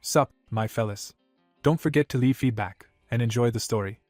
Sup, my fellas. Don't forget to leave feedback, and enjoy the story.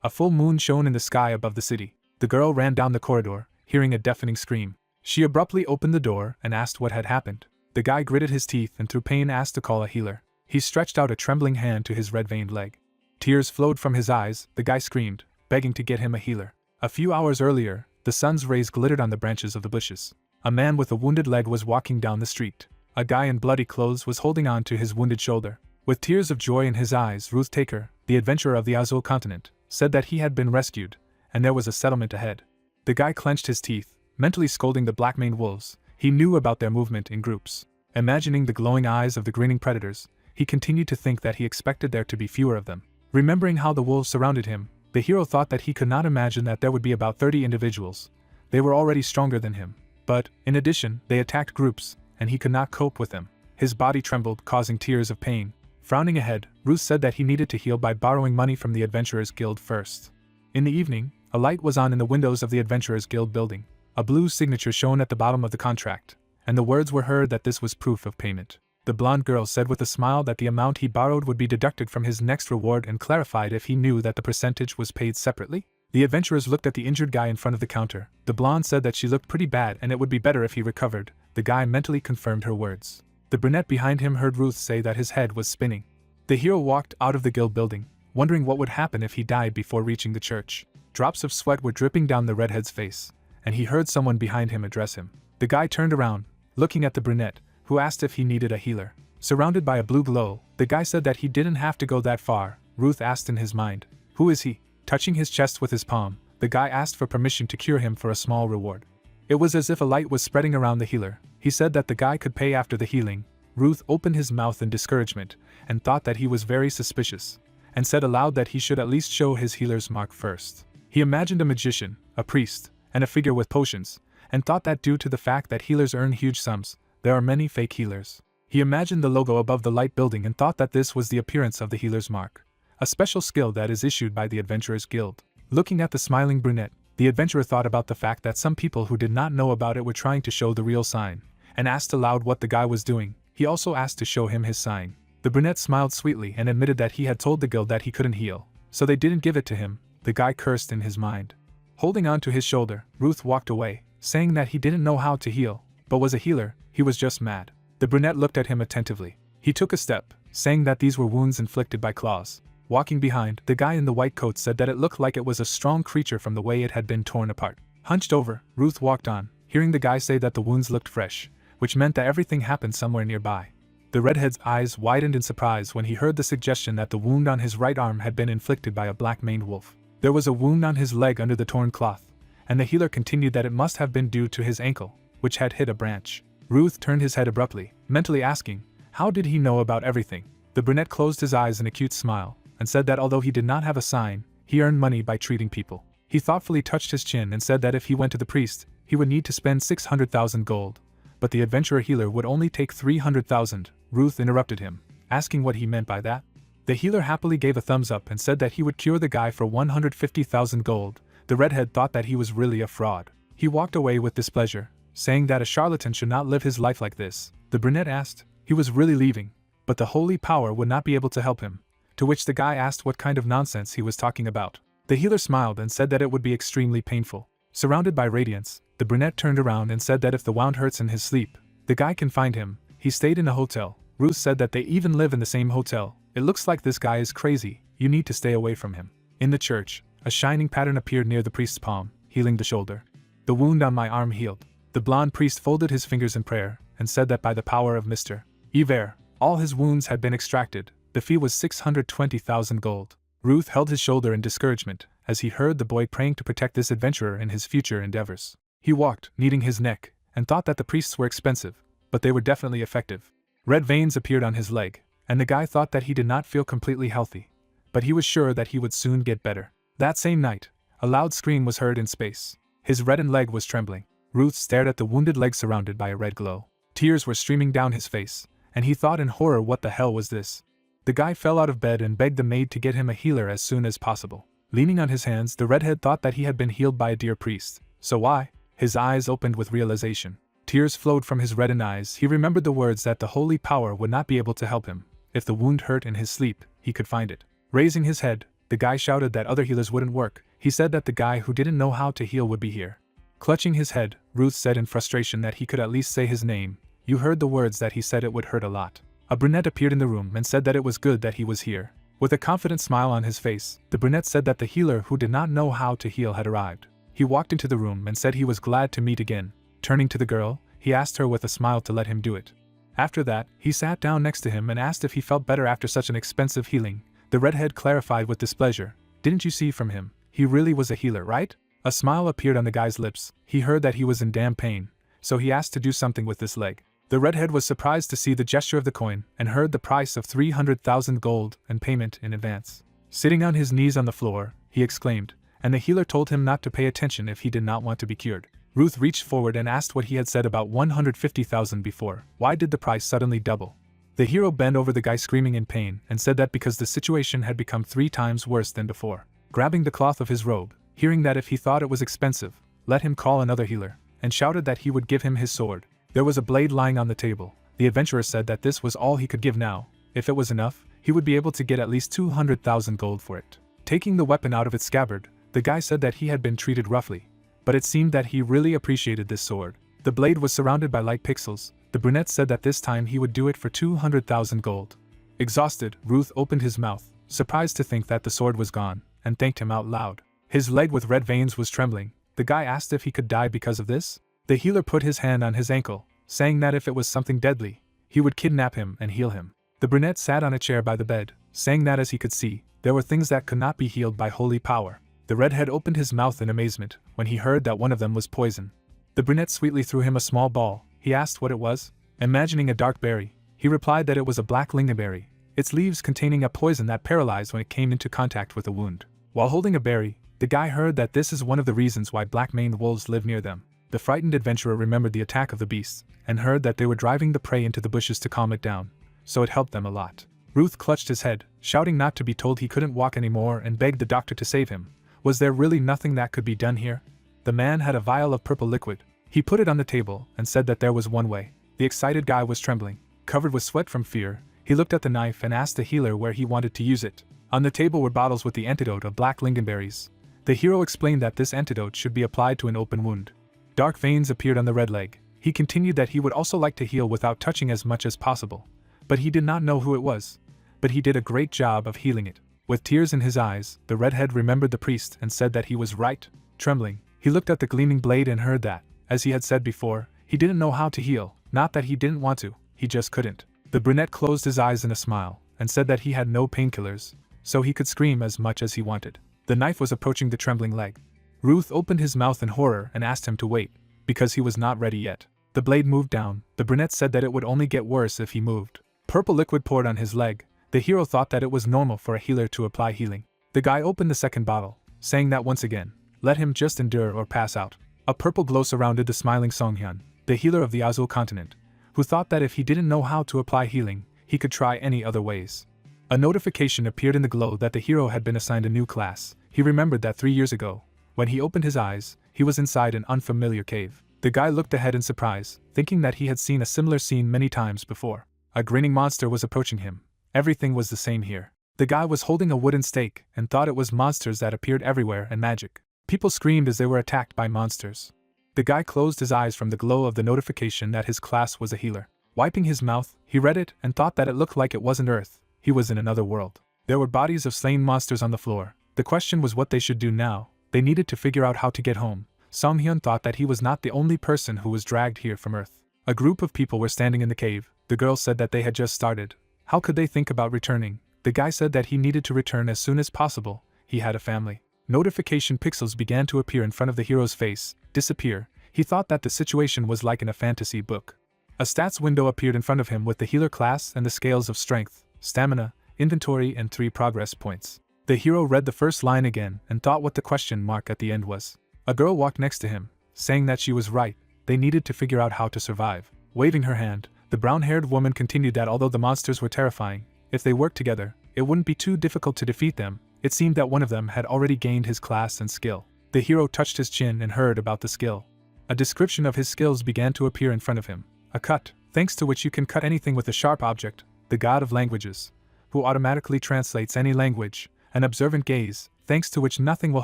A full moon shone in the sky above the city. The girl ran down the corridor, hearing a deafening scream. She abruptly opened the door and asked what had happened. The guy gritted his teeth and through pain asked to call a healer. He stretched out a trembling hand to his red-veined leg. Tears flowed from his eyes. The guy screamed, begging to get him a healer. A few hours earlier, the sun's rays glittered on the branches of the bushes. A man with a wounded leg was walking down the street. A guy in bloody clothes was holding on to his wounded shoulder. With tears of joy in his eyes, Ruth Taker, the adventurer of the Azul continent, said that he had been rescued, and there was a settlement ahead. The guy clenched his teeth, mentally scolding the black-maned wolves. He knew about their movement in groups. Imagining the glowing eyes of the grinning predators, he continued to think that he expected there to be fewer of them. Remembering how the wolves surrounded him, the hero thought that he could not imagine that there would be about 30 individuals. They were already stronger than him. But, in addition, they attacked groups, and he could not cope with them. His body trembled, causing tears of pain. Frowning ahead, Ruth said that he needed to heal by borrowing money from the Adventurers Guild first. In the evening, a light was on in the windows of the Adventurers Guild building. A blue signature shone at the bottom of the contract, and the words were heard that this was proof of payment. The blonde girl said with a smile that the amount he borrowed would be deducted from his next reward and clarified if he knew that the percentage was paid separately. The adventurers looked at the injured guy in front of the counter. The blonde said that she looked pretty bad and it would be better if he recovered. The guy mentally confirmed her words. The brunette behind him heard Ruth say that his head was spinning. The hero walked out of the guild building, wondering what would happen if he died before reaching the church. Drops of sweat were dripping down the redhead's face, and he heard someone behind him address him. The guy turned around, looking at the brunette, who asked if he needed a healer. Surrounded by a blue glow, the guy said that he didn't have to go that far. Ruth asked in his mind, "Who is he?" Touching his chest with his palm, the guy asked for permission to cure him for a small reward. It was as if a light was spreading around the healer. He said that the guy could pay after the healing. Ruth opened his mouth in discouragement, and thought that he was very suspicious, and said aloud that he should at least show his healer's mark first. He imagined a magician, a priest, and a figure with potions, and thought that due to the fact that healers earn huge sums, there are many fake healers. He imagined the logo above the light building and thought that this was the appearance of the healer's mark, a special skill that is issued by the Adventurers Guild. Looking at the smiling brunette, the adventurer thought about the fact that some people who did not know about it were trying to show the real sign, and asked aloud what the guy was doing. He also asked to show him his sign. The brunette smiled sweetly and admitted that he had told the guild that he couldn't heal, so they didn't give it to him. The guy cursed in his mind. Holding on to his shoulder, Ruth walked away, saying that he didn't know how to heal, but was a healer. He was just mad. The brunette looked at him attentively. He took a step, saying that these were wounds inflicted by claws. Walking behind, the guy in the white coat said that it looked like it was a strong creature from the way it had been torn apart. Hunched over, Ruth walked on, hearing the guy say that the wounds looked fresh, which meant that everything happened somewhere nearby. The redhead's eyes widened in surprise when he heard the suggestion that the wound on his right arm had been inflicted by a black-maned wolf. There was a wound on his leg under the torn cloth, and the healer continued that it must have been due to his ankle, which had hit a branch. Ruth turned his head abruptly, mentally asking, how did he know about everything? The brunette closed his eyes in a cute smile, and said that although he did not have a sign, he earned money by treating people. He thoughtfully touched his chin and said that if he went to the priest, he would need to spend 600,000 gold, but the adventurer healer would only take 300,000. Ruth interrupted him, asking what he meant by that. The healer happily gave a thumbs up and said that he would cure the guy for 150,000 gold. The redhead thought that he was really a fraud. He walked away with displeasure, saying that a charlatan should not live his life like this. The brunette asked, he was really leaving, but the holy power would not be able to help him, to which the guy asked what kind of nonsense he was talking about. The healer smiled and said that it would be extremely painful. Surrounded by radiance, the brunette turned around and said that if the wound hurts in his sleep, the guy can find him. He stayed in a hotel. Ruth said that they even live in the same hotel. It looks like this guy is crazy. You need to stay away from him. In the church, a shining pattern appeared near the priest's palm, healing the shoulder. The wound on my arm healed. The blonde priest folded his fingers in prayer and said that by the power of Mr. Iver, all his wounds had been extracted. The fee was 620,000 gold. Ruth held his shoulder in discouragement as he heard the boy praying to protect this adventurer in his future endeavors. He walked, kneading his neck, and thought that the priests were expensive, but they were definitely effective. Red veins appeared on his leg, and the guy thought that he did not feel completely healthy, but he was sure that he would soon get better. That same night, a loud scream was heard in space. His reddened leg was trembling. Ruth stared at the wounded leg surrounded by a red glow. Tears were streaming down his face, and he thought in horror, what the hell was this? The guy fell out of bed and begged the maid to get him a healer as soon as possible. Leaning on his hands, the redhead thought that he had been healed by a dear priest. So why? His eyes opened with realization. Tears flowed from his reddened eyes. He remembered the words that the holy power would not be able to help him, If the wound hurt in his sleep, he could find it. Raising his head, the guy shouted that other healers wouldn't work. He said that the guy who didn't know how to heal would be here. Clutching his head, Ruth said in frustration that he could at least say his name. You heard the words that he said. It would hurt a lot. A brunette appeared in the room and said that it was good that he was here. With a confident smile on his face, the brunette said that the healer who did not know how to heal had arrived. He walked into the room and said he was glad to meet again. Turning to the girl, he asked her with a smile to let him do it. After that, he sat down next to him and asked if he felt better after such an expensive healing. The redhead clarified with displeasure. Didn't you see from him? He really was a healer, right? A smile appeared on the guy's lips. He heard that he was in damn pain, so he asked to do something with this leg. The redhead was surprised to see the gesture of the coin and heard the price of 300,000 gold and payment in advance. Sitting on his knees on the floor, he exclaimed, and the healer told him not to pay attention if he did not want to be cured. Ruth reached forward and asked what he had said about 150,000 before. Why did the price suddenly double? The hero bent over the guy screaming in pain and said that because the situation had become 3 times worse than before. Grabbing the cloth of his robe, hearing that if he thought it was expensive, let him call another healer, and shouted that he would give him his sword. There was a blade lying on the table. The adventurer said that this was all he could give now. If it was enough, he would be able to get at least 200,000 gold for it. Taking the weapon out of its scabbard, the guy said that he had been treated roughly, but it seemed that he really appreciated this sword. The blade was surrounded by light pixels. The brunette said that this time he would do it for 200,000 gold. Exhausted, Ruth opened his mouth, surprised to think that the sword was gone, and thanked him out loud. His leg with red veins was trembling. The guy asked if he could die because of this. The healer put his hand on his ankle, saying that if it was something deadly, he would kidnap him and heal him. The brunette sat on a chair by the bed, saying that as he could see, there were things that could not be healed by holy power. The redhead opened his mouth in amazement when he heard that one of them was poison. The brunette sweetly threw him a small ball. He asked what it was. Imagining a dark berry, he replied that it was a black lingonberry, its leaves containing a poison that paralyzed when it came into contact with a wound. While holding a berry, the guy heard that this is one of the reasons why black-maned wolves live near them. The frightened adventurer remembered the attack of the beasts, and heard that they were driving the prey into the bushes to calm it down, so it helped them a lot. Ruth clutched his head, shouting not to be told he couldn't walk anymore and begged the doctor to save him. Was there really nothing that could be done here? The man had a vial of purple liquid. He put it on the table and said that there was one way. The excited guy was trembling, covered with sweat from fear. He looked at the knife and asked the healer where he wanted to use it. On the table were bottles with the antidote of black lingonberries. The hero explained that this antidote should be applied to an open wound. Dark veins appeared on the red leg. He continued that he would also like to heal without touching as much as possible. But he did not know who it was. But he did a great job of healing it. With tears in his eyes, the redhead remembered the priest and said that he was right. Trembling, he looked at the gleaming blade and heard that, as he had said before, he didn't know how to heal. Not that he didn't want to, he just couldn't. The brunette closed his eyes in a smile and said that he had no painkillers, so he could scream as much as he wanted. The knife was approaching the trembling leg. Ruth opened his mouth in horror and asked him to wait, because he was not ready yet. The blade moved down. The brunette said that it would only get worse if he moved. Purple liquid poured on his leg. The hero thought that it was normal for a healer to apply healing. The guy opened the second bottle, saying that once again, let him just endure or pass out. A purple glow surrounded the smiling Songhyun, the healer of the Azul continent, who thought that if he didn't know how to apply healing, he could try any other ways. A notification appeared in the glow that the hero had been assigned a new class. He remembered that 3 years ago, when he opened his eyes, he was inside an unfamiliar cave. The guy looked ahead in surprise, thinking that he had seen a similar scene many times before. A grinning monster was approaching him. Everything was the same here. The guy was holding a wooden stake and thought it was monsters that appeared everywhere and magic. People screamed as they were attacked by monsters. The guy closed his eyes from the glow of the notification that his class was a healer. Wiping his mouth, he read it and thought that it looked like it wasn't Earth. He was in another world. There were bodies of slain monsters on the floor. The question was what they should do now. They needed to figure out how to get home. Songhyun thought that he was not the only person who was dragged here from Earth. A group of people were standing in the cave. The girl said that they had just started. How could they think about returning? The guy said that he needed to return as soon as possible. He had a family. Notification pixels began to appear in front of the hero's face, disappear. He thought that the situation was like in a fantasy book. A stats window appeared in front of him with the healer class and the scales of strength, stamina, inventory and 3 progress points. The hero read the first line again and thought what the question mark at the end was. A girl walked next to him, saying that she was right. They needed to figure out how to survive. Waving her hand, the brown-haired woman continued that although the monsters were terrifying, if they worked together, it wouldn't be too difficult to defeat them. It seemed that one of them had already gained his class and skill. The hero touched his chin and heard about the skill. A description of his skills began to appear in front of him. A cut, thanks to which you can cut anything with a sharp object. the god of languages, who automatically translates any language, an observant gaze, thanks to which nothing will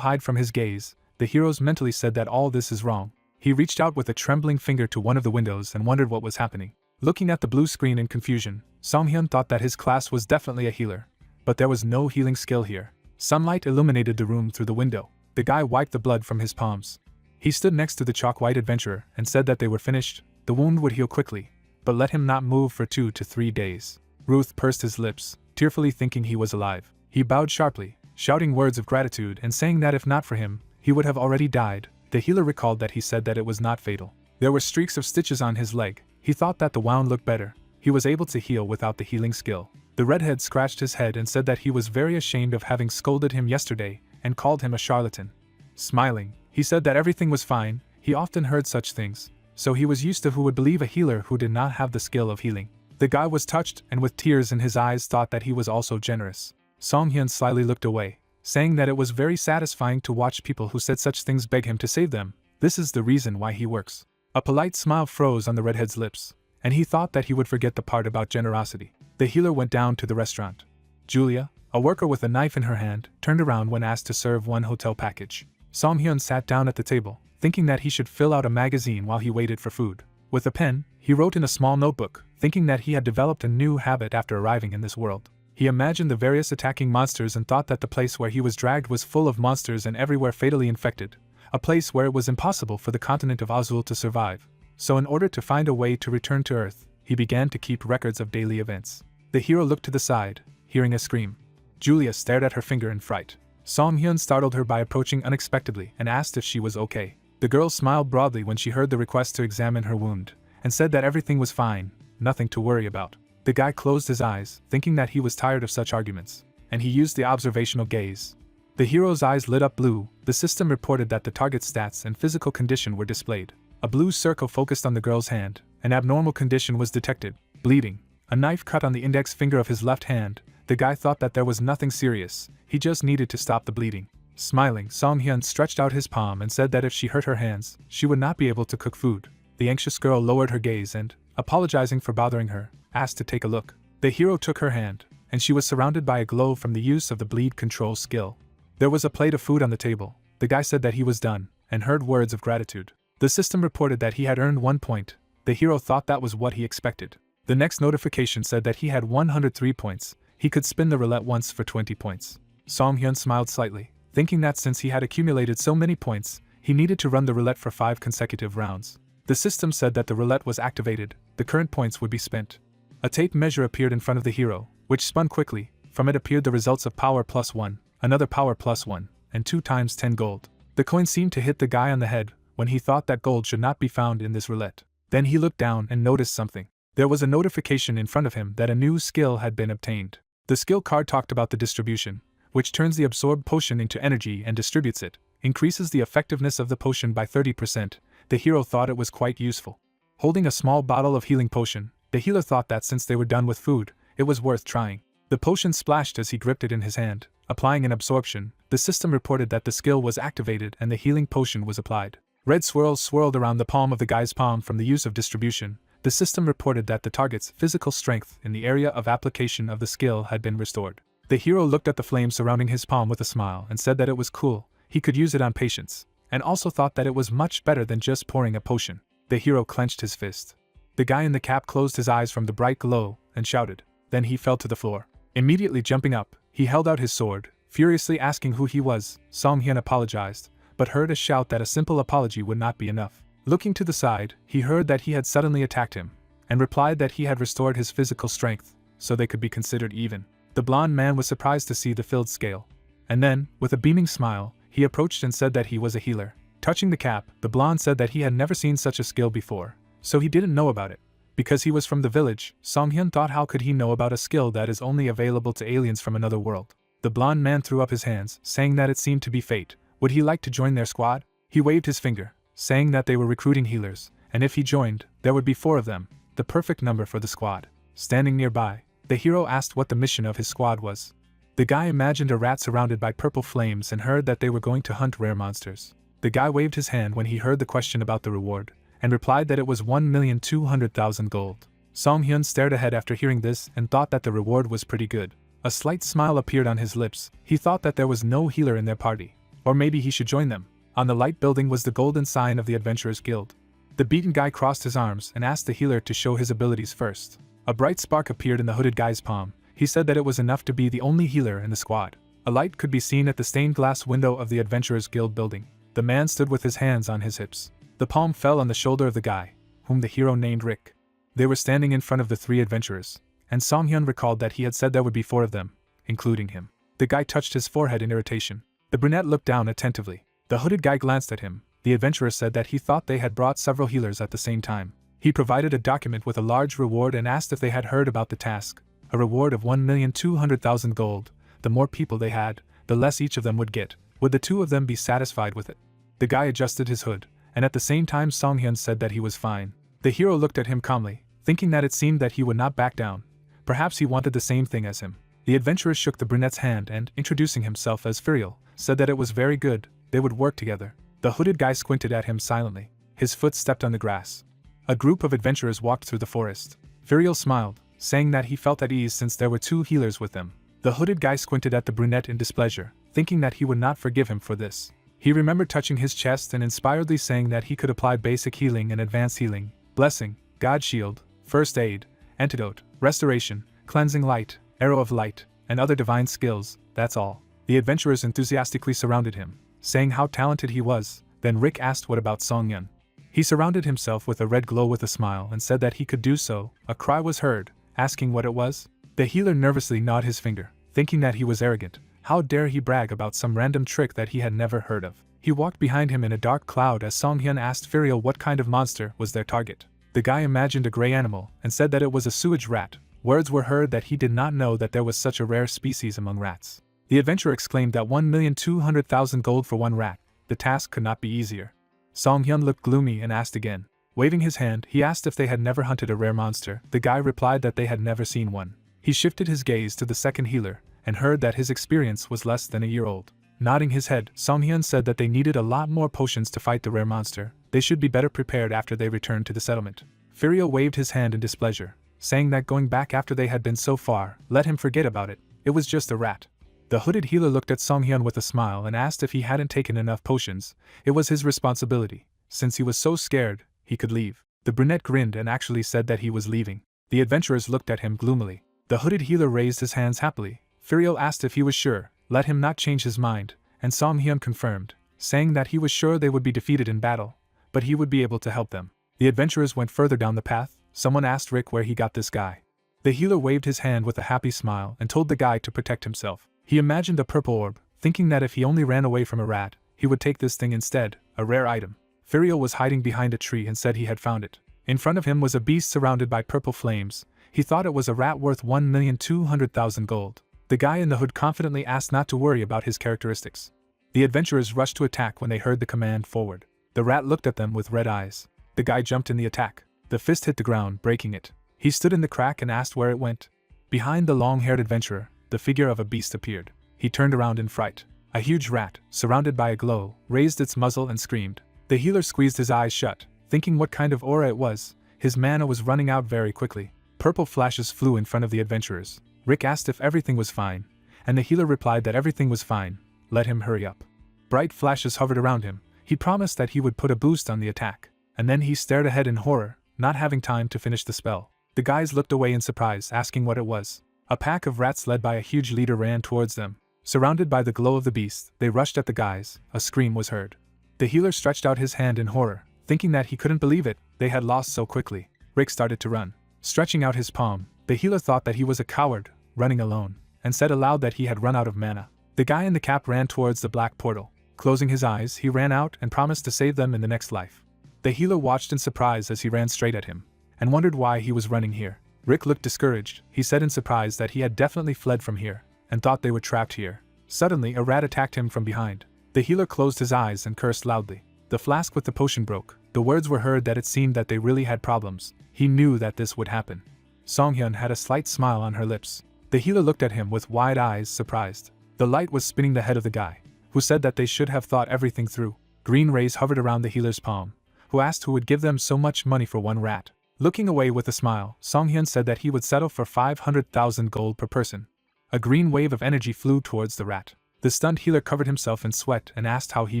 hide from his gaze. The heroes mentally said that all this is wrong. He reached out with a trembling finger to one of the windows and wondered what was happening. Looking at the blue screen in confusion, Songhyun thought that his class was definitely a healer, but there was no healing skill here. Sunlight illuminated the room through the window. The guy wiped the blood from his palms. He stood next to the chalk-white adventurer and said that they were finished. The wound would heal quickly, but let him not move for 2 to 3 days. Ruth pursed his lips, tearfully thinking he was alive. He bowed sharply, shouting words of gratitude and saying that if not for him, he would have already died. The healer recalled that he said that it was not fatal. There were streaks of stitches on his leg. He thought that the wound looked better. He was able to heal without the healing skill. The redhead scratched his head and said that he was very ashamed of having scolded him yesterday and called him a charlatan. Smiling, he said that everything was fine. He often heard such things, so he was used to who would believe a healer who did not have the skill of healing. The guy was touched and with tears in his eyes thought that he was also generous. Songhyun slyly looked away, saying that it was very satisfying to watch people who said such things beg him to save them. This is the reason why he works. A polite smile froze on the redhead's lips, and he thought that he would forget the part about generosity. The healer went down to the restaurant. Julia, a worker with a knife in her hand, turned around when asked to serve one hotel package. Songhyun sat down at the table, thinking that he should fill out a magazine while he waited for food. With a pen, he wrote in a small notebook, thinking that he had developed a new habit after arriving in this world. He imagined the various attacking monsters and thought that the place where he was dragged was full of monsters and everywhere fatally infected, a place where it was impossible for the continent of Azul to survive. So in order to find a way to return to Earth, he began to keep records of daily events. The hero looked to the side, hearing a scream. Julia stared at her finger in fright. Songhyun startled her by approaching unexpectedly and asked if she was okay. The girl smiled broadly when she heard the request to examine her wound, and said that everything was fine, nothing to worry about. The guy closed his eyes, thinking that he was tired of such arguments, and he used the observational gaze. The hero's eyes lit up blue. The system reported that the target's stats and physical condition were displayed. A blue circle focused on the girl's hand. An abnormal condition was detected: bleeding. A knife cut on the index finger of his left hand. The guy thought that there was nothing serious, he just needed to stop the bleeding. Smiling, Songhyun stretched out his palm and said that if she hurt her hands, she would not be able to cook food. The anxious girl lowered her gaze and, apologizing for bothering her, asked to take a look. The hero took her hand, and she was surrounded by a glow from the use of the bleed control skill. There was a plate of food on the table. The guy said that he was done, and heard words of gratitude. The system reported that he had earned 1 point. The hero thought that was what he expected. The next notification said that he had 103 points. He could spin the roulette once for 20 points. Songhyun smiled slightly, thinking that since he had accumulated so many points, he needed to run the roulette for 5 consecutive rounds. The system said that the roulette was activated. The current points would be spent. A tape measure appeared in front of the hero, which spun quickly. From it appeared the results of power +1, another power +1, and 2 times 10 gold. The coin seemed to hit the guy on the head when he thought that gold should not be found in this roulette. Then he looked down and noticed something. There was a notification in front of him that a new skill had been obtained. The skill card talked about the distribution, which turns the absorbed potion into energy and distributes it, increases the effectiveness of the potion by 30%. The hero thought it was quite useful. Holding a small bottle of healing potion, the healer thought that since they were done with food, it was worth trying. The potion splashed as he gripped it in his hand, applying an absorption. The system reported that the skill was activated and the healing potion was applied. Red swirls swirled around the palm of the guy's palm from the use of distribution. The system reported that the target's physical strength in the area of application of the skill had been restored. The hero looked at the flame surrounding his palm with a smile and said that it was cool. He could use it on patients, and also thought that it was much better than just pouring a potion. The hero clenched his fist. The guy in the cap closed his eyes from the bright glow and shouted. Then he fell to the floor. Immediately jumping up, he held out his sword, furiously asking who he was. Songhyun apologized, but heard a shout that a simple apology would not be enough. Looking to the side, he heard that he had suddenly attacked him, and replied that he had restored his physical strength, so they could be considered even. The blond man was surprised to see the filled scale. And then, with a beaming smile, he approached and said that he was a healer. Touching the cap, the blonde said that he had never seen such a skill before, so he didn't know about it. Because he was from the village, Songhyun thought how could he know about a skill that is only available to aliens from another world. The blond man threw up his hands, saying that it seemed to be fate. Would he like to join their squad? He waved his finger, saying that they were recruiting healers, and if he joined, there would be 4 of them, the perfect number for the squad. Standing nearby, the hero asked what the mission of his squad was. The guy imagined a rat surrounded by purple flames and heard that they were going to hunt rare monsters. The guy waved his hand when he heard the question about the reward, and replied that it was 1,200,000 gold. Song-hyun stared ahead after hearing this and thought that the reward was pretty good. A slight smile appeared on his lips. He thought that there was no healer in their party. Or maybe he should join them. On the light building was the golden sign of the Adventurers Guild. The beaten guy crossed his arms and asked the healer to show his abilities first. A bright spark appeared in the hooded guy's palm. He said that it was enough to be the only healer in the squad. A light could be seen at the stained glass window of the Adventurers Guild building. The man stood with his hands on his hips. The palm fell on the shoulder of the guy, whom the hero named Rick. They were standing in front of the three adventurers, and Song-hyun recalled that he had said there would be 4 of them, including him. The guy touched his forehead in irritation. The brunette looked down attentively. The hooded guy glanced at him. The adventurer said that he thought they had brought several healers at the same time. He provided a document with a large reward and asked if they had heard about the task. A reward of 1,200,000 gold. The more people they had, the less each of them would get. Would the 2 of them be satisfied with it? The guy adjusted his hood, and at the same time Song-hyun said that he was fine. The hero looked at him calmly, thinking that it seemed that he would not back down. Perhaps he wanted the same thing as him. The adventurer shook the brunette's hand and, introducing himself as Furiel, said that it was very good, they would work together. The hooded guy squinted at him silently. His foot stepped on the grass. A group of adventurers walked through the forest. Furiel smiled, saying that he felt at ease since there were 2 healers with them. The hooded guy squinted at the brunette in displeasure, thinking that he would not forgive him for this. He remembered touching his chest and inspiredly saying that he could apply basic healing and advanced healing, blessing, God shield, first aid, antidote, restoration, cleansing light, arrow of light, and other divine skills. That's all. The adventurers enthusiastically surrounded him, saying how talented he was. Then Rick asked what about Song-hyun. He surrounded himself with a red glow with a smile and said that he could do so. A cry was heard, asking what it was. The healer nervously gnawed his finger, thinking that he was arrogant. How dare he brag about some random trick that he had never heard of. He walked behind him in a dark cloud as Song-hyun asked Furiel what kind of monster was their target. The guy imagined a gray animal and said that it was a sewage rat. Words were heard that he did not know that there was such a rare species among rats. The adventurer exclaimed that 1,200,000 gold for 1 rat. The task could not be easier. Song-hyun looked gloomy and asked again. Waving his hand, he asked if they had never hunted a rare monster. The guy replied that they had never seen one. He shifted his gaze to the second healer, and heard that his experience was less than a year old. Nodding his head, Song-hyun said that they needed a lot more potions to fight the rare monster. They should be better prepared after they returned to the settlement. Furiel waved his hand in displeasure, saying that going back after they had been so far, let him forget about it. It was just a rat. The hooded healer looked at Song-hyun with a smile and asked if he hadn't taken enough potions. It was his responsibility. Since he was so scared, he could leave. The brunette grinned and actually said that he was leaving. The adventurers looked at him gloomily. The hooded healer raised his hands happily. Furiel asked if he was sure, let him not change his mind, and Song-hyun confirmed, saying that he was sure they would be defeated in battle, but he would be able to help them. The adventurers went further down the path. Someone asked Rick where he got this guy. The healer waved his hand with a happy smile and told the guy to protect himself. He imagined a purple orb, thinking that if he only ran away from a rat, he would take this thing instead, a rare item. Furiel was hiding behind a tree and said he had found it. In front of him was a beast surrounded by purple flames. He thought it was a rat worth 1,200,000 gold. The guy in the hood confidently asked not to worry about his characteristics. The adventurers rushed to attack when they heard the command forward. The rat looked at them with red eyes. The guy jumped in the attack. The fist hit the ground, breaking it. He stood in the crack and asked where it went. Behind the long-haired adventurer, the figure of a beast appeared. He turned around in fright. A huge rat, surrounded by a glow, raised its muzzle and screamed. The healer squeezed his eyes shut, thinking what kind of aura it was. His mana was running out very quickly. Purple flashes flew in front of the adventurers. Rick asked if everything was fine, and the healer replied that everything was fine. Let him hurry up. Bright flashes hovered around him. He promised that he would put a boost on the attack, and then he stared ahead in horror, not having time to finish the spell. The guys looked away in surprise, asking what it was. A pack of rats led by a huge leader ran towards them. Surrounded by the glow of the beast, they rushed at the guys. A scream was heard. The healer stretched out his hand in horror, thinking that he couldn't believe it, they had lost so quickly. Rick started to run. Stretching out his palm, the healer thought that he was a coward, running alone, and said aloud that he had run out of mana. The guy in the cap ran towards the black portal. Closing his eyes, he ran out and promised to save them in the next life. The healer watched in surprise as he ran straight at him, and wondered why he was running here. Rick looked discouraged. He said in surprise that he had definitely fled from here, and thought they were trapped here. Suddenly, a rat attacked him from behind. The healer closed his eyes and cursed loudly. The flask with the potion broke. The words were heard that it seemed that they really had problems. He knew that this would happen. Song-hyun had a slight smile on her lips. The healer looked at him with wide eyes, surprised. The light was spinning the head of the guy, who said that they should have thought everything through. Green rays hovered around the healer's palm, who asked who would give them so much money for one rat. Looking away with a smile, Songhyun said that he would settle for 500,000 gold per person. A green wave of energy flew towards the rat. The stunned healer covered himself in sweat and asked how he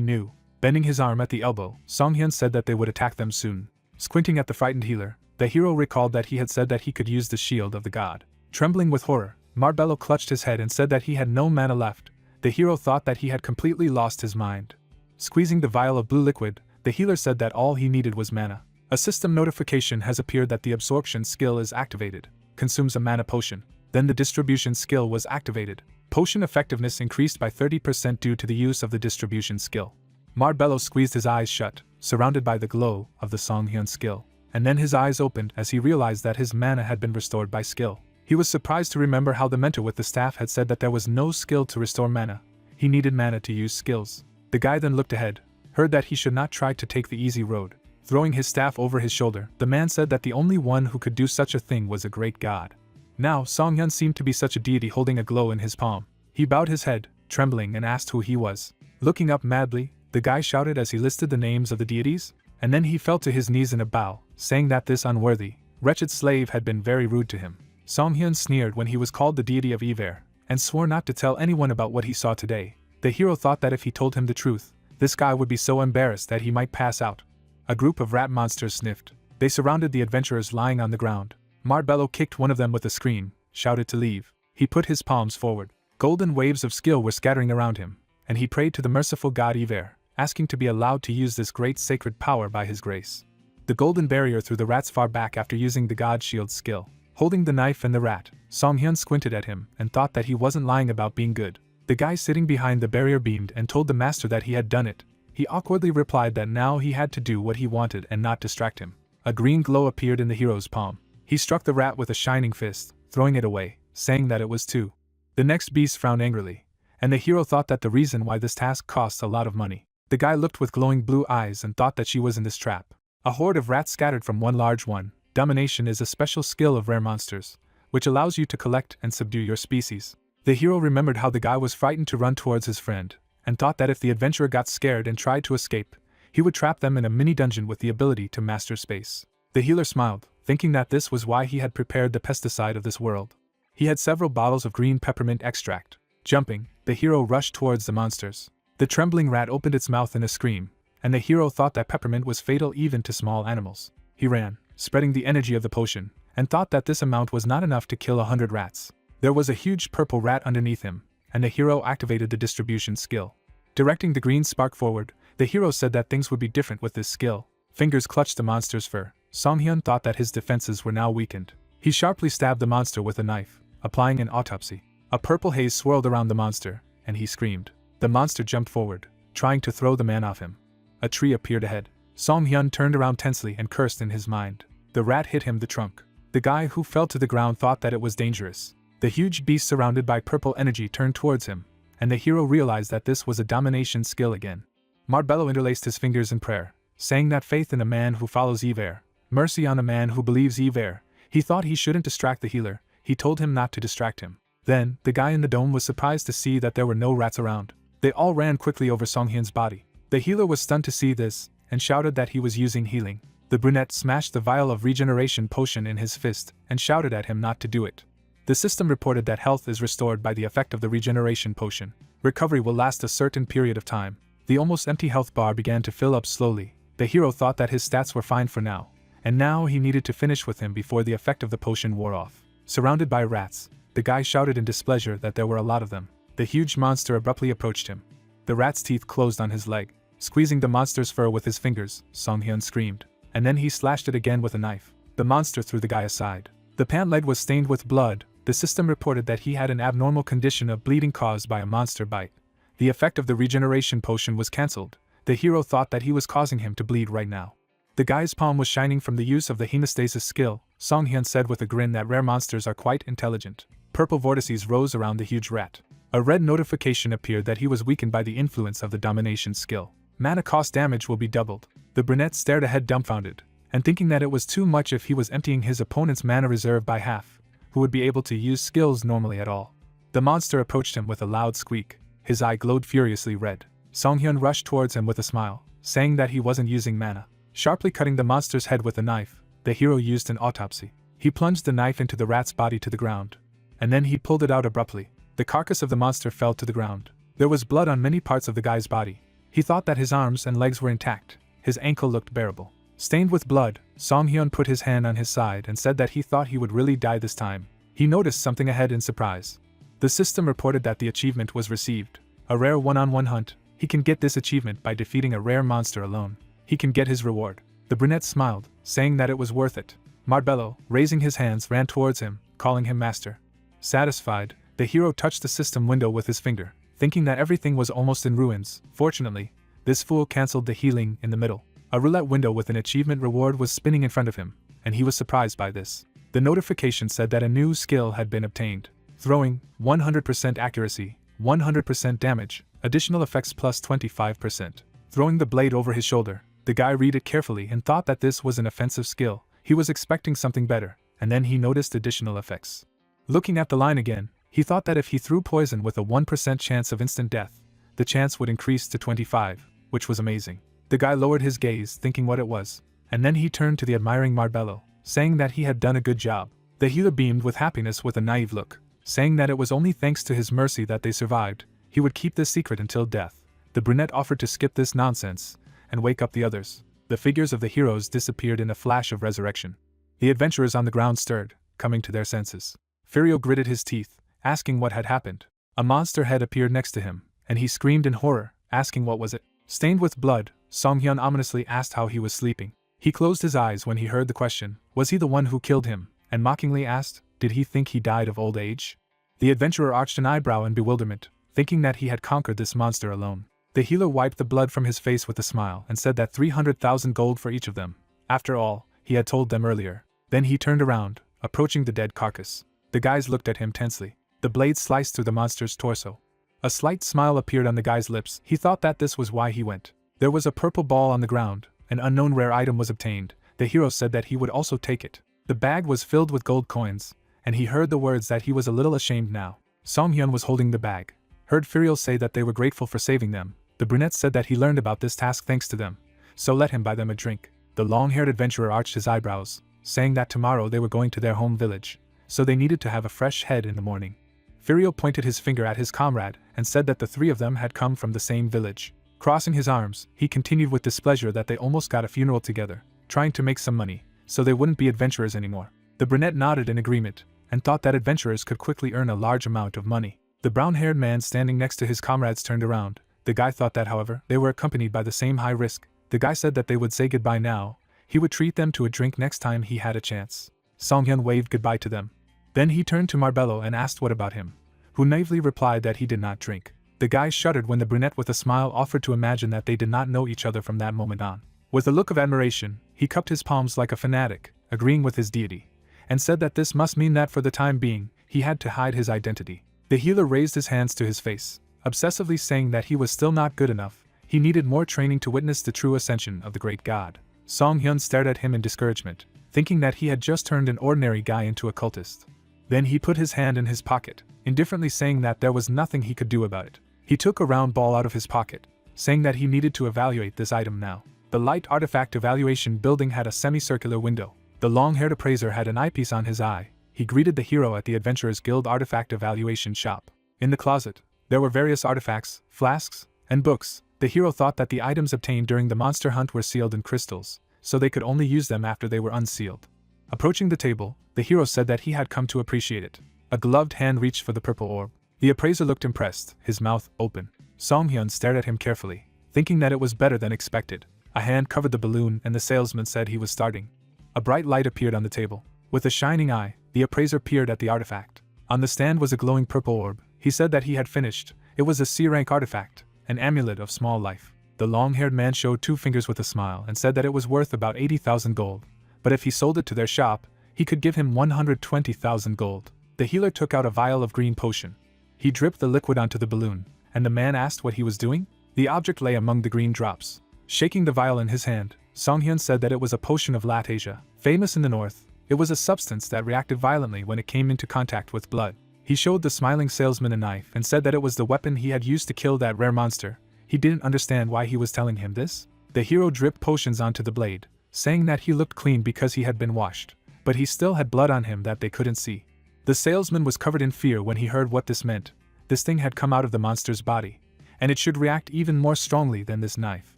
knew. Bending his arm at the elbow, Songhyun said that they would attack them soon. Squinting at the frightened healer, the hero recalled that he had said that he could use the shield of the god. Trembling with horror, Marbello clutched his head and said that he had no mana left. The hero thought that he had completely lost his mind. Squeezing the vial of blue liquid, the healer said that all he needed was mana. A system notification has appeared that the absorption skill is activated. Consumes a mana potion. Then the distribution skill was activated. Potion effectiveness increased by 30% due to the use of the distribution skill. Marbello squeezed his eyes shut, surrounded by the glow of the Songhyun skill. And then his eyes opened as he realized that his mana had been restored by skill. He was surprised to remember how the mentor with the staff had said that there was no skill to restore mana. He needed mana to use skills. The guy then looked ahead, heard that he should not try to take the easy road. Throwing his staff over his shoulder, the man said that the only one who could do such a thing was a great god. Now, Songhyun seemed to be such a deity holding a glow in his palm. He bowed his head, trembling, and asked who he was. Looking up madly, the guy shouted as he listed the names of the deities, and then he fell to his knees in a bow, saying that this unworthy, wretched slave had been very rude to him. Songhyun sneered when he was called the deity of Ever, and swore not to tell anyone about what he saw today. The hero thought that if he told him the truth, this guy would be so embarrassed that he might pass out. A group of rat monsters sniffed. They surrounded the adventurers lying on the ground. Marbello kicked one of them with a scream, shouted to leave. He put his palms forward. Golden waves of skill were scattering around him, and he prayed to the merciful god Ever, asking to be allowed to use this great sacred power by his grace. The golden barrier threw the rats far back after using the god shield skill. Holding the knife and the rat, Songhyun squinted at him and thought that he wasn't lying about being good. The guy sitting behind the barrier beamed and told the master that he had done it. He awkwardly replied that now he had to do what he wanted and not distract him. A green glow appeared in the hero's palm. He struck the rat with a shining fist, throwing it away, saying that it was too. The next beast frowned angrily, and the hero thought that the reason why this task costs a lot of money. The guy looked with glowing blue eyes and thought that she was in this trap. A horde of rats scattered from one large one. Domination is a special skill of rare monsters, which allows you to collect and subdue your species. The hero remembered how the guy was frightened to run towards his friend, and thought that if the adventurer got scared and tried to escape, he would trap them in a mini dungeon with the ability to master space. The healer smiled, thinking that this was why he had prepared the pesticide of this world. He had several bottles of green peppermint extract. Jumping, the hero rushed towards the monsters. The trembling rat opened its mouth in a scream, and the hero thought that peppermint was fatal even to small animals. He ran, spreading the energy of the potion, and thought that this amount was not enough to kill 100 rats. There was a huge purple rat underneath him, and the hero activated the distribution skill. Directing the green spark forward, the hero said that things would be different with this skill. Fingers clutched the monster's fur. Songhyun thought that his defenses were now weakened. He sharply stabbed the monster with a knife, applying an autopsy. A purple haze swirled around the monster, and he screamed. The monster jumped forward, trying to throw the man off him. A tree appeared ahead. Songhyun turned around tensely and cursed in his mind. The rat hit him the trunk. The guy who fell to the ground thought that it was dangerous. The huge beast surrounded by purple energy turned towards him, and the hero realized that this was a domination skill again. Marbello interlaced his fingers in prayer, saying that faith in a man who follows Ever, mercy on a man who believes Ever. He thought he shouldn't distract the healer. He told him not to distract him. Then, the guy in the dome was surprised to see that there were no rats around. They all ran quickly over Songhyun's body. The healer was stunned to see this, and shouted that he was using healing. The brunette smashed the vial of regeneration potion in his fist, and shouted at him not to do it. The system reported that health is restored by the effect of the regeneration potion. Recovery will last a certain period of time. The almost empty health bar began to fill up slowly. The hero thought that his stats were fine for now, and now he needed to finish with him before the effect of the potion wore off. Surrounded by rats, the guy shouted in displeasure that there were a lot of them. The huge monster abruptly approached him. The rat's teeth closed on his leg. Squeezing the monster's fur with his fingers, Songhyun screamed, and then he slashed it again with a knife. The monster threw the guy aside. The pant leg was stained with blood. The system reported that he had an abnormal condition of bleeding caused by a monster bite. The effect of the regeneration potion was cancelled. The hero thought that he was causing him to bleed right now. The guy's palm was shining from the use of the hemostasis skill. Songhyun said with a grin that rare monsters are quite intelligent. Purple vortices rose around the huge rat. A red notification appeared that he was weakened by the influence of the domination skill. Mana cost damage will be doubled. The brunette stared ahead dumbfounded, and thinking that it was too much if he was emptying his opponent's mana reserve by half, who would be able to use skills normally at all. The monster approached him with a loud squeak. His eye glowed furiously red. Songhyun rushed towards him with a smile, saying that he wasn't using mana. Sharply cutting the monster's head with a knife, the hero used an autopsy. He plunged the knife into the rat's body to the ground. And then he pulled it out abruptly. The carcass of the monster fell to the ground. There was blood on many parts of the guy's body. He thought that his arms and legs were intact. His ankle looked bearable. Stained with blood, Song-hyun put his hand on his side and said that he thought he would really die this time. He noticed something ahead in surprise. The system reported that the achievement was received. A rare one-on-one hunt. He can get this achievement by defeating a rare monster alone. He can get his reward. The brunette smiled, saying that it was worth it. Marbello, raising his hands, ran towards him, calling him master. Satisfied, the hero touched the system window with his finger, thinking that everything was almost in ruins. Fortunately, this fool cancelled the healing in the middle. A roulette window with an achievement reward was spinning in front of him, and he was surprised by this. The notification said that a new skill had been obtained. Throwing, 100% accuracy, 100% damage, additional effects plus 25%. Throwing the blade over his shoulder, the guy read it carefully and thought that this was an offensive skill. He was expecting something better, and then he noticed additional effects. Looking at the line again, he thought that if he threw poison with a 1% chance of instant death, the chance would increase to 25, which was amazing. The guy lowered his gaze, thinking what it was, and then he turned to the admiring Marbello, saying that he had done a good job. The healer beamed with happiness with a naive look, saying that it was only thanks to his mercy that they survived. He would keep this secret until death. The brunette offered to skip this nonsense and wake up the others. The figures of the heroes disappeared in a flash of resurrection. The adventurers on the ground stirred, coming to their senses. Furio gritted his teeth, asking what had happened. A monster head appeared next to him, and he screamed in horror, asking what was it. Stained with blood, Song-hyun ominously asked how he was sleeping. He closed his eyes when he heard the question. Was he the one who killed him? And mockingly asked, did he think he died of old age? The adventurer arched an eyebrow in bewilderment, thinking that he had conquered this monster alone. The healer wiped the blood from his face with a smile and said that 300,000 gold for each of them. After all, he had told them earlier. Then he turned around, approaching the dead carcass. The guys looked at him tensely. The blade sliced through the monster's torso. A slight smile appeared on the guy's lips. He thought that this was why he went. There was a purple ball on the ground. An unknown rare item was obtained. The hero said that he would also take it. The bag was filled with gold coins, and he heard the words that he was a little ashamed now. Song-hyun was holding the bag. Heard Furiel say that they were grateful for saving them. The brunette said that he learned about this task thanks to them, so let him buy them a drink. The long-haired adventurer arched his eyebrows, saying that tomorrow they were going to their home village, so they needed to have a fresh head in the morning. Furiel pointed his finger at his comrade and said that the three of them had come from the same village. Crossing his arms, he continued with displeasure that they almost got a funeral together, trying to make some money, so they wouldn't be adventurers anymore. The brunette nodded in agreement, and thought that adventurers could quickly earn a large amount of money. The brown-haired man standing next to his comrades turned around. The guy thought that, however, they were accompanied by the same high risk. The guy said that they would say goodbye now. He would treat them to a drink next time he had a chance. Song-hyun waved goodbye to them. Then he turned to Marbello and asked what about him, who naively replied that he did not drink. The guy shuddered when the brunette with a smile offered to imagine that they did not know each other from that moment on. With a look of admiration, he cupped his palms like a fanatic, agreeing with his deity, and said that this must mean that for the time being, he had to hide his identity. The healer raised his hands to his face, obsessively saying that he was still not good enough. He needed more training to witness the true ascension of the great god. Song-hyun stared at him in discouragement, thinking that he had just turned an ordinary guy into a cultist. Then he put his hand in his pocket, indifferently saying that there was nothing he could do about it. He took a round ball out of his pocket, saying that he needed to evaluate this item now. The light artifact evaluation building had a semicircular window. The long-haired appraiser had an eyepiece on his eye. He greeted the hero at the Adventurers Guild artifact evaluation shop. In the closet, there were various artifacts, flasks, and books. The hero thought that the items obtained during the monster hunt were sealed in crystals, so they could only use them after they were unsealed. Approaching the table, the hero said that he had come to appreciate it. A gloved hand reached for the purple orb. The appraiser looked impressed, his mouth open. Song-hyun stared at him carefully, thinking that it was better than expected. A hand covered the balloon and the salesman said he was starting. A bright light appeared on the table. With a shining eye, the appraiser peered at the artifact. On the stand was a glowing purple orb. He said that he had finished. It was a C-rank artifact, an amulet of small life. The long-haired man showed 2 fingers with a smile and said that it was worth about 80,000 gold, but if he sold it to their shop, he could give him 120,000 gold. The healer took out a vial of green potion. He dripped the liquid onto the balloon, and the man asked what he was doing. The object lay among the green drops. Shaking the vial in his hand, Song-hyun said that it was a potion of Latasia, famous in the north. It was a substance that reacted violently when it came into contact with blood. He showed the smiling salesman a knife and said that it was the weapon he had used to kill that rare monster. He didn't understand why he was telling him this. The hero dripped potions onto the blade, saying that he looked clean because he had been washed, but he still had blood on him that they couldn't see. The salesman was covered in fear when he heard what this meant. This thing had come out of the monster's body, and it should react even more strongly than this knife.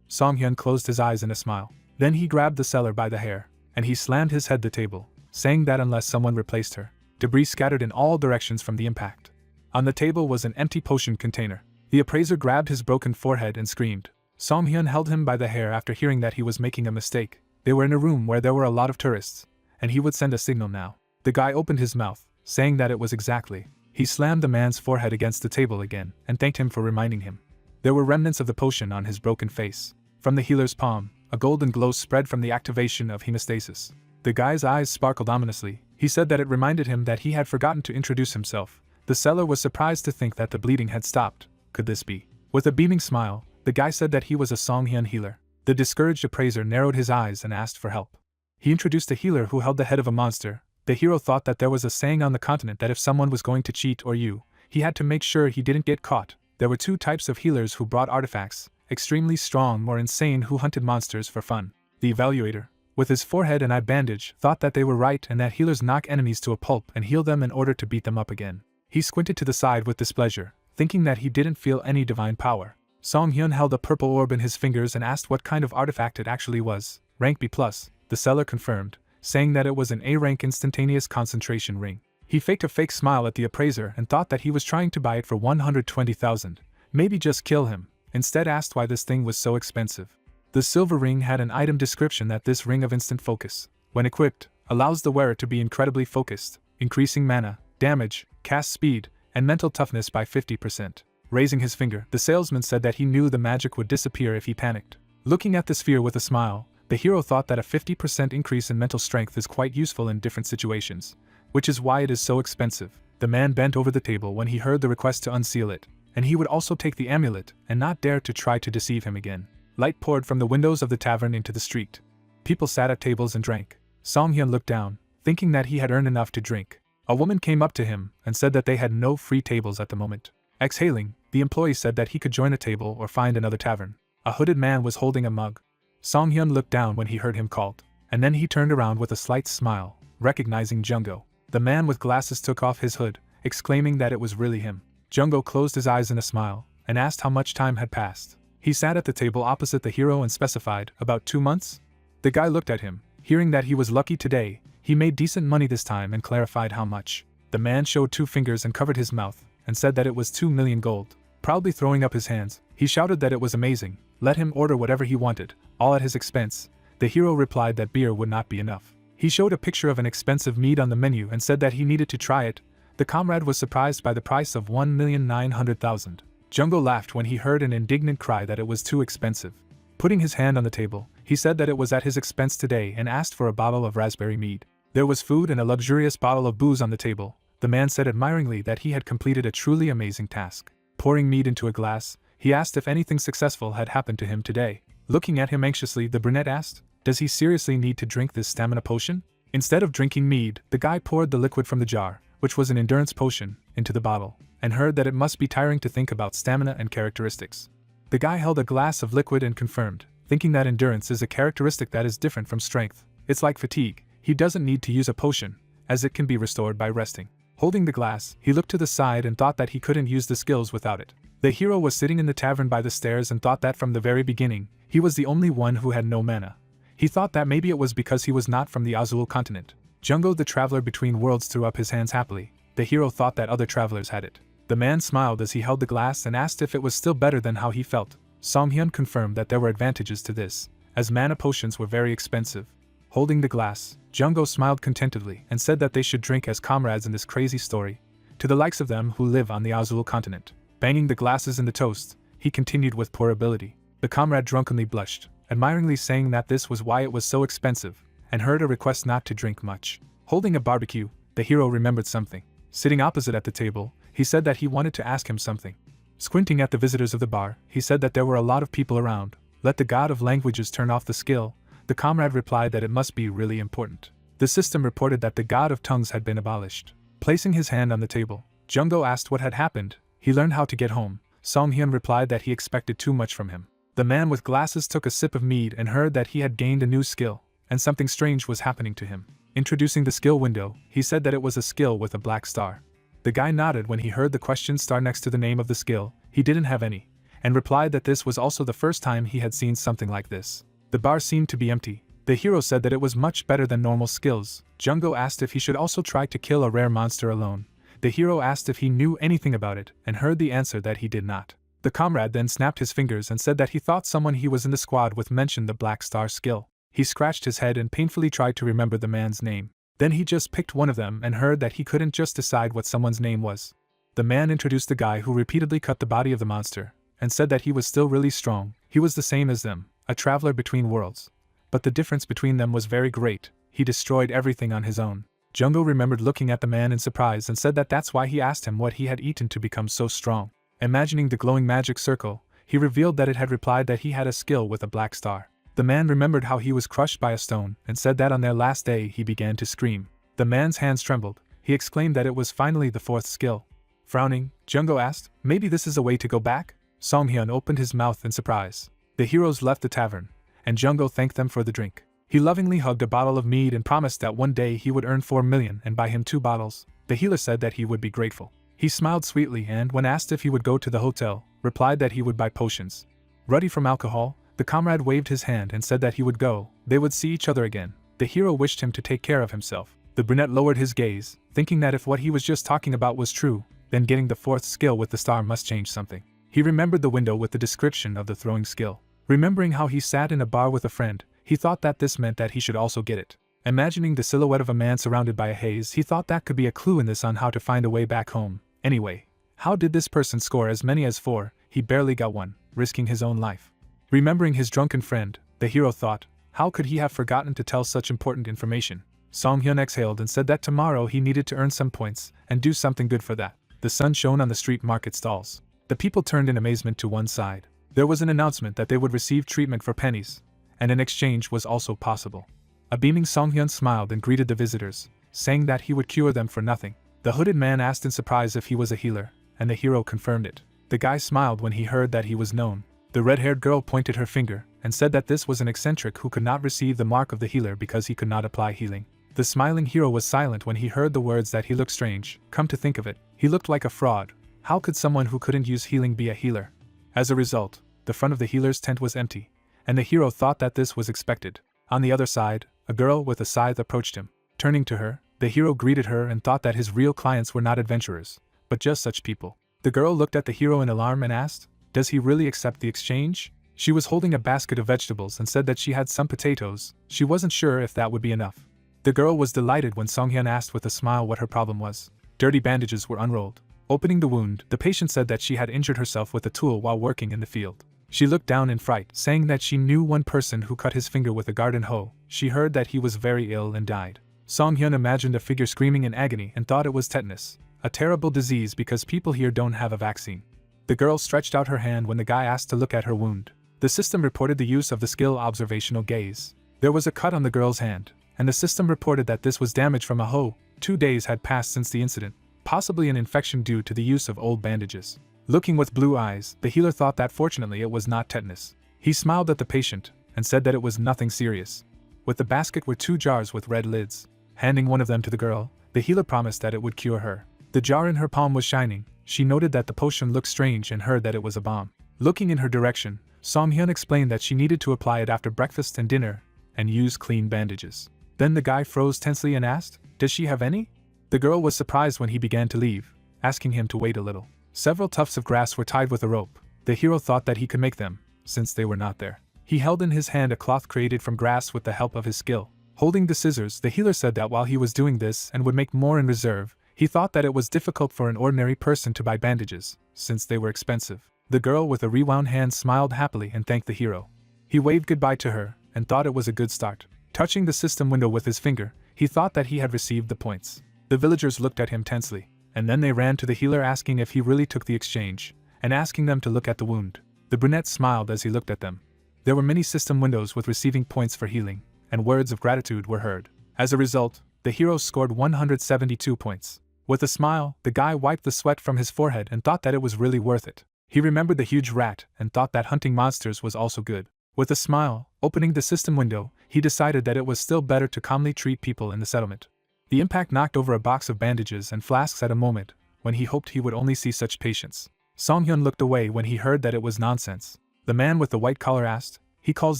Song-hyun closed his eyes in a smile. Then he grabbed the seller by the hair, and he slammed his head the table, saying that unless someone replaced her, debris scattered in all directions from the impact. On the table was an empty potion container. The appraiser grabbed his broken forehead and screamed. Song-hyun held him by the hair after hearing that he was making a mistake. They were in a room where there were a lot of tourists, and he would send a signal now. The guy opened his mouth, saying that it was exactly. He slammed the man's forehead against the table again and thanked him for reminding him. There were remnants of the potion on his broken face. From the healer's palm, a golden glow spread from the activation of hemostasis. The guy's eyes sparkled ominously. He said that it reminded him that he had forgotten to introduce himself. The seller was surprised to think that the bleeding had stopped. Could this be? With a beaming smile, the guy said that he was a Song-hyun healer. The discouraged appraiser narrowed his eyes and asked for help. He introduced a healer who held the head of a monster. The hero thought that there was a saying on the continent that if someone was going to cheat or he had to make sure he didn't get caught. There were two types of healers who brought artifacts, extremely strong or insane who hunted monsters for fun. The evaluator, with his forehead and eye bandage, thought that they were right and that healers knock enemies to a pulp and heal them in order to beat them up again. He squinted to the side with displeasure, thinking that he didn't feel any divine power. Song-hyun held a purple orb in his fingers and asked what kind of artifact it actually was. Rank B+, the seller confirmed, saying that it was an A-rank instantaneous concentration ring. He faked a fake smile at the appraiser and thought that he was trying to buy it for 120,000. Maybe just kill him. Instead asked why this thing was so expensive. The silver ring had an item description that this ring of instant focus, when equipped, allows the wearer to be incredibly focused, increasing mana, damage, cast speed, and mental toughness by 50%. Raising his finger, the salesman said that he knew the magic would disappear if he panicked. Looking at the sphere with a smile, the hero thought that a 50% increase in mental strength is quite useful in different situations, which is why it is so expensive. The man bent over the table when he heard the request to unseal it, and he would also take the amulet and not dare to try to deceive him again. Light poured from the windows of the tavern into the street. People sat at tables and drank. Song-hyun looked down, thinking that he had earned enough to drink. A woman came up to him and said that they had no free tables at the moment. Exhaling, the employee said that he could join a table or find another tavern. A hooded man was holding a mug. Song-hyun looked down when he heard him called, and then he turned around with a slight smile, recognizing Jungo. The man with glasses took off his hood, exclaiming that it was really him. Jungo closed his eyes in a smile, and asked how much time had passed. He sat at the table opposite the hero and specified, about 2 months? The guy looked at him, hearing that he was lucky today. He made decent money this time and clarified how much. The man showed 2 fingers and covered his mouth, and said that it was 2 million gold. Proudly throwing up his hands, he shouted that it was amazing. Let him order whatever he wanted, all at his expense. The hero replied that beer would not be enough. He showed a picture of an expensive mead on the menu and said that he needed to try it. The comrade was surprised by the price of 1,900,000. Jungo laughed when he heard an indignant cry that it was too expensive. Putting his hand on the table, he said that it was at his expense today and asked for a bottle of raspberry mead. There was food and a luxurious bottle of booze on the table. The man said admiringly that he had completed a truly amazing task. Pouring mead into a glass, he asked if anything successful had happened to him today. Looking at him anxiously, the brunette asked, "Does he seriously need to drink this stamina potion?" Instead of drinking mead, the guy poured the liquid from the jar, which was an endurance potion, into the bottle, and heard that it must be tiring to think about stamina and characteristics. The guy held a glass of liquid and confirmed, thinking that endurance is a characteristic that is different from strength. It's like fatigue. He doesn't need to use a potion, as it can be restored by resting. Holding the glass, he looked to the side and thought that he couldn't use the skills without it. The hero was sitting in the tavern by the stairs and thought that from the very beginning, he was the only one who had no mana. He thought that maybe it was because he was not from the Azul continent. Jungo the traveler between worlds threw up his hands happily. The hero thought that other travelers had it. The man smiled as he held the glass and asked if it was still better than how he felt. Song-hyun confirmed that there were advantages to this, as mana potions were very expensive. Holding the glass, Jungo smiled contentedly and said that they should drink as comrades in this crazy story, to the likes of them who live on the Azul continent. Banging the glasses in the toast, he continued with poor ability. The comrade drunkenly blushed, admiringly saying that this was why it was so expensive, and heard a request not to drink much. Holding a barbecue, the hero remembered something. Sitting opposite at the table, he said that he wanted to ask him something. Squinting at the visitors of the bar, he said that there were a lot of people around. Let the god of languages turn off the skill. The comrade replied that it must be really important. The system reported that the god of tongues had been abolished. Placing his hand on the table, Jungo asked what had happened. He learned how to get home. Song-hyun replied that he expected too much from him. The man with glasses took a sip of mead and heard that he had gained a new skill. and something strange was happening to him. Introducing the skill window, he said that it was a skill with a black star. The guy nodded when he heard the question star next to the name of the skill. He didn't have any, and replied that this was also the first time he had seen something like this. The bar seemed to be empty. The hero said that it was much better than normal skills. Jungo asked if he should also try to kill a rare monster alone. The hero asked if he knew anything about it, and heard the answer that he did not. The comrade then snapped his fingers and said that he thought someone he was in the squad with mentioned the black star skill. He scratched his head and painfully tried to remember the man's name. Then he just picked one of them and heard that he couldn't just decide what someone's name was. The man introduced the guy who repeatedly cut the body of the monster, and said that he was still really strong. He was the same as them, a traveler between worlds. But the difference between them was very great. He destroyed everything on his own. Jungo remembered looking at the man in surprise and said that that's why he asked him what he had eaten to become so strong. Imagining the glowing magic circle, he revealed that it had replied that he had a skill with a black star. The man remembered how he was crushed by a stone and said that on their last day he began to scream. The man's hands trembled. He exclaimed that it was finally the fourth skill. Frowning, Jungo asked, "Maybe this is a way to go back?" Songhyun opened his mouth in surprise. The heroes left the tavern, and Jungo thanked them for the drink. He lovingly hugged a bottle of mead and promised that one day he would earn 4 million and buy him 2 bottles. The healer said that he would be grateful. He smiled sweetly and, when asked if he would go to the hotel, replied that he would buy potions. Ruddy from alcohol, the comrade waved his hand and said that he would go. They would see each other again. The hero wished him to take care of himself. The brunette lowered his gaze, thinking that if what he was just talking about was true, then getting the fourth skill with the star must change something. He remembered the window with the description of the throwing skill. Remembering how he sat in a bar with a friend, he thought that this meant that he should also get it. Imagining the silhouette of a man surrounded by a haze, he thought that could be a clue in this on how to find a way back home. Anyway, how did this person score as many as 4? He barely got one, risking his own life. Remembering his drunken friend, the hero thought, how could he have forgotten to tell such important information? Songhyun exhaled and said that tomorrow he needed to earn some points and do something good for that. The sun shone on the street market stalls. The people turned in amazement to one side. There was an announcement that they would receive treatment for pennies, and an exchange was also possible. A beaming Songhyun smiled and greeted the visitors, saying that he would cure them for nothing. The hooded man asked in surprise if he was a healer, and the hero confirmed it. The guy smiled when he heard that he was known. The red-haired girl pointed her finger and said that this was an eccentric who could not receive the mark of the healer because he could not apply healing. The smiling hero was silent when he heard the words that he looked strange. Come to think of it, he looked like a fraud. How could someone who couldn't use healing be a healer? As a result, the front of the healer's tent was empty, and the hero thought that this was expected. On the other side, a girl with a scythe approached him. Turning to her, the hero greeted her and thought that his real clients were not adventurers, but just such people. The girl looked at the hero in alarm and asked, "Does he really accept the exchange?" She was holding a basket of vegetables and said that she had some potatoes. She wasn't sure if that would be enough. The girl was delighted when Songhyun asked with a smile what her problem was. Dirty bandages were unrolled. Opening the wound, the patient said that she had injured herself with a tool while working in the field. She looked down in fright, saying that she knew one person who cut his finger with a garden hoe. She heard that he was very ill and died. Songhyun imagined a figure screaming in agony and thought it was tetanus, a terrible disease because people here don't have a vaccine. The girl stretched out her hand when the guy asked to look at her wound. The system reported the use of the skill observational gaze. There was a cut on the girl's hand, and the system reported that this was damage from a hoe. 2 days had passed since the incident, possibly an infection due to the use of old bandages. Looking with blue eyes, the healer thought that fortunately it was not tetanus. He smiled at the patient and said that it was nothing serious. With the basket were 2 jars with red lids. Handing one of them to the girl, the healer promised that it would cure her. The jar in her palm was shining. She noted that the potion looked strange and heard that it was a bomb. Looking in her direction, Songhyun explained that she needed to apply it after breakfast and dinner and use clean bandages. Then the guy froze tensely and asked, "Does she have any?" The girl was surprised when he began to leave, asking him to wait a little. Several tufts of grass were tied with a rope. The hero thought that he could make them, since they were not there. He held in his hand a cloth created from grass with the help of his skill. Holding the scissors, the healer said that while he was doing this and would make more in reserve, he thought that it was difficult for an ordinary person to buy bandages, since they were expensive. The girl with a rewound hand smiled happily and thanked the hero. He waved goodbye to her and thought it was a good start. Touching the system window with his finger, he thought that he had received the points. The villagers looked at him tensely, and then they ran to the healer asking if he really took the exchange, and asking them to look at the wound. The brunette smiled as he looked at them. There were many system windows with receiving points for healing, and words of gratitude were heard. As a result, the hero scored 172 points. With a smile, the guy wiped the sweat from his forehead and thought that it was really worth it. He remembered the huge rat and thought that hunting monsters was also good. With a smile, Opening the system window, he decided that it was still better to calmly treat people in the settlement. The impact knocked over a box of bandages and flasks at a moment when he hoped he would only see such patients. Song-hyun looked away when he heard that it was nonsense. The man with the white collar asked, "He calls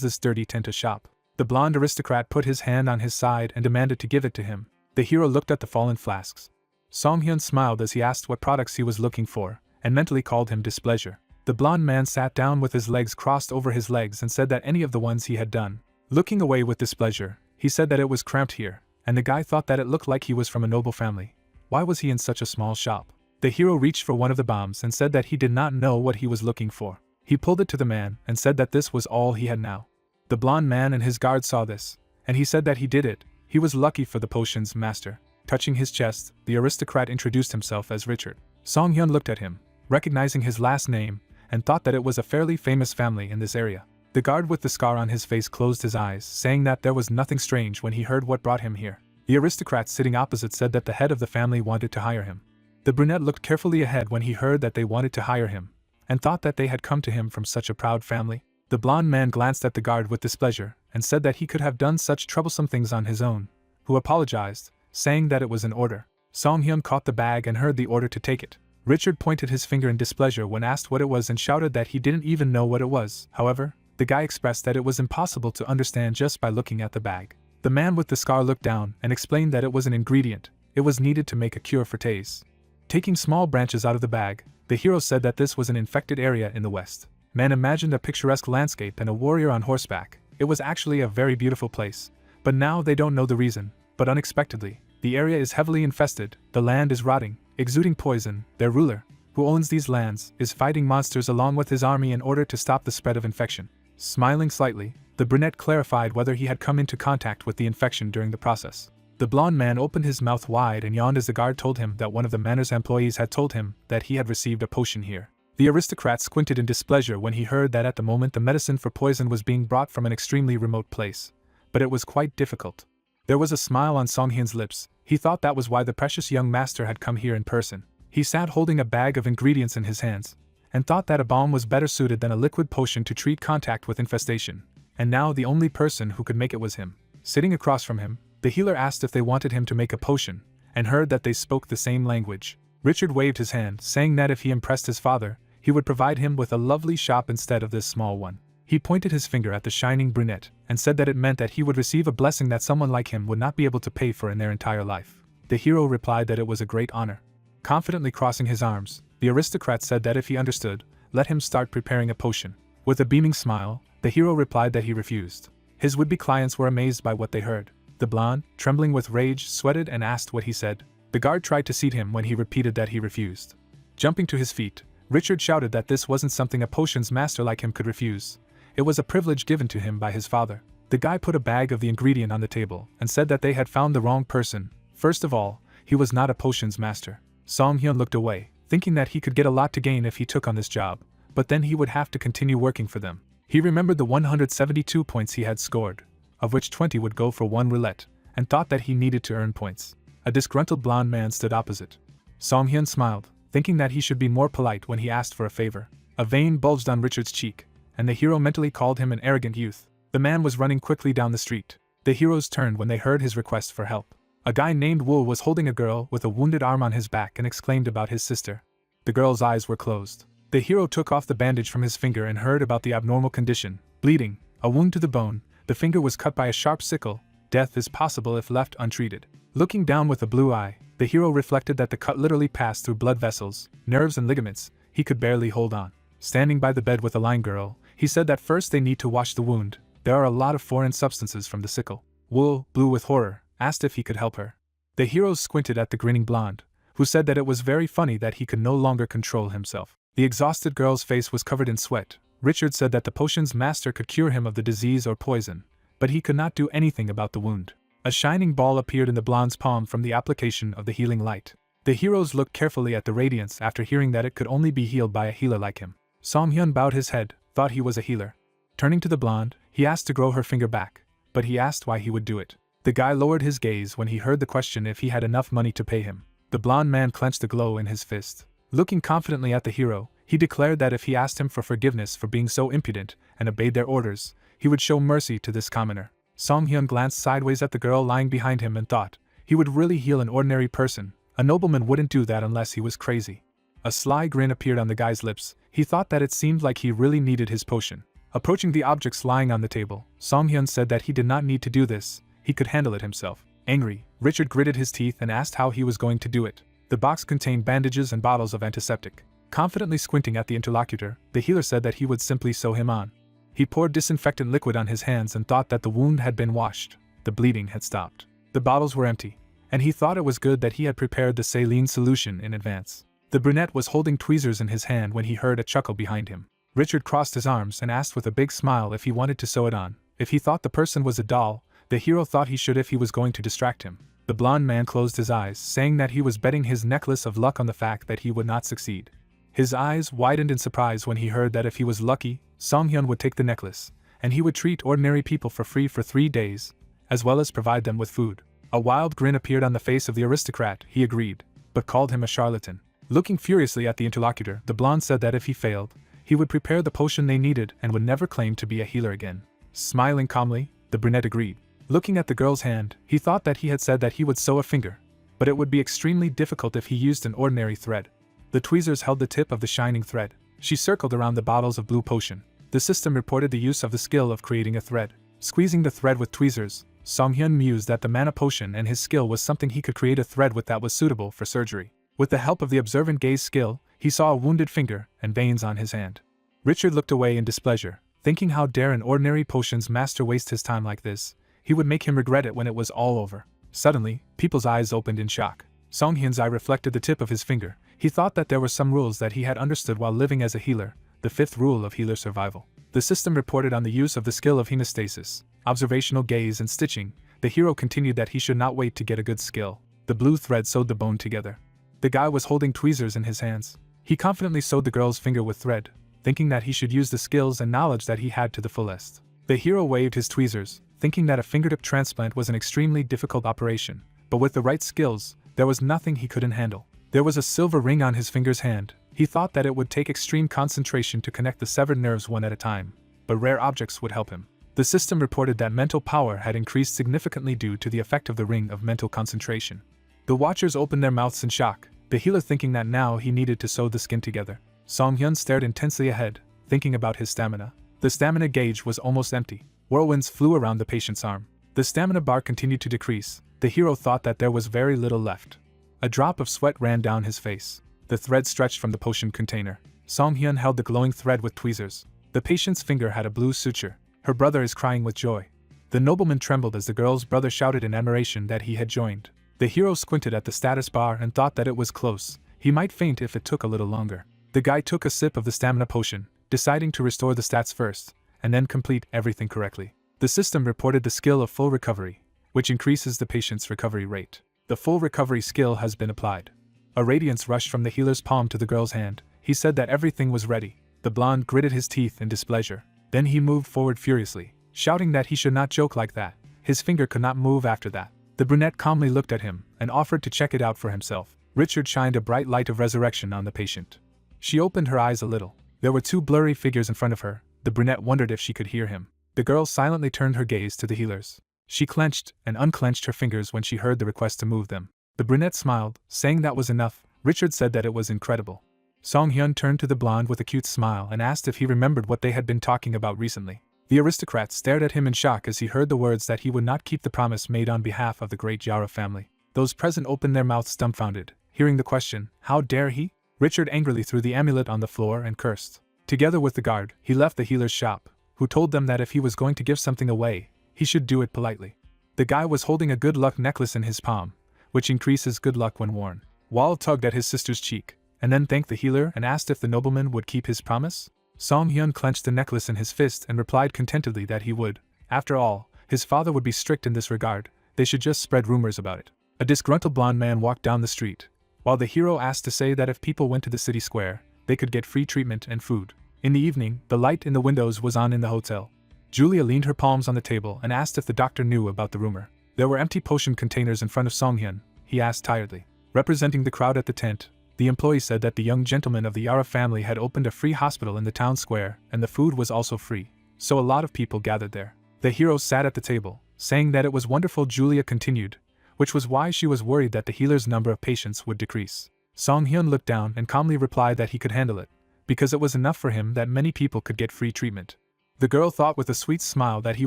this dirty tent a shop." The blonde aristocrat put his hand on his side and demanded to give it to him. The hero looked at the fallen flasks. Song-hyun smiled as he asked what products he was looking for, and mentally called him displeasure. The blonde man sat down with his legs crossed over his legs and said that any of the ones he had done. Looking away with displeasure, he said that it was cramped here, and the guy thought that it looked like he was from a noble family. Why was he in such a small shop? The hero reached for one of the bombs and said that he did not know what he was looking for. He pulled it to the man and said that this was all he had now. The blonde man and his guard saw this, and he said that he did it. He was lucky for the potion's master. Touching his chest, the aristocrat introduced himself as Richard. Song-hyun looked at him, recognizing his last name, and thought that it was a fairly famous family in this area. The guard with the scar on his face closed his eyes, saying that there was nothing strange when he heard what brought him here. The aristocrat sitting opposite said that the head of the family wanted to hire him. The brunette looked carefully ahead when he heard that they wanted to hire him, and thought that they had come to him from such a proud family. The blonde man glanced at the guard with displeasure, and said that he could have done such troublesome things on his own, who apologized, saying that it was an order. Song-hyun caught the bag and heard the order to take it. Richard pointed his finger in displeasure when asked what it was and shouted that he didn't even know what it was. However, the guy expressed that it was impossible to understand just by looking at the bag. The man with the scar looked down and explained that it was an ingredient. It was needed to make a cure for Taze. Taking small branches out of the bag, the hero said that this was an infected area in the west. Man imagined a picturesque landscape and a warrior on horseback. It was actually a very beautiful place, but now they don't know the reason. But unexpectedly, the area is heavily infested, the land is rotting, exuding poison. Their ruler, who owns these lands, is fighting monsters along with his army in order to stop the spread of infection. Smiling slightly, the brunette clarified whether he had come into contact with the infection during the process. The blonde man opened his mouth wide and yawned as the guard told him that one of the manor's employees had told him that he had received a potion here. The aristocrat squinted in displeasure when he heard that at the moment the medicine for poison was being brought from an extremely remote place. But it was quite difficult. There was a smile on Song-hyun's lips. He thought that was why the precious young master had come here in person. He sat holding a bag of ingredients in his hands, and thought that a balm was better suited than a liquid potion to treat contact with infestation. And now the only person who could make it was him. Sitting across from him, the healer asked if they wanted him to make a potion, and heard that they spoke the same language. Richard waved his hand, saying that if he impressed his father, he would provide him with a lovely shop instead of this small one. He pointed his finger at the shining brunette, and said that it meant that he would receive a blessing that someone like him would not be able to pay for in their entire life. The hero replied that it was a great honor. Confidently crossing his arms, the aristocrat said that if he understood, let him start preparing a potion. With a beaming smile, the hero replied that he refused. His would-be clients were amazed by what they heard. The blonde, trembling with rage, sweated and asked what he said. The guard tried to seat him when he repeated that he refused. Jumping to his feet, Richard shouted that this wasn't something a potion's master like him could refuse. It was a privilege given to him by his father. The guy put a bag of the ingredient on the table and said that they had found the wrong person. First of all, he was not a potion's master. Song-hyun looked away, thinking that he could get a lot to gain if he took on this job, but then he would have to continue working for them. He remembered the 172 points he had scored, of which 20 would go for one roulette, and thought that he needed to earn points. A disgruntled blonde man stood opposite. Song-hyun smiled, thinking that he should be more polite when he asked for a favor. A vein bulged on Richard's cheek, and the hero mentally called him an arrogant youth. The man was running quickly down the street. The heroes turned when they heard his request for help. A guy named Wool was holding a girl with a wounded arm on his back and exclaimed about his sister. The girl's eyes were closed. The hero took off the bandage from his finger and heard about the abnormal condition. Bleeding, a wound to the bone, the finger was cut by a sharp sickle. Death is possible if left untreated. Looking down with a blue eye, the hero reflected that the cut literally passed through blood vessels, nerves and ligaments. He could barely hold on. Standing by the bed with the line girl, he said that first they need to wash the wound. There are a lot of foreign substances from the sickle. Wool, blue with horror, asked if he could help her. The hero squinted at the grinning blonde, who said that it was very funny that he could no longer control himself. The exhausted girl's face was covered in sweat. Richard said that the potion's master could cure him of the disease or poison, but he could not do anything about the wound. A shining ball appeared in the blonde's palm from the application of the healing light. The heroes looked carefully at the radiance after hearing that it could only be healed by a healer like him. Song-hyun bowed his head, thought he was a healer. Turning to the blonde, he asked to grow her finger back, but he asked why he would do it. The guy lowered his gaze when he heard the question if he had enough money to pay him. The blonde man clenched the glow in his fist. Looking confidently at the hero, he declared that if he asked him for forgiveness for being so impudent and obeyed their orders, he would show mercy to this commoner. Song Hyun glanced sideways at the girl lying behind him and thought, he would really heal an ordinary person. A nobleman wouldn't do that unless he was crazy. A sly grin appeared on the guy's lips. He thought that it seemed like he really needed his potion. Approaching the objects lying on the table, Song Hyun said that he did not need to do this, he could handle it himself. Angry, Richard gritted his teeth and asked how he was going to do it. The box contained bandages and bottles of antiseptic. Confidently squinting at the interlocutor, the healer said that he would simply sew him on. He poured disinfectant liquid on his hands and thought that the wound had been washed. The bleeding had stopped. The bottles were empty, and he thought it was good that he had prepared the saline solution in advance. The brunette was holding tweezers in his hand when he heard a chuckle behind him. Richard crossed his arms and asked with a big smile if he wanted to sew it on. If he thought the person was a doll, the hero thought he should if he was going to distract him. The blonde man closed his eyes, saying that he was betting his necklace of luck on the fact that he would not succeed. His eyes widened in surprise when he heard that if he was lucky, Song Hyun would take the necklace, and he would treat ordinary people for free for 3 days, as well as provide them with food. A wild grin appeared on the face of the aristocrat. He agreed, but called him a charlatan. Looking furiously at the interlocutor, the blonde said that if he failed, he would prepare the potion they needed and would never claim to be a healer again. Smiling calmly, the brunette agreed. Looking at the girl's hand, he thought that he had said that he would sew a finger, but it would be extremely difficult if he used an ordinary thread. The tweezers held the tip of the shining thread. She circled around the bottles of blue potion. The system reported the use of the skill of creating a thread. Squeezing the thread with tweezers, Song Hyun mused that the mana potion and his skill was something he could create a thread with that was suitable for surgery. With the help of the observant gaze skill, he saw a wounded finger and veins on his hand. Richard looked away in displeasure, thinking how dare an ordinary potions master waste his time like this. He would make him regret it when it was all over. Suddenly, people's eyes opened in shock. Song Hyun's eye reflected the tip of his finger. He thought that there were some rules that he had understood while living as a healer, the 5th rule of healer survival. The system reported on the use of the skill of hemostasis, observational gaze and stitching. The hero continued that he should not wait to get a good skill. The blue thread sewed the bone together. The guy was holding tweezers in his hands. He confidently sewed the girl's finger with thread, thinking that he should use the skills and knowledge that he had to the fullest. The hero waved his tweezers, thinking that a fingertip transplant was an extremely difficult operation, but with the right skills, there was nothing he couldn't handle. There was a silver ring on his finger's hand. He thought that it would take extreme concentration to connect the severed nerves one at a time, but rare objects would help him. The system reported that mental power had increased significantly due to the effect of the ring of mental concentration. The watchers opened their mouths in shock, the healer thinking that now he needed to sew the skin together. Song Hyun stared intensely ahead, thinking about his stamina. The stamina gauge was almost empty. Whirlwinds flew around the patient's arm. The stamina bar continued to decrease. The hero thought that there was very little left. A drop of sweat ran down his face. The thread stretched from the potion container. Song Hyun held the glowing thread with tweezers. The patient's finger had a blue suture. Her brother is crying with joy. The nobleman trembled as the girl's brother shouted in admiration that he had joined. The hero squinted at the status bar and thought that it was close. He might faint if it took a little longer. The guy took a sip of the stamina potion, deciding to restore the stats first, and then complete everything correctly. The system reported the skill of full recovery, which increases the patient's recovery rate. The full recovery skill has been applied. A radiance rushed from the healer's palm to the girl's hand. He said that everything was ready. The blonde gritted his teeth in displeasure. Then he moved forward furiously, shouting that he should not joke like that. His finger could not move after that. The brunette calmly looked at him and offered to check it out for himself. Richard shined a bright light of resurrection on the patient. She opened her eyes a little. There were 2 blurry figures in front of her. The brunette wondered if she could hear him. The girl silently turned her gaze to the healers. She clenched and unclenched her fingers when she heard the request to move them. The brunette smiled, saying that was enough. Richard said that it was incredible. Song Hyun turned to the blonde with a cute smile and asked if he remembered what they had been talking about recently. The aristocrat stared at him in shock as he heard the words that he would not keep the promise made on behalf of the great Yara family. Those present opened their mouths dumbfounded, hearing the question, how dare he? Richard angrily threw the amulet on the floor and cursed. Together with the guard, he left the healer's shop, who told them that if he was going to give something away, he should do it politely. The guy was holding a good luck necklace in his palm, which increases good luck when worn. Wall tugged at his sister's cheek, and then thanked the healer and asked if the nobleman would keep his promise. Song Hyun clenched the necklace in his fist and replied contentedly that he would. After all, his father would be strict in this regard. They should just spread rumors about it. A disgruntled blonde man walked down the street, while the hero asked to say that if people went to the city square, they could get free treatment and food. In the evening, the light in the windows was on in the hotel. Julia leaned her palms on the table and asked if the doctor knew about the rumor. There were empty potion containers in front of Song Hyun, he asked tiredly. Representing the crowd at the tent, the employee said that the young gentleman of the Yara family had opened a free hospital in the town square, and the food was also free. so a lot of people gathered there. The hero sat at the table, saying that it was wonderful. Julia continued, which was why she was worried that the healer's number of patients would decrease. Song Hyun looked down and calmly replied that he could handle it, because it was enough for him that many people could get free treatment. The girl thought with a sweet smile that he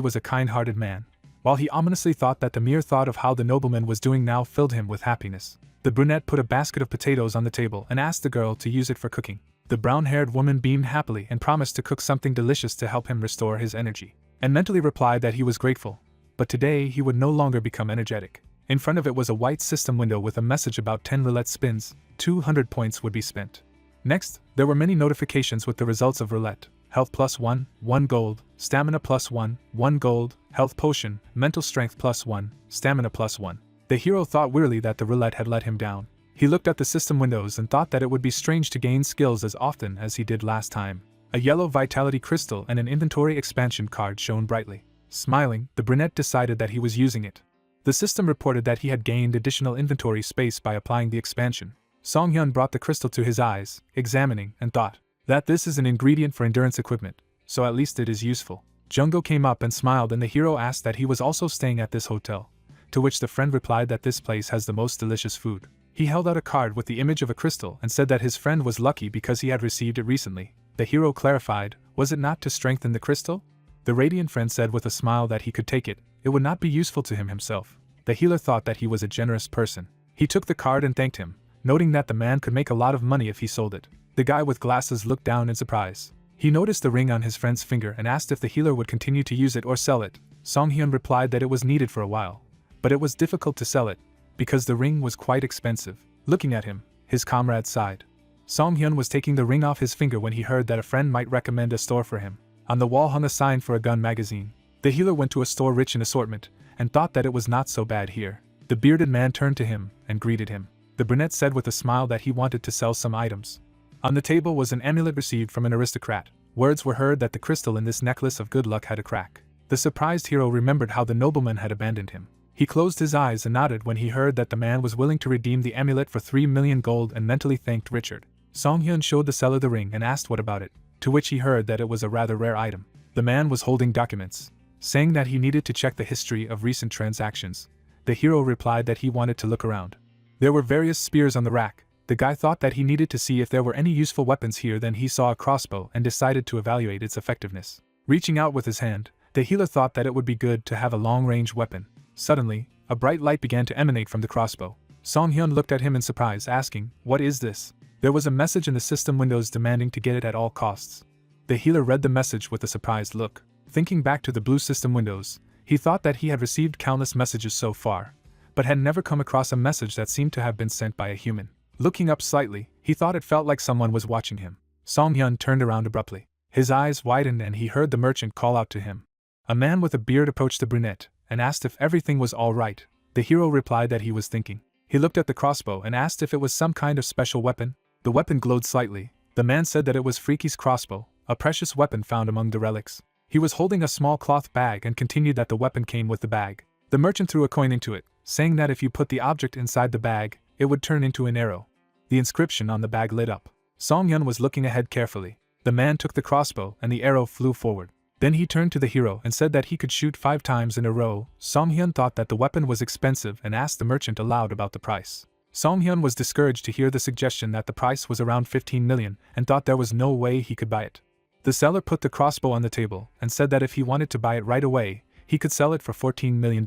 was a kind-hearted man, while he ominously thought that the mere thought of how the nobleman was doing now filled him with happiness. The brunette put a basket of potatoes on the table and asked the girl to use it for cooking. The brown-haired woman beamed happily and promised to cook something delicious to help him restore his energy, and mentally replied that he was grateful, but today he would no longer become energetic. In front of it was a white system window with a message about 10 roulette spins, 200 points would be spent. Next, there were many notifications with the results of roulette: health +1, 1 gold, stamina +1, 1 gold, health potion, mental strength +1, stamina +1. The hero thought wearily that the roulette had let him down. He looked at the system windows and thought that it would be strange to gain skills as often as he did last time. A yellow vitality crystal and an inventory expansion card shone brightly. Smiling, the brunette decided that he was using it. The system reported that he had gained additional inventory space by applying the expansion. Song Hyun brought the crystal to his eyes, examining, and thought that this is an ingredient for endurance equipment, so at least it is useful. Jungo came up and smiled, and the hero asked that he was also staying at this hotel, to which the friend replied that this place has the most delicious food. He held out a card with the image of a crystal and said that his friend was lucky because he had received it recently. The hero clarified, was it not to strengthen the crystal? The radiant friend said with a smile that he could take it, it would not be useful to him himself. The healer thought that he was a generous person. He took the card and thanked him, noting that the man could make a lot of money if he sold it. The guy with glasses looked down in surprise. He noticed the ring on his friend's finger and asked if the healer would continue to use it or sell it. Song Hyun replied that it was needed for a while, but it was difficult to sell it, because the ring was quite expensive. Looking at him, his comrade sighed. Song Hyun was taking the ring off his finger when he heard that a friend might recommend a store for him. On the wall hung a sign for a gun magazine. The healer went to a store rich in assortment, and thought that it was not so bad here. The bearded man turned to him and greeted him. The brunette said with a smile that he wanted to sell some items. On the table was an amulet received from an aristocrat. Words were heard that the crystal in this necklace of good luck had a crack. The surprised hero remembered how the nobleman had abandoned him. He closed his eyes and nodded when he heard that the man was willing to redeem the amulet for 3 million gold and mentally thanked Richard. Song Hyun showed the seller the ring and asked what about it, to which he heard that it was a rather rare item. The man was holding documents, saying that he needed to check the history of recent transactions. The hero replied that he wanted to look around. There were various spears on the rack. The guy thought that he needed to see if there were any useful weapons here. Then he saw a crossbow and decided to evaluate its effectiveness. Reaching out with his hand, the healer thought that it would be good to have a long-range weapon. Suddenly, a bright light began to emanate from the crossbow. Song Hyun looked at him in surprise, asking, "What is this?" There was a message in the system windows demanding to get it at all costs. The healer read the message with a surprised look. Thinking back to the blue system windows, he thought that he had received countless messages so far, but had never come across a message that seemed to have been sent by a human. Looking up slightly, he thought it felt like someone was watching him. Song Hyun turned around abruptly. His eyes widened and he heard the merchant call out to him. A man with a beard approached the brunette and asked if everything was all right. The hero replied that he was thinking. He looked at the crossbow and asked if it was some kind of special weapon. The weapon glowed slightly. The man said that it was Freaky's crossbow, a precious weapon found among the relics. He was holding a small cloth bag and continued that the weapon came with the bag. The merchant threw a coin into it, saying that if you put the object inside the bag, it would turn into an arrow. The inscription on the bag lit up. Song Hyun was looking ahead carefully. The man took the crossbow and the arrow flew forward. Then he turned to the hero and said that he could shoot 5 times in a row. Song Hyun thought that the weapon was expensive and asked the merchant aloud about the price. Song Hyun was discouraged to hear the suggestion that the price was around 15 million and thought there was no way he could buy it. The seller put the crossbow on the table and said that if he wanted to buy it right away, he could sell it for $14 million.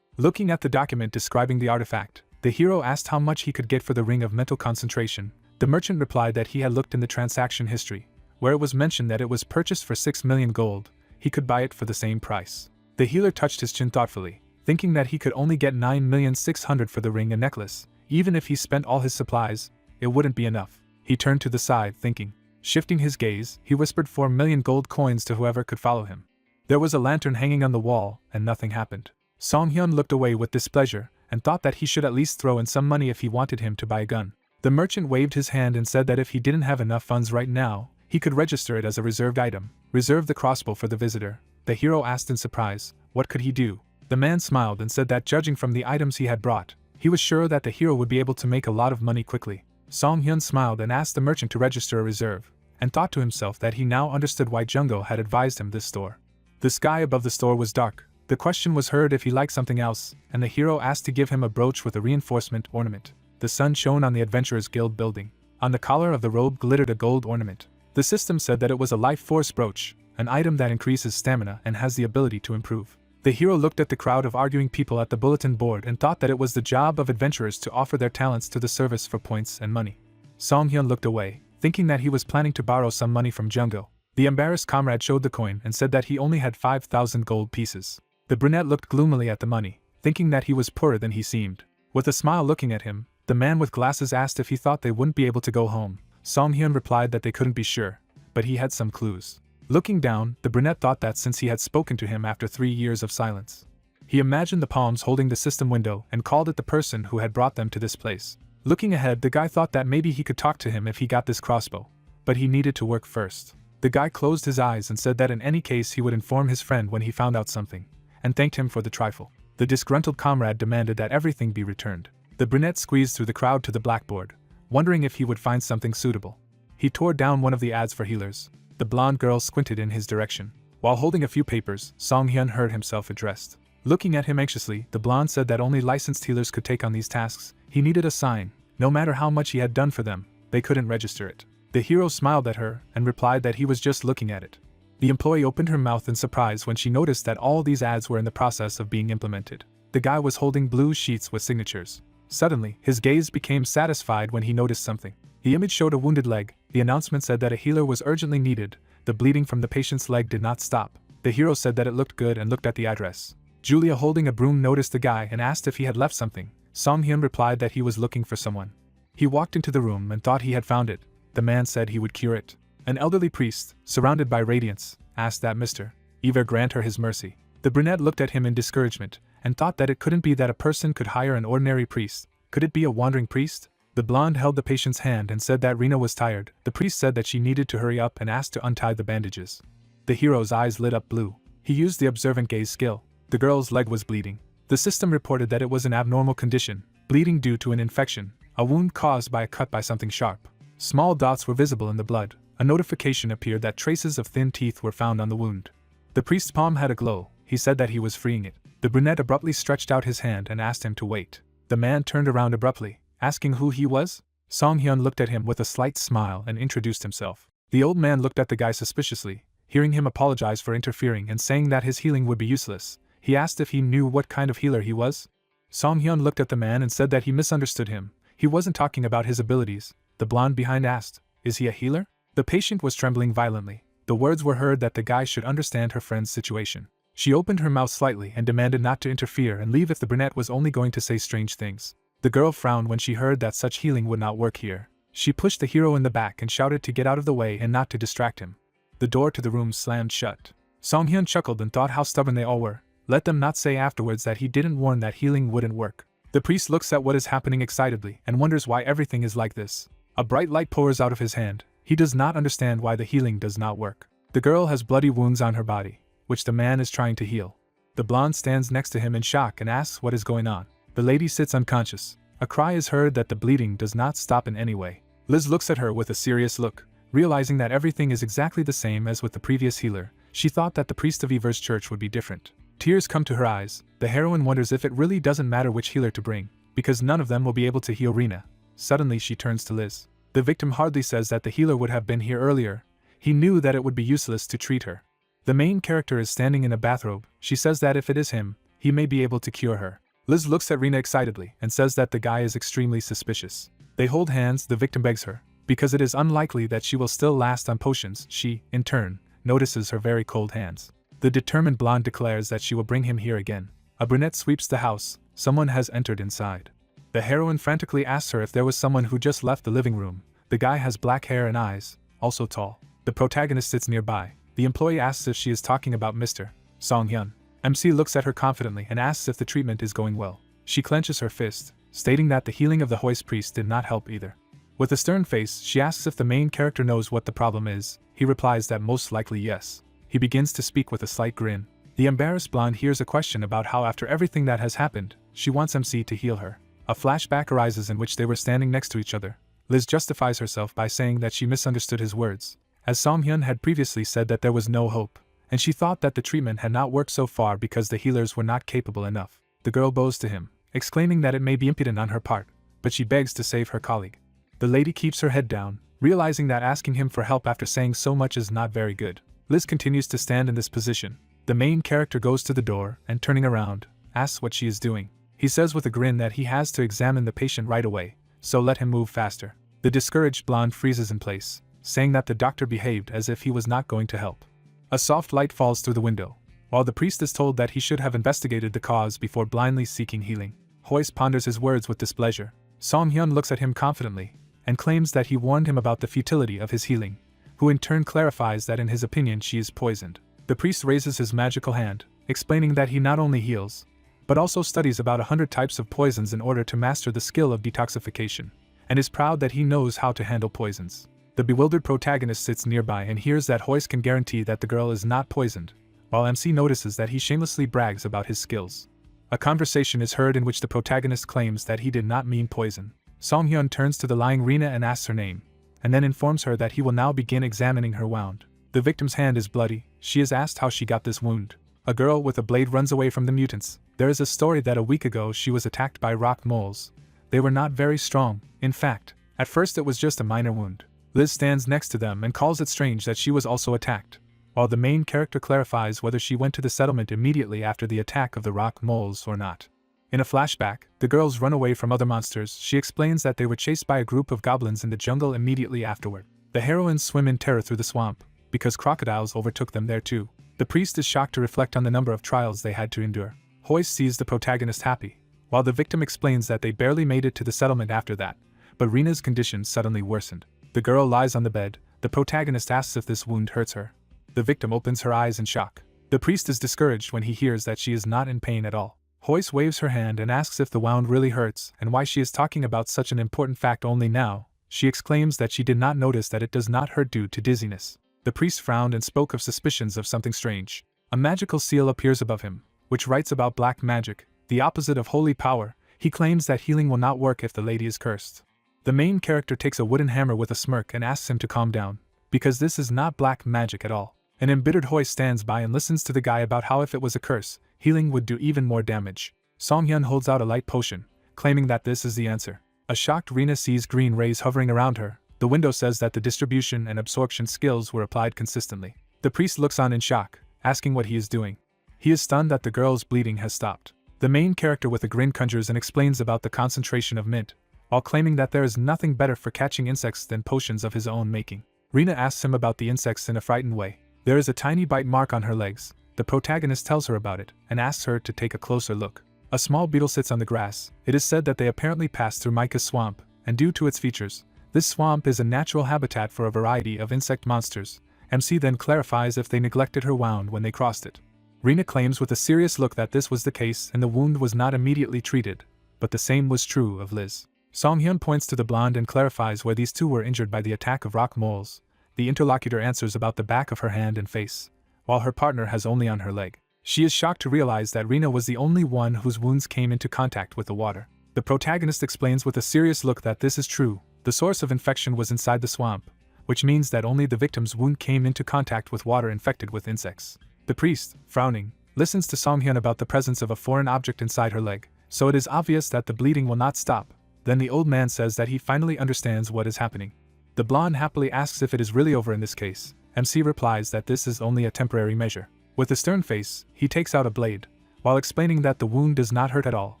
Looking at the document describing the artifact, the hero asked how much he could get for the ring of mental concentration. The merchant replied that he had looked in the transaction history, where it was mentioned that it was purchased for 6 million gold. He could buy it for the same price. The healer touched his chin thoughtfully, thinking that he could only get 9,600,000 for the ring and necklace. Even if he spent all his supplies, it wouldn't be enough. He turned to the side, thinking. Shifting his gaze, he whispered 4 million gold coins to whoever could follow him. There was a lantern hanging on the wall, and nothing happened. Song Hyun looked away with displeasure, and thought that he should at least throw in some money if he wanted him to buy a gun. The merchant waved his hand and said that if he didn't have enough funds right now, he could register it as a reserved item. Reserve the crossbow for the visitor. The hero asked in surprise, what could he do? The man smiled and said that judging from the items he had brought, he was sure that the hero would be able to make a lot of money quickly. Song Hyun smiled and asked the merchant to register a reserve, and thought to himself that he now understood why Jungo had advised him this store. The sky above the store was dark. The question was heard if he liked something else, and the hero asked to give him a brooch with a reinforcement ornament. The sun shone on the Adventurers Guild building. On the collar of the robe glittered a gold ornament. The system said that it was a life force brooch, an item that increases stamina and has the ability to improve. The hero looked at the crowd of arguing people at the bulletin board and thought that it was the job of adventurers to offer their talents to the service for points and money. Song-hyun looked away, thinking that he was planning to borrow some money from Jungo. The embarrassed comrade showed the coin and said that he only had 5,000 gold pieces. The brunette looked gloomily at the money, thinking that he was poorer than he seemed. With a smile looking at him, the man with glasses asked if he thought they wouldn't be able to go home. Song-hyun replied that they couldn't be sure, but he had some clues. Looking down, the brunette thought that since he had spoken to him after 3 years of silence, he imagined the palms holding the system window and called it the person who had brought them to this place. Looking ahead, the guy thought that maybe he could talk to him if he got this crossbow, but he needed to work first. The guy closed his eyes and said that in any case he would inform his friend when he found out something, and thanked him for the trifle. The disgruntled comrade demanded that everything be returned. The brunette squeezed through the crowd to the blackboard, wondering if he would find something suitable. He tore down one of the ads for healers. The blonde girl squinted in his direction. While holding a few papers, Song-hyun heard himself addressed. Looking at him anxiously, the blonde said that only licensed healers could take on these tasks. He needed a sign. No matter how much he had done for them, they couldn't register it. The hero smiled at her and replied that he was just looking at it. The employee opened her mouth in surprise when she noticed that all these ads were in the process of being implemented. The guy was holding blue sheets with signatures. Suddenly, his gaze became satisfied when he noticed something. The image showed a wounded leg. The announcement said that a healer was urgently needed. The bleeding from the patient's leg did not stop. The hero said that it looked good and looked at the address. Julia, holding a broom, noticed the guy and asked if he had left something. Song-hyun replied that he was looking for someone. He walked into the room and thought he had found it. The man said he would cure it. An elderly priest, surrounded by radiance, asked that Mr. Ever grant her his mercy. The brunette looked at him in discouragement and thought that it couldn't be that a person could hire an ordinary priest. Could it be a wandering priest? The blonde held the patient's hand and said that Rena was tired. The priest said that she needed to hurry up and asked to untie the bandages. The hero's eyes lit up blue. He used the observant gaze skill. The girl's leg was bleeding. The system reported that it was an abnormal condition, bleeding due to an infection, a wound caused by a cut by something sharp. Small dots were visible in the blood. A notification appeared that traces of thin teeth were found on the wound. The priest's palm had a glow. He said that he was freeing it. The brunette abruptly stretched out his hand and asked him to wait. The man turned around abruptly, asking who he was. Song-hyun looked at him with a slight smile and introduced himself. The old man looked at the guy suspiciously, hearing him apologize for interfering and saying that his healing would be useless. He asked if he knew what kind of healer he was. Song-hyun looked at the man and said that he misunderstood him. He wasn't talking about his abilities. The blonde behind asked, "Is he a healer?" The patient was trembling violently. The words were heard that the guy should understand her friend's situation. She opened her mouth slightly and demanded not to interfere and leave if the brunette was only going to say strange things. The girl frowned when she heard that such healing would not work here. She pushed the hero in the back and shouted to get out of the way and not to distract him. The door to the room slammed shut. Song-hyun chuckled and thought how stubborn they all were. Let them not say afterwards that he didn't warn that healing wouldn't work. The priest looks at what is happening excitedly and wonders why everything is like this. A bright light pours out of his hand. He does not understand why the healing does not work. The girl has bloody wounds on her body, which the man is trying to heal. The blonde stands next to him in shock and asks what is going on. The lady sits unconscious. A cry is heard that the bleeding does not stop in any way. Liz looks at her with a serious look. Realizing that everything is exactly the same as with the previous healer, she thought that the priest of Ever's church would be different. Tears come to her eyes. The heroine wonders if it really doesn't matter which healer to bring, because none of them will be able to heal Rena. Suddenly she turns to Liz. The victim hardly says that the healer would have been here earlier. He knew that it would be useless to treat her. The main character is standing in a bathrobe. She says that if it is him, he may be able to cure her. Liz looks at Rena excitedly and says that the guy is extremely suspicious. They hold hands. The victim begs her, because it is unlikely that she will still last on potions. She, in turn, notices her very cold hands. The determined blonde declares that she will bring him here again. A brunette sweeps the house. Someone has entered inside. The heroine frantically asks her if there was someone who just left the living room. The guy has black hair and eyes, also tall. The protagonist sits nearby. The employee asks if she is talking about Mr. Song-hyun. MC looks at her confidently and asks if the treatment is going well. She clenches her fist, stating that the healing of the Hoist priest did not help either. With a stern face, she asks if the main character knows what the problem is. He replies that most likely yes. He begins to speak with a slight grin. The embarrassed blonde hears a question about how after everything that has happened, she wants MC to heal her. A flashback arises in which they were standing next to each other. Liz justifies herself by saying that she misunderstood his words. as Song-hyun had previously said that there was no hope, and she thought that the treatment had not worked so far because the healers were not capable enough. The girl bows to him, exclaiming that it may be impudent on her part, but she begs to save her colleague. The lady keeps her head down, realizing that asking him for help after saying so much is not very good. Liz continues to stand in this position. The main character goes to the door and, turning around, asks what she is doing. He says with a grin that he has to examine the patient right away, so let him move faster. The discouraged blonde freezes in place, saying that the doctor behaved as if he was not going to help. A soft light falls through the window, while the priest is told that he should have investigated the cause before blindly seeking healing. Hoist ponders his words with displeasure. Song-hyun looks at him confidently, and claims that he warned him about the futility of his healing, who in turn clarifies that in his opinion she is poisoned. The priest raises his magical hand, explaining that he not only heals, but also studies about 100 types of poisons in order to master the skill of detoxification, and is proud that he knows how to handle poisons. The bewildered protagonist sits nearby and hears that Hoist can guarantee that the girl is not poisoned, while MC notices that he shamelessly brags about his skills. A conversation is heard in which the protagonist claims that he did not mean poison. Song-hyun turns to the lying Rina and asks her name, and then informs her that he will now begin examining her wound. The victim's hand is bloody. She is asked how she got this wound. A girl with a blade runs away from the mutants. There is a story that a week ago she was attacked by rock moles. They were not very strong, in fact. At first it was just a minor wound. Liz stands next to them and calls it strange that she was also attacked, while the main character clarifies whether she went to the settlement immediately after the attack of the rock moles or not. In a flashback, the girls run away from other monsters. She explains that they were chased by a group of goblins in the jungle immediately afterward. The heroines swim in terror through the swamp, because crocodiles overtook them there too. The priest is shocked to reflect on the number of trials they had to endure. Hoist sees the protagonist happy, while the victim explains that they barely made it to the settlement after that, but Rina's condition suddenly worsened. The girl lies on the bed. The protagonist asks if this wound hurts her. The victim opens her eyes in shock. The priest is discouraged when he hears that she is not in pain at all. Hoist waves her hand and asks if the wound really hurts and why she is talking about such an important fact only now. She exclaims that she did not notice that it does not hurt due to dizziness. The priest frowned and spoke of suspicions of something strange. A magical seal appears above him, which writes about black magic, the opposite of holy power. He claims that healing will not work if the lady is cursed. The main character takes a wooden hammer with a smirk and asks him to calm down, because this is not black magic at all. An embittered Hoist stands by and listens to the guy about how if it was a curse, healing would do even more damage. Song-hyun holds out a light potion, claiming that this is the answer. A shocked Rina sees green rays hovering around her. The window says that the distribution and absorption skills were applied consistently. The priest looks on in shock, asking what he is doing. He is stunned that the girl's bleeding has stopped. The main character with a grin conjures and explains about the concentration of mint, while claiming that there is nothing better for catching insects than potions of his own making. Rina asks him about the insects in a frightened way. There is a tiny bite mark on her legs. The protagonist tells her about it and asks her to take a closer look. A small beetle sits on the grass. It is said that they apparently passed through Micah's swamp, and due to its features, this swamp is a natural habitat for a variety of insect monsters. MC then clarifies if they neglected her wound when they crossed it. Rina claims with a serious look that this was the case and the wound was not immediately treated, but the same was true of Liz. Song-hyun points to the blonde and clarifies where these two were injured by the attack of rock moles. The interlocutor answers about the back of her hand and face, while her partner has only on her leg. She is shocked to realize that Rina was the only one whose wounds came into contact with the water. The protagonist explains with a serious look that this is true. The source of infection was inside the swamp, which means that only the victim's wound came into contact with water infected with insects. The priest, frowning, listens to Song-hyun about the presence of a foreign object inside her leg, so it is obvious that the bleeding will not stop. Then the old man says that he finally understands what is happening. The blonde happily asks if it is really over in this case. MC replies that this is only a temporary measure. With a stern face, he takes out a blade, while explaining that the wound does not hurt at all,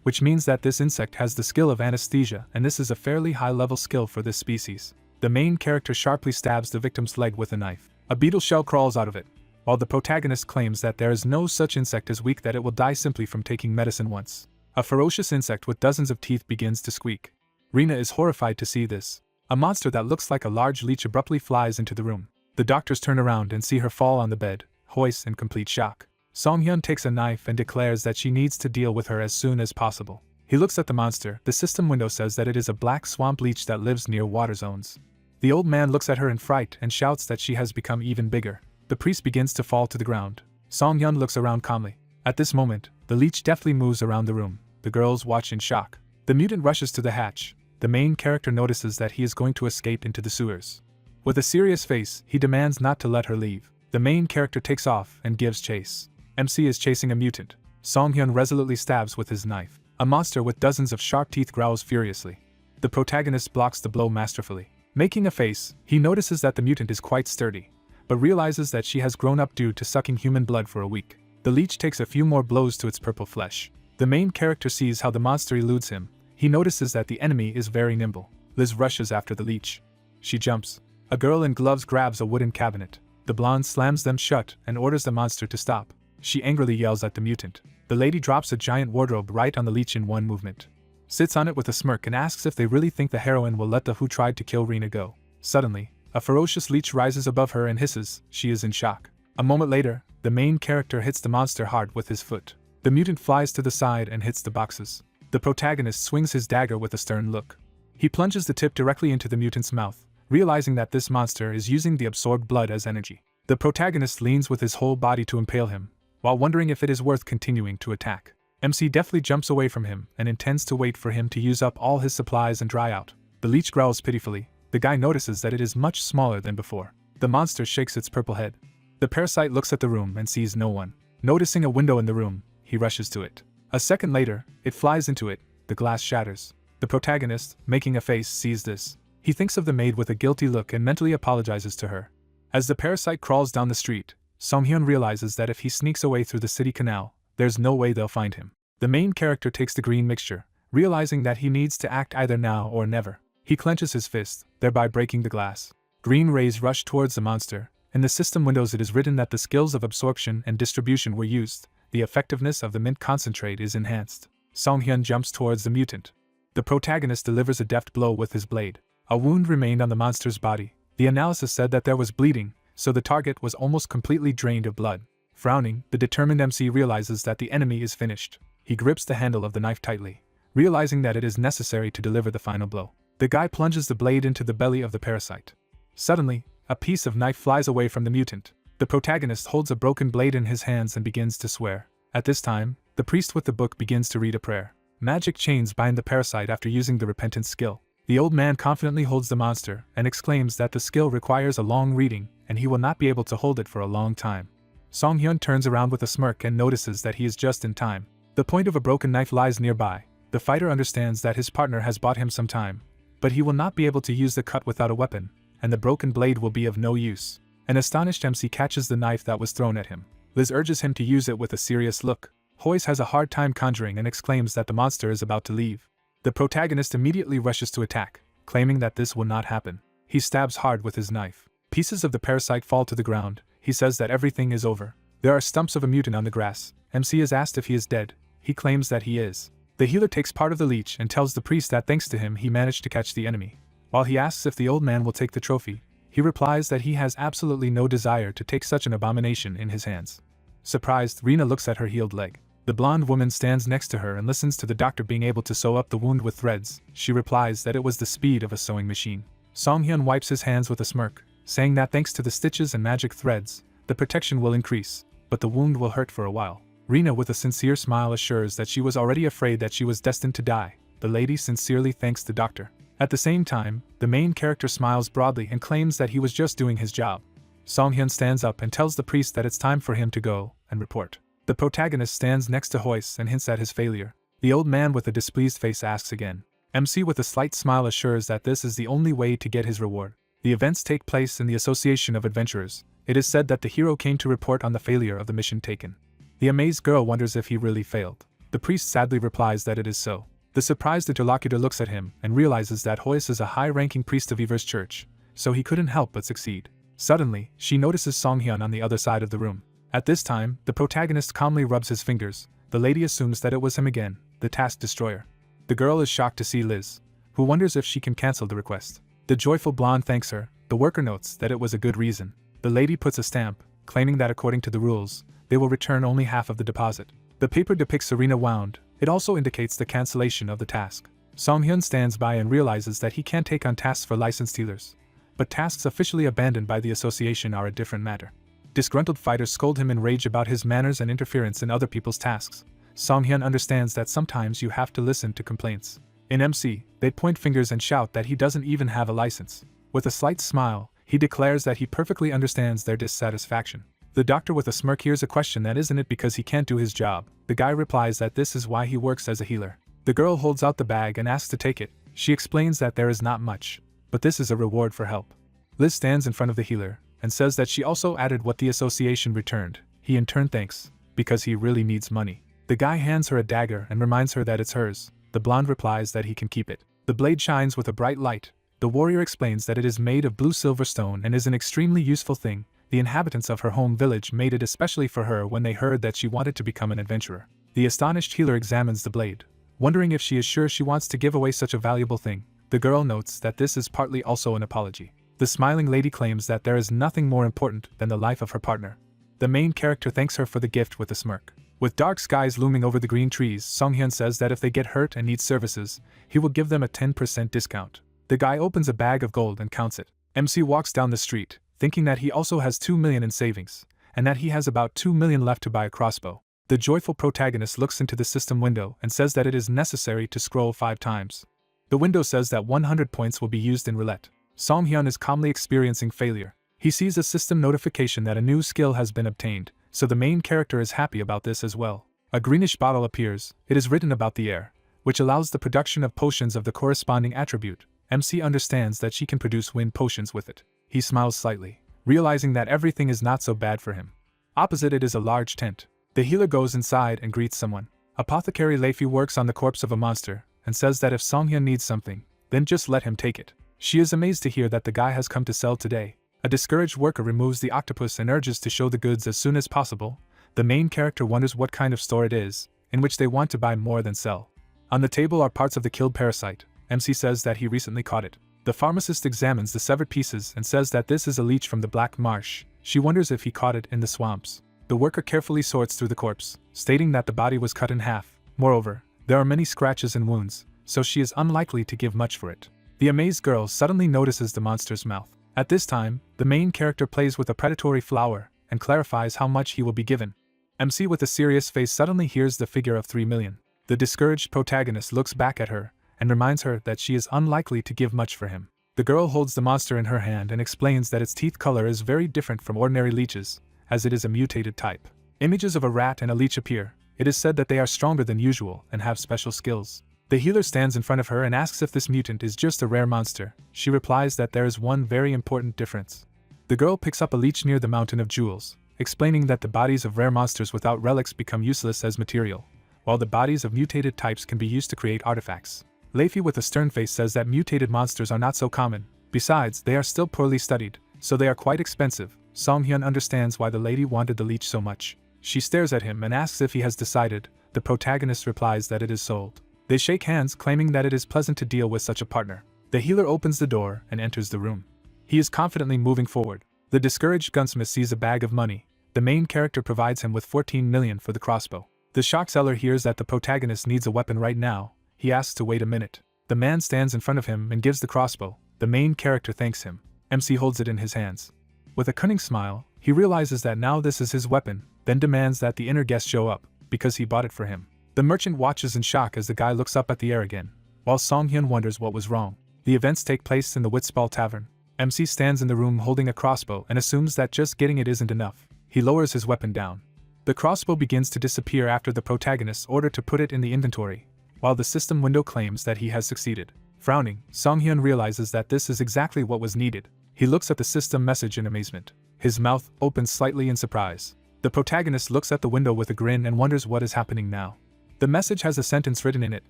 which means that this insect has the skill of anesthesia, and this is a fairly high-level skill for this species. The main character sharply stabs the victim's leg with a knife. A beetle shell crawls out of it, while the protagonist claims that there is no such insect as weak that it will die simply from taking medicine once. A ferocious insect with dozens of teeth begins to squeak. Rina is horrified to see this. A monster that looks like a large leech abruptly flies into the room. The doctors turn around and see her fall on the bed, Hoist in complete shock. Song-hyun takes a knife and declares that she needs to deal with her as soon as possible. He looks at the monster. The system window says that it is a black swamp leech that lives near water zones. The old man looks at her in fright and shouts that she has become even bigger. The priest begins to fall to the ground. Song-hyun looks around calmly. At this moment, the leech deftly moves around the room. The girls watch in shock. The mutant rushes to the hatch. The main character notices that he is going to escape into the sewers. With a serious face, he demands not to let her leave. The main character takes off and gives chase. MC is chasing a mutant. Songhyun resolutely stabs with his knife. A monster with dozens of sharp teeth growls furiously. The protagonist blocks the blow masterfully. Making a face, he notices that the mutant is quite sturdy, but realizes that she has grown up due to sucking human blood for a week. The leech takes a few more blows to its purple flesh. The main character sees how the monster eludes him. He notices that the enemy is very nimble. Liz rushes after the leech. She jumps. A girl in gloves grabs a wooden cabinet. The blonde slams them shut and orders the monster to stop. She angrily yells at the mutant. The lady drops a giant wardrobe right on the leech in one movement. Sits on it with a smirk and asks if they really think the heroine will let the who tried to kill Rina go. Suddenly, a ferocious leech rises above her and hisses. She is in shock. A moment later, the main character hits the monster hard with his foot. The mutant flies to the side and hits the boxes. The protagonist swings his dagger with a stern look. He plunges the tip directly into the mutant's mouth, realizing that this monster is using the absorbed blood as energy. The protagonist leans with his whole body to impale him, while wondering if it is worth continuing to attack. MC deftly jumps away from him and intends to wait for him to use up all his supplies and dry out. The leech growls pitifully. The guy notices that it is much smaller than before. The monster shakes its purple head. The parasite looks at the room and sees no one. Noticing a window in the room, he rushes to it. A second later, it flies into it. The glass shatters. The protagonist, making a face, sees this. He thinks of the maid with a guilty look and mentally apologizes to her. As the parasite crawls down the street, Songhyun realizes that if he sneaks away through the city canal, there's no way they'll find him. The main character takes the green mixture, realizing that he needs to act either now or never. He clenches his fist, thereby breaking the glass. Green rays rush towards the monster. In the system windows it is written that the skills of absorption and distribution were used. The effectiveness of the mint concentrate is enhanced. Songhyun jumps towards the mutant. The protagonist delivers a deft blow with his blade. A wound remained on the monster's body. The analysis said that there was bleeding, so the target was almost completely drained of blood. Frowning, the determined MC realizes that the enemy is finished. He grips the handle of the knife tightly, realizing that it is necessary to deliver the final blow. The guy plunges the blade into the belly of the parasite. Suddenly, a piece of knife flies away from the mutant. The protagonist holds a broken blade in his hands and begins to swear. At this time, the priest with the book begins to read a prayer. Magic chains bind the parasite after using the repentance skill. The old man confidently holds the monster and exclaims that the skill requires a long reading and he will not be able to hold it for a long time. Songhyun turns around with a smirk and notices that he is just in time. The point of a broken knife lies nearby. The fighter understands that his partner has bought him some time, but he will not be able to use the cut without a weapon, and the broken blade will be of no use. An astonished MC catches the knife that was thrown at him. Liz urges him to use it with a serious look. Hoyce has a hard time conjuring and exclaims that the monster is about to leave. The protagonist immediately rushes to attack, claiming that this will not happen. He stabs hard with his knife. Pieces of the parasite fall to the ground. He says that everything is over. There are stumps of a mutant on the grass. MC is asked if he is dead. He claims that he is. The healer takes part of the leech and tells the priest that thanks to him he managed to catch the enemy. While he asks if the old man will take the trophy, he replies that he has absolutely no desire to take such an abomination in his hands. Surprised, Rina looks at her healed leg. The blonde woman stands next to her and listens to the doctor being able to sew up the wound with threads. She replies that it was the speed of a sewing machine. Songhyun wipes his hands with a smirk, saying that thanks to the stitches and magic threads, the protection will increase, but the wound will hurt for a while. Rina with a sincere smile assures that she was already afraid that she was destined to die. The lady sincerely thanks the doctor. At the same time, the main character smiles broadly and claims that he was just doing his job. Songhyun stands up and tells the priest that it's time for him to go and report. The protagonist stands next to Hoyce and hints at his failure. The old man with a displeased face asks again. MC with a slight smile assures that this is the only way to get his reward. The events take place in the Association of Adventurers. It is said that the hero came to report on the failure of the mission taken. The amazed girl wonders if he really failed. The priest sadly replies that it is so. The surprised interlocutor looks at him and realizes that Hoyce is a high-ranking priest of Ever's church, so he couldn't help but succeed. Suddenly, she notices Songhyun on the other side of the room. At this time, the protagonist calmly rubs his fingers. The lady assumes that it was him again, the task destroyer. The girl is shocked to see Liz, who wonders if she can cancel the request. The joyful blonde thanks her. The worker notes that it was a good reason. The lady puts a stamp, claiming that according to the rules, they will return only half of the deposit. The paper depicts Serena wound. It also indicates the cancellation of the task. Songhyun stands by and realizes that he can't take on tasks for licensed dealers. But tasks officially abandoned by the association are a different matter. Disgruntled fighters scold him in rage about his manners and interference in other people's tasks. Songhyun understands that sometimes you have to listen to complaints. In MC, they point fingers and shout that he doesn't even have a license. With a slight smile, He declares that he perfectly understands their dissatisfaction. The doctor with a smirk hears a question that isn't it because he can't do his job. The guy replies that this is why he works as a healer. The girl holds out the bag and asks to take it. She explains that there is not much, but this is a reward for help. Liz stands in front of the healer and says that she also added what the association returned. He in turn thanks, because he really needs money. The guy hands her a dagger and reminds her that it's hers. The blonde replies that he can keep it. The blade shines with a bright light. The warrior explains that it is made of blue silver stone and is an extremely useful thing. The inhabitants of her home village made it especially for her when they heard that she wanted to become an adventurer. The astonished healer examines the blade, wondering if she is sure she wants to give away such a valuable thing. The girl notes that this is partly also an apology. The smiling lady claims that there is nothing more important than the life of her partner. The main character thanks her for the gift with a smirk. With dark skies looming over the green trees, Songhyun says that if they get hurt and need services, he will give them a 10% discount. The guy opens a bag of gold and counts it. MC walks down the street, thinking that he also has 2 million in savings, and that he has about 2 million left to buy a crossbow. The joyful protagonist looks into the system window and says that it is necessary to scroll 5 times. The window says that 100 points will be used in roulette. Songhyun is calmly experiencing failure. He sees a system notification that a new skill has been obtained, so the main character is happy about this as well. A greenish bottle appears. It is written about the air, which allows the production of potions of the corresponding attribute. MC understands that she can produce wind potions with it. He smiles slightly, realizing that everything is not so bad for him. Opposite it is a large tent. The healer goes inside and greets someone. Apothecary Leifi works on the corpse of a monster, and says that if Songhyun needs something, then just let him take it. She is amazed to hear that the guy has come to sell today. A discouraged worker removes the octopus and urges to show the goods as soon as possible. The main character wonders what kind of store it is, in which they want to buy more than sell. On the table are parts of the killed parasite. MC says that he recently caught it. The pharmacist examines the severed pieces and says that this is a leech from the Black Marsh. She wonders if he caught it in the swamps. The worker carefully sorts through the corpse, stating that the body was cut in half. Moreover, there are many scratches and wounds, so she is unlikely to give much for it. The amazed girl suddenly notices the monster's mouth. At this time, the main character plays with a predatory flower and clarifies how much he will be given. MC with a serious face suddenly hears the figure of 3 million. The discouraged protagonist looks back at her and reminds her that she is unlikely to give much for him. The girl holds the monster in her hand and explains that its teeth color is very different from ordinary leeches, as it is a mutated type. Images of a rat and a leech appear. It is said that they are stronger than usual and have special skills. The healer stands in front of her and asks if this mutant is just a rare monster. She replies that there is one very important difference. The girl picks up a leech near the mountain of jewels, explaining that the bodies of rare monsters without relics become useless as material, while the bodies of mutated types can be used to create artifacts. Leifi with a stern face says that mutated monsters are not so common. Besides, they are still poorly studied, so they are quite expensive. Songhyun understands why the lady wanted the leech so much. She stares at him and asks if he has decided. The protagonist replies that it is sold. They shake hands, claiming that it is pleasant to deal with such a partner. The healer opens the door and enters the room. He is confidently moving forward. The discouraged gunsmith sees a bag of money. The main character provides him with 14 million for the crossbow. The shock seller hears that the protagonist needs a weapon right now. He asks to wait a minute. The man stands in front of him and gives the crossbow. The main character thanks him. MC holds it in his hands. With a cunning smile, he realizes that now this is his weapon, then demands that the inner guest show up, because he bought it for him. The merchant watches in shock as the guy looks up at the air again, while Songhyun wonders what was wrong. The events take place in the Witsball Tavern. MC stands in the room holding a crossbow and assumes that just getting it isn't enough. He lowers his weapon down. The crossbow begins to disappear after the protagonist's order to put it in the inventory, while the system window claims that he has succeeded. Frowning, Songhyun realizes that this is exactly what was needed. He looks at the system message in amazement. His mouth opens slightly in surprise. The protagonist looks at the window with a grin and wonders what is happening now. The message has a sentence written in it,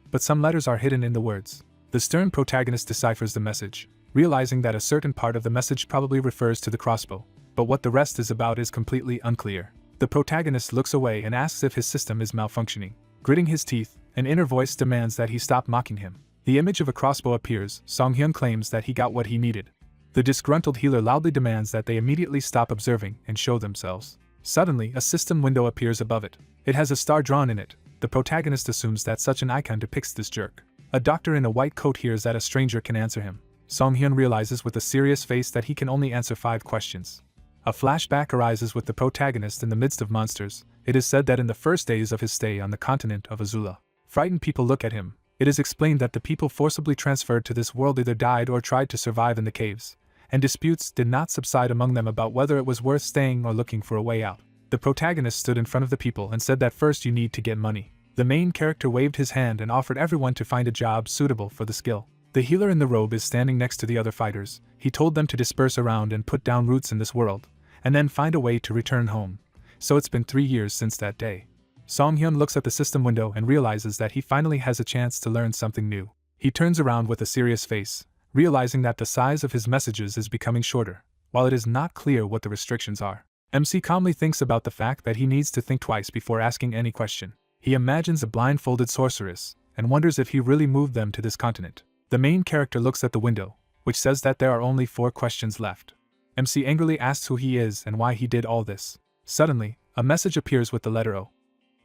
but some letters are hidden in the words. The stern protagonist deciphers the message, realizing that a certain part of the message probably refers to the crossbow, but what the rest is about is completely unclear. The protagonist looks away and asks if his system is malfunctioning. Gritting his teeth, an inner voice demands that he stop mocking him. The image of a crossbow appears. Songhyun claims that he got what he needed. The disgruntled healer loudly demands that they immediately stop observing and show themselves. Suddenly, a system window appears above it. It has a star drawn in it. The protagonist assumes that such an icon depicts this jerk. A doctor in a white coat hears that a stranger can answer him. Songhyun realizes with a serious face that he can only answer 5 questions. A flashback arises with the protagonist in the midst of monsters. It is said that in the first days of his stay on the continent of Azula, frightened people look at him. It is explained that the people forcibly transferred to this world either died or tried to survive in the caves, and disputes did not subside among them about whether it was worth staying or looking for a way out. The protagonist stood in front of the people and said that first you need to get money. The main character waved his hand and offered everyone to find a job suitable for the skill. The healer in the robe is standing next to the other fighters. He told them to disperse around and put down roots in this world, and then find a way to return home. So it's been 3 years since that day. Song-hyun looks at the system window and realizes that he finally has a chance to learn something new. He turns around with a serious face, realizing that the size of his messages is becoming shorter, while it is not clear what the restrictions are. MC calmly thinks about the fact that he needs to think twice before asking any question. He imagines a blindfolded sorceress, and wonders if he really moved them to this continent. The main character looks at the window, which says that there are only 4 questions left. MC angrily asks who he is and why he did all this. Suddenly, a message appears with the letter O.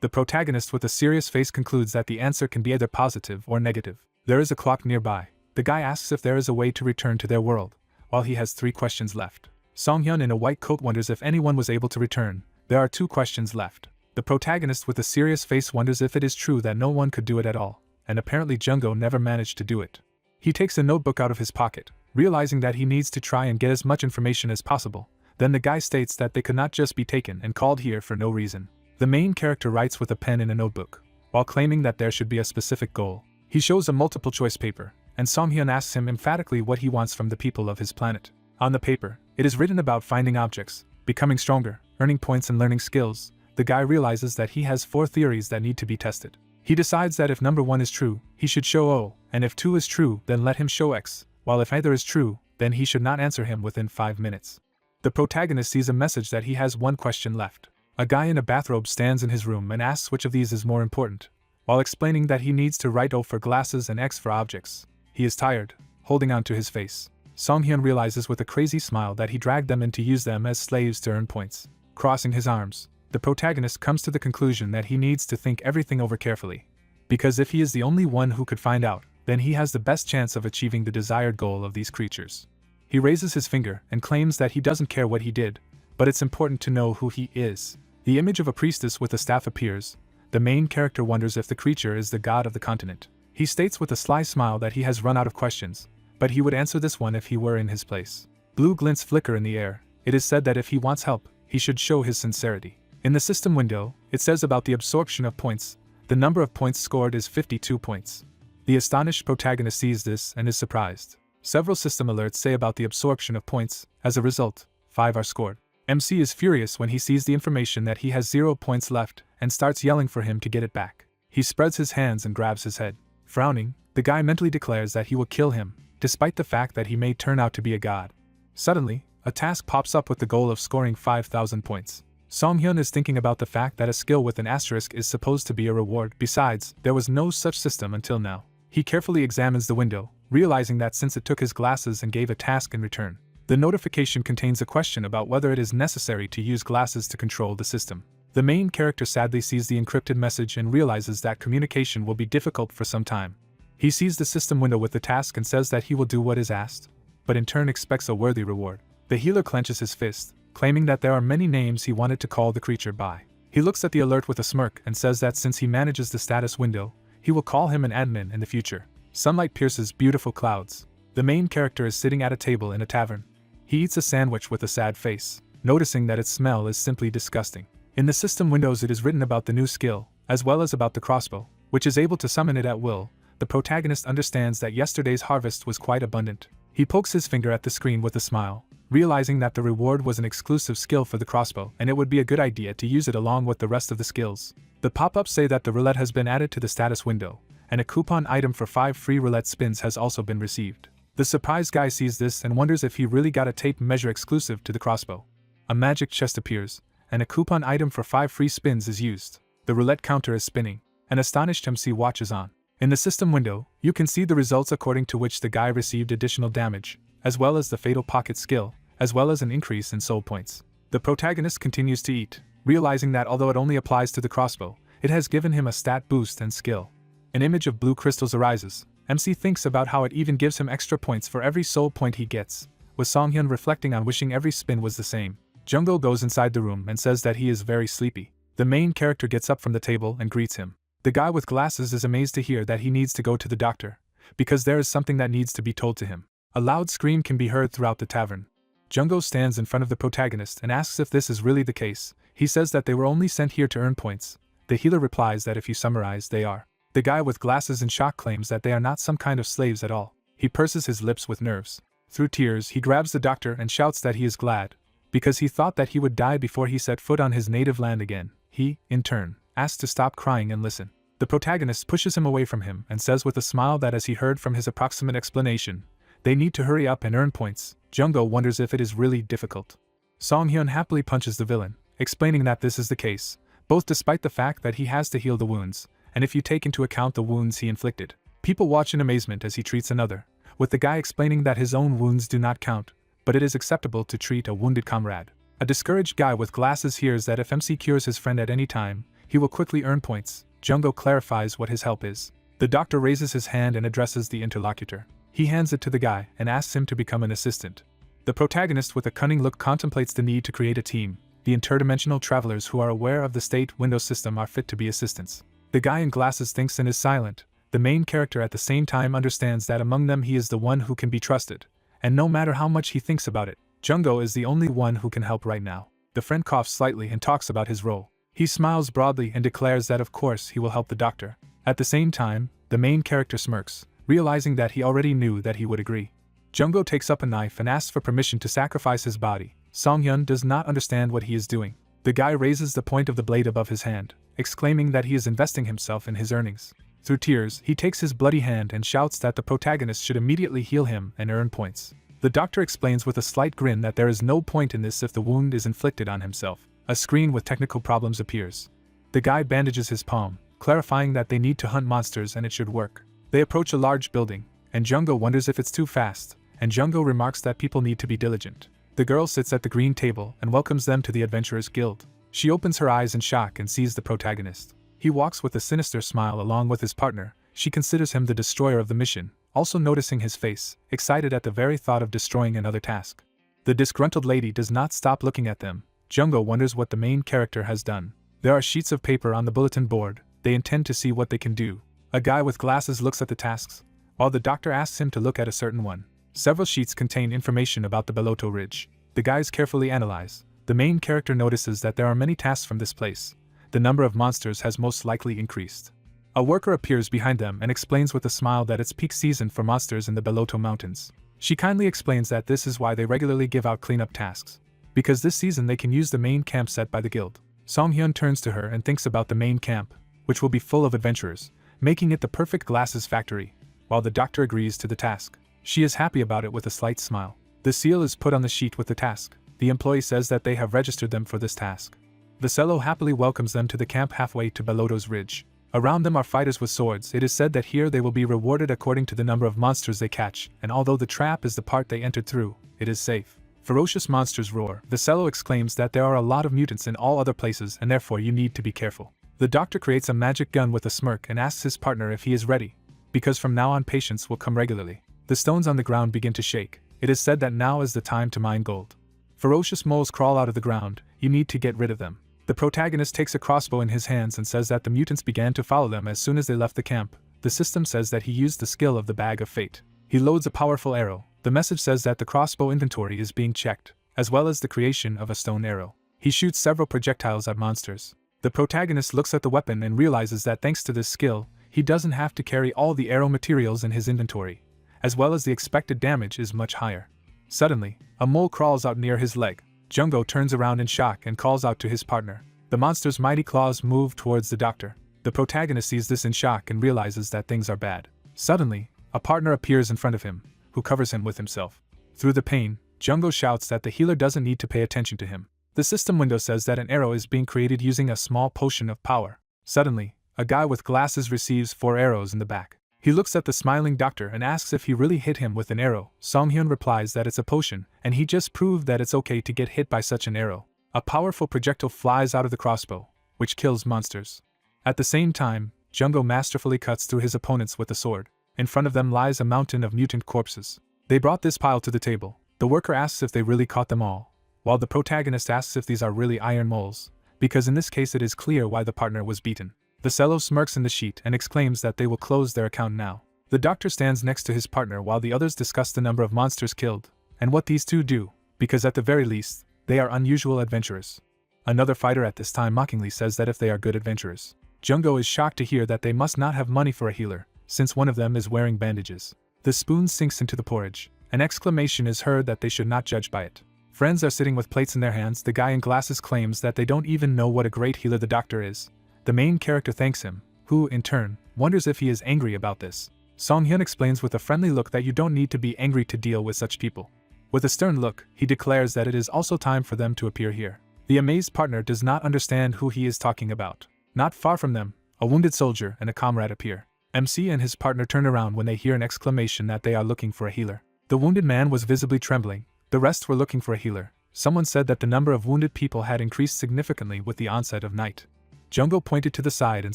The protagonist with a serious face concludes that the answer can be either positive or negative. There is a clock nearby. The guy asks if there is a way to return to their world, while he has 3 questions left. Song-hyun in a white coat wonders if anyone was able to return. There are 2 questions left. The protagonist with a serious face wonders if it is true that no one could do it at all, and apparently Jungo never managed to do it. He takes a notebook out of his pocket, realizing that he needs to try and get as much information as possible. Then the guy states that they could not just be taken and called here for no reason. The main character writes with a pen in a notebook, while claiming that there should be a specific goal. He shows a multiple choice paper, and Song-hyun asks him emphatically what he wants from the people of his planet. On the paper, it is written about finding objects, becoming stronger, earning points and learning skills. The guy realizes that he has 4 theories that need to be tested. He decides that if number 1 is true, he should show O, and if 2 is true, then let him show X, while if either is true, then he should not answer him within 5 minutes. The protagonist sees a message that he has 1 question left. A guy in a bathrobe stands in his room and asks which of these is more important, while explaining that he needs to write O for glasses and X for objects. He is tired, holding on to his face. Song-hyun realizes with a crazy smile that he dragged them in to use them as slaves to earn points. Crossing his arms, the protagonist comes to the conclusion that he needs to think everything over carefully, because if he is the only one who could find out, then he has the best chance of achieving the desired goal of these creatures. He raises his finger and claims that he doesn't care what he did, but it's important to know who he is. The image of a priestess with a staff appears. The main character wonders if the creature is the god of the continent. He states with a sly smile that he has run out of questions, but he would answer this one if he were in his place. Blue glints flicker in the air. It is said that if he wants help, he should show his sincerity. In the system window, it says about the absorption of points. The number of points scored is 52 points. The astonished protagonist sees this and is surprised. Several system alerts say about the absorption of points. As a result, 5 are scored. MC is furious when he sees the information that he has 0 points left and starts yelling for him to get it back. He spreads his hands and grabs his head. Frowning, the guy mentally declares that he will kill him, despite the fact that he may turn out to be a god. Suddenly, a task pops up with the goal of scoring 5,000 points. Song-hyun is thinking about the fact that a skill with an asterisk is supposed to be a reward. Besides, there was no such system until now. He carefully examines the window, realizing that since it took his glasses and gave a task in return. The notification contains a question about whether it is necessary to use glasses to control the system. The main character sadly sees the encrypted message and realizes that communication will be difficult for some time. He sees the system window with the task and says that he will do what is asked, but in turn expects a worthy reward. The healer clenches his fist, claiming that there are many names he wanted to call the creature by. He looks at the alert with a smirk and says that since he manages the status window, he will call him an admin in the future. Sunlight pierces beautiful clouds. The main character is sitting at a table in a tavern. He eats a sandwich with a sad face, noticing that its smell is simply disgusting. In the system windows it is written about the new skill, as well as about the crossbow, which is able to summon it at will. The protagonist understands that yesterday's harvest was quite abundant. He pokes his finger at the screen with a smile, realizing that the reward was an exclusive skill for the crossbow and it would be a good idea to use it along with the rest of the skills. The pop-ups say that the roulette has been added to the status window, and a coupon item for 5 free roulette spins has also been received. The surprised guy sees this and wonders if he really got a tape measure exclusive to the crossbow. A magic chest appears, and a coupon item for 5 free spins is used. The roulette counter is spinning. An astonished MC watches on. In the system window, you can see the results according to which the guy received additional damage, as well as the fatal pocket skill, as well as an increase in soul points. The protagonist continues to eat, realizing that although it only applies to the crossbow, it has given him a stat boost and skill. An image of blue crystals arises. MC thinks about how it even gives him extra points for every soul point he gets, with Song-hyun reflecting on wishing every spin was the same. Jungo goes inside the room and says that he is very sleepy. The main character gets up from the table and greets him. The guy with glasses is amazed to hear that he needs to go to the doctor, because there is something that needs to be told to him. A loud scream can be heard throughout the tavern. Jungo stands in front of the protagonist and asks if this is really the case. He says that they were only sent here to earn points. The healer replies that if you summarize, they are. The guy with glasses in shock claims that they are not some kind of slaves at all. He purses his lips with nerves. Through tears, he grabs the doctor and shouts that he is glad, because he thought that he would die before he set foot on his native land again. He, in turn, asks to stop crying and listen. The protagonist pushes him away from him and says with a smile that as he heard from his approximate explanation, they need to hurry up and earn points. Jungo wonders if it is really difficult. Song-hyun happily punches the villain, explaining that this is the case, both despite the fact that he has to heal the wounds, and if you take into account the wounds he inflicted. People watch in amazement as he treats another, with the guy explaining that his own wounds do not count, but it is acceptable to treat a wounded comrade. A discouraged guy with glasses hears that if MC cures his friend at any time, he will quickly earn points. Jungo clarifies what his help is. The doctor raises his hand and addresses the interlocutor. He hands it to the guy and asks him to become an assistant. The protagonist with a cunning look contemplates the need to create a team. The interdimensional travelers who are aware of the state window system are fit to be assistants. The guy in glasses thinks and is silent. The main character at the same time understands that among them he is the one who can be trusted, and no matter how much he thinks about it, Jungo is the only one who can help right now. The friend coughs slightly and talks about his role. He smiles broadly and declares that of course he will help the doctor. At the same time, the main character smirks, realizing that he already knew that he would agree. Jungo takes up a knife and asks for permission to sacrifice his body. Song-hyun does not understand what he is doing. The guy raises the point of the blade above his hand, exclaiming that he is investing himself in his earnings. Through tears, he takes his bloody hand and shouts that the protagonist should immediately heal him and earn points. The doctor explains with a slight grin that there is no point in this if the wound is inflicted on himself. A screen with technical problems appears. The guy bandages his palm, clarifying that they need to hunt monsters and it should work. They approach a large building, and Jungo wonders if it's too fast, and Jungo remarks that people need to be diligent. The girl sits at the green table and welcomes them to the Adventurers Guild. She opens her eyes in shock and sees the protagonist. He walks with a sinister smile along with his partner. She considers him the destroyer of the mission, also noticing his face, excited at the very thought of destroying another task. The disgruntled lady does not stop looking at them. Jungo wonders what the main character has done. There are sheets of paper on the bulletin board. They intend to see what they can do. A guy with glasses looks at the tasks, while the doctor asks him to look at a certain one. Several sheets contain information about the Beloto Ridge. The guys carefully analyze. The main character notices that there are many tasks from this place. The number of monsters has most likely increased. A worker appears behind them and explains with a smile that it's peak season for monsters in the Beloto Mountains. She kindly explains that this is why they regularly give out cleanup tasks, because this season they can use the main camp set by the guild. Song-hyun turns to her and thinks about the main camp, which will be full of adventurers, making it the perfect glasses factory, while the doctor agrees to the task. She is happy about it with a slight smile. The seal is put on the sheet with the task. The employee says that they have registered them for this task. The cello happily welcomes them to the camp halfway to Beloto's Ridge. Around them are fighters with swords. It is said that here they will be rewarded according to the number of monsters they catch, and although the trap is the part they entered through, it is safe. Ferocious monsters roar. The cello exclaims that there are a lot of mutants in all other places and therefore you need to be careful. The doctor creates a magic gun with a smirk and asks his partner if he is ready, because from now on patients will come regularly. The stones on the ground begin to shake. It is said that now is the time to mine gold. Ferocious moles crawl out of the ground. You need to get rid of them. The protagonist takes a crossbow in his hands and says that the mutants began to follow them as soon as they left the camp. The system says that he used the skill of the Bag of Fate. He loads a powerful arrow. The message says that the crossbow inventory is being checked, as well as the creation of a stone arrow. He shoots several projectiles at monsters. The protagonist looks at the weapon and realizes that thanks to this skill, he doesn't have to carry all the arrow materials in his inventory, as well as the expected damage is much higher. Suddenly, a mole crawls out near his leg. Jungo turns around in shock and calls out to his partner. The monster's mighty claws move towards the doctor. The protagonist sees this in shock and realizes that things are bad. Suddenly, a partner appears in front of him, who covers him with himself. Through the pain, Jungo shouts that the healer doesn't need to pay attention to him. The system window says that an arrow is being created using a small potion of power. Suddenly, a guy with glasses receives 4 arrows in the back. He looks at the smiling doctor and asks if he really hit him with an arrow. Song-hyun replies that it's a potion, and he just proved that it's okay to get hit by such an arrow. A powerful projectile flies out of the crossbow, which kills monsters. At the same time, Jungo masterfully cuts through his opponents with a sword. In front of them lies a mountain of mutant corpses. They brought this pile to the table. The worker asks if they really caught them all, while the protagonist asks if these are really iron moles, because in this case it is clear why the partner was beaten. The cello smirks in the sheet and exclaims that they will close their account now. The doctor stands next to his partner while the others discuss the number of monsters killed, and what these two do, because at the very least, they are unusual adventurers. Another fighter at this time mockingly says that if they are good adventurers. Jungo is shocked to hear that they must not have money for a healer, since one of them is wearing bandages. The spoon sinks into the porridge. An exclamation is heard that they should not judge by it. Friends are sitting with plates in their hands. The guy in glasses claims that they don't even know what a great healer the doctor is. The main character thanks him, who, in turn, wonders if he is angry about this. Song-hyun explains with a friendly look that you don't need to be angry to deal with such people. With a stern look, he declares that it is also time for them to appear here. The amazed partner does not understand who he is talking about. Not far from them, a wounded soldier and a comrade appear. MC and his partner turn around when they hear an exclamation that they are looking for a healer. The wounded man was visibly trembling. The rest were looking for a healer. Someone said that the number of wounded people had increased significantly with the onset of night. Jungo pointed to the side and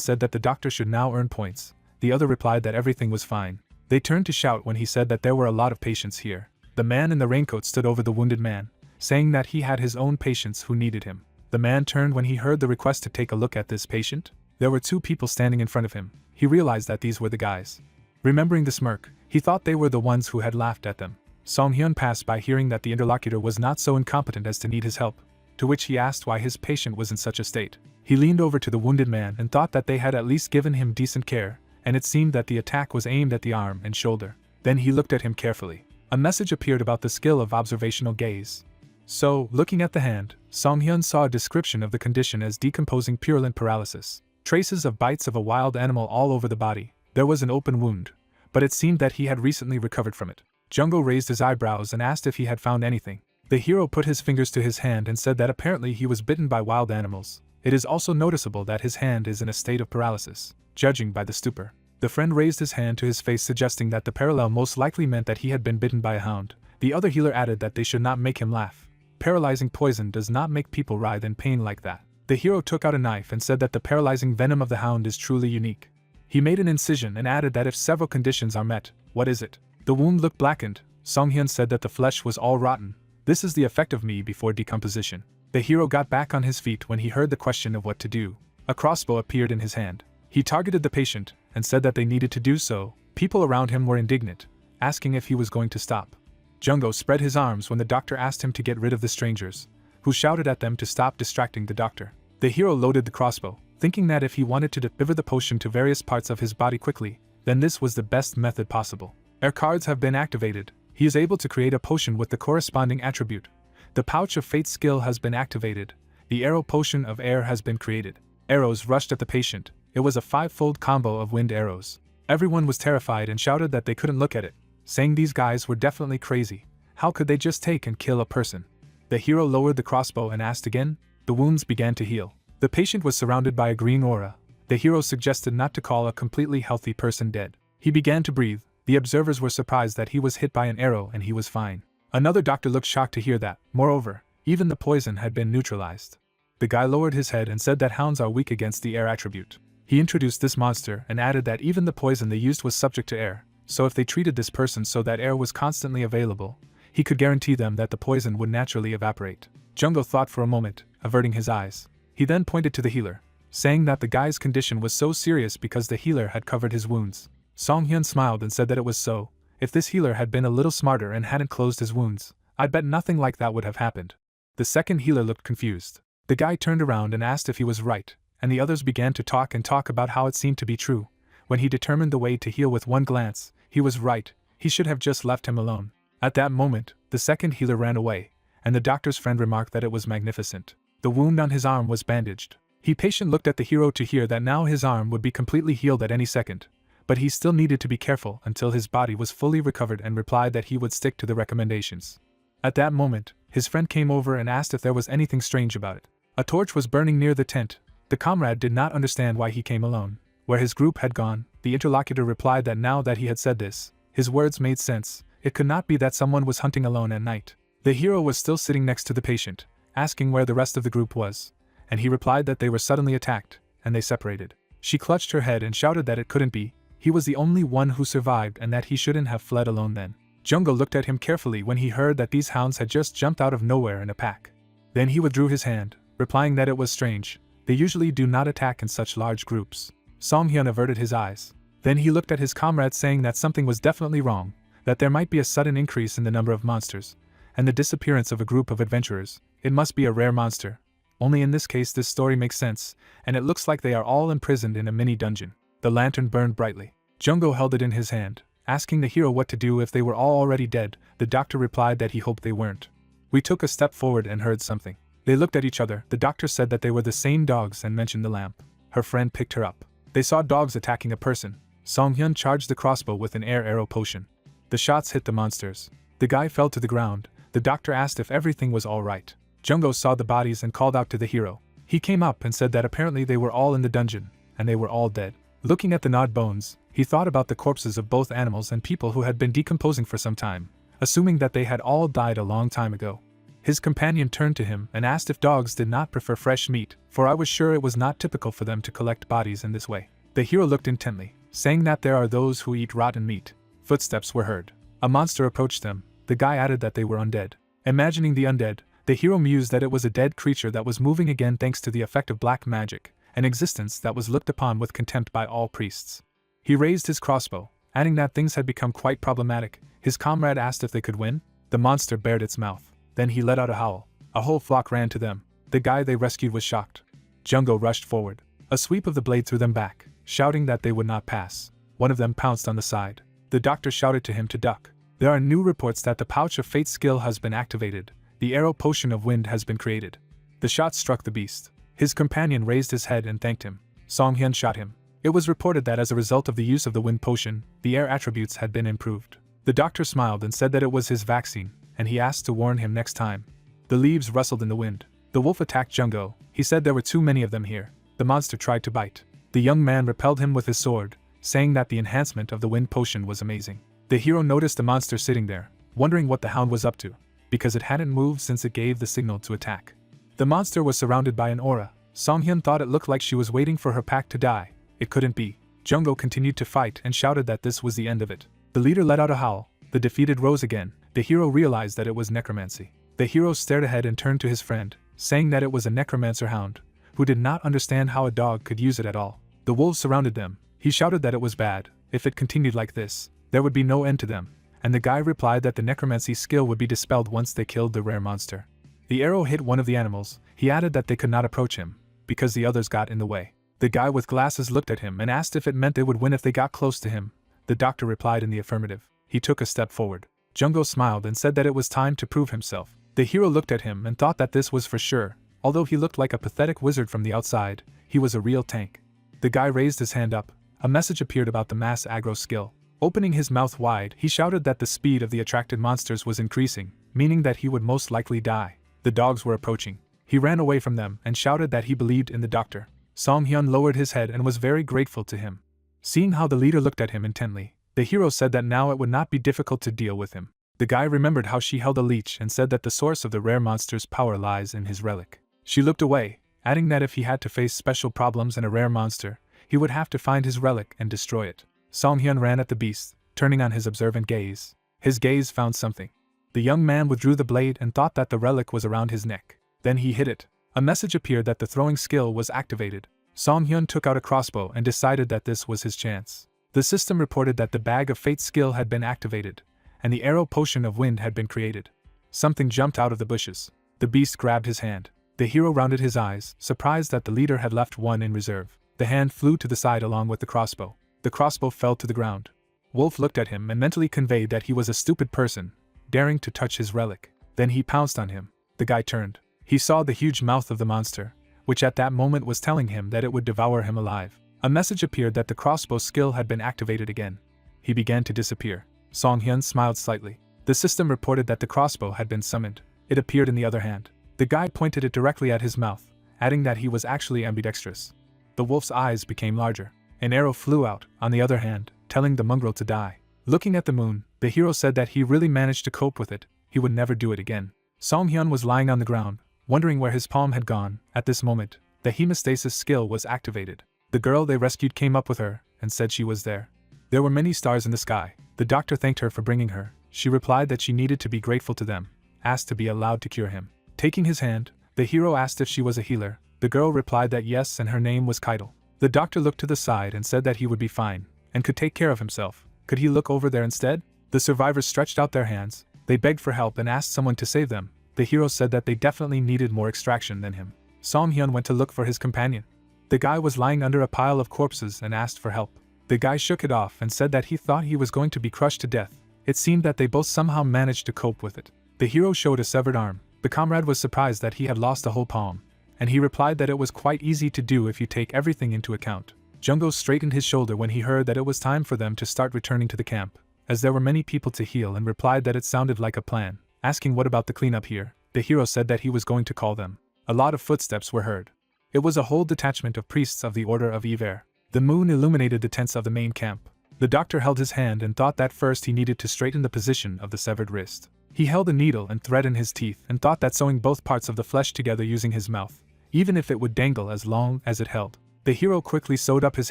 said that the doctor should now earn points. The other replied that everything was fine. They turned to shout when he said that there were a lot of patients here. The man in the raincoat stood over the wounded man, saying that he had his own patients who needed him. The man turned when he heard the request to take a look at this patient. There were two people standing in front of him. He realized that these were the guys. Remembering the smirk, he thought they were the ones who had laughed at them. Song-hyun passed by hearing that the interlocutor was not so incompetent as to need his help, to which he asked why his patient was in such a state. He leaned over to the wounded man and thought that they had at least given him decent care, and it seemed that the attack was aimed at the arm and shoulder. Then he looked at him carefully. A message appeared about the skill of observational gaze. So, looking at the hand, Song-hyun saw a description of the condition as decomposing purulent paralysis. Traces of bites of a wild animal all over the body. There was an open wound, but it seemed that he had recently recovered from it. Jungo raised his eyebrows and asked if he had found anything. The hero put his fingers to his hand and said that apparently he was bitten by wild animals. It is also noticeable that his hand is in a state of paralysis, judging by the stupor. The friend raised his hand to his face, suggesting that the parallel most likely meant that he had been bitten by a hound. The other healer added that they should not make him laugh. Paralyzing poison does not make people writhe in pain like that. The hero took out a knife and said that the paralyzing venom of the hound is truly unique. He made an incision and added that if several conditions are met, what is it? The wound looked blackened. Song-hyun said that the flesh was all rotten. This is the effect of me before decomposition. The hero got back on his feet when he heard the question of what to do. A crossbow appeared in his hand. He targeted the patient and said that they needed to do so. People around him were indignant, asking if he was going to stop. Jungo spread his arms when the doctor asked him to get rid of the strangers, who shouted at them to stop distracting the doctor. The hero loaded the crossbow, thinking that if he wanted to deliver the potion to various parts of his body quickly, then this was the best method possible. Air cards have been activated. He is able to create a potion with the corresponding attribute. The pouch of fate skill has been activated. The arrow potion of air has been created. Arrows rushed at the patient. It was a 5-fold combo of wind arrows. Everyone was terrified and shouted that they couldn't look at it, saying these guys were definitely crazy. How could they just take and kill a person? The hero lowered the crossbow and asked again. The wounds began to heal. The patient was surrounded by a green aura. The hero suggested not to call a completely healthy person dead. He began to breathe. The observers were surprised that he was hit by an arrow and he was fine. Another doctor looked shocked to hear that. Moreover, even the poison had been neutralized. The guy lowered his head and said that hounds are weak against the air attribute. He introduced this monster and added that even the poison they used was subject to air, so if they treated this person so that air was constantly available, he could guarantee them that the poison would naturally evaporate. Jungo thought for a moment, averting his eyes. He then pointed to the healer, saying that the guy's condition was so serious because the healer had covered his wounds. Song-hyun smiled and said that it was so. If this healer had been a little smarter and hadn't closed his wounds, I'd bet nothing like that would have happened. The second healer looked confused. The guy turned around and asked if he was right, and the others began to talk about how it seemed to be true. When he determined the way to heal with one glance, he was right. He should have just left him alone. At that moment, the second healer ran away, and the doctor's friend remarked that it was magnificent. The wound on his arm was bandaged. He patient looked at the hero to hear that now his arm would be completely healed at any second, but he still needed to be careful until his body was fully recovered and replied that he would stick to the recommendations. At that moment, his friend came over and asked if there was anything strange about it. A torch was burning near the tent. The comrade did not understand why he came alone. Where his group had gone, the interlocutor replied that now that he had said this, his words made sense. It could not be that someone was hunting alone at night. The hero was still sitting next to the patient, asking where the rest of the group was, and he replied that they were suddenly attacked, and they separated. She clutched her head and shouted that it couldn't be. He was the only one who survived and that he shouldn't have fled alone then. Jungo looked at him carefully when he heard that these hounds had just jumped out of nowhere in a pack. Then he withdrew his hand, replying that it was strange. They usually do not attack in such large groups. Song-hyun averted his eyes. Then he looked at his comrades, saying that something was definitely wrong, that there might be a sudden increase in the number of monsters, and the disappearance of a group of adventurers. It must be a rare monster. Only in this case this story makes sense, and it looks like they are all imprisoned in a mini dungeon. The lantern burned brightly. Jungo held it in his hand, asking the hero what to do if they were all already dead. The doctor replied that he hoped they weren't. We took a step forward and heard something. They looked at each other. The doctor said that they were the same dogs and mentioned the lamp. Her friend picked her up. They saw dogs attacking a person. Song-hyun charged the crossbow with an air arrow potion. The shots hit the monsters. The guy fell to the ground. The doctor asked if everything was all right. Jungo saw the bodies and called out to the hero. He came up and said that apparently they were all in the dungeon, and they were all dead. Looking at the gnawed bones, he thought about the corpses of both animals and people who had been decomposing for some time, assuming that they had all died a long time ago. His companion turned to him and asked if dogs did not prefer fresh meat, for I was sure it was not typical for them to collect bodies in this way. The hero looked intently, saying that there are those who eat rotten meat. Footsteps were heard. A monster approached them. The guy added that they were undead. Imagining the undead, the hero mused that it was a dead creature that was moving again thanks to the effect of black magic, an existence that was looked upon with contempt by all priests. He raised his crossbow, adding that things had become quite problematic. His comrade asked if they could win. The monster bared its mouth. Then he let out a howl. A whole flock ran to them. The guy they rescued was shocked. Jungo rushed forward. A sweep of the blade threw them back, shouting that they would not pass. One of them pounced on the side. The doctor shouted to him to duck. There are new reports that the pouch of fate skill has been activated. The arrow potion of wind has been created. The shot struck the beast. His companion raised his head and thanked him. Song-hyun shot him. It was reported that as a result of the use of the wind potion, the air attributes had been improved. The doctor smiled and said that it was his vaccine, and he asked to warn him next time. The leaves rustled in the wind. The wolf attacked Jungo. He said there were too many of them here. The monster tried to bite. The young man repelled him with his sword, saying that the enhancement of the wind potion was amazing. The hero noticed the monster sitting there, wondering what the hound was up to, because it hadn't moved since it gave the signal to attack. The monster was surrounded by an aura. Song-hyun thought it looked like she was waiting for her pack to die. It couldn't be. Jungo continued to fight and shouted that this was the end of it. The leader let out a howl. The defeated rose again. The hero realized that it was necromancy. The hero stared ahead and turned to his friend, saying that it was a necromancer hound, who did not understand how a dog could use it at all. The wolves surrounded them. He shouted that it was bad. If it continued like this, there would be no end to them. And the guy replied that the necromancy skill would be dispelled once they killed the rare monster. The arrow hit one of the animals. He added that they could not approach him, because the others got in the way. The guy with glasses looked at him and asked if it meant they would win if they got close to him. The doctor replied in the affirmative. He took a step forward. Jungo smiled and said that it was time to prove himself. The hero looked at him and thought that this was for sure. Although he looked like a pathetic wizard from the outside, he was a real tank. The guy raised his hand up. A message appeared about the mass aggro skill. Opening his mouth wide, he shouted that the speed of the attracted monsters was increasing, meaning that he would most likely die. The dogs were approaching. He ran away from them and shouted that he believed in the doctor. Song-hyun lowered his head and was very grateful to him. Seeing how the leader looked at him intently, the hero said that now it would not be difficult to deal with him. The guy remembered how she held a leech and said that the source of the rare monster's power lies in his relic. She looked away, adding that if he had to face special problems and a rare monster, he would have to find his relic and destroy it. Song-hyun ran at the beast, turning on his observant gaze. His gaze found something. The young man withdrew the blade and thought that the relic was around his neck. Then he hit it. A message appeared that the throwing skill was activated. Song-hyun took out a crossbow and decided that this was his chance. The system reported that the bag of fate skill had been activated, and the arrow potion of wind had been created. Something jumped out of the bushes. The beast grabbed his hand. The hero rounded his eyes, surprised that the leader had left one in reserve. The hand flew to the side along with the crossbow. The crossbow fell to the ground. Wolf looked at him and mentally conveyed that he was a stupid person, daring to touch his relic. Then he pounced on him. The guy turned. He saw the huge mouth of the monster, which at that moment was telling him that it would devour him alive. A message appeared that the crossbow skill had been activated again. He began to disappear. Song-hyun smiled slightly. The system reported that the crossbow had been summoned. It appeared in the other hand. The guy pointed it directly at his mouth, adding that he was actually ambidextrous. The wolf's eyes became larger. An arrow flew out, on the other hand, telling the mongrel to die. Looking at the moon, the hero said that he really managed to cope with it. He would never do it again. Song-hyun was lying on the ground, wondering where his palm had gone. At this moment, the hemostasis skill was activated. The girl they rescued came up with her and said she was there. There were many stars in the sky. The doctor thanked her for bringing her. She replied that she needed to be grateful to them, asked to be allowed to cure him. Taking his hand, the hero asked if she was a healer. The girl replied that yes, and her name was Keitel. The doctor looked to the side and said that he would be fine, and could take care of himself. Could he look over there instead? The survivors stretched out their hands. They begged for help and asked someone to save them. The hero said that they definitely needed more extraction than him. Song Hyun went to look for his companion. The guy was lying under a pile of corpses and asked for help. The guy shook it off and said that he thought he was going to be crushed to death. It seemed that they both somehow managed to cope with it. The hero showed a severed arm. The comrade was surprised that he had lost a whole palm, and he replied that it was quite easy to do if you take everything into account. Jungo straightened his shoulder when he heard that it was time for them to start returning to the camp, as there were many people to heal, and replied that it sounded like a plan. Asking what about the cleanup here, the hero said that he was going to call them. A lot of footsteps were heard. It was a whole detachment of priests of the Order of Iver. The moon illuminated the tents of the main camp. The doctor held his hand and thought that first he needed to straighten the position of the severed wrist. He held a needle and thread in his teeth and thought that sewing both parts of the flesh together using his mouth, even if it would dangle as long as it held. The hero quickly sewed up his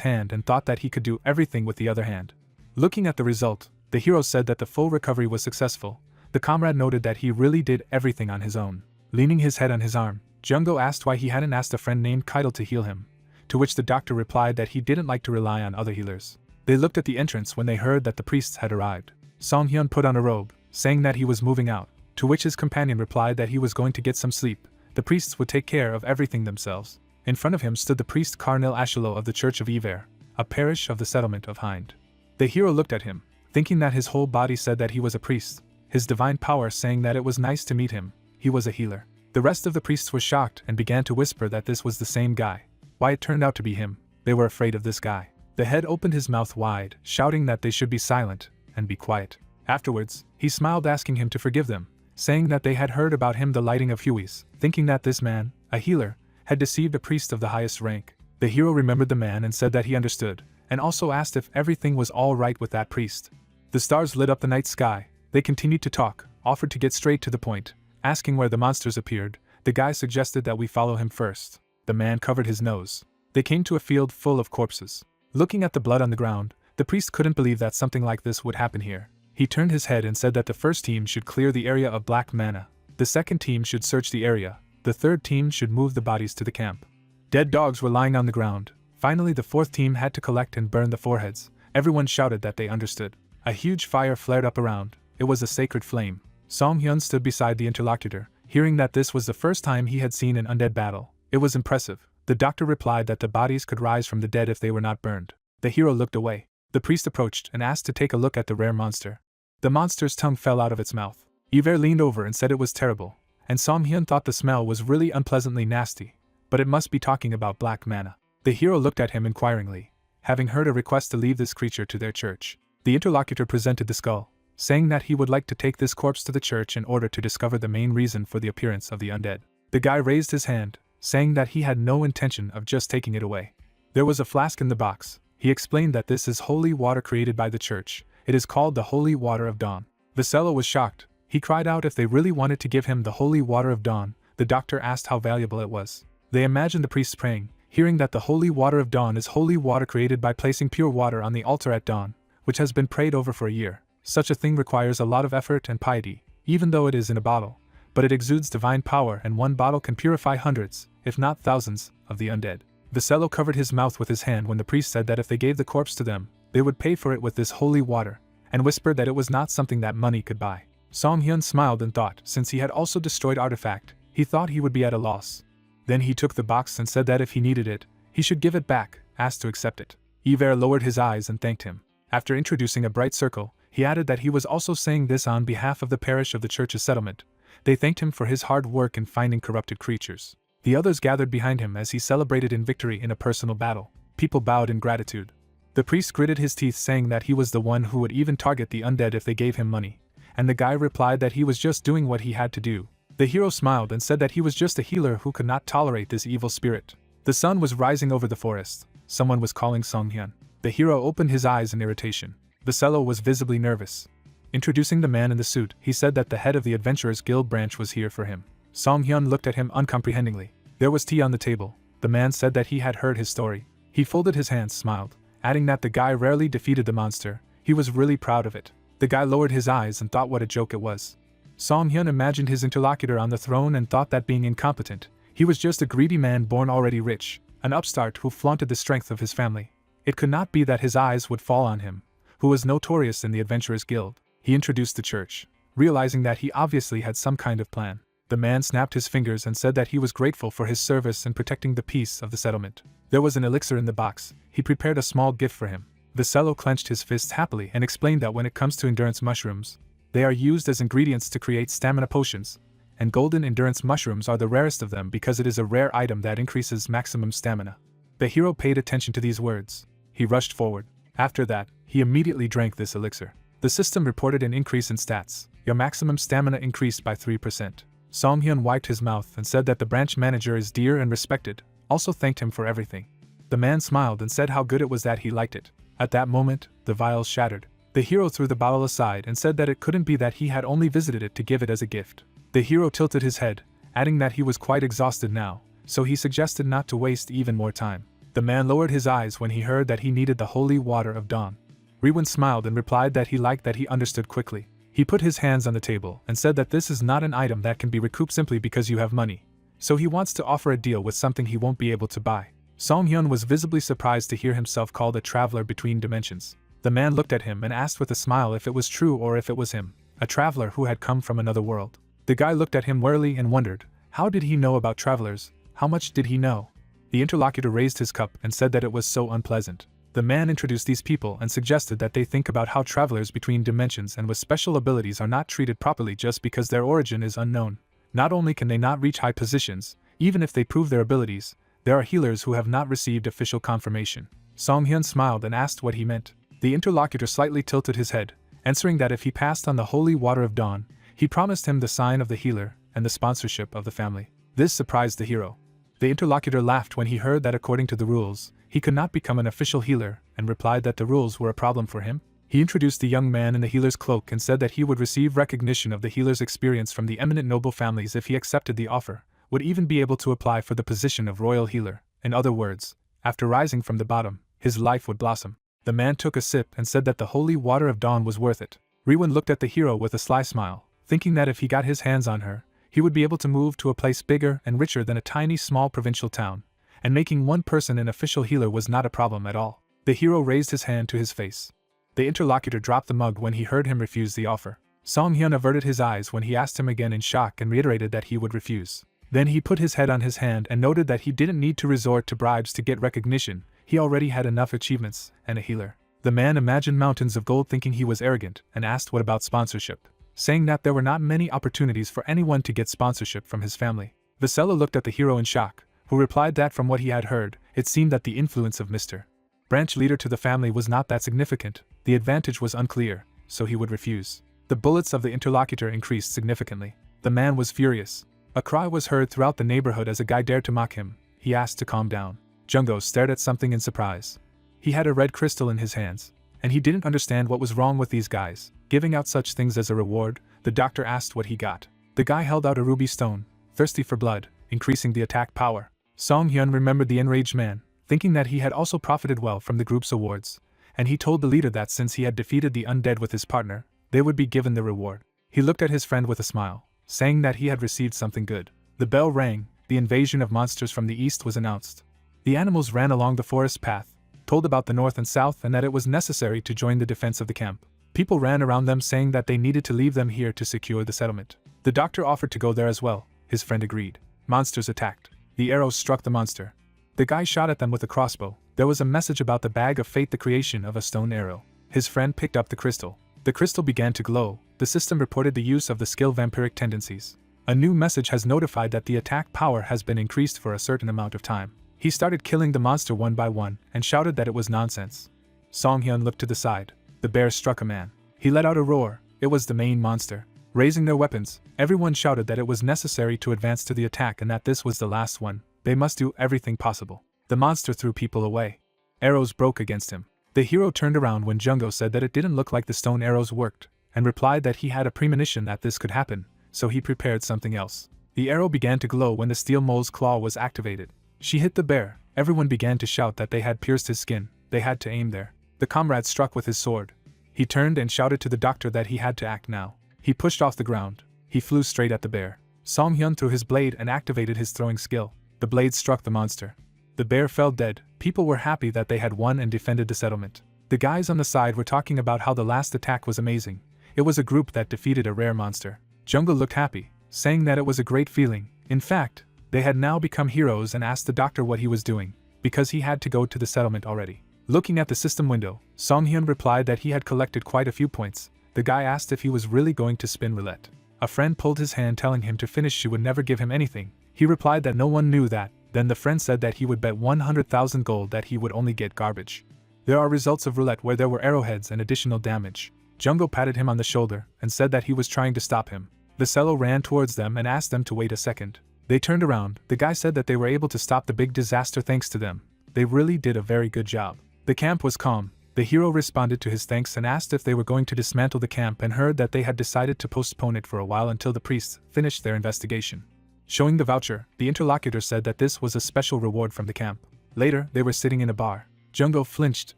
hand and thought that he could do everything with the other hand. Looking at the result, the hero said that the full recovery was successful. The comrade noted that he really did everything on his own. Leaning his head on his arm, Jungo asked why he hadn't asked a friend named Keitel to heal him, to which the doctor replied that he didn't like to rely on other healers. They looked at the entrance when they heard that the priests had arrived. Song Hyun put on a robe, saying that he was moving out, to which his companion replied that he was going to get some sleep. The priests would take care of everything themselves. In front of him stood the priest Cardinal Yahello of the Church of Iver, a parish of the settlement of Hind. The hero looked at him, thinking that his whole body said that he was a priest, his divine power saying that it was nice to meet him, he was a healer. The rest of the priests were shocked and began to whisper that this was the same guy. Why it turned out to be him, they were afraid of this guy. The head opened his mouth wide, shouting that they should be silent and be quiet. Afterwards, he smiled, asking him to forgive them, saying that they had heard about him the lighting of Huey's, thinking that this man, a healer, had deceived a priest of the highest rank. The hero remembered the man and said that he understood, and also asked if everything was all right with that priest. The stars lit up the night sky. They continued to talk, offered to get straight to the point, asking where the monsters appeared. The guy suggested that we follow him first. The man covered his nose. They came to a field full of corpses. Looking at the blood on the ground, the priest couldn't believe that something like this would happen here. He turned his head and said that the first team should clear the area of black mana. The second team should search the area. The third team should move the bodies to the camp. Dead dogs were lying on the ground. Finally, the fourth team had to collect and burn the foreheads. Everyone shouted that they understood. A huge fire flared up around. It was a sacred flame. Song Hyun stood beside the interlocutor, hearing that this was the first time he had seen an undead battle. It was impressive. The doctor replied that the bodies could rise from the dead if they were not burned. The hero looked away. The priest approached and asked to take a look at the rare monster. The monster's tongue fell out of its mouth. Iver leaned over and said it was terrible, and Song Hyun thought the smell was really unpleasantly nasty, but it must be talking about black mana. The hero looked at him inquiringly, having heard a request to leave this creature to their church. The interlocutor presented the skull, saying that he would like to take this corpse to the church in order to discover the main reason for the appearance of the undead. The guy raised his hand, saying that he had no intention of just taking it away. There was a flask in the box. He explained that this is holy water created by the church. It is called the Holy Water of Dawn. Yahello was shocked. He cried out if they really wanted to give him the Holy Water of Dawn. The doctor asked how valuable it was. They imagined the priests praying, hearing that the Holy Water of Dawn is holy water created by placing pure water on the altar at dawn, which has been prayed over for a year. Such a thing requires a lot of effort and piety, even though it is in a bottle, but it exudes divine power, and one bottle can purify hundreds, if not thousands, of the undead. Yahello covered his mouth with his hand when the priest said that if they gave the corpse to them, they would pay for it with this holy water, and whispered that it was not something that money could buy. Song Hyun smiled and thought, since he had also destroyed artifact, he thought he would be at a loss. Then he took the box and said that if he needed it, he should give it back, asked to accept it. Iver lowered his eyes and thanked him. After introducing a bright circle, he added that he was also saying this on behalf of the parish of the church's settlement. They thanked him for his hard work in finding corrupted creatures. The others gathered behind him as he celebrated in victory in a personal battle. People bowed in gratitude. The priest gritted his teeth, saying that he was the one who would even target the undead if they gave him money, and the guy replied that he was just doing what he had to do. The hero smiled and said that he was just a healer who could not tolerate this evil spirit. The sun was rising over the forest. Someone was calling Song Hyun. The hero opened his eyes in irritation. Yahello was visibly nervous. Introducing the man in the suit, he said that the head of the Adventurers Guild branch was here for him. Song Hyun looked at him uncomprehendingly. There was tea on the table. The man said that he had heard his story. He folded his hands, smiled, adding that the guy rarely defeated the monster. He was really proud of it. The guy lowered his eyes and thought what a joke it was. Song Hyun imagined his interlocutor on the throne and thought that being incompetent, he was just a greedy man born already rich, an upstart who flaunted the strength of his family. It could not be that his eyes would fall on him, who was notorious in the Adventurers Guild. He introduced the church, realizing that he obviously had some kind of plan. The man snapped his fingers and said that he was grateful for his service in protecting the peace of the settlement. There was an elixir in the box. He prepared a small gift for him. Yahello clenched his fists happily and explained that when it comes to endurance mushrooms, they are used as ingredients to create stamina potions, and golden endurance mushrooms are the rarest of them because it is a rare item that increases maximum stamina. The hero paid attention to these words. He rushed forward. After that, he immediately drank this elixir. The system reported an increase in stats. Your maximum stamina increased by 3%. Song-hyun wiped his mouth and said that the branch manager is dear and respected, also thanked him for everything. The man smiled and said how good it was that he liked it. At that moment, the vial shattered. The hero threw the bottle aside and said that it couldn't be that he had only visited it to give it as a gift. The hero tilted his head, adding that he was quite exhausted now, so he suggested not to waste even more time. The man lowered his eyes when he heard that he needed the holy water of dawn. Riwon smiled and replied that he liked that he understood quickly. He put his hands on the table and said that this is not an item that can be recouped simply because you have money, so he wants to offer a deal with something he won't be able to buy. Song-hyun was visibly surprised to hear himself called a traveler between dimensions. The man looked at him and asked with a smile if it was true or if it was him, a traveler who had come from another world. The guy looked at him warily and wondered, how did he know about travelers? How much did he know? The interlocutor raised his cup and said that it was so unpleasant. The man introduced these people and suggested that they think about how travelers between dimensions and with special abilities are not treated properly just because their origin is unknown. Not only can they not reach high positions, even if they prove their abilities, there are healers who have not received official confirmation. Song-hyun smiled and asked what he meant. The interlocutor slightly tilted his head, answering that if he passed on the holy water of dawn, he promised him the sign of the healer and the sponsorship of the family. This surprised the hero. The interlocutor laughed when he heard that according to the rules, he could not become an official healer and replied that the rules were a problem for him. He introduced the young man in the healer's cloak and said that he would receive recognition of the healer's experience from the eminent noble families if he accepted the offer, would even be able to apply for the position of royal healer. In other words, after rising from the bottom, his life would blossom. The man took a sip and said that the holy water of dawn was worth it. Riwon looked at the hero with a sly smile, thinking that if he got his hands on her, he would be able to move to a place bigger and richer than a tiny small provincial town, and making one person an official healer was not a problem at all. The hero raised his hand to his face. The interlocutor dropped the mug when he heard him refuse the offer. Song-hyun averted his eyes when he asked him again in shock and reiterated that he would refuse. Then he put his head on his hand and noted that he didn't need to resort to bribes to get recognition, he already had enough achievements and a healer. The man imagined mountains of gold thinking he was arrogant and asked what about sponsorship, saying that there were not many opportunities for anyone to get sponsorship from his family. Yahello looked at the hero in shock, who replied that from what he had heard, it seemed that the influence of Mr. Branch leader to the family was not that significant, the advantage was unclear, so he would refuse. The bullets of the interlocutor increased significantly. The man was furious. A cry was heard throughout the neighborhood as a guy dared to mock him. He asked to calm down. Jungo stared at something in surprise. He had a red crystal in his hands, and he didn't understand what was wrong with these guys, giving out such things as a reward. The doctor asked what he got. The guy held out a ruby stone, thirsty for blood, increasing the attack power. Song-hyun remembered the enraged man, thinking that he had also profited well from the group's awards, and he told the leader that since he had defeated the undead with his partner, they would be given the reward. He looked at his friend with a smile, saying that he had received something good. The bell rang, the invasion of monsters from the east was announced. The animals ran along the forest path, told about the north and south and that it was necessary to join the defense of the camp. People ran around them saying that they needed to leave them here to secure the settlement. The doctor offered to go there as well. His friend agreed. Monsters attacked. The arrows struck the monster. The guy shot at them with a crossbow. There was a message about the bag of fate, the creation of a stone arrow. His friend picked up the crystal. The crystal began to glow. The system reported the use of the skill vampiric tendencies. A new message has notified that the attack power has been increased for a certain amount of time. He started killing the monster one by one and shouted that it was nonsense. Song-hyun looked to the side. The bear struck a man. He let out a roar. It was the main monster. Raising their weapons, everyone shouted that it was necessary to advance to the attack and that this was the last one. They must do everything possible. The monster threw people away. Arrows broke against him. The hero turned around when Jungo said that it didn't look like the stone arrows worked, and replied that he had a premonition that this could happen, so he prepared something else. The arrow began to glow when the steel mole's claw was activated. She hit the bear. Everyone began to shout that they had pierced his skin. They had to aim there. The comrade struck with his sword. He turned and shouted to the doctor that he had to act now. He pushed off the ground. He flew straight at the bear. Song-hyun threw his blade and activated his throwing skill. The blade struck the monster. The bear fell dead. People were happy that they had won and defended the settlement. The guys on the side were talking about how the last attack was amazing. It was a group that defeated a rare monster. Jungle looked happy, saying that it was a great feeling. In fact, they had now become heroes and asked the doctor what he was doing, because he had to go to the settlement already. Looking at the system window, Songhyun replied that he had collected quite a few points. The guy asked if he was really going to spin roulette. A friend pulled his hand telling him to finish. She would never give him anything. He replied that no one knew that. Then the friend said that he would bet 100,000 gold that he would only get garbage. There are results of roulette where there were arrowheads and additional damage. Jungle patted him on the shoulder and said that he was trying to stop him. The cello ran towards them and asked them to wait a second. They turned around. The guy said that they were able to stop the big disaster thanks to them. They really did a very good job. The camp was calm. The hero responded to his thanks and asked if they were going to dismantle the camp and heard that they had decided to postpone it for a while until the priests finished their investigation. Showing the voucher, the interlocutor said that this was a special reward from the camp. Later, they were sitting in a bar. Jungo flinched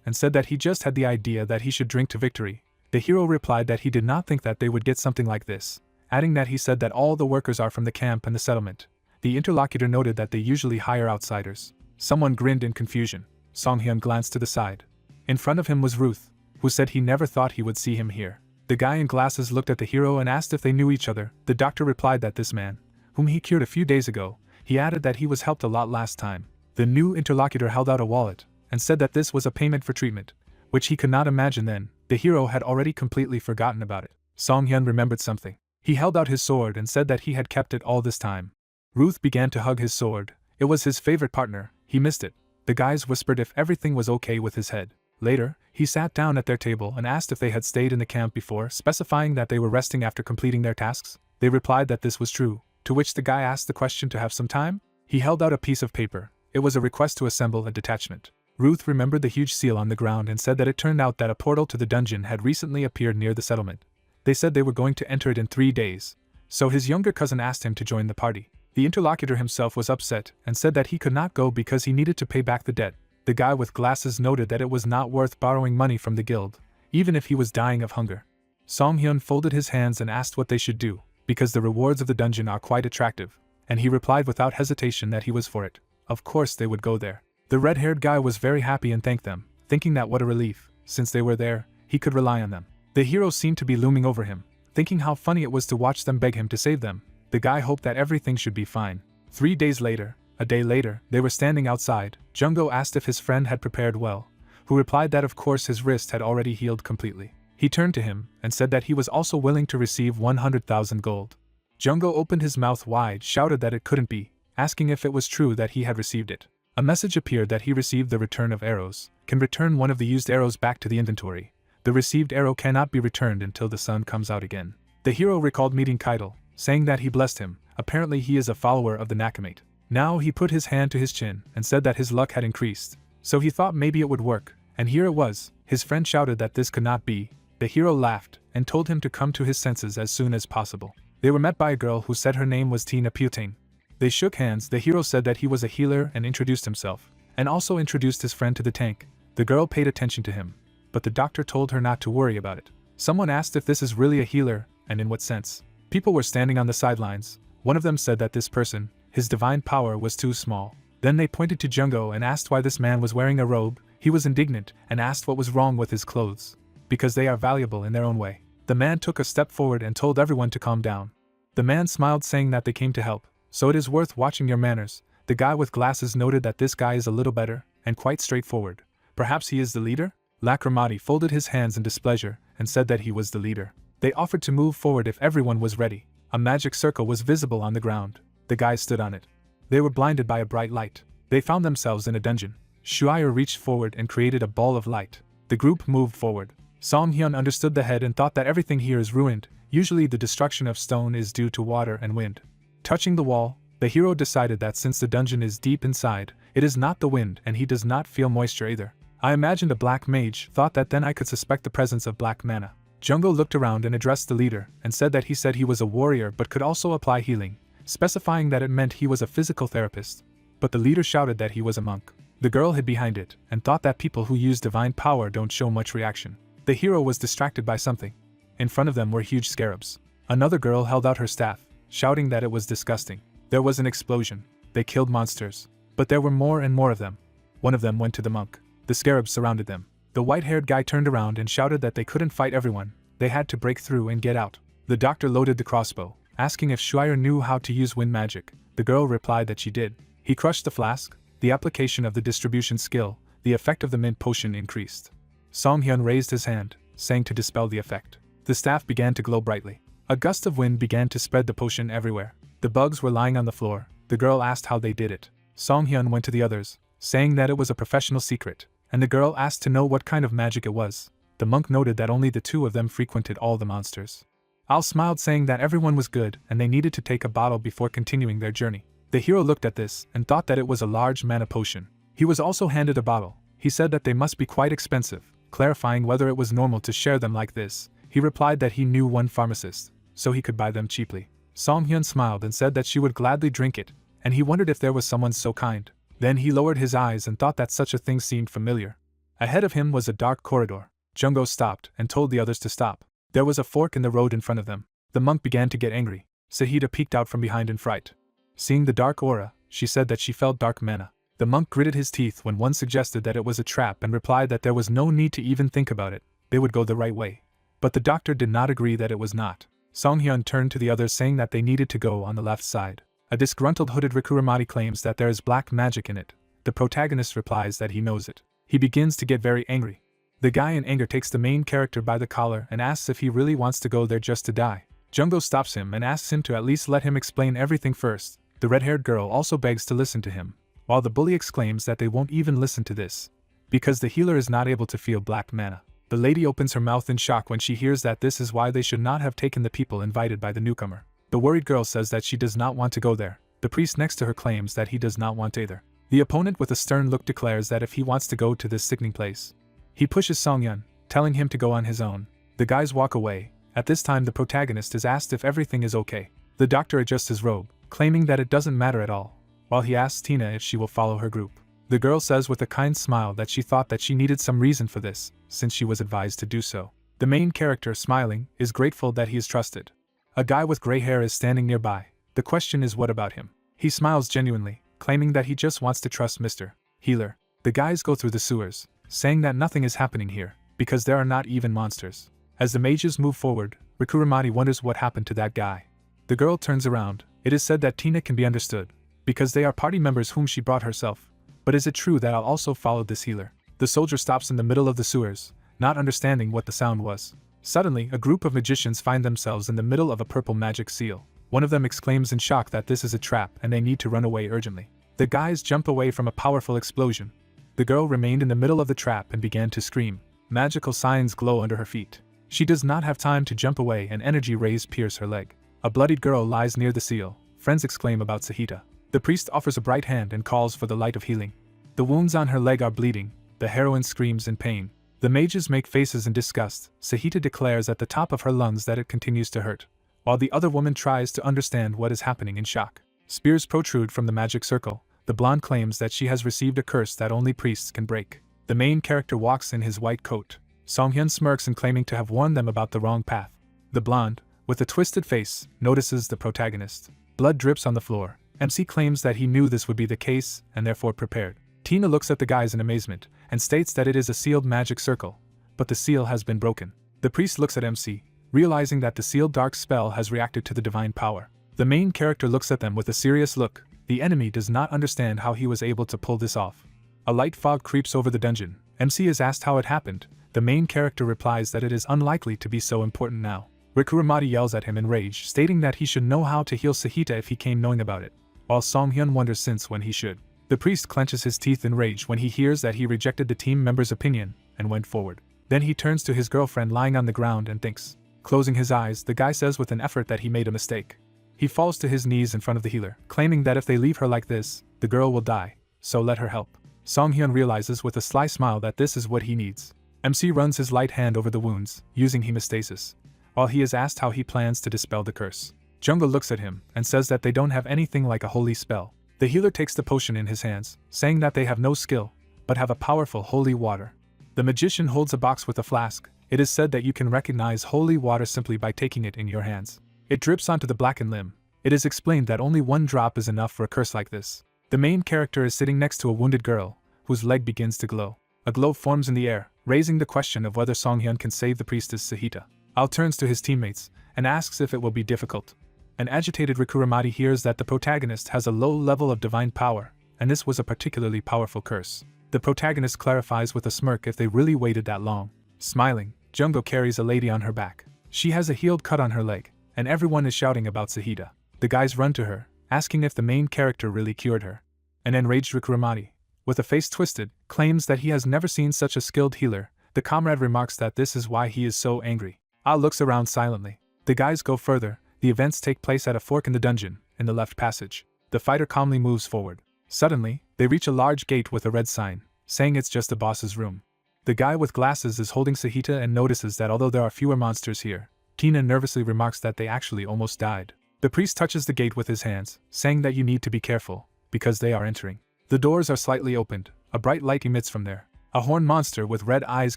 and said that he just had the idea that he should drink to victory. The hero replied that he did not think that they would get something like this, adding that he said that all the workers are from the camp and the settlement. The interlocutor noted that they usually hire outsiders. Someone grinned in confusion. Songhyun glanced to the side. In front of him was Ruth, who said he never thought he would see him here. The guy in glasses looked at the hero and asked if they knew each other. The doctor replied that this man, whom he cured a few days ago, he added that he was helped a lot last time. The new interlocutor held out a wallet and said that this was a payment for treatment, which he could not imagine then. The hero had already completely forgotten about it. Songhyun remembered something. He held out his sword and said that he had kept it all this time. Ruth began to hug his sword. It was his favorite partner. He missed it. The guys whispered if everything was okay with his head. Later, he sat down at their table and asked if they had stayed in the camp before, specifying that they were resting after completing their tasks. They replied that this was true, to which the guy asked the question to have some time. He held out a piece of paper. It was a request to assemble a detachment. Ruth remembered the huge seal on the ground and said that it turned out that a portal to the dungeon had recently appeared near the settlement. They said they were going to enter it in 3 days, so his younger cousin asked him to join the party. The interlocutor himself was upset and said that he could not go because he needed to pay back the debt. The guy with glasses noted that it was not worth borrowing money from the guild, even if he was dying of hunger. Songhyun folded his hands and asked what they should do, because the rewards of the dungeon are quite attractive, and he replied without hesitation that he was for it. Of course they would go there. The red-haired guy was very happy and thanked them, thinking that what a relief, since they were there, he could rely on them. The hero seemed to be looming over him, thinking how funny it was to watch them beg him to save them. The guy hoped that everything should be fine. 3 days later, a day later, they were standing outside. Jungo asked if his friend had prepared well, who replied that of course his wrist had already healed completely. He turned to him and said that he was also willing to receive 100,000 gold. Jungo opened his mouth wide, shouted that it couldn't be, asking if it was true that he had received it. A message appeared that he received the return of arrows, can return one of the used arrows back to the inventory. The received arrow cannot be returned until the sun comes out again. The hero recalled meeting Keitel, saying that he blessed him. Apparently he is a follower of the Nakamate. Now he put his hand to his chin and said that his luck had increased. So he thought maybe it would work, and here it was. His friend shouted that this could not be. The hero laughed and told him to come to his senses as soon as possible. They were met by a girl who said her name was Tina Putain. They shook hands. The hero said that he was a healer and introduced himself, and also introduced his friend to the tank. The girl paid attention to him, but the doctor told her not to worry about it. Someone asked if this is really a healer, and in what sense. People were standing on the sidelines. One of them said that this person, his divine power was too small. Then they pointed to Jungo and asked why this man was wearing a robe. He was indignant and asked what was wrong with his clothes. Because they are valuable in their own way. The man took a step forward and told everyone to calm down. The man smiled, saying that they came to help, so it is worth watching your manners. The guy with glasses noted that this guy is a little better, and quite straightforward. Perhaps he is the leader? Lacrimati folded his hands in displeasure and said that he was the leader. They offered to move forward if everyone was ready. A magic circle was visible on the ground. The guys stood on it. They were blinded by a bright light. They found themselves in a dungeon. Shuire reached forward and created a ball of light. The group moved forward. Songhyun understood the head and thought that everything here is ruined. Usually the destruction of stone is due to water and wind. Touching the wall, the hero decided that since the dungeon is deep inside, it is not the wind and he does not feel moisture either. I imagined a black mage, thought that then I could suspect the presence of black mana. Jungo looked around and addressed the leader and said that he was a warrior but could also apply healing, specifying that it meant he was a physical therapist. But the leader shouted that he was a monk. The girl hid behind it and thought that people who use divine power don't show much reaction. The hero was distracted by something. In front of them were huge scarabs. Another girl held out her staff, shouting that it was disgusting. There was an explosion. They killed monsters. But there were more and more of them. One of them went to the monk. The scarabs surrounded them. The white-haired guy turned around and shouted that they couldn't fight everyone, they had to break through and get out. The doctor loaded the crossbow, asking if Shuire knew how to use wind magic. The girl replied that she did. He crushed the flask, the application of the distribution skill, the effect of the mint potion increased. Song-hyun raised his hand, saying to dispel the effect. The staff began to glow brightly. A gust of wind began to spread the potion everywhere. The bugs were lying on the floor. The girl asked how they did it. Song-hyun went to the others, saying that it was a professional secret, and the girl asked to know what kind of magic it was. The monk noted that only the two of them frequented all the monsters. Al smiled, saying that everyone was good and they needed to take a bottle before continuing their journey. The hero looked at this and thought that it was a large mana potion. He was also handed a bottle. He said that they must be quite expensive, clarifying whether it was normal to share them like this. He replied that he knew one pharmacist, so he could buy them cheaply. Song-hyun smiled and said that she would gladly drink it, and he wondered if there was someone so kind. Then he lowered his eyes and thought that such a thing seemed familiar. Ahead of him was a dark corridor. Jungo stopped and told the others to stop. There was a fork in the road in front of them. The monk began to get angry. Sahita peeked out from behind in fright. Seeing the dark aura, she said that she felt dark mana. The monk gritted his teeth when one suggested that it was a trap and replied that there was no need to even think about it, they would go the right way. But the doctor did not agree that it was not. Song-hyun turned to the others, saying that they needed to go on the left side. A disgruntled hooded Rikuramati claims that there is black magic in it. The protagonist replies that he knows it. He begins to get very angry. The guy in anger takes the main character by the collar and asks if he really wants to go there just to die. Jungo stops him and asks him to at least let him explain everything first. The red-haired girl also begs to listen to him, while the bully exclaims that they won't even listen to this, because the healer is not able to feel black mana. The lady opens her mouth in shock when she hears that this is why they should not have taken the people invited by the newcomer. The worried girl says that she does not want to go there. The priest next to her claims that he does not want either. The opponent with a stern look declares that if he wants to go to this sickening place, he pushes Song-hyun, telling him to go on his own. The guys walk away. At this time the protagonist is asked if everything is okay. The doctor adjusts his robe, claiming that it doesn't matter at all, while he asks Tina if she will follow her group. The girl says with a kind smile that she thought that she needed some reason for this, since she was advised to do so. The main character, smiling, is grateful that he is trusted. A guy with gray hair is standing nearby. The question is, what about him? He smiles genuinely, claiming that he just wants to trust Mr. Healer. The guys go through the sewers, saying that nothing is happening here, because there are not even monsters. As the mages move forward, Rikuramati wonders what happened to that guy. The girl turns around. It is said that Tina can be understood, because they are party members whom she brought herself. But is it true that I'll also follow this healer? The soldier stops in the middle of the sewers, not understanding what the sound was. Suddenly, a group of magicians find themselves in the middle of a purple magic seal. One of them exclaims in shock that this is a trap and they need to run away urgently. The guys jump away from a powerful explosion. The girl remained in the middle of the trap and began to scream. Magical signs glow under her feet. She does not have time to jump away and energy rays pierce her leg. A bloodied girl lies near the seal. Friends exclaim about Sahita. The priest offers a bright hand and calls for the light of healing. The wounds on her leg are bleeding. The heroine screams in pain. The mages make faces in disgust. Sahita declares at the top of her lungs that it continues to hurt, while the other woman tries to understand what is happening in shock. Spears protrude from the magic circle. The blonde claims that she has received a curse that only priests can break. The main character walks in his white coat. Song-hyun smirks in claiming to have warned them about the wrong path. The blonde, with a twisted face, notices the protagonist. Blood drips on the floor. MC claims that he knew this would be the case and therefore prepared. Tina looks at the guys in amazement and states that it is a sealed magic circle, but the seal has been broken. The priest looks at MC, realizing that the sealed dark spell has reacted to the divine power. The main character looks at them with a serious look. The enemy does not understand how he was able to pull this off. A light fog creeps over the dungeon. MC is asked how it happened. The main character replies that it is unlikely to be so important now. Rikuramati yells at him in rage, stating that he should know how to heal Sahita if he came knowing about it, while Song-hyun wonders since when he should. The priest clenches his teeth in rage when he hears that he rejected the team member's opinion and went forward. Then he turns to his girlfriend lying on the ground and thinks. Closing his eyes, the guy says with an effort that he made a mistake. He falls to his knees in front of the healer, claiming that if they leave her like this, the girl will die, so let her help. Song-hyun realizes with a sly smile that this is what he needs. MC runs his light hand over the wounds, using hemostasis, while he is asked how he plans to dispel the curse. Jungle looks at him and says that they don't have anything like a holy spell. The healer takes the potion in his hands, saying that they have no skill, but have a powerful holy water. The magician holds a box with a flask. It is said that you can recognize holy water simply by taking it in your hands. It drips onto the blackened limb. It is explained that only one drop is enough for a curse like this. The main character is sitting next to a wounded girl, whose leg begins to glow. A glow forms in the air, raising the question of whether Songhyun can save the priestess Sahita. Al turns to his teammates and asks if it will be difficult. An agitated Rikuramati hears that the protagonist has a low level of divine power, and this was a particularly powerful curse. The protagonist clarifies with a smirk if they really waited that long. Smiling, Jungo carries a lady on her back. She has a healed cut on her leg, and everyone is shouting about Sahita. The guys run to her, asking if the main character really cured her. An enraged Rikuramati, with a face twisted, claims that he has never seen such a skilled healer. The comrade remarks that this is why he is so angry. Al looks around silently. The guys go further. The events take place at a fork in the dungeon, in the left passage. The fighter calmly moves forward. Suddenly, they reach a large gate with a red sign, saying it's just the boss's room. The guy with glasses is holding Sahita and notices that although there are fewer monsters here, Tina nervously remarks that they actually almost died. The priest touches the gate with his hands, saying that you need to be careful, because they are entering. The doors are slightly opened, a bright light emits from there. A horned monster with red eyes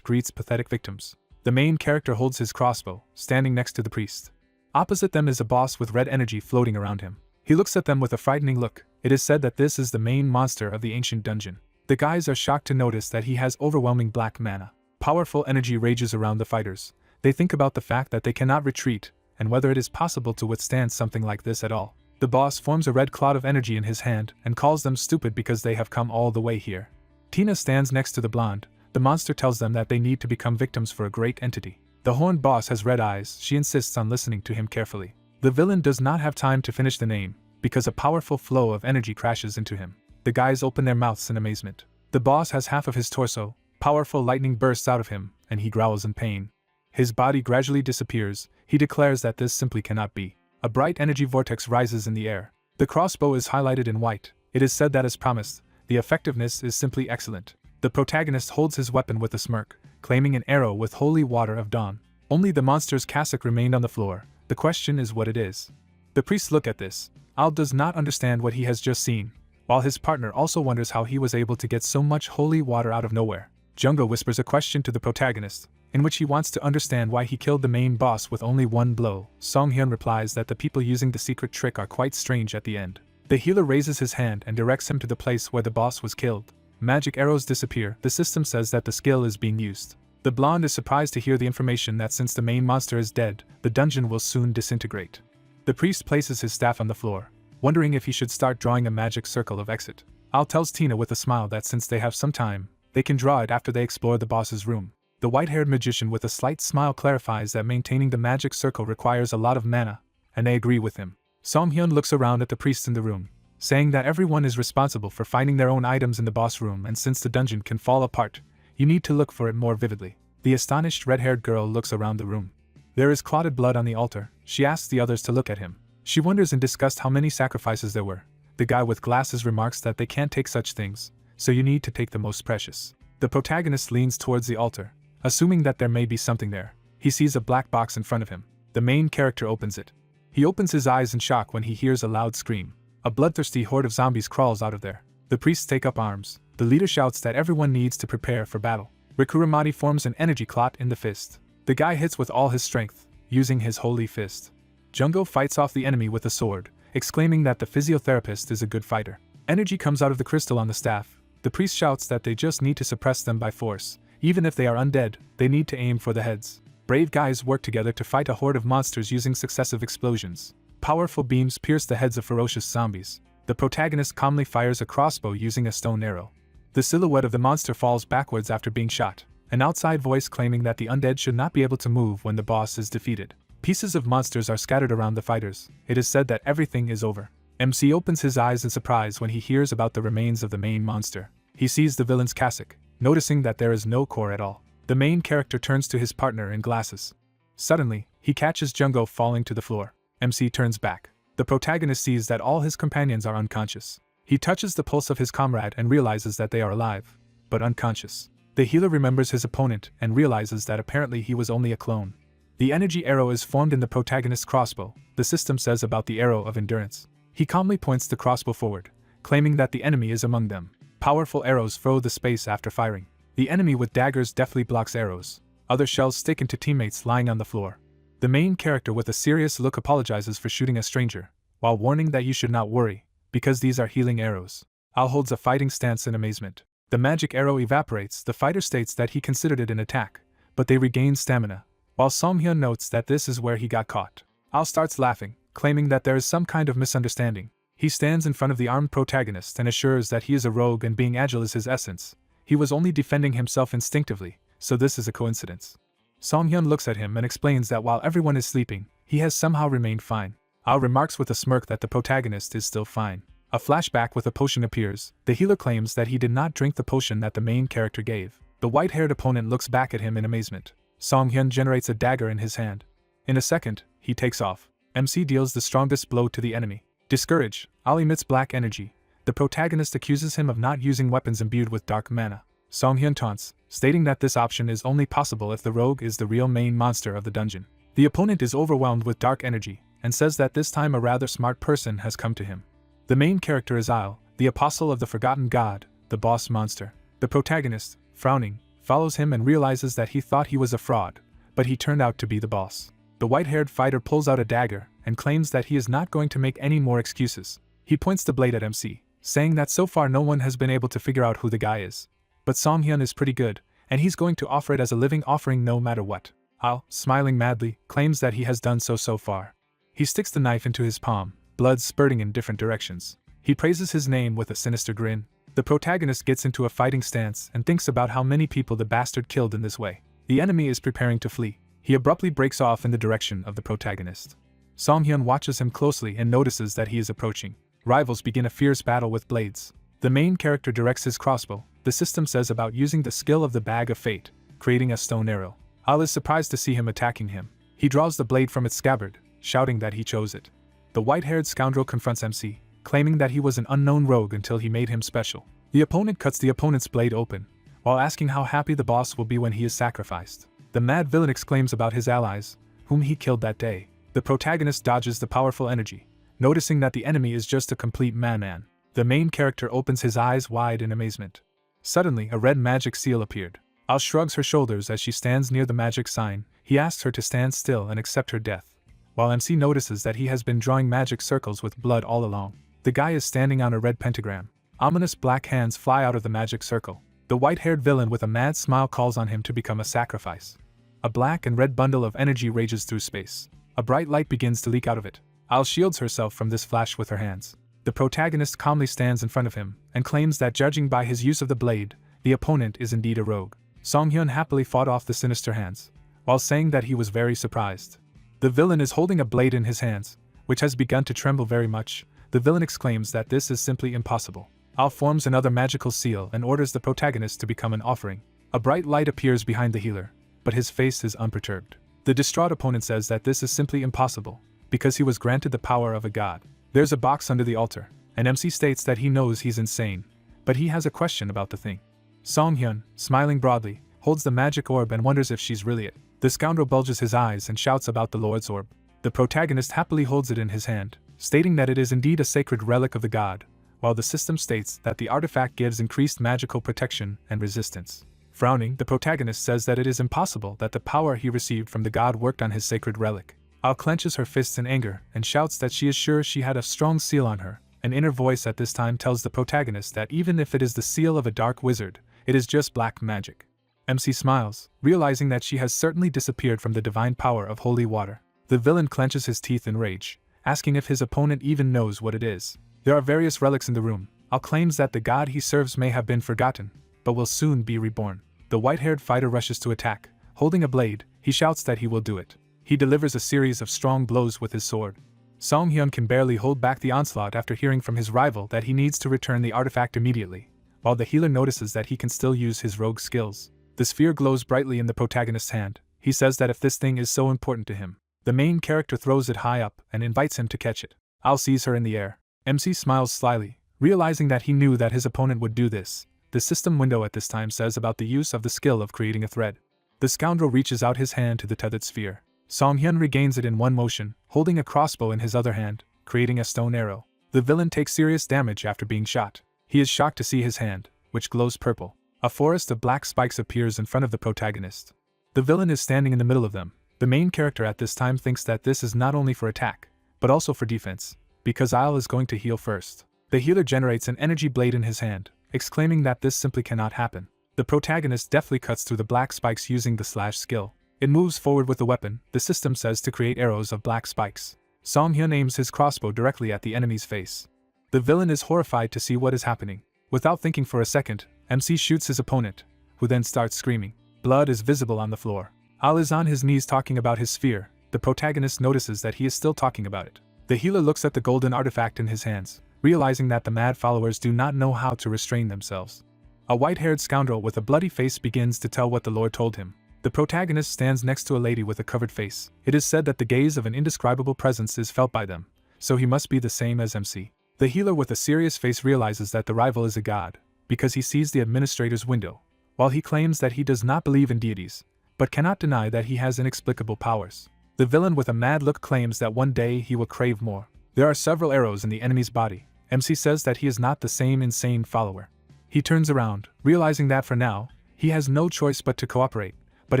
greets pathetic victims. The main character holds his crossbow, standing next to the priest. Opposite them is a boss with red energy floating around him. He looks at them with a frightening look. It is said that this is the main monster of the ancient dungeon. The guys are shocked to notice that he has overwhelming black mana. Powerful energy rages around the fighters. They think about the fact that they cannot retreat, and whether it is possible to withstand something like this at all. The boss forms a red cloud of energy in his hand and calls them stupid because they have come all the way here. Tina stands next to the blonde. The monster tells them that they need to become victims for a great entity. The horned boss has red eyes. She insists on listening to him carefully. The villain does not have time to finish the name, because a powerful flow of energy crashes into him. The guys open their mouths in amazement. The boss has half of his torso. Powerful lightning bursts out of him, and he growls in pain. His body gradually disappears. He declares that this simply cannot be. A bright energy vortex rises in the air. The crossbow is highlighted in white. It is said that as promised, the effectiveness is simply excellent. The protagonist holds his weapon with a smirk, claiming an arrow with holy water of dawn. Only the monster's cassock remained on the floor. The question is what it is. The priests look at this. Al does not understand what he has just seen, while his partner also wonders how he was able to get so much holy water out of nowhere. Jungo whispers a question to the protagonist, in which he wants to understand why he killed the main boss with only one blow. Songhyun replies that the people using the secret trick are quite strange at the end. The healer raises his hand and directs him to the place where the boss was killed. Magic arrows disappear. The system says that the skill is being used. The blonde is surprised to hear the information that since the main monster is dead, the dungeon will soon disintegrate. The priest places his staff on the floor, wondering if he should start drawing a magic circle of exit. Al tells Tina with a smile that since they have some time, they can draw it after they explore the boss's room. The white-haired magician with a slight smile clarifies that maintaining the magic circle requires a lot of mana, and they agree with him. Songhyun looks around at the priests in the room, saying that everyone is responsible for finding their own items in the boss room, and since the dungeon can fall apart, you need to look for it more vividly. The astonished red-haired girl looks around the room. There is clotted blood on the altar. She asks the others to look at him. She wonders in disgust how many sacrifices there were. The guy with glasses remarks that they can't take such things, so you need to take the most precious. The protagonist leans towards the altar, assuming that there may be something there. He sees a black box in front of him. The main character opens it. He opens his eyes in shock when he hears a loud scream. A bloodthirsty horde of zombies crawls out of there. The priests take up arms. The leader shouts that everyone needs to prepare for battle. Rikuramati forms an energy clot in the fist. The guy hits with all his strength, using his holy fist. Jungo fights off the enemy with a sword, exclaiming that the physiotherapist is a good fighter. Energy comes out of the crystal on the staff. The priest shouts that they just need to suppress them by force. Even if they are undead, they need to aim for the heads. Brave guys work together to fight a horde of monsters using successive explosions. Powerful beams pierce the heads of ferocious zombies. The protagonist calmly fires a crossbow using a stone arrow. The silhouette of the monster falls backwards after being shot, an outside voice claiming that the undead should not be able to move when the boss is defeated. Pieces of monsters are scattered around the fighters. It is said that everything is over. MC opens his eyes in surprise when he hears about the remains of the main monster. He sees the villain's cassock, noticing that there is no core at all. The main character turns to his partner in glasses. Suddenly, he catches Jungo falling to the floor. MC turns back. The protagonist sees that all his companions are unconscious. He touches the pulse of his comrade and realizes that they are alive, but unconscious. The healer remembers his opponent and realizes that apparently he was only a clone. The energy arrow is formed in the protagonist's crossbow. The system says about the arrow of endurance. He calmly points the crossbow forward, claiming that the enemy is among them. Powerful arrows throw the space after firing. The enemy with daggers deftly blocks arrows. Other shells stick into teammates lying on the floor. The main character with a serious look apologizes for shooting a stranger, while warning that you should not worry, because these are healing arrows. Al holds a fighting stance in amazement. The magic arrow evaporates. The fighter states that he considered it an attack, but they regain stamina, while Song-hyun notes that this is where he got caught. Al starts laughing, claiming that there is some kind of misunderstanding. He stands in front of the armed protagonist and assures that he is a rogue and being agile is his essence. He was only defending himself instinctively, so this is a coincidence. Song-hyun looks at him and explains that while everyone is sleeping, he has somehow remained fine. Al remarks with a smirk that the protagonist is still fine. A flashback with a potion appears. The healer claims that he did not drink the potion that the main character gave. The white-haired opponent looks back at him in amazement. Song-hyun generates a dagger in his hand. In a second, he takes off. MC deals the strongest blow to the enemy. Discouraged, Al emits black energy. The protagonist accuses him of not using weapons imbued with dark mana. Song-hyun taunts, stating that this option is only possible if the rogue is the real main monster of the dungeon. The opponent is overwhelmed with dark energy, and says that this time a rather smart person has come to him. The main character is Isle, the apostle of the forgotten god, the boss monster. The protagonist, frowning, follows him and realizes that he thought he was a fraud, but he turned out to be the boss. The white-haired fighter pulls out a dagger and claims that he is not going to make any more excuses. He points the blade at MC, saying that so far no one has been able to figure out who the guy is. But Song-hyun is pretty good, and he's going to offer it as a living offering no matter what. Al, smiling madly, claims that he has done so far. He sticks the knife into his palm, blood spurting in different directions. He praises his name with a sinister grin. The protagonist gets into a fighting stance and thinks about how many people the bastard killed in this way. The enemy is preparing to flee. He abruptly breaks off in the direction of the protagonist. Song-hyun watches him closely and notices that he is approaching. Rivals begin a fierce battle with blades. The main character directs his crossbow. The system says about using the skill of the Bag of Fate, creating a stone arrow. Al is surprised to see him attacking him. He draws the blade from its scabbard, shouting that he chose it. The white-haired scoundrel confronts MC, claiming that he was an unknown rogue until he made him special. The opponent cuts the opponent's blade open, while asking how happy the boss will be when he is sacrificed. The mad villain exclaims about his allies, whom he killed that day. The protagonist dodges the powerful energy, noticing that the enemy is just a complete man. The main character opens his eyes wide in amazement. Suddenly, a red magic seal appeared. Al shrugs her shoulders as she stands near the magic sign. He asks her to stand still and accept her death, while MC notices that he has been drawing magic circles with blood all along. The guy is standing on a red pentagram. Ominous black hands fly out of the magic circle. The white-haired villain with a mad smile calls on him to become a sacrifice. A black and red bundle of energy rages through space. A bright light begins to leak out of it. Al shields herself from this flash with her hands. The protagonist calmly stands in front of him and claims that judging by his use of the blade, the opponent is indeed a rogue. Song-hyun happily fought off the sinister hands, while saying that he was very surprised. The villain is holding a blade in his hands, which has begun to tremble very much. The villain exclaims that this is simply impossible. Al forms another magical seal and orders the protagonist to become an offering. A bright light appears behind the healer, but his face is unperturbed. The distraught opponent says that this is simply impossible, because he was granted the power of a god. There's a box under the altar, and MC states that he knows he's insane, but he has a question about the thing. Song-hyun, smiling broadly, holds the magic orb and wonders if she's really it. The scoundrel bulges his eyes and shouts about the Lord's orb. The protagonist happily holds it in his hand, stating that it is indeed a sacred relic of the god, while the system states that the artifact gives increased magical protection and resistance. Frowning, the protagonist says that it is impossible that the power he received from the god worked on his sacred relic. Al clenches her fists in anger and shouts that she is sure she had a strong seal on her. An inner voice at this time tells the protagonist that even if it is the seal of a dark wizard, it is just black magic. MC smiles, realizing that she has certainly disappeared from the divine power of holy water. The villain clenches his teeth in rage, asking if his opponent even knows what it is. There are various relics in the room. Al claims that the god he serves may have been forgotten, but will soon be reborn. The white-haired fighter rushes to attack. Holding a blade, he shouts that he will do it. He delivers a series of strong blows with his sword. Song-hyun can barely hold back the onslaught after hearing from his rival that he needs to return the artifact immediately, while the healer notices that he can still use his rogue skills. The sphere glows brightly in the protagonist's hand. He says that if this thing is so important to him, the main character throws it high up and invites him to catch it. Al sees her in the air. MC smiles slyly, realizing that he knew that his opponent would do this. The system window at this time says about the use of the skill of creating a thread. The scoundrel reaches out his hand to the tethered sphere. Song-hyun regains it in one motion, holding a crossbow in his other hand, creating a stone arrow. The villain takes serious damage after being shot. He is shocked to see his hand, which glows purple. A forest of black spikes appears in front of the protagonist. The villain is standing in the middle of them. The main character at this time thinks that this is not only for attack, but also for defense, because Isle is going to heal first. The healer generates an energy blade in his hand, exclaiming that this simply cannot happen. The protagonist deftly cuts through the black spikes using the slash skill. It moves forward with the weapon, the system says to create arrows of black spikes. Song Hyun aims his crossbow directly at the enemy's face. The villain is horrified to see what is happening. Without thinking for a second, MC shoots his opponent, who then starts screaming. Blood is visible on the floor. Al is on his knees talking about his sphere. The protagonist notices that he is still talking about it. The healer looks at the golden artifact in his hands, realizing that the mad followers do not know how to restrain themselves. A white-haired scoundrel with a bloody face begins to tell what the Lord told him. The protagonist stands next to a lady with a covered face. It is said that the gaze of an indescribable presence is felt by them, so he must be the same as MC. The healer with a serious face realizes that the rival is a god, because he sees the administrator's window. While he claims that he does not believe in deities, but cannot deny that he has inexplicable powers. The villain with a mad look claims that one day he will crave more. There are several arrows in the enemy's body. MC says that he is not the same insane follower. He turns around, realizing that for now, he has no choice but to cooperate, but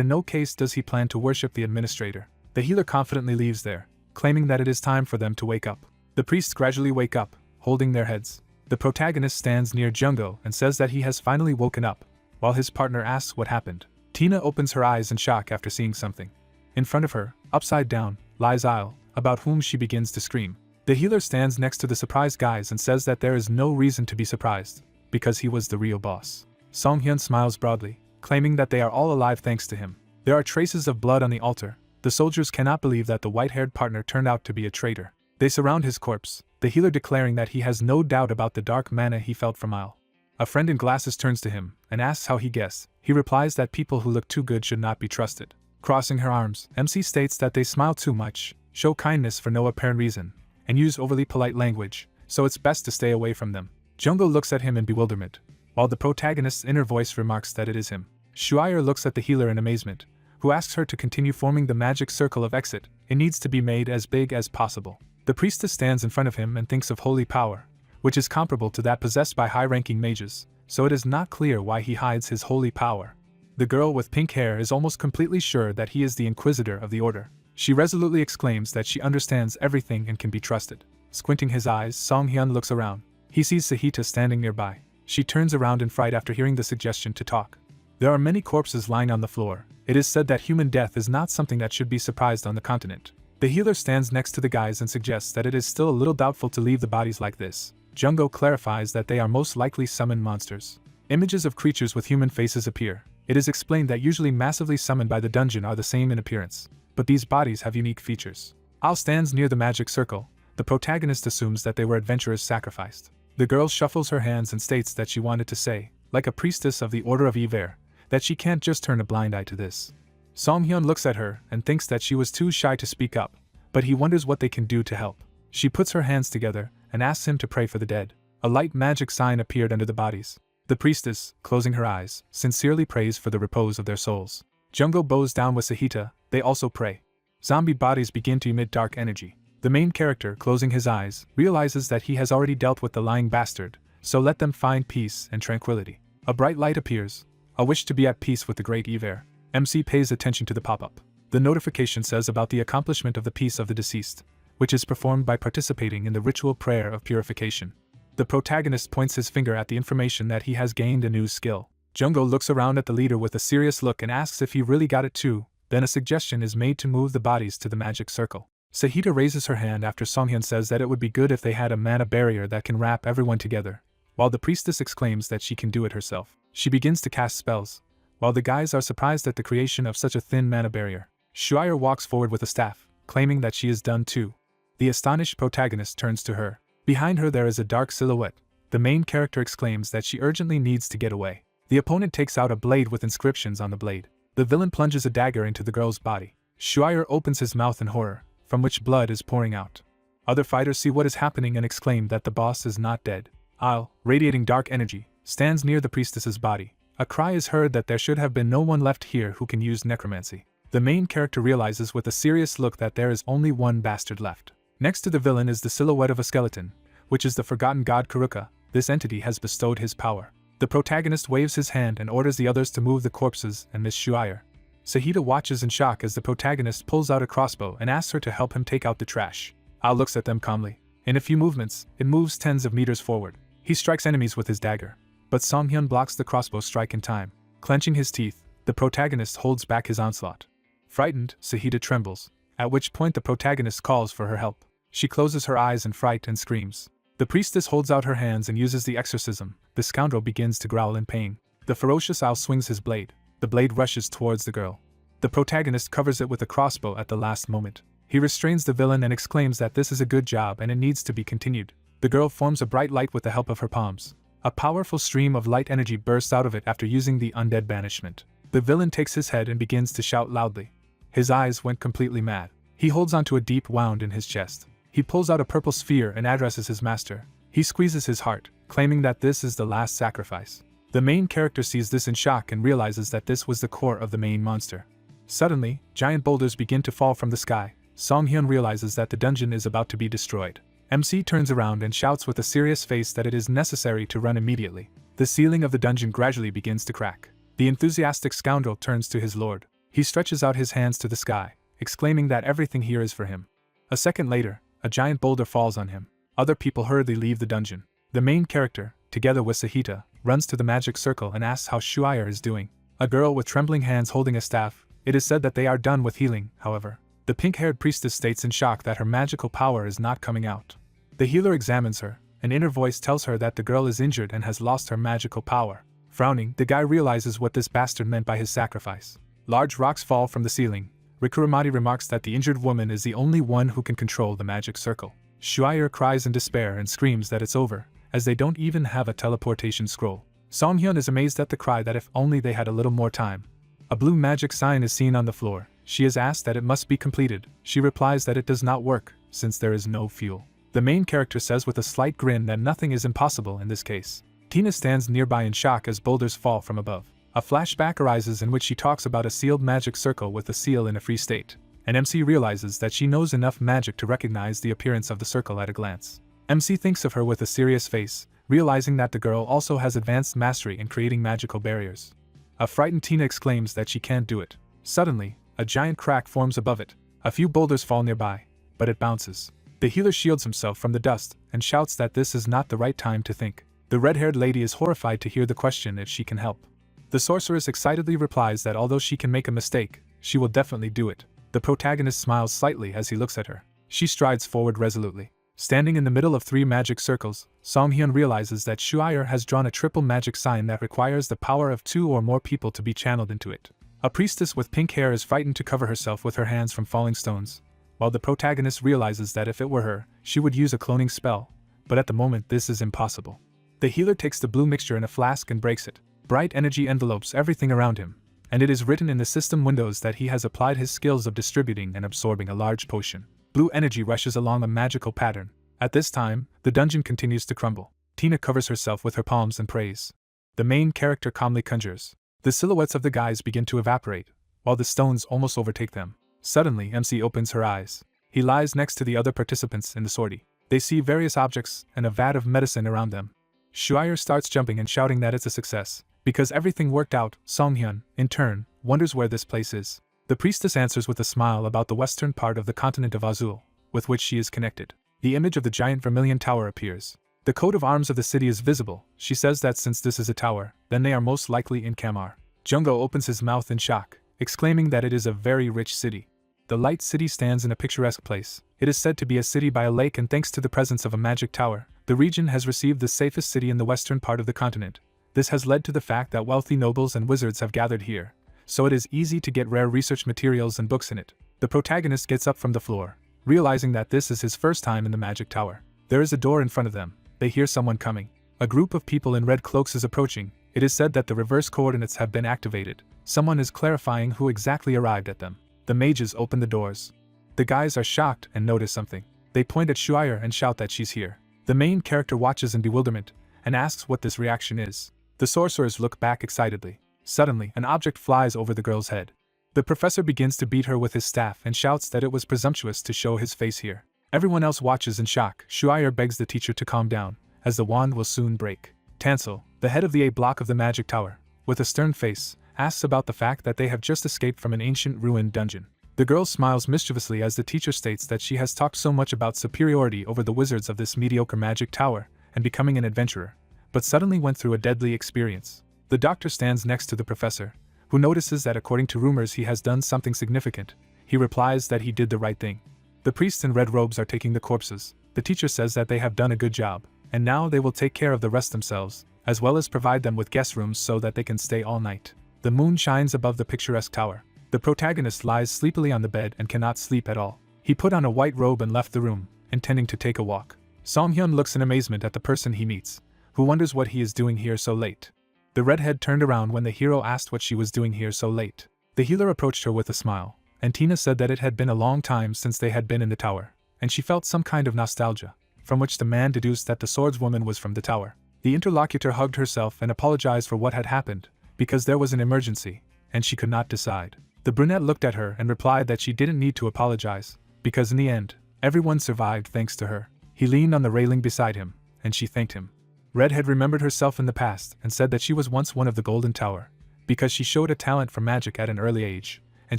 in no case does he plan to worship the administrator. The healer confidently leaves there, claiming that it is time for them to wake up. The priests gradually wake up, holding their heads. The protagonist stands near Jungo and says that he has finally woken up, while his partner asks what happened. Tina opens her eyes in shock after seeing something. In front of her, upside down, lies Isle, about whom she begins to scream. The healer stands next to the surprised guys and says that there is no reason to be surprised, because he was the real boss. Song Hyun smiles broadly, claiming that they are all alive thanks to him. There are traces of blood on the altar. The soldiers cannot believe that the white-haired partner turned out to be a traitor. They surround his corpse, the healer declaring that he has no doubt about the dark mana he felt from Isle. A friend in glasses turns to him and asks how he guessed. He replies that people who look too good should not be trusted. Crossing her arms, MC states that they smile too much, show kindness for no apparent reason, and use overly polite language, so it's best to stay away from them. Jungo looks at him in bewilderment, while the protagonist's inner voice remarks that it is him. Shuire looks at the healer in amazement, who asks her to continue forming the magic circle of exit. It needs to be made as big as possible. The priestess stands in front of him and thinks of holy power, which is comparable to that possessed by high-ranking mages, so it is not clear why he hides his holy power. The girl with pink hair is almost completely sure that he is the Inquisitor of the Order. She resolutely exclaims that she understands everything and can be trusted. Squinting his eyes, Song Hyun looks around. He sees Sahita standing nearby. She turns around in fright after hearing the suggestion to talk. There are many corpses lying on the floor. It is said that human death is not something that should be surprised on the continent. The healer stands next to the guys and suggests that it is still a little doubtful to leave the bodies like this. Jungo clarifies that they are most likely summoned monsters. Images of creatures with human faces appear. It is explained that usually massively summoned by the dungeon are the same in appearance, but these bodies have unique features. Al stands near the magic circle. The protagonist assumes that they were adventurers sacrificed. The girl shuffles her hands and states that she wanted to say, like a priestess of the Order of Yver, that she can't just turn a blind eye to this. Song Hyun looks at her and thinks that she was too shy to speak up, but he wonders what they can do to help. She puts her hands together and asks him to pray for the dead. A light magic sign appeared under the bodies. The priestess, closing her eyes, sincerely prays for the repose of their souls. Jungo bows down with Sahita. They also pray. Zombie bodies begin to emit dark energy. The main character, closing his eyes, realizes that he has already dealt with the lying bastard, so let them find peace and tranquility. A bright light appears, a wish to be at peace with the great Yver. MC pays attention to the pop-up. The notification says about the accomplishment of the peace of the deceased, which is performed by participating in the ritual prayer of purification. The protagonist points his finger at the information that he has gained a new skill. Jungo looks around at the leader with a serious look and asks if he really got it too. Then a suggestion is made to move the bodies to the magic circle. Sahita raises her hand after Songhyun says that it would be good if they had a mana barrier that can wrap everyone together, while the priestess exclaims that she can do it herself. She begins to cast spells, while the guys are surprised at the creation of such a thin mana barrier. Shuire walks forward with a staff, claiming that she is done too. The astonished protagonist turns to her. Behind her there is a dark silhouette. The main character exclaims that she urgently needs to get away. The opponent takes out a blade with inscriptions on the blade. The villain plunges a dagger into the girl's body. Shuire opens his mouth in horror, from which blood is pouring out. Other fighters see what is happening and exclaim that the boss is not dead. Isle, radiating dark energy, stands near the priestess's body. A cry is heard that there should have been no one left here who can use necromancy. The main character realizes with a serious look that there is only one bastard left. Next to the villain is the silhouette of a skeleton, which is the forgotten god Kuruka. This entity has bestowed his power. The protagonist waves his hand and orders the others to move the corpses and Miss Shuire. Sahita watches in shock as the protagonist pulls out a crossbow and asks her to help him take out the trash. Al looks at them calmly. In a few movements, it moves tens of meters forward. He strikes enemies with his dagger, but Song-hyun blocks the crossbow strike in time. Clenching his teeth, the protagonist holds back his onslaught. Frightened, Sahita trembles, at which point the protagonist calls for her help. She closes her eyes in fright and screams. The priestess holds out her hands and uses the exorcism. The scoundrel begins to growl in pain. The ferocious owl swings his blade. The blade rushes towards the girl. The protagonist covers it with a crossbow at the last moment. He restrains the villain and exclaims that this is a good job and it needs to be continued. The girl forms a bright light with the help of her palms. A powerful stream of light energy bursts out of it after using the undead banishment. The villain takes his head and begins to shout loudly. His eyes went completely mad. He holds onto a deep wound in his chest. He pulls out a purple sphere and addresses his master. He squeezes his heart, claiming that this is the last sacrifice. The main character sees this in shock and realizes that this was the core of the main monster. Suddenly, giant boulders begin to fall from the sky. Song-hyun realizes that the dungeon is about to be destroyed. MC turns around and shouts with a serious face that it is necessary to run immediately. The ceiling of the dungeon gradually begins to crack. The enthusiastic scoundrel turns to his lord. He stretches out his hands to the sky, exclaiming that everything here is for him. A second later, a giant boulder falls on him. Other people hurriedly leave the dungeon. The main character, together with Sahita, runs to the magic circle and asks how Shuire is doing. A girl with trembling hands holding a staff. It is said that they are done with healing, however. The pink-haired priestess states in shock that her magical power is not coming out. The healer examines her. An inner voice tells her that the girl is injured and has lost her magical power. Frowning, the guy realizes what this bastard meant by his sacrifice. Large rocks fall from the ceiling. Rikuramati remarks that the injured woman is the only one who can control the magic circle. Shuire cries in despair and screams that it's over, as they don't even have a teleportation scroll. Song-hyun is amazed at the cry that if only they had a little more time. A blue magic sign is seen on the floor. She is asked that it must be completed. She replies that it does not work, since there is no fuel. The main character says with a slight grin that nothing is impossible in this case. Tina stands nearby in shock as boulders fall from above. A flashback arises in which she talks about a sealed magic circle with a seal in a free state. And MC realizes that she knows enough magic to recognize the appearance of the circle at a glance. MC thinks of her with a serious face, realizing that the girl also has advanced mastery in creating magical barriers. A frightened Tina exclaims that she can't do it. Suddenly, a giant crack forms above it. A few boulders fall nearby, but it bounces. The healer shields himself from the dust and shouts that this is not the right time to think. The red-haired lady is horrified to hear the question if she can help. The sorceress excitedly replies that although she can make a mistake, she will definitely do it. The protagonist smiles slightly as he looks at her. She strides forward resolutely. Standing in the middle of 3 magic circles, Song-hyun realizes that Shuire has drawn a triple magic sign that requires the power of 2 or more people to be channeled into it. A priestess with pink hair is frightened to cover herself with her hands from falling stones, while the protagonist realizes that if it were her, she would use a cloning spell, but at the moment this is impossible. The healer takes the blue mixture in a flask and breaks it. Bright energy envelopes everything around him, and it is written in the system windows that he has applied his skills of distributing and absorbing a large potion. Blue energy rushes along a magical pattern. At this time, the dungeon continues to crumble. Tina covers herself with her palms and prays. The main character calmly conjures. The silhouettes of the guys begin to evaporate, while the stones almost overtake them. Suddenly, MC opens her eyes. He lies next to the other participants in the sortie. They see various objects and a vat of medicine around them. Shuire starts jumping and shouting that it's a success. Because everything worked out, Song-hyun, in turn, wonders where this place is. The priestess answers with a smile about the western part of the continent of Azul, with which she is connected. The image of the giant vermilion tower appears. The coat of arms of the city is visible. She says that since this is a tower, then they are most likely in Kamar. Jungo opens his mouth in shock, exclaiming that it is a very rich city. The light city stands in a picturesque place. It is said to be a city by a lake, and thanks to the presence of a magic tower, the region has received the safest city in the western part of the continent. This has led to the fact that wealthy nobles and wizards have gathered here, so it is easy to get rare research materials and books in it. The protagonist gets up from the floor, realizing that this is his first time in the magic tower. There is a door in front of them. They hear someone coming. A group of people in red cloaks is approaching. It is said that the reverse coordinates have been activated. Someone is clarifying who exactly arrived at them. The mages open the doors. The guys are shocked and notice something. They point at Shuire and shout that she's here. The main character watches in bewilderment and asks what this reaction is. The sorcerers look back excitedly. Suddenly, an object flies over the girl's head. The professor begins to beat her with his staff and shouts that it was presumptuous to show his face here. Everyone else watches in shock. Shuire begs the teacher to calm down, as the wand will soon break. Tansel, the head of the A block of the magic tower, with a stern face, asks about the fact that they have just escaped from an ancient ruined dungeon. The girl smiles mischievously as the teacher states that she has talked so much about superiority over the wizards of this mediocre magic tower and becoming an adventurer, but suddenly went through a deadly experience. The doctor stands next to the professor, who notices that according to rumors he has done something significant. He replies that he did the right thing. The priests in red robes are taking the corpses. The teacher says that they have done a good job, and now they will take care of the rest themselves, as well as provide them with guest rooms so that they can stay all night. The moon shines above the picturesque tower. The protagonist lies sleepily on the bed and cannot sleep at all. He put on a white robe and left the room, intending to take a walk. Song-hyun looks in amazement at the person he meets, who wonders what he is doing here so late. The redhead turned around when the hero asked what she was doing here so late. The healer approached her with a smile, and Tina said that it had been a long time since they had been in the tower, and she felt some kind of nostalgia, from which the man deduced that the swordswoman was from the tower. The interlocutor hugged herself and apologized for what had happened, because there was an emergency, and she could not decide. The brunette looked at her and replied that she didn't need to apologize, because in the end, everyone survived thanks to her. He leaned on the railing beside him, and she thanked him. Redhead remembered herself in the past and said that she was once one of the Golden Tower, because she showed a talent for magic at an early age, and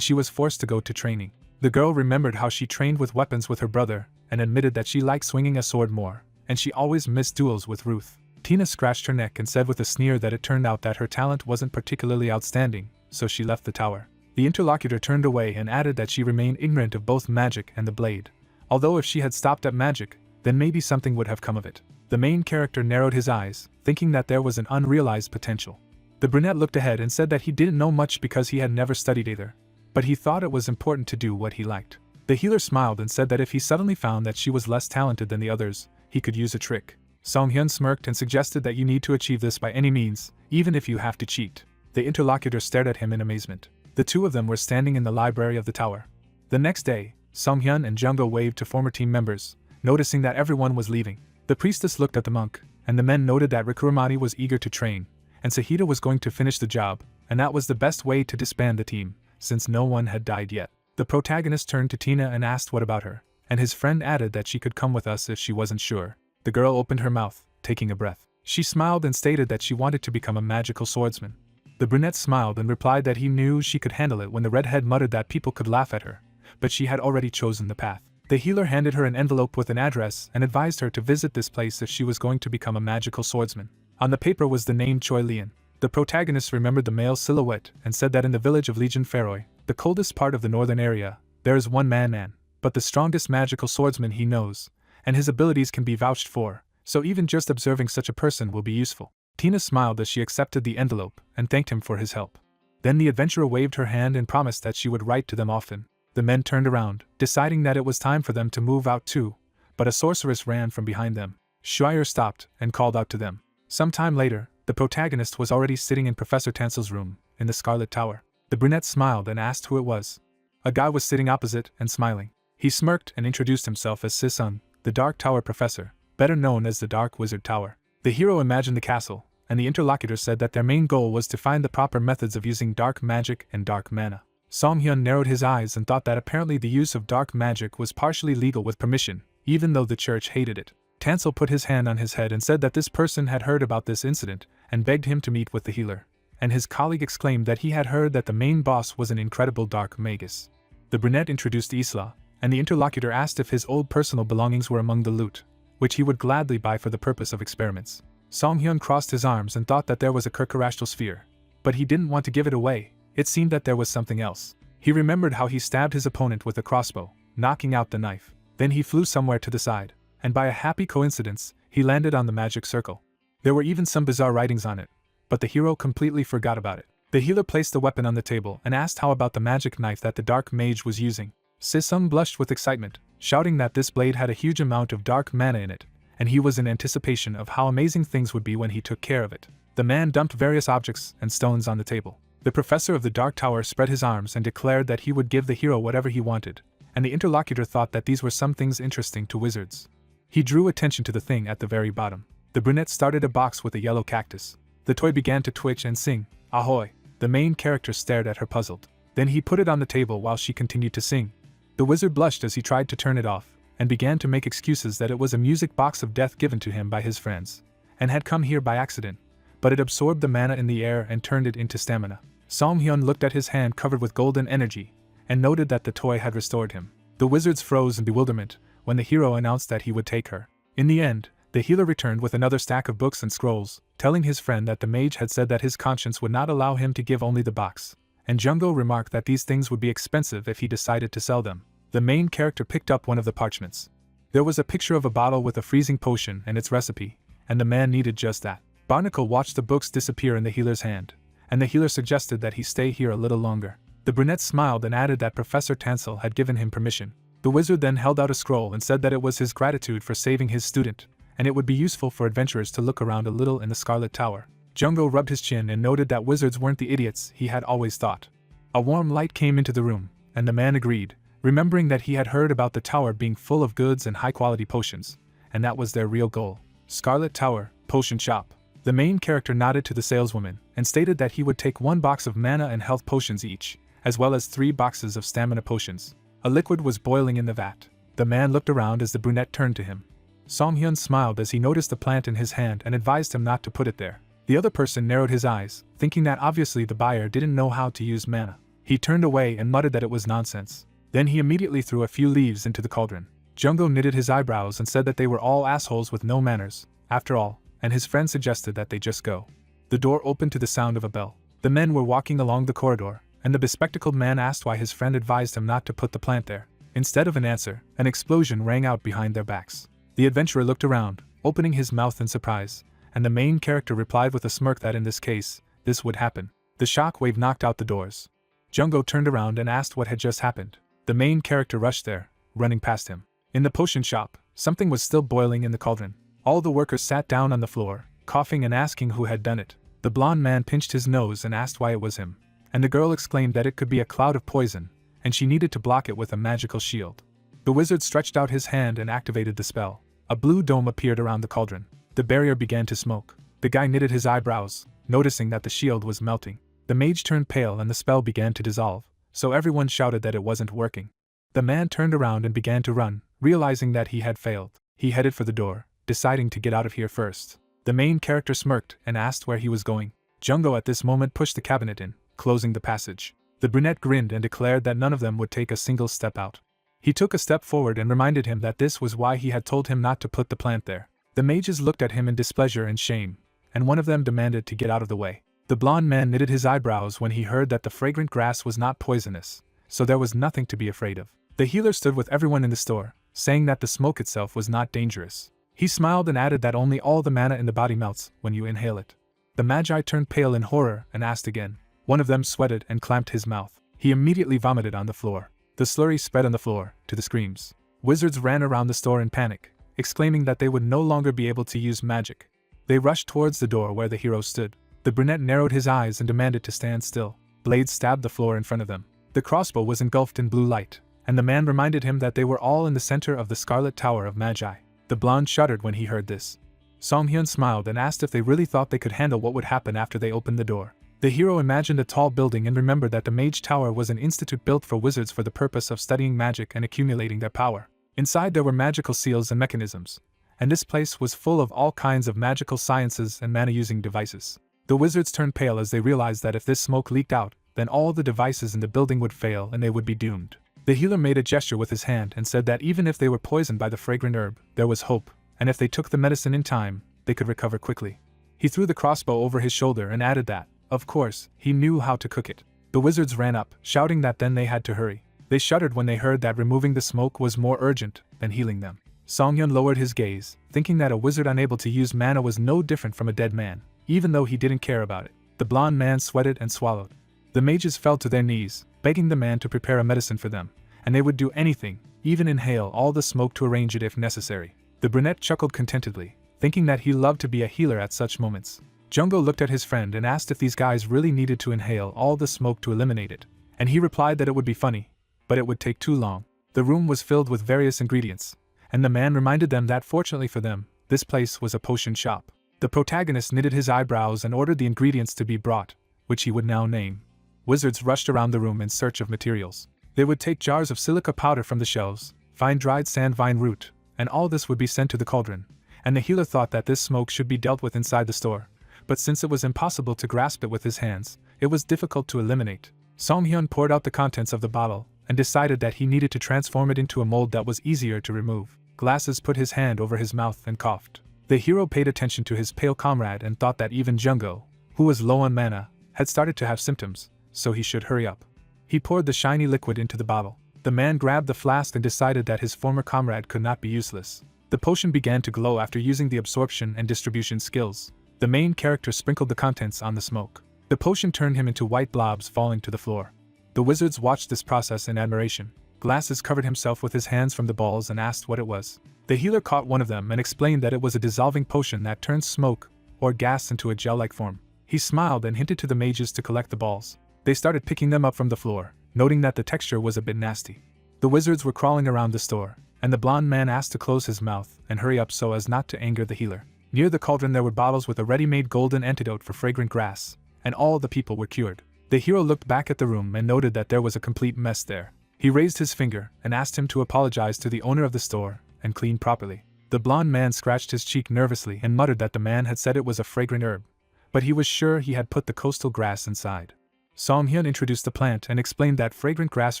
she was forced to go to training. The girl remembered how she trained with weapons with her brother, and admitted that she liked swinging a sword more, and she always missed duels with Ruth. Tina scratched her neck and said with a sneer that it turned out that her talent wasn't particularly outstanding, so she left the tower. The interlocutor turned away and added that she remained ignorant of both magic and the blade, although if she had stopped at magic, then maybe something would have come of it. The main character narrowed his eyes, thinking that there was an unrealized potential. The brunette looked ahead and said that he didn't know much because he had never studied either, but he thought it was important to do what he liked. The healer smiled and said that if he suddenly found that she was less talented than the others, he could use a trick. Song-hyun smirked and suggested that you need to achieve this by any means, even if you have to cheat. The interlocutor stared at him in amazement. The two of them were standing in the library of the tower. The next day, Song-hyun and Junggo waved to former team members, noticing that everyone was leaving. The priestess looked at the monk, and the men noted that Rikuramati was eager to train, and Sahita was going to finish the job, and that was the best way to disband the team, since no one had died yet. The protagonist turned to Tina and asked what about her, and his friend added that she could come with us if she wasn't sure. The girl opened her mouth, taking a breath. She smiled and stated that she wanted to become a magical swordsman. The brunette smiled and replied that he knew she could handle it when the redhead muttered that people could laugh at her, but she had already chosen the path. The healer handed her an envelope with an address and advised her to visit this place if she was going to become a magical swordsman. On the paper was the name Choi Lian. The protagonist remembered the male silhouette and said that in the village of Legion Feroy, the coldest part of the northern area, there is one man, but the strongest magical swordsman he knows, and his abilities can be vouched for, so even just observing such a person will be useful. Tina smiled as she accepted the envelope and thanked him for his help. Then the adventurer waved her hand and promised that she would write to them often. The men turned around, deciding that it was time for them to move out too, but a sorceress ran from behind them. Schreier stopped and called out to them. Some time later, the protagonist was already sitting in Professor Tansel's room, in the Scarlet Tower. The brunette smiled and asked who it was. A guy was sitting opposite and smiling. He smirked and introduced himself as Si-sung, the Dark Tower professor, better known as the Dark Wizard Tower. The hero imagined the castle, and the interlocutor said that their main goal was to find the proper methods of using dark magic and dark mana. Song-hyun narrowed his eyes and thought that apparently the use of dark magic was partially legal with permission, even though the church hated it. Tansel put his hand on his head and said that this person had heard about this incident and begged him to meet with the healer, and his colleague exclaimed that he had heard that the main boss was an incredible dark magus. The brunette introduced Isla, and the interlocutor asked if his old personal belongings were among the loot, which he would gladly buy for the purpose of experiments. Song-hyun crossed his arms and thought that there was a Kirkarastral sphere, but he didn't want to give it away. It seemed that there was something else. He remembered how he stabbed his opponent with a crossbow, knocking out the knife. Then he flew somewhere to the side, and by a happy coincidence, he landed on the magic circle. There were even some bizarre writings on it, but the hero completely forgot about it. The healer placed the weapon on the table and asked how about the magic knife that the dark mage was using. Si-sung blushed with excitement, shouting that this blade had a huge amount of dark mana in it, and he was in anticipation of how amazing things would be when he took care of it. The man dumped various objects and stones on the table. The professor of the Dark Tower spread his arms and declared that he would give the hero whatever he wanted, and the interlocutor thought that these were some things interesting to wizards. He drew attention to the thing at the very bottom. The brunette started a box with a yellow cactus. The toy began to twitch and sing, "Ahoy!" The main character stared at her puzzled. Then he put it on the table while she continued to sing. The wizard blushed as he tried to turn it off, and began to make excuses that it was a music box of death given to him by his friends, and had come here by accident, but it absorbed the mana in the air and turned it into stamina. Song-hyun looked at his hand covered with golden energy, and noted that the toy had restored him. The wizards froze in bewilderment when the hero announced that he would take her. In the end, the healer returned with another stack of books and scrolls, telling his friend that the mage had said that his conscience would not allow him to give only the box, and Jungo remarked that these things would be expensive if he decided to sell them. The main character picked up one of the parchments. There was a picture of a bottle with a freezing potion and its recipe, and the man needed just that. Barnacle watched the books disappear in the healer's hand, and the healer suggested that he stay here a little longer. The brunette smiled and added that Professor Tansel had given him permission. The wizard then held out a scroll and said that it was his gratitude for saving his student, and it would be useful for adventurers to look around a little in the Scarlet Tower. Jungo rubbed his chin and noted that wizards weren't the idiots he had always thought. A warm light came into the room, and the man agreed, remembering that he had heard about the tower being full of goods and high-quality potions, and that was their real goal. Scarlet Tower, Potion Shop. The main character nodded to the saleswoman and stated that he would take 1 box of mana and health potions each, as well as 3 boxes of stamina potions. A liquid was boiling in the vat. The man looked around as the brunette turned to him. Songhyun smiled as he noticed the plant in his hand and advised him not to put it there. The other person narrowed his eyes, thinking that obviously the buyer didn't know how to use mana. He turned away and muttered that it was nonsense. Then he immediately threw a few leaves into the cauldron. Jungo knitted his eyebrows and said that they were all assholes with no manners, after all, and his friend suggested that they just go. The door opened to the sound of a bell. The men were walking along the corridor, and the bespectacled man asked why his friend advised him not to put the plant there. Instead of an answer, an explosion rang out behind their backs. The adventurer looked around, opening his mouth in surprise, and the main character replied with a smirk that in this case, this would happen. The shock wave knocked out the doors. Jungo turned around and asked what had just happened. The main character rushed there, running past him. In the potion shop, something was still boiling in the cauldron. All the workers sat down on the floor, coughing and asking who had done it. The blonde man pinched his nose and asked why it was him, and the girl exclaimed that it could be a cloud of poison, and she needed to block it with a magical shield. The wizard stretched out his hand and activated the spell. A blue dome appeared around the cauldron. The barrier began to smoke. The guy knitted his eyebrows, noticing that the shield was melting. The mage turned pale and the spell began to dissolve, so everyone shouted that it wasn't working. The man turned around and began to run, realizing that he had failed. He headed for the door, deciding to get out of here first. The main character smirked and asked where he was going. Jungo at this moment pushed the cabinet in, closing the passage. The brunette grinned and declared that none of them would take a single step out. He took a step forward and reminded him that this was why he had told him not to put the plant there. The mages looked at him in displeasure and shame, and one of them demanded to get out of the way. The blonde man knitted his eyebrows when he heard that the fragrant grass was not poisonous, so there was nothing to be afraid of. The healer stood with everyone in the store, saying that the smoke itself was not dangerous. He smiled and added that only all the mana in the body melts when you inhale it. The magi turned pale in horror and asked again. One of them sweated and clamped his mouth. He immediately vomited on the floor. The slurry spread on the floor, to the screams. Wizards ran around the store in panic, exclaiming that they would no longer be able to use magic. They rushed towards the door where the hero stood. The brunette narrowed his eyes and demanded to stand still. Blades stabbed the floor in front of them. The crossbow was engulfed in blue light, and the man reminded him that they were all in the center of the Scarlet Tower of Magi. The blonde shuddered when he heard this. Songhyun smiled and asked if they really thought they could handle what would happen after they opened the door. The hero imagined a tall building and remembered that the Mage Tower was an institute built for wizards for the purpose of studying magic and accumulating their power. Inside there were magical seals and mechanisms, and this place was full of all kinds of magical sciences and mana-using devices. The wizards turned pale as they realized that if this smoke leaked out, then all the devices in the building would fail and they would be doomed. The healer made a gesture with his hand and said that even if they were poisoned by the fragrant herb, there was hope, and if they took the medicine in time, they could recover quickly. He threw the crossbow over his shoulder and added that, of course, he knew how to cook it. The wizards ran up, shouting that then they had to hurry. They shuddered when they heard that removing the smoke was more urgent than healing them. Songhyun lowered his gaze, thinking that a wizard unable to use mana was no different from a dead man, even though he didn't care about it. The blonde man sweated and swallowed. The mages fell to their knees, begging the man to prepare a medicine for them, and they would do anything, even inhale all the smoke to arrange it if necessary. The brunette chuckled contentedly, thinking that he loved to be a healer at such moments. Jungo looked at his friend and asked if these guys really needed to inhale all the smoke to eliminate it, and he replied that it would be funny, but it would take too long. The room was filled with various ingredients, and the man reminded them that fortunately for them, this place was a potion shop. The protagonist knitted his eyebrows and ordered the ingredients to be brought, which he would now name. Wizards rushed around the room in search of materials. They would take jars of silica powder from the shelves, find dried sand vine root, and all this would be sent to the cauldron, and the healer thought that this smoke should be dealt with inside the store, but since it was impossible to grasp it with his hands, it was difficult to eliminate. Songhyun poured out the contents of the bottle, and decided that he needed to transform it into a mold that was easier to remove. Glasses put his hand over his mouth and coughed. The hero paid attention to his pale comrade and thought that even Jungo, who was low on mana, had started to have symptoms, so he should hurry up. He poured the shiny liquid into the bottle. The man grabbed the flask and decided that his former comrade could not be useless. The potion began to glow after using the absorption and distribution skills. The main character sprinkled the contents on the smoke. The potion turned him into white blobs falling to the floor. The wizards watched this process in admiration. Glasses covered himself with his hands from the balls and asked what it was. The healer caught one of them and explained that it was a dissolving potion that turns smoke or gas into a gel-like form. He smiled and hinted to the mages to collect the balls. They started picking them up from the floor, noting that the texture was a bit nasty. The wizards were crawling around the store, and the blonde man asked to close his mouth and hurry up so as not to anger the healer. Near the cauldron there were bottles with a ready-made golden antidote for fragrant grass, and all the people were cured. The hero looked back at the room and noted that there was a complete mess there. He raised his finger and asked him to apologize to the owner of the store and clean properly. The blonde man scratched his cheek nervously and muttered that the man had said it was a fragrant herb, but he was sure he had put the coastal grass inside. Song-hyun introduced the plant and explained that fragrant grass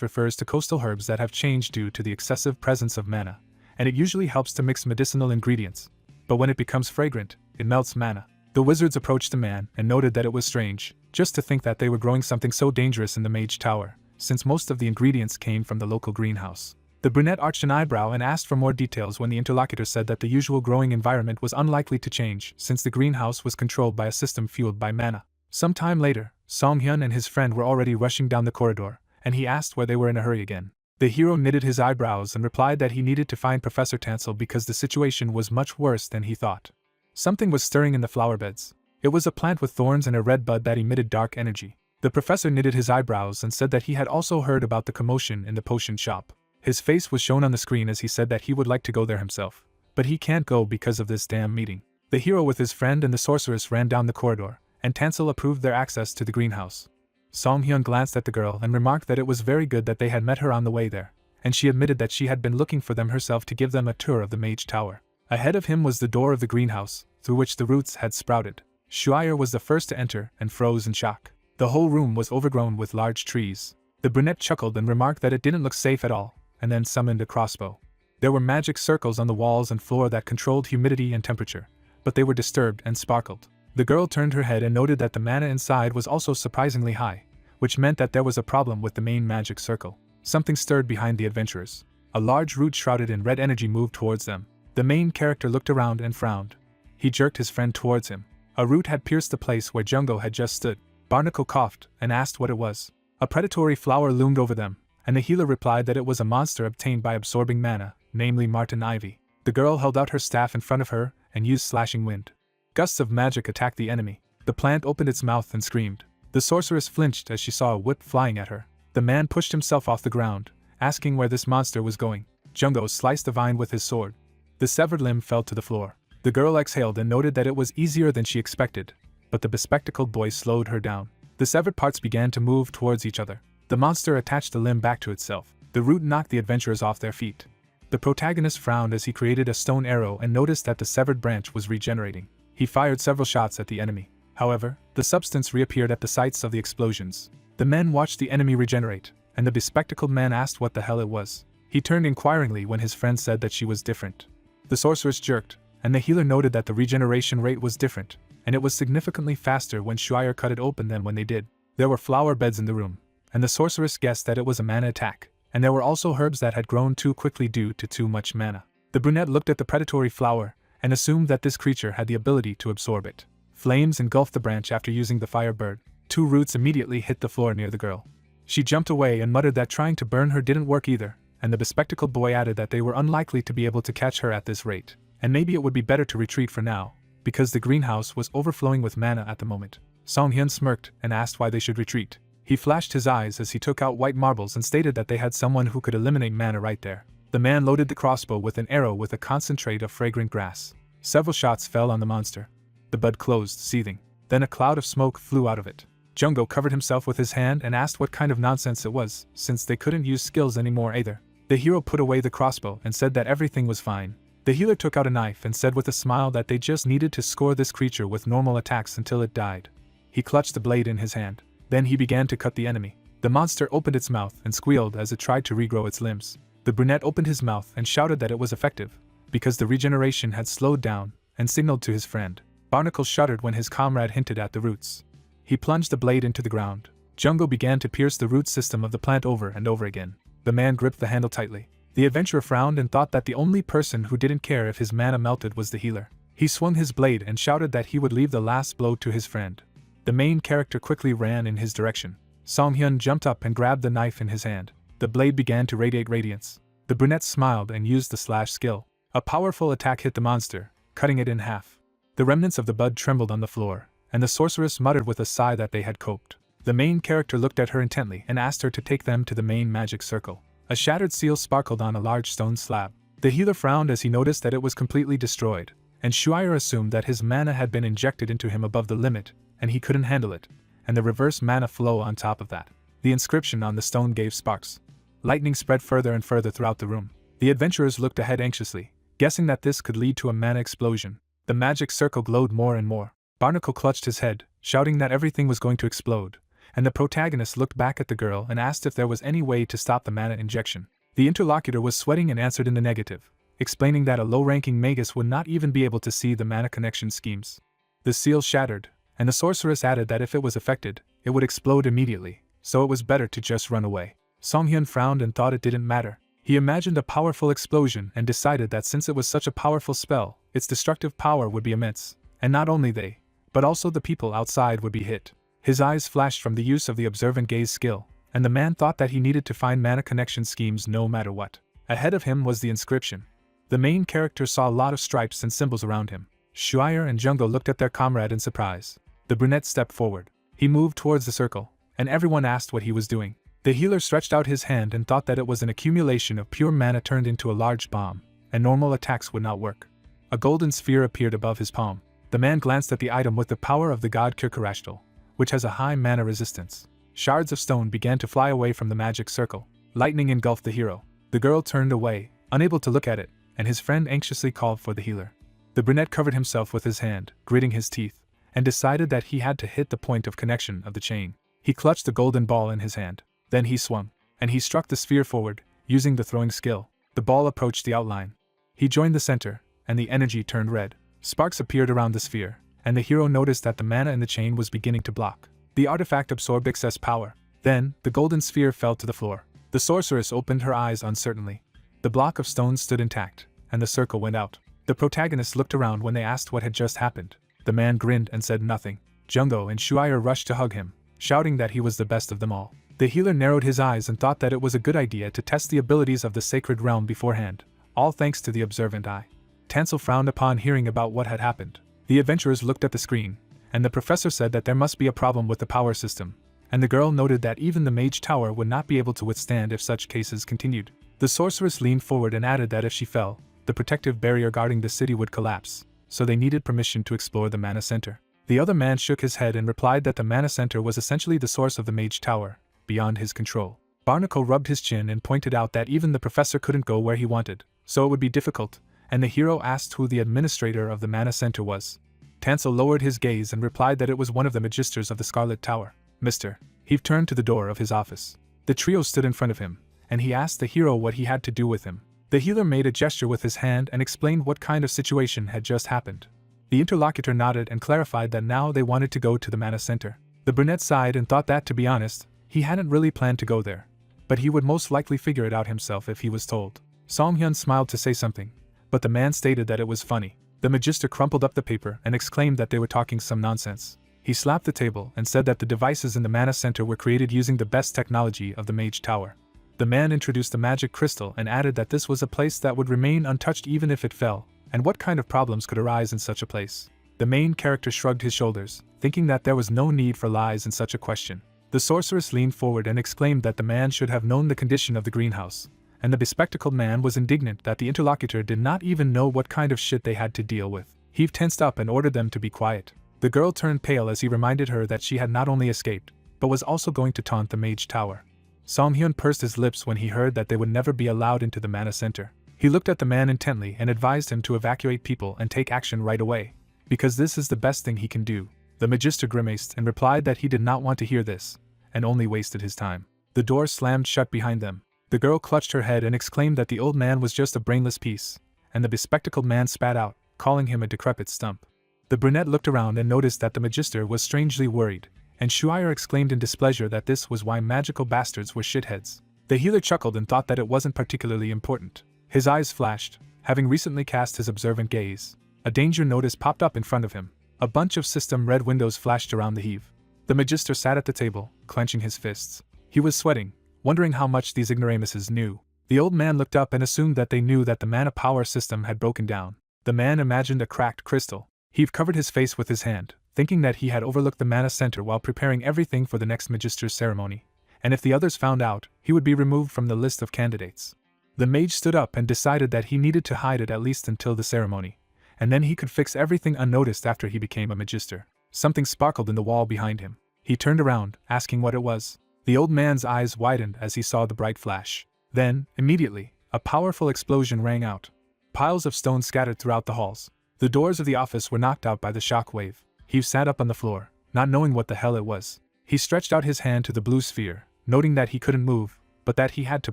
refers to coastal herbs that have changed due to the excessive presence of mana, and it usually helps to mix medicinal ingredients. But when it becomes fragrant, it melts mana. The wizards approached the man and noted that it was strange, just to think that they were growing something so dangerous in the Mage Tower, since most of the ingredients came from the local greenhouse. The brunette arched an eyebrow and asked for more details when the interlocutor said that the usual growing environment was unlikely to change since the greenhouse was controlled by a system fueled by mana. Some time later, Song-hyun and his friend were already rushing down the corridor, and he asked where they were in a hurry again. The hero knitted his eyebrows and replied that he needed to find Professor Tansel because the situation was much worse than he thought. Something was stirring in the flower beds. It was a plant with thorns and a red bud that emitted dark energy. The professor knitted his eyebrows and said that he had also heard about the commotion in the potion shop. His face was shown on the screen as he said that he would like to go there himself, but he can't go because of this damn meeting. The hero with his friend and the sorceress ran down the corridor, and Tansel approved their access to the greenhouse. Song-hyun glanced at the girl and remarked that it was very good that they had met her on the way there, and she admitted that she had been looking for them herself to give them a tour of the Mage Tower. Ahead of him was the door of the greenhouse, through which the roots had sprouted. Shuire was the first to enter and froze in shock. The whole room was overgrown with large trees. The brunette chuckled and remarked that it didn't look safe at all, and then summoned a crossbow. There were magic circles on the walls and floor that controlled humidity and temperature, but they were disturbed and sparkled. The girl turned her head and noted that the mana inside was also surprisingly high, which meant that there was a problem with the main magic circle. Something stirred behind the adventurers. A large root shrouded in red energy moved towards them. The main character looked around and frowned. He jerked his friend towards him. A root had pierced the place where Jungo had just stood. Barnacle coughed and asked what it was. A predatory flower loomed over them, and the healer replied that it was a monster obtained by absorbing mana, namely Martin Ivy. The girl held out her staff in front of her and used slashing wind. Gusts of magic attacked the enemy. The plant opened its mouth and screamed. The sorceress flinched as she saw a whip flying at her. The man pushed himself off the ground, asking where this monster was going. Jungo sliced the vine with his sword. The severed limb fell to the floor. The girl exhaled and noted that it was easier than she expected, but the bespectacled boy slowed her down. The severed parts began to move towards each other. The monster attached the limb back to itself. The root knocked the adventurers off their feet. The protagonist frowned as he created a stone arrow and noticed that the severed branch was regenerating. He fired several shots at the enemy. However, the substance reappeared at the sites of the explosions. The men watched the enemy regenerate, and the bespectacled man asked what the hell it was. He turned inquiringly when his friend said that she was different. The sorceress jerked, and the healer noted that the regeneration rate was different, and it was significantly faster when Shuire cut it open than when they did. There were flower beds in the room, and the sorceress guessed that it was a mana attack, and there were also herbs that had grown too quickly due to too much mana. The brunette looked at the predatory flower, and assumed that this creature had the ability to absorb it. Flames engulfed the branch after using the fire bird. 2 roots immediately hit the floor near the girl. She jumped away and muttered that trying to burn her didn't work either, and the bespectacled boy added that they were unlikely to be able to catch her at this rate, and maybe it would be better to retreat for now, because the greenhouse was overflowing with mana at the moment. Song-hyun smirked and asked why they should retreat. He flashed his eyes as he took out white marbles and stated that they had someone who could eliminate mana right there. The man loaded the crossbow with an arrow with a concentrate of fragrant grass. Several shots fell on the monster. The bud closed, seething. Then a cloud of smoke flew out of it. Jungo covered himself with his hand and asked what kind of nonsense it was, since they couldn't use skills anymore either. The hero put away the crossbow and said that everything was fine. The healer took out a knife and said with a smile that they just needed to score this creature with normal attacks until it died. He clutched the blade in his hand. Then he began to cut the enemy. The monster opened its mouth and squealed as it tried to regrow its limbs. The brunette opened his mouth and shouted that it was effective, because the regeneration had slowed down, and signaled to his friend. Barnacle shuddered when his comrade hinted at the roots. He plunged the blade into the ground. Jungo began to pierce the root system of the plant over and over again. The man gripped the handle tightly. The adventurer frowned and thought that the only person who didn't care if his mana melted was the healer. He swung his blade and shouted that he would leave the last blow to his friend. The main character quickly ran in his direction. Song-hyun jumped up and grabbed the knife in his hand. The blade began to radiate radiance. The brunette smiled and used the slash skill. A powerful attack hit the monster, cutting it in half. The remnants of the bud trembled on the floor, and the sorceress muttered with a sigh that they had coped. The main character looked at her intently and asked her to take them to the main magic circle. A shattered seal sparkled on a large stone slab. The healer frowned as he noticed that it was completely destroyed, and Shuire assumed that his mana had been injected into him above the limit, and he couldn't handle it, and the reverse mana flow on top of that. The inscription on the stone gave sparks. Lightning spread further and further throughout the room. The adventurers looked ahead anxiously, guessing that this could lead to a mana explosion. The magic circle glowed more and more. Barnacle clutched his head, shouting that everything was going to explode, and the protagonist looked back at the girl and asked if there was any way to stop the mana injection. The interlocutor was sweating and answered in the negative, explaining that a low-ranking magus would not even be able to see the mana connection schemes. The seal shattered, and the sorceress added that if it was affected, it would explode immediately, so it was better to just run away. Song-hyun frowned and thought it didn't matter. He imagined a powerful explosion and decided that since it was such a powerful spell, its destructive power would be immense, and not only they, but also the people outside would be hit. His eyes flashed from the use of the observant gaze skill, and the man thought that he needed to find mana connection schemes no matter what. Ahead of him was the inscription. The main character saw a lot of stripes and symbols around him. Shuire and Jungo looked at their comrade in surprise. The brunette stepped forward. He moved towards the circle, and everyone asked what he was doing. The healer stretched out his hand and thought that it was an accumulation of pure mana turned into a large bomb, and normal attacks would not work. A golden sphere appeared above his palm. The man glanced at the item with the power of the god Kirkarashtal, which has a high mana resistance. Shards of stone began to fly away from the magic circle. Lightning engulfed the hero. The girl turned away, unable to look at it, and his friend anxiously called for the healer. The brunette covered himself with his hand, gritting his teeth, and decided that he had to hit the point of connection of the chain. He clutched the golden ball in his hand. Then he swung, and he struck the sphere forward, using the throwing skill. The ball approached the outline. He joined the center, and the energy turned red. Sparks appeared around the sphere, and the hero noticed that the mana in the chain was beginning to block. The artifact absorbed excess power. Then, the golden sphere fell to the floor. The sorceress opened her eyes uncertainly. The block of stone stood intact, and the circle went out. The protagonists looked around when they asked what had just happened. The man grinned and said nothing. Jungo and Shuire rushed to hug him, shouting that he was the best of them all. The healer narrowed his eyes and thought that it was a good idea to test the abilities of the sacred realm beforehand, all thanks to the observant eye. Tansel frowned upon hearing about what had happened. The adventurers looked at the screen, and the professor said that there must be a problem with the power system, and the girl noted that even the mage tower would not be able to withstand if such cases continued. The sorceress leaned forward and added that if she fell, the protective barrier guarding the city would collapse, so they needed permission to explore the mana center. The other man shook his head and replied that the mana center was essentially the source of the mage tower, beyond his control. Barnacle rubbed his chin and pointed out that even the professor couldn't go where he wanted, so it would be difficult, and the hero asked who the administrator of the mana center was. Tansel lowered his gaze and replied that it was one of the magisters of the Scarlet Tower. Mr. Heave turned to the door of his office. The trio stood in front of him, and he asked the hero what he had to do with him. The healer made a gesture with his hand and explained what kind of situation had just happened. The interlocutor nodded and clarified that now they wanted to go to the mana center. The brunette sighed and thought that, to be honest, he hadn't really planned to go there, but he would most likely figure it out himself if he was told. Song-hyun smiled to say something, but the man stated that it was funny. The magister crumpled up the paper and exclaimed that they were talking some nonsense. He slapped the table and said that the devices in the mana center were created using the best technology of the mage tower. The man introduced the magic crystal and added that this was a place that would remain untouched even if it fell, and what kind of problems could arise in such a place. The main character shrugged his shoulders, thinking that there was no need for lies in such a question. The sorceress leaned forward and exclaimed that the man should have known the condition of the greenhouse, and the bespectacled man was indignant that the interlocutor did not even know what kind of shit they had to deal with. Heave tensed up and ordered them to be quiet. The girl turned pale as he reminded her that she had not only escaped, but was also going to taunt the mage tower. Song-hyun pursed his lips when he heard that they would never be allowed into the mana center. He looked at the man intently and advised him to evacuate people and take action right away, because this is the best thing he can do. The magister grimaced and replied that he did not want to hear this, and only wasted his time. The door slammed shut behind them. The girl clutched her head and exclaimed that the old man was just a brainless piece, and the bespectacled man spat out, calling him a decrepit stump. The brunette looked around and noticed that the magister was strangely worried, and Shuire exclaimed in displeasure that this was why magical bastards were shitheads. The healer chuckled and thought that it wasn't particularly important. His eyes flashed, having recently cast his observant gaze. A danger notice popped up in front of him. A bunch of system red windows flashed around the heave. The magister sat at the table, clenching his fists. He was sweating, wondering how much these ignoramuses knew. The old man looked up and assumed that they knew that the mana power system had broken down. The man imagined a cracked crystal. He covered his face with his hand, thinking that he had overlooked the mana center while preparing everything for the next magister's ceremony, and if the others found out, he would be removed from the list of candidates. The mage stood up and decided that he needed to hide it at least until the ceremony, and then he could fix everything unnoticed after he became a magister. Something sparkled in the wall behind him. He turned around, asking what it was. The old man's eyes widened as he saw the bright flash. Then, immediately, a powerful explosion rang out. Piles of stone scattered throughout the halls. The doors of the office were knocked out by the shock wave. He sat up on the floor, not knowing what the hell it was. He stretched out his hand to the blue sphere, noting that he couldn't move, but that he had to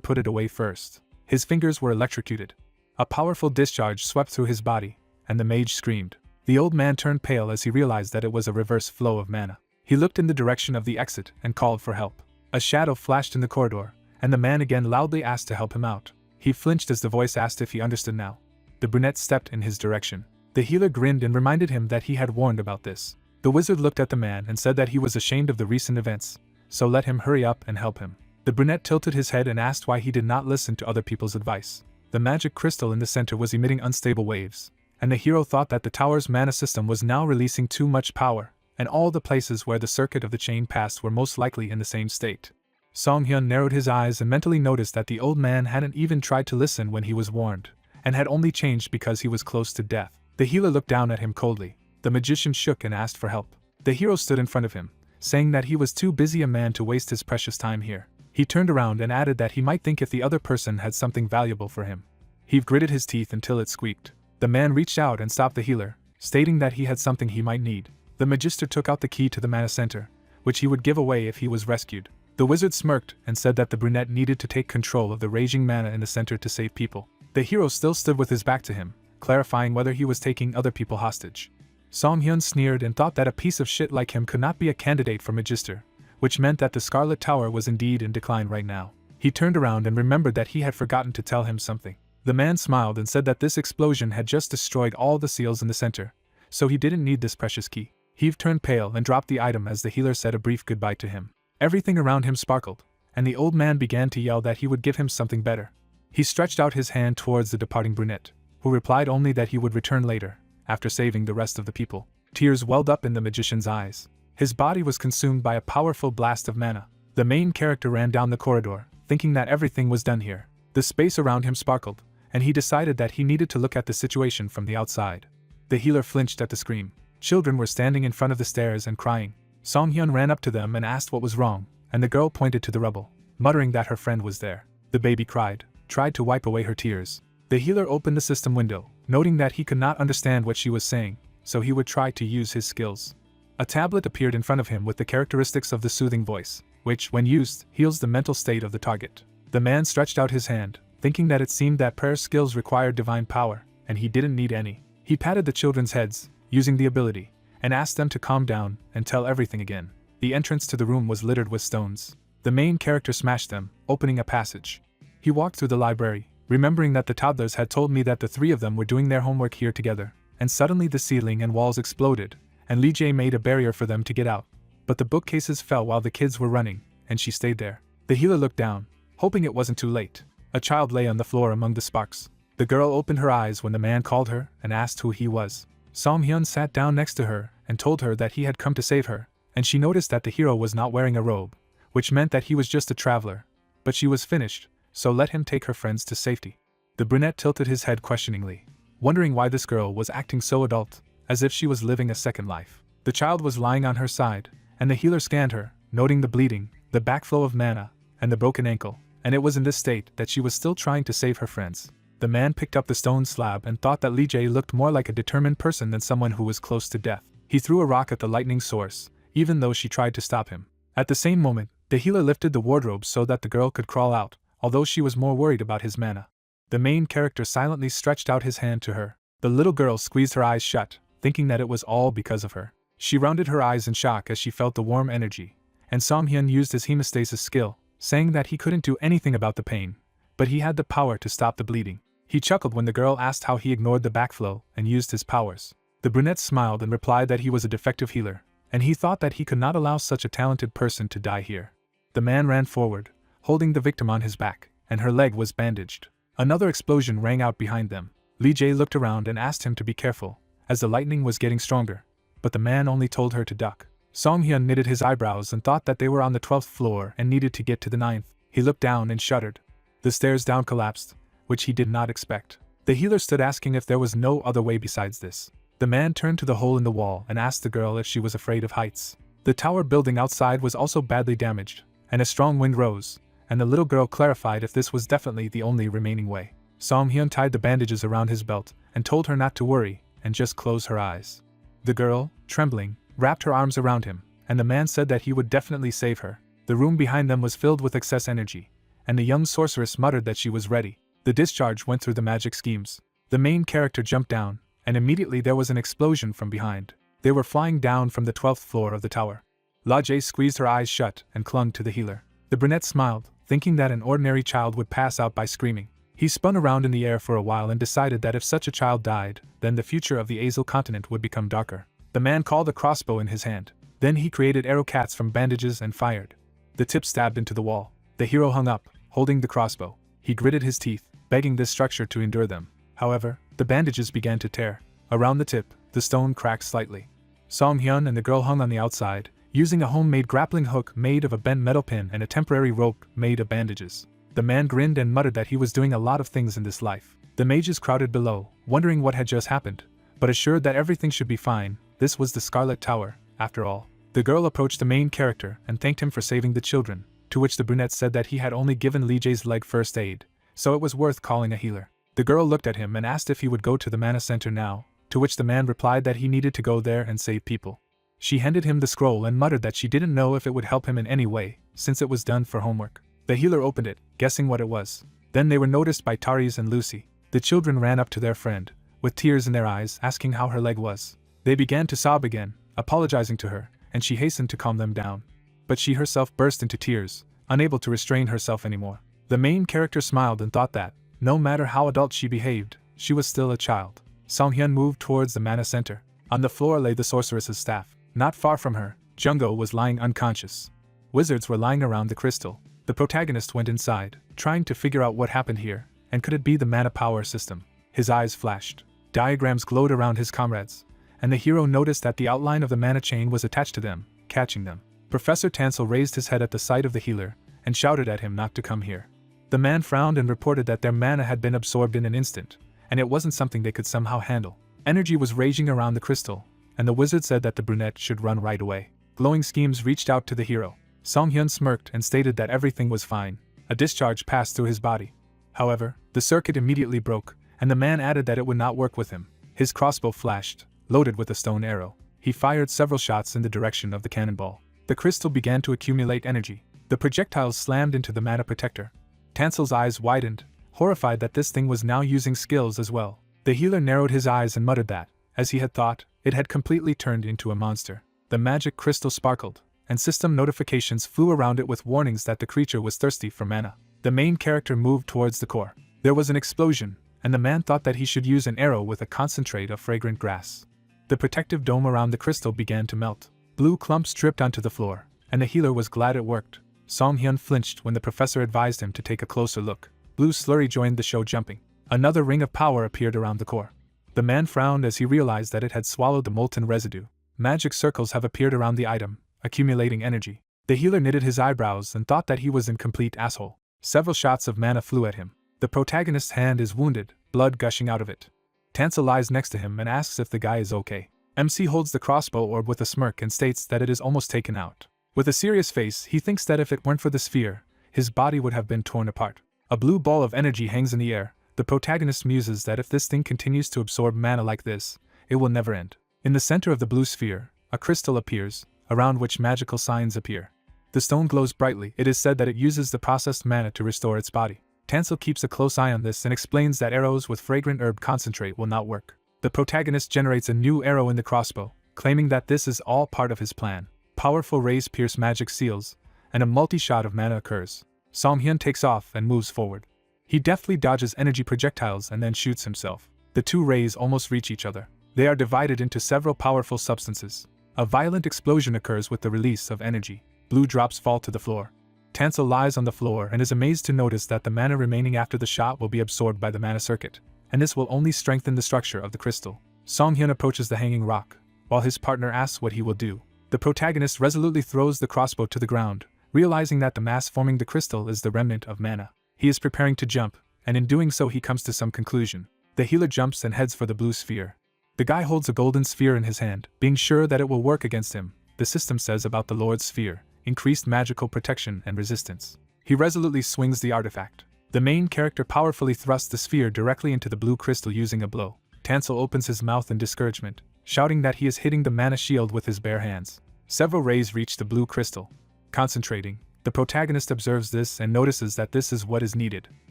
put it away first. His fingers were electrocuted. A powerful discharge swept through his body, and the mage screamed. The old man turned pale as he realized that it was a reverse flow of mana. He looked in the direction of the exit and called for help. A shadow flashed in the corridor, and the man again loudly asked to help him out. He flinched as the voice asked if he understood now. The brunette stepped in his direction. The healer grinned and reminded him that he had warned about this. The wizard looked at the man and said that he was ashamed of the recent events, so let him hurry up and help him. The brunette tilted his head and asked why he did not listen to other people's advice. The magic crystal in the center was emitting unstable waves, and the hero thought that the tower's mana system was now releasing too much power, and all the places where the circuit of the chain passed were most likely in the same state. Song-hyun narrowed his eyes and mentally noticed that the old man hadn't even tried to listen when he was warned, and had only changed because he was close to death. The healer looked down at him coldly. The magician shook and asked for help. The hero stood in front of him, saying that he was too busy a man to waste his precious time here. He turned around and added that he might think if the other person had something valuable for him. He gritted his teeth until it squeaked. The man reached out and stopped the healer, stating that he had something he might need. The magister took out the key to the mana center, which he would give away if he was rescued. The wizard smirked and said that the brunette needed to take control of the raging mana in the center to save people. The hero still stood with his back to him, clarifying whether he was taking other people hostage. Song-hyun sneered and thought that a piece of shit like him could not be a candidate for magister, which meant that the Scarlet Tower was indeed in decline right now. He turned around and remembered that he had forgotten to tell him something. The man smiled and said that this explosion had just destroyed all the seals in the center, so he didn't need this precious key. He turned pale and dropped the item as the healer said a brief goodbye to him. Everything around him sparkled, and the old man began to yell that he would give him something better. He stretched out his hand towards the departing brunette, who replied only that he would return later, after saving the rest of the people. Tears welled up in the magician's eyes. His body was consumed by a powerful blast of mana. The main character ran down the corridor, thinking that everything was done here. The space around him sparkled, and he decided that he needed to look at the situation from the outside. The healer flinched at the scream. Children were standing in front of the stairs and crying. Song-hyun ran up to them and asked what was wrong, and the girl pointed to the rubble, muttering that her friend was there. The baby cried, tried to wipe away her tears. The healer opened the system window, noting that he could not understand what she was saying, so he would try to use his skills. A tablet appeared in front of him with the characteristics of the soothing voice, which, when used, heals the mental state of the target. The man stretched out his hand, thinking that it seemed that prayer skills required divine power, and he didn't need any. He patted the children's heads, using the ability, and asked them to calm down and tell everything again. The entrance to the room was littered with stones. The main character smashed them, opening a passage. He walked through the library, remembering that the toddlers had told me that the three of them were doing their homework here together, and suddenly the ceiling and walls exploded, and Lee Jae made a barrier for them to get out. But the bookcases fell while the kids were running, and she stayed there. The healer looked down, hoping it wasn't too late. A child lay on the floor among the sparks. The girl opened her eyes when the man called her and asked who he was. Song-hyun sat down next to her and told her that he had come to save her, and she noticed that the hero was not wearing a robe, which meant that he was just a traveler. But she was finished, so let him take her friends to safety. The brunette tilted his head questioningly, wondering why this girl was acting so adult, as if she was living a second life. The child was lying on her side, and the healer scanned her, noting the bleeding, the backflow of mana, and the broken ankle, and it was in this state that she was still trying to save her friends. The man picked up the stone slab and thought that Lee Jae looked more like a determined person than someone who was close to death. He threw a rock at the lightning source, even though she tried to stop him. At the same moment, The healer lifted the wardrobe so that the girl could crawl out, although she was more worried about his mana. The main character silently stretched out his hand to her. The little girl squeezed her eyes shut, thinking that it was all because of her. She rounded her eyes in shock as she felt the warm energy, and Song-hyun used his hemostasis skill, saying that he couldn't do anything about the pain, but he had the power to stop the bleeding. He chuckled when the girl asked how he ignored the backflow and used his powers. The brunette smiled and replied that he was a defective healer, and he thought that he could not allow such a talented person to die here. The man ran forward, holding the victim on his back, and her leg was bandaged. Another explosion rang out behind them. Lee Jae looked around and asked him to be careful, as the lightning was getting stronger, but the man only told her to duck. Song-hyun knitted his eyebrows and thought that they were on the 12th floor and needed to get to the 9th. He looked down and shuddered. The stairs down collapsed, which he did not expect. The healer stood asking if there was no other way besides this. The man turned to the hole in the wall and asked the girl if she was afraid of heights. The tower building outside was also badly damaged, and a strong wind rose, and the little girl clarified if this was definitely the only remaining way. Song-hyun tied the bandages around his belt and told her not to worry and just close her eyes. The girl, trembling, wrapped her arms around him, and the man said that he would definitely save her. The room behind them was filled with excess energy, and the young sorceress muttered that she was ready. The discharge went through the magic schemes. The main character jumped down, and immediately there was an explosion from behind. They were flying down from the 12th floor of the tower. La Jae squeezed her eyes shut and clung to the healer. The brunette smiled, thinking that an ordinary child would pass out by screaming. He spun around in the air for a while and decided that if such a child died, then the future of the Azul continent would become darker. The man called a crossbow in his hand. Then he created arrow cats from bandages and fired. The tip stabbed into the wall. The hero hung up, holding the crossbow. He gritted his teeth, begging this structure to endure them. However, the bandages began to tear. Around the tip, the stone cracked slightly. Song-hyun and the girl hung on the outside, using a homemade grappling hook made of a bent metal pin and a temporary rope made of bandages. The man grinned and muttered that he was doing a lot of things in this life. The mages crowded below, wondering what had just happened, but assured that everything should be fine. This was the Scarlet Tower, after all. The girl approached the main character and thanked him for saving the children, to which the brunette said that he had only given Lee Jae's leg first aid, so it was worth calling a healer. The girl looked at him and asked if he would go to the mana center now, to which the man replied that he needed to go there and save people. She handed him the scroll and muttered that she didn't know if it would help him in any way, since it was done for homework. The healer opened it, guessing what it was. Then they were noticed by Taris and Lucy. The children ran up to their friend, with tears in their eyes, asking how her leg was. They began to sob again, apologizing to her, and she hastened to calm them down. But she herself burst into tears, unable to restrain herself anymore. The main character smiled and thought that, no matter how adult she behaved, she was still a child. Song-hyun moved towards the mana center. On the floor lay the sorceress's staff. Not far from her, Jungo was lying unconscious. Wizards were lying around the crystal. The protagonist went inside, trying to figure out what happened here, and could it be the mana power system? His eyes flashed. Diagrams glowed around his comrades, and the hero noticed that the outline of the mana chain was attached to them, catching them. Professor Tansel raised his head at the sight of the healer, and shouted at him not to come here. The man frowned and reported that their mana had been absorbed in an instant, and it wasn't something they could somehow handle. Energy was raging around the crystal, and the wizard said that the brunette should run right away. Glowing schemes reached out to the hero. Song-hyun smirked and stated that everything was fine. A discharge passed through his body. However, the circuit immediately broke, and the man added that it would not work with him. His crossbow flashed, loaded with a stone arrow. He fired several shots in the direction of the cannonball. The crystal began to accumulate energy. The projectiles slammed into the mana protector. Tansel's eyes widened, horrified that this thing was now using skills as well. The healer narrowed his eyes and muttered that, as he had thought, it had completely turned into a monster. The magic crystal sparkled, and system notifications flew around it with warnings that the creature was thirsty for mana. The main character moved towards the core. There was an explosion, and the man thought that he should use an arrow with a concentrate of fragrant grass. The protective dome around the crystal began to melt. Blue clumps dripped onto the floor, and the healer was glad it worked. Song-hyun flinched when the professor advised him to take a closer look. Blue slurry joined the show jumping. Another ring of power appeared around the core. The man frowned as he realized that it had swallowed the molten residue. Magic circles have appeared around the item, accumulating energy. The healer knitted his eyebrows and thought that he was in complete asshole. Several shots of mana flew at him. The protagonist's hand is wounded, blood gushing out of it. Tansel lies next to him and asks if the guy is okay. MC holds the crossbow orb with a smirk and states that it is almost taken out. With a serious face, he thinks that if it weren't for the sphere, his body would have been torn apart. A blue ball of energy hangs in the air. The protagonist muses that if this thing continues to absorb mana like this, it will never end. In the center of the blue sphere, a crystal appears, around which magical signs appear. The stone glows brightly. It is said that it uses the processed mana to restore its body. Tansel keeps a close eye on this and explains that arrows with fragrant herb concentrate will not work. The protagonist generates a new arrow in the crossbow, claiming that this is all part of his plan. Powerful rays pierce magic seals, and a multi-shot of mana occurs. Song-hyun takes off and moves forward. He deftly dodges energy projectiles and then shoots himself. The two rays almost reach each other. They are divided into several powerful substances. A violent explosion occurs with the release of energy. Blue drops fall to the floor. Tansel lies on the floor and is amazed to notice that the mana remaining after the shot will be absorbed by the mana circuit, and this will only strengthen the structure of the crystal. Song-hyun approaches the hanging rock, while his partner asks what he will do. The protagonist resolutely throws the crossbow to the ground, realizing that the mass forming the crystal is the remnant of mana. He is preparing to jump, and in doing so he comes to some conclusion. The healer jumps and heads for the blue sphere. The guy holds a golden sphere in his hand, being sure that it will work against him. The system says about the Lord's sphere: increased magical protection and resistance. He resolutely swings the artifact. The main character powerfully thrusts the sphere directly into the blue crystal using a blow. Tansel opens his mouth in discouragement, shouting that he is hitting the mana shield with his bare hands. Several rays reach the blue crystal. Concentrating, the protagonist observes this and notices that this is what is needed.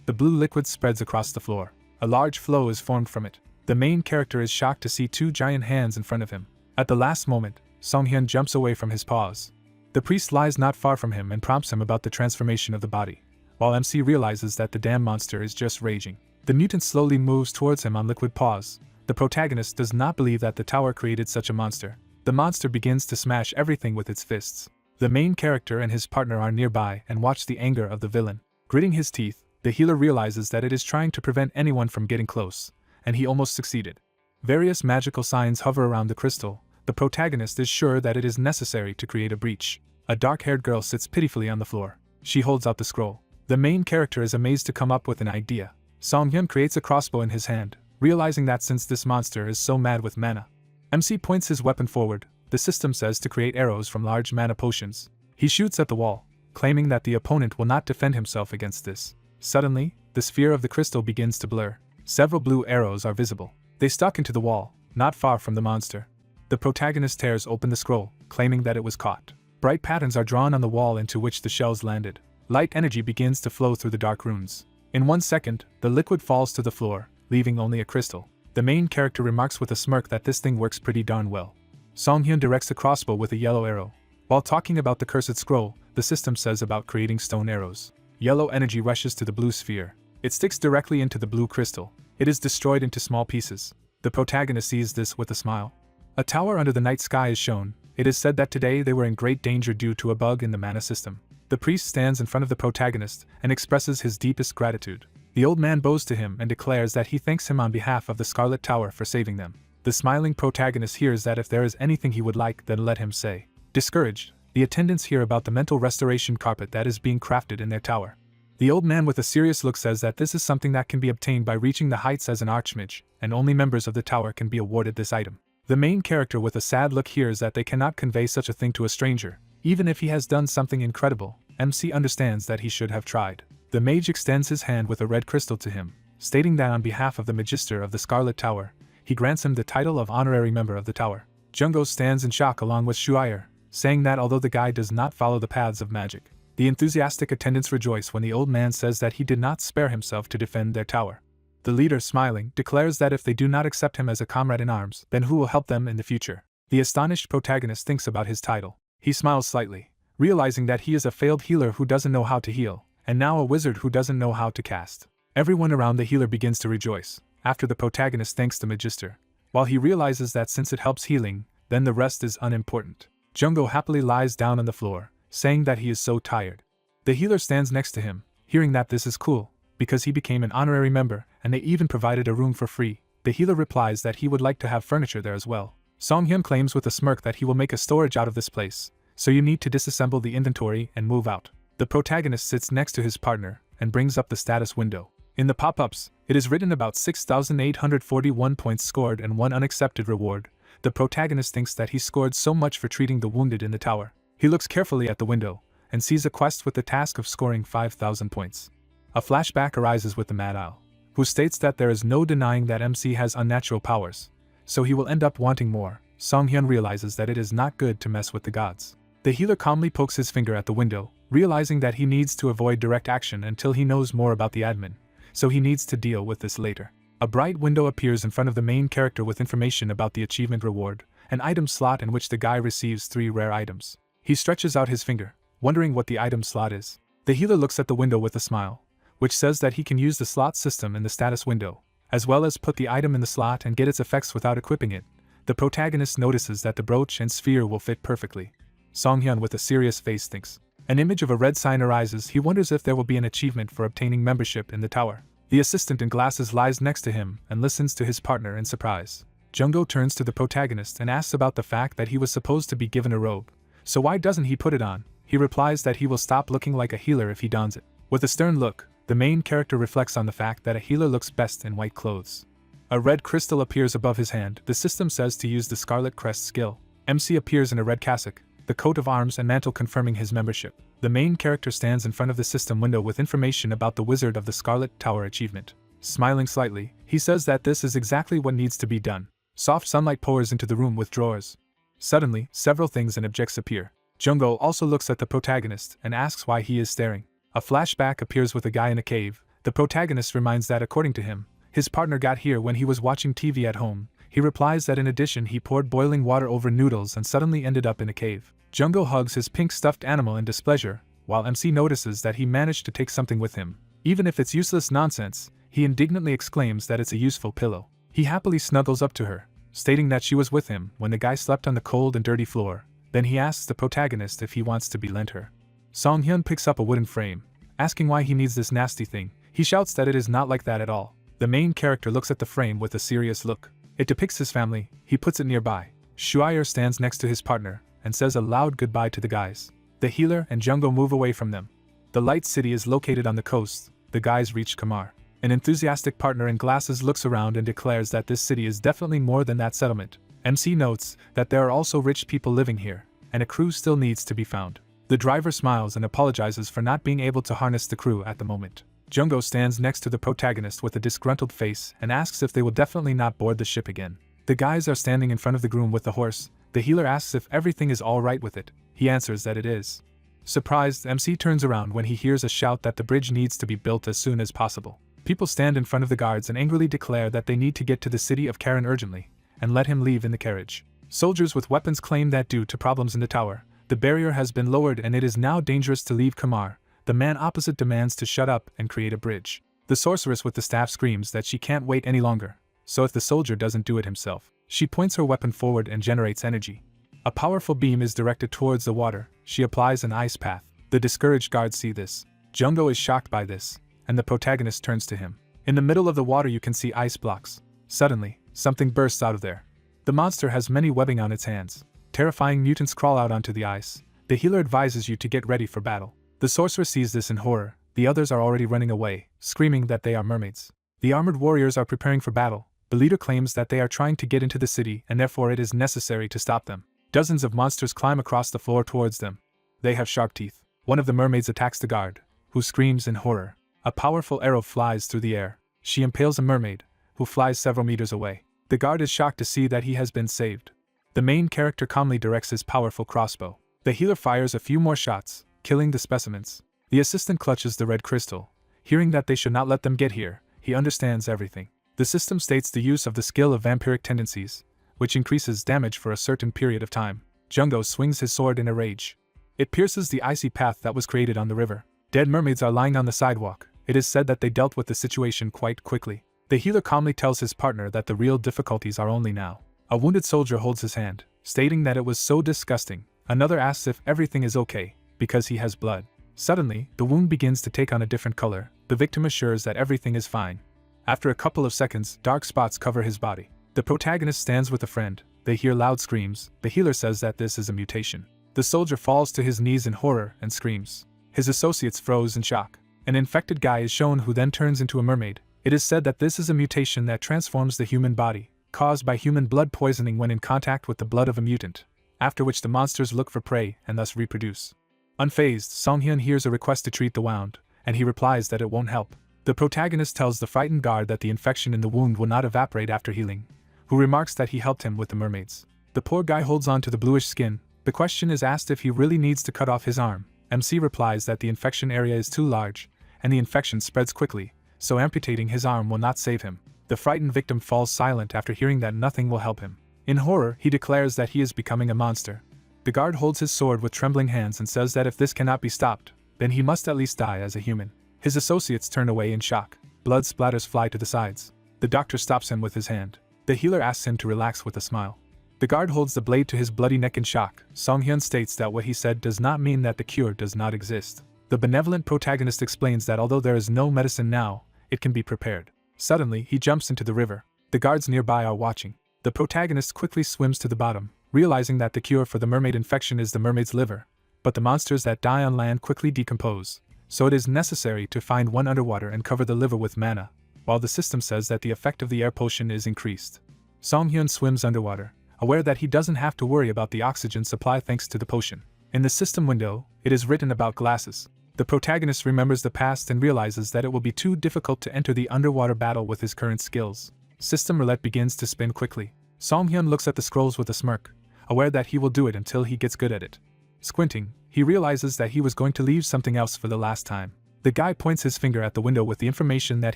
The blue liquid spreads across the floor. A large flow is formed from it. The main character is shocked to see two giant hands in front of him. At the last moment, Song-hyun jumps away from his paws. The priest lies not far from him and prompts him about the transformation of the body, while MC realizes that the damn monster is just raging. The mutant slowly moves towards him on liquid paws. The protagonist does not believe that the tower created such a monster. The monster begins to smash everything with its fists. The main character and his partner are nearby and watch the anger of the villain. Gritting his teeth, the healer realizes that it is trying to prevent anyone from getting close, and he almost succeeded. Various magical signs hover around the crystal. The protagonist is sure that it is necessary to create a breach. A dark-haired girl sits pitifully on the floor. She holds out the scroll. The main character is amazed to come up with an idea. Song-hyun creates a crossbow in his hand, realizing that since this monster is so mad with mana. MC points his weapon forward. The system says to create arrows from large mana potions. He shoots at the wall, claiming that the opponent will not defend himself against this. Suddenly, the sphere of the crystal begins to blur. Several blue arrows are visible. They stuck into the wall, not far from the monster. The protagonist tears open the scroll, claiming that it was caught. Bright patterns are drawn on the wall into which the shells landed. Light energy begins to flow through the dark runes. In 1 second, the liquid falls to the floor, leaving only a crystal. The main character remarks with a smirk that this thing works pretty darn well. Song-hyun directs the crossbow with a yellow arrow. While talking about the cursed scroll, the system says about creating stone arrows. Yellow energy rushes to the blue sphere. It sticks directly into the blue crystal. It is destroyed into small pieces. The protagonist sees this with a smile. A tower under the night sky is shown. It is said that today they were in great danger due to a bug in the mana system. The priest stands in front of the protagonist and expresses his deepest gratitude. The old man bows to him and declares that he thanks him on behalf of the Scarlet Tower for saving them. The smiling protagonist hears that if there is anything he would like, then let him say. Discouraged, the attendants hear about the mental restoration carpet that is being crafted in their tower. The old man with a serious look says that this is something that can be obtained by reaching the heights as an archmage, and only members of the tower can be awarded this item. The main character with a sad look hears that they cannot convey such a thing to a stranger, even if he has done something incredible. MC understands that he should have tried. The mage extends his hand with a red crystal to him, stating that on behalf of the Magister of the Scarlet Tower, he grants him the title of honorary member of the tower. Jungo stands in shock along with Shuire, saying that although the guy does not follow the paths of magic, the enthusiastic attendants rejoice when the old man says that he did not spare himself to defend their tower. The leader, smiling, declares that if they do not accept him as a comrade in arms, then who will help them in the future? The astonished protagonist thinks about his title. He smiles slightly, realizing that he is a failed healer who doesn't know how to heal, and now a wizard who doesn't know how to cast. Everyone around the healer begins to rejoice, after the protagonist thanks the Magister, while he realizes that since it helps healing, then the rest is unimportant. Jungo happily lies down on the floor, saying that he is so tired. The healer stands next to him, hearing that this is cool, because he became an honorary member, and they even provided a room for free. The healer replies that he would like to have furniture there as well. Song-hyun claims with a smirk that he will make a storage out of this place, so you need to disassemble the inventory and move out. The protagonist sits next to his partner, and brings up the status window. In the pop-ups, it is written about 6,841 points scored and 1 unaccepted reward. The protagonist thinks that he scored so much for treating the wounded in the tower. He looks carefully at the window, and sees a quest with the task of scoring 5,000 points. A flashback arises with the Mad Owl, who states that there is no denying that MC has unnatural powers, so he will end up wanting more. Song-hyun realizes that it is not good to mess with the gods. The healer calmly pokes his finger at the window, realizing that he needs to avoid direct action until he knows more about the admin, so he needs to deal with this later. A bright window appears in front of the main character with information about the achievement reward, an item slot in which the guy receives 3 rare items. He stretches out his finger, wondering what the item slot is. The healer looks at the window with a smile, which says that he can use the slot system in the status window, as well as put the item in the slot and get its effects without equipping it. The protagonist notices that the brooch and sphere will fit perfectly. Songhyun with a serious face thinks. An image of a red sign arises. He wonders if there will be an achievement for obtaining membership in the tower. The assistant in glasses lies next to him and listens to his partner in surprise. Jungho turns to the protagonist and asks about the fact that he was supposed to be given a robe. So why doesn't he put it on? He replies that he will stop looking like a healer if he dons it. With a stern look, the main character reflects on the fact that a healer looks best in white clothes. A red crystal appears above his hand. The system says to use the Scarlet Crest skill. MC appears in a red cassock, the coat of arms and mantle confirming his membership. The main character stands in front of the system window with information about the Wizard of the Scarlet Tower achievement. Smiling slightly, he says that this is exactly what needs to be done. Soft sunlight pours into the room with drawers. Suddenly, several things and objects appear. Jungho also looks at the protagonist and asks why he is staring. A flashback appears with a guy in a cave. The protagonist reminds that according to him, his partner got here when he was watching TV at home. He replies that in addition he poured boiling water over noodles and suddenly ended up in a cave. Jungho hugs his pink stuffed animal in displeasure, while MC notices that he managed to take something with him. Even if it's useless nonsense, he indignantly exclaims that it's a useful pillow. He happily snuggles up to her, stating that she was with him when the guy slept on the cold and dirty floor. Then he asks the protagonist if he wants to be lent her. Songhyun picks up a wooden frame, asking why he needs this nasty thing. He shouts that it is not like that at all. The main character looks at the frame with a serious look. It depicts his family. He puts it nearby. Shuair stands next to his partner and says a loud goodbye to the guys. The healer and Jungho move away from them. The light city is located on the coast. The guys reach Kamar. An enthusiastic partner in glasses looks around and declares that this city is definitely more than that settlement. MC notes that there are also rich people living here, and a crew still needs to be found. The driver smiles and apologizes for not being able to harness the crew at the moment. Jungho stands next to the protagonist with a disgruntled face and asks if they will definitely not board the ship again. The guys are standing in front of the groom with the horse. The healer asks if everything is alright with it. He answers that it is. Surprised, MC turns around when he hears a shout that the bridge needs to be built as soon as possible. People stand in front of the guards and angrily declare that they need to get to the city of Karen urgently, and let him leave in the carriage. Soldiers with weapons claim that due to problems in the tower, the barrier has been lowered and it is now dangerous to leave Kamar. The man opposite demands to shut up and create a bridge. The sorceress with the staff screams that she can't wait any longer, so if the soldier doesn't do it himself, she points her weapon forward and generates energy. A powerful beam is directed towards the water. She applies an ice path. The discouraged guards see this. Jungho is shocked by this, and the protagonist turns to him. In the middle of the water you can see ice blocks. Suddenly, something bursts out of there. The monster has many webbing on its hands. Terrifying mutants crawl out onto the ice. The healer advises you to get ready for battle. The sorceress sees this in horror. The others are already running away, screaming that they are mermaids. The armored warriors are preparing for battle. The leader claims that they are trying to get into the city and therefore it is necessary to stop them. Dozens of monsters climb across the floor towards them. They have sharp teeth. One of the mermaids attacks the guard, who screams in horror. A powerful arrow flies through the air. She impales a mermaid, who flies several meters away. The guard is shocked to see that he has been saved. The main character calmly directs his powerful crossbow. The healer fires a few more shots, killing the specimens. The assistant clutches the red crystal. Hearing that they should not let them get here, he understands everything. The system states the use of the skill of vampiric tendencies, which increases damage for a certain period of time. Jungho swings his sword in a rage. It pierces the icy path that was created on the river. Dead mermaids are lying on the sidewalk. It is said that they dealt with the situation quite quickly. The healer calmly tells his partner that the real difficulties are only now. A wounded soldier holds his hand, stating that it was so disgusting. Another asks if everything is okay, because he has blood. Suddenly, the wound begins to take on a different color. The victim assures that everything is fine. After a couple of seconds, dark spots cover his body. The protagonist stands with a friend. They hear loud screams. The healer says that this is a mutation. The soldier falls to his knees in horror and screams. His associates froze in shock. An infected guy is shown who then turns into a mermaid. It is said that this is a mutation that transforms the human body, caused by human blood poisoning when in contact with the blood of a mutant, after which the monsters look for prey and thus reproduce. Unfazed, Songhyun hears a request to treat the wound, and he replies that it won't help. The protagonist tells the frightened guard that the infection in the wound will not evaporate after healing, who remarks that he helped him with the mermaids. The poor guy holds on to the bluish skin, The question is asked if he really needs to cut off his arm. MC replies that the infection area is too large, and the infection spreads quickly, so amputating his arm will not save him. The frightened victim falls silent after hearing that nothing will help him. In horror, he declares that he is becoming a monster. The guard holds his sword with trembling hands and says that if this cannot be stopped, then he must at least die as a human. His associates turn away in shock. Blood splatters fly to the sides. The doctor stops him with his hand. The healer asks him to relax with a smile. The guard holds the blade to his bloody neck in shock. Song-hyun states that what he said does not mean that the cure does not exist. The benevolent protagonist explains that although there is no medicine now, it can be prepared. Suddenly, he jumps into the river. The guards nearby are watching. The protagonist quickly swims to the bottom, realizing that the cure for the mermaid infection is the mermaid's liver. But the monsters that die on land quickly decompose, so it is necessary to find one underwater and cover the liver with mana, while the system says that the effect of the air potion is increased. Song-hyun swims underwater, aware that he doesn't have to worry about the oxygen supply thanks to the potion. In the system window, it is written about glasses. The protagonist remembers the past and realizes that it will be too difficult to enter the underwater battle with his current skills. System roulette begins to spin quickly. Song-hyun looks at the scrolls with a smirk, aware that he will do it until he gets good at it. Squinting, he realizes that he was going to leave something else for the last time. The guy points his finger at the window with the information that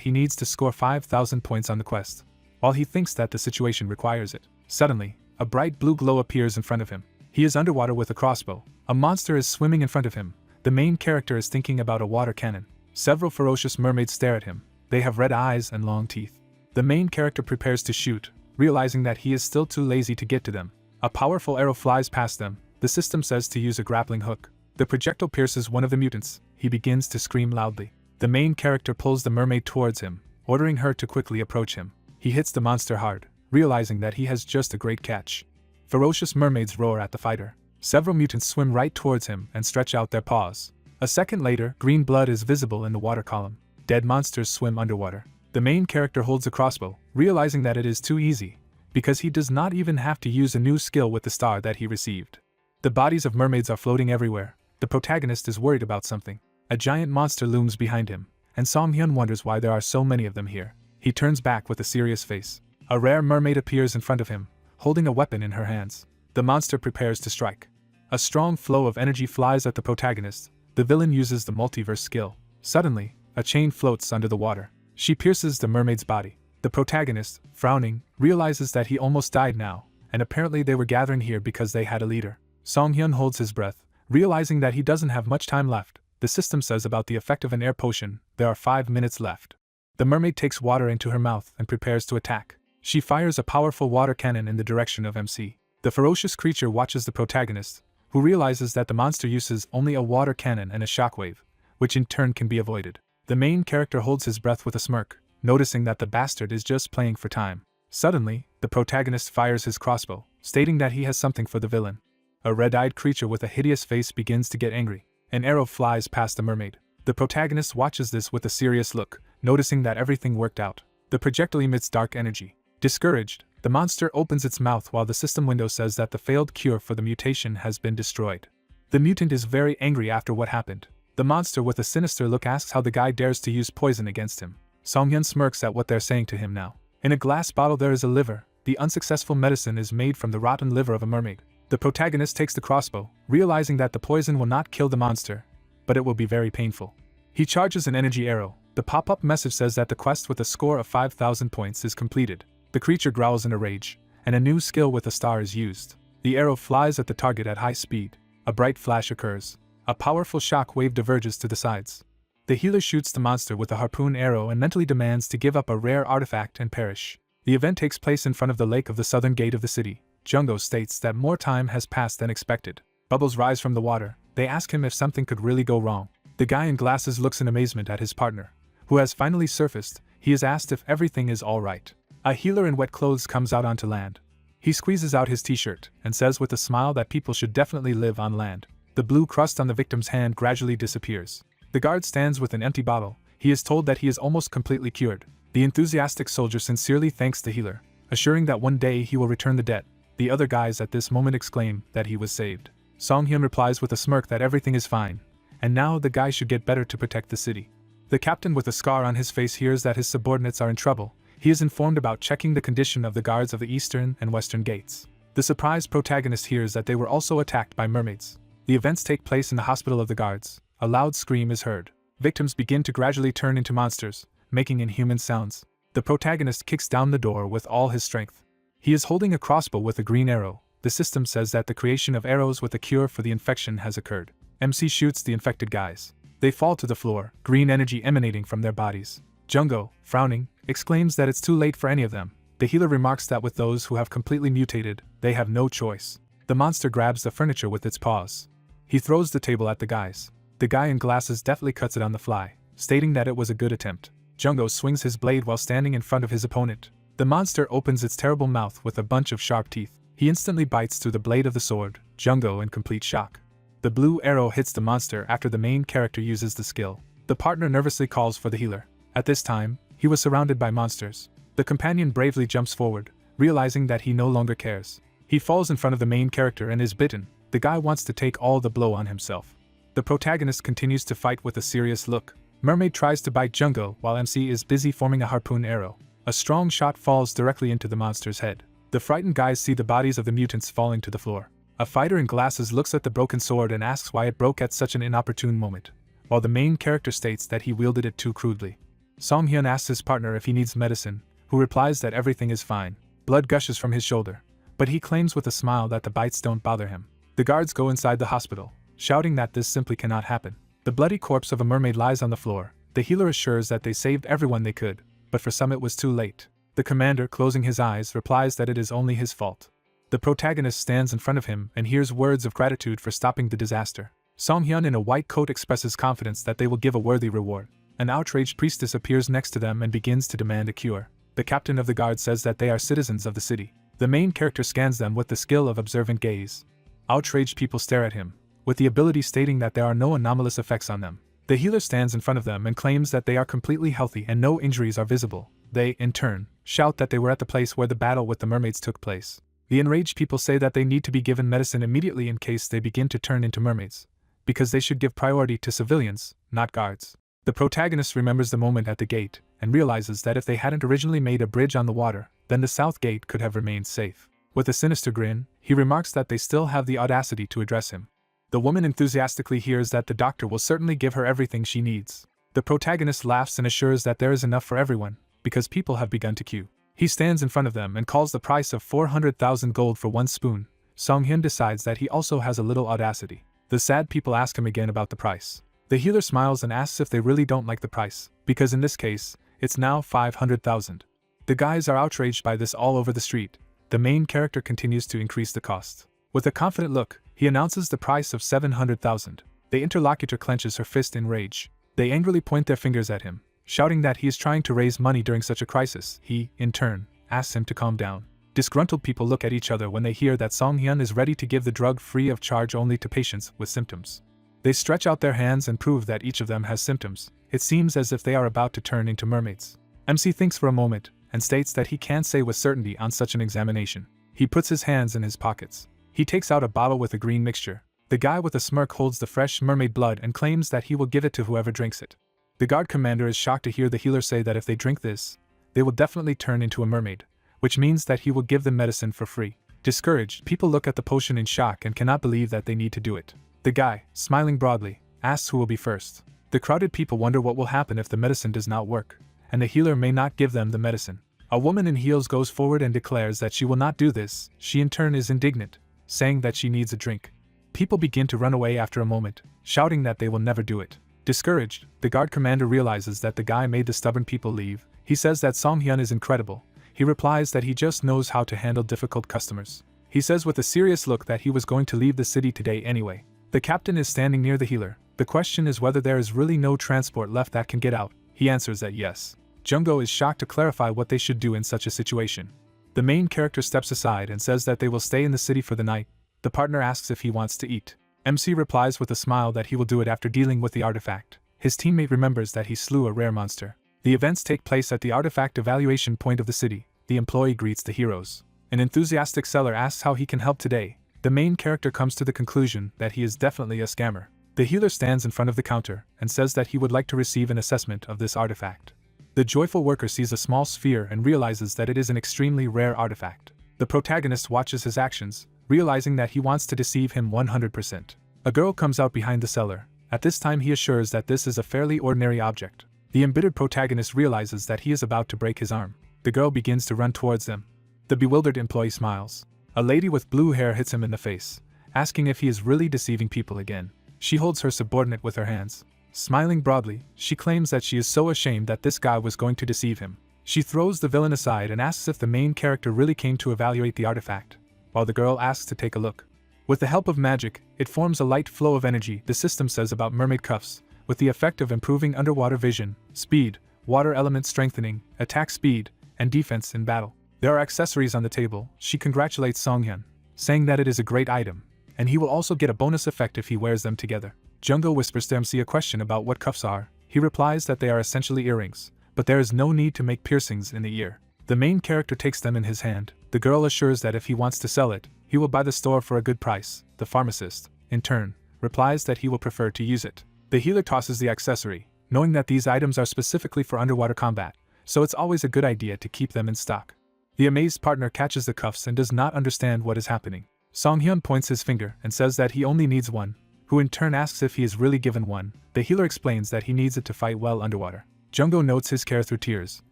he needs to score 5,000 points on the quest, while he thinks that the situation requires it. Suddenly, a bright blue glow appears in front of him. He is underwater with a crossbow. A monster is swimming in front of him. The main character is thinking about a water cannon. Several ferocious mermaids stare at him. They have red eyes and long teeth. The main character prepares to shoot, realizing that he is still too lazy to get to them. A powerful arrow flies past them. The system says to use a grappling hook. The projectile pierces one of the mutants. He begins to scream loudly. The main character pulls the mermaid towards him, ordering her to quickly approach him. He hits the monster hard, realizing that he has just a great catch. Ferocious mermaids roar at the fighter. Several mutants swim right towards him and stretch out their paws. A second later, green blood is visible in the water column. Dead monsters swim underwater. The main character holds a crossbow, realizing that it is too easy, because he does not even have to use a new skill with the star that he received. The bodies of mermaids are floating everywhere. The protagonist is worried about something. A giant monster looms behind him, and Song-hyun wonders why there are so many of them here. He turns back with a serious face. A rare mermaid appears in front of him, holding a weapon in her hands. The monster prepares to strike. A strong flow of energy flies at the protagonist. The villain uses the multiverse skill. Suddenly, a chain floats under the water. She pierces the mermaid's body. The protagonist, frowning, realizes that he almost died now, and apparently they were gathering here because they had a leader. Song-hyun holds his breath, realizing that he doesn't have much time left. The system says about the effect of an air potion, there are 5 minutes left. The mermaid takes water into her mouth and prepares to attack. She fires a powerful water cannon in the direction of MC. The ferocious creature watches the protagonist, who realizes that the monster uses only a water cannon and a shockwave, which in turn can be avoided. The main character holds his breath with a smirk, noticing that the bastard is just playing for time. Suddenly, the protagonist fires his crossbow, stating that he has something for the villain. A red-eyed creature with a hideous face begins to get angry. An arrow flies past the mermaid. The protagonist watches this with a serious look, noticing that everything worked out. The projectile emits dark energy. Discouraged, the monster opens its mouth while the system window says that the failed cure for the mutation has been destroyed. The mutant is very angry after what happened. The monster with a sinister look asks how the guy dares to use poison against him. Song-hyun smirks at what they're saying to him now. In a glass bottle there is a liver. The unsuccessful medicine is made from the rotten liver of a mermaid. The protagonist takes the crossbow, realizing that the poison will not kill the monster, but it will be very painful. He charges an energy arrow. The pop-up message says that the quest with a score of 5,000 points is completed. The creature growls in a rage, and a new skill with a star is used. The arrow flies at the target at high speed. A bright flash occurs. A powerful shock wave diverges to the sides. The healer shoots the monster with a harpoon arrow and mentally demands to give up a rare artifact and perish. The event takes place in front of the lake of the southern gate of the city. Jungo states that more time has passed than expected. Bubbles rise from the water. They ask him if something could really go wrong. The guy in glasses looks in amazement at his partner, who has finally surfaced. He is asked if everything is all right. A healer in wet clothes comes out onto land. He squeezes out his t-shirt and says with a smile that people should definitely live on land. The blue crust on the victim's hand gradually disappears. The guard stands with an empty bottle. He is told that he is almost completely cured. The enthusiastic soldier sincerely thanks the healer, assuring that one day he will return the debt. The other guys at this moment exclaim that he was saved. Song-hyun replies with a smirk that everything is fine, and now the guy should get better to protect the city. The captain with a scar on his face hears that his subordinates are in trouble. He is informed about checking the condition of the guards of the eastern and western gates. The surprised protagonist hears that they were also attacked by mermaids. The events take place in the hospital of the guards. A loud scream is heard. Victims begin to gradually turn into monsters, making inhuman sounds. The protagonist kicks down the door with all his strength. He is holding a crossbow with a green arrow. The system says that the creation of arrows with a cure for the infection has occurred. MC shoots the infected guys. They fall to the floor, green energy emanating from their bodies. Jungo, frowning, exclaims that it's too late for any of them. The healer remarks that with those who have completely mutated, they have no choice. The monster grabs the furniture with its paws. He throws the table at the guys. The guy in glasses deftly cuts it on the fly, stating that it was a good attempt. Jungo swings his blade while standing in front of his opponent. The monster opens its terrible mouth with a bunch of sharp teeth. He instantly bites through the blade of the sword, Jungo in complete shock. The blue arrow hits the monster after the main character uses the skill. The partner nervously calls for the healer. At this time, he was surrounded by monsters. The companion bravely jumps forward, realizing that he no longer cares. He falls in front of the main character and is bitten. The guy wants to take all the blow on himself. The protagonist continues to fight with a serious look. Mermaid tries to bite Jungo while MC is busy forming a harpoon arrow. A strong shot falls directly into the monster's head. The frightened guys see the bodies of the mutants falling to the floor. A fighter in glasses looks at the broken sword and asks why it broke at such an inopportune moment, while the main character states that he wielded it too crudely. Song Hyun asks his partner if he needs medicine, who replies that everything is fine. Blood gushes from his shoulder, but he claims with a smile that the bites don't bother him. The guards go inside the hospital, shouting that this simply cannot happen. The bloody corpse of a mermaid lies on the floor. The healer assures that they saved everyone they could, but for some it was too late. The commander, closing his eyes, replies that it is only his fault. The protagonist stands in front of him and hears words of gratitude for stopping the disaster. Song Hyun in a white coat expresses confidence that they will give a worthy reward. An outraged priestess appears next to them and begins to demand a cure. The captain of the guard says that they are citizens of the city. The main character scans them with the skill of observant gaze. Outraged people stare at him, with the ability stating that there are no anomalous effects on them. The healer stands in front of them and claims that they are completely healthy and no injuries are visible. They, in turn, shout that they were at the place where the battle with the mermaids took place. The enraged people say that they need to be given medicine immediately in case they begin to turn into mermaids, because they should give priority to civilians, not guards. The protagonist remembers the moment at the gate and realizes that if they hadn't originally made a bridge on the water, then the south gate could have remained safe. With a sinister grin, he remarks that they still have the audacity to address him. The woman enthusiastically hears that the doctor will certainly give her everything she needs. The protagonist laughs and assures that there is enough for everyone, because people have begun to queue. He stands in front of them and calls the price of 400,000 gold for one spoon. Song Hyun decides that he also has a little audacity. The sad people ask him again about the price. The healer smiles and asks if they really don't like the price, because in this case, it's now 500,000. The guys are outraged by this all over the street. The main character continues to increase the cost. With a confident look, he announces the price of 700,000. The interlocutor clenches her fist in rage. They angrily point their fingers at him, shouting that he is trying to raise money during such a crisis. He, in turn, asks him to calm down. Disgruntled people look at each other when they hear that Song Hyun is ready to give the drug free of charge only to patients with symptoms. They stretch out their hands and prove that each of them has symptoms. It seems as if they are about to turn into mermaids. MC thinks for a moment and states that he can't say with certainty on such an examination. He puts his hands in his pockets. He takes out a bottle with a green mixture. The guy with a smirk holds the fresh mermaid blood and claims that he will give it to whoever drinks it. The guard commander is shocked to hear the healer say that if they drink this, they will definitely turn into a mermaid, which means that he will give them medicine for free. Discouraged, people look at the potion in shock and cannot believe that they need to do it. The guy, smiling broadly, asks who will be first. The crowded people wonder what will happen if the medicine does not work, and the healer may not give them the medicine. A woman in heels goes forward and declares that she will not do this. She in turn is indignant, saying that she needs a drink. People begin to run away after a moment, shouting that they will never do it. Discouraged, the guard commander realizes that the guy made the stubborn people leave. He says that Song Hyun is incredible. He replies that he just knows how to handle difficult customers. He says with a serious look that he was going to leave the city today anyway. The captain is standing near the healer. The question is whether there is really no transport left that can get out. He answers that yes. Jungo is shocked to clarify what they should do in such a situation. The main character steps aside and says that they will stay in the city for the night. The partner asks if he wants to eat. MC replies with a smile that he will do it after dealing with the artifact. His teammate remembers that he slew a rare monster. The events take place at the artifact evaluation point of the city. The employee greets the heroes. An enthusiastic seller asks how he can help today. The main character comes to the conclusion that he is definitely a scammer. The healer stands in front of the counter and says that he would like to receive an assessment of this artifact. The joyful worker sees a small sphere and realizes that it is an extremely rare artifact. The protagonist watches his actions, realizing that he wants to deceive him 100%. A girl comes out behind the cellar. At this time he assures that this is a fairly ordinary object. The embittered protagonist realizes that he is about to break his arm. The girl begins to run towards them. The bewildered employee smiles. A lady with blue hair hits him in the face, asking if he is really deceiving people again. She holds her subordinate with her hands. Smiling broadly, she claims that she is so ashamed that this guy was going to deceive him. She throws the villain aside and asks if the main character really came to evaluate the artifact, while the girl asks to take a look. With the help of magic, it forms a light flow of energy, the system says about mermaid cuffs, with the effect of improving underwater vision, speed, water element strengthening, attack speed, and defense in battle. There are accessories on the table. She congratulates Songhyun, saying that it is a great item, and he will also get a bonus effect if he wears them together. Jungko whispers to MC a question about what cuffs are. He replies that they are essentially earrings, but there is no need to make piercings in the ear. The main character takes them in his hand. The girl assures that if he wants to sell it, he will buy the store for a good price. The pharmacist, in turn, replies that he will prefer to use it. The healer tosses the accessory, knowing that these items are specifically for underwater combat, so it's always a good idea to keep them in stock. The amazed partner catches the cuffs and does not understand what is happening. Songhyun points his finger and says that he only needs one, who in turn asks if he is really given one. The healer explains that he needs it to fight well underwater. Jungko notes his care through tears,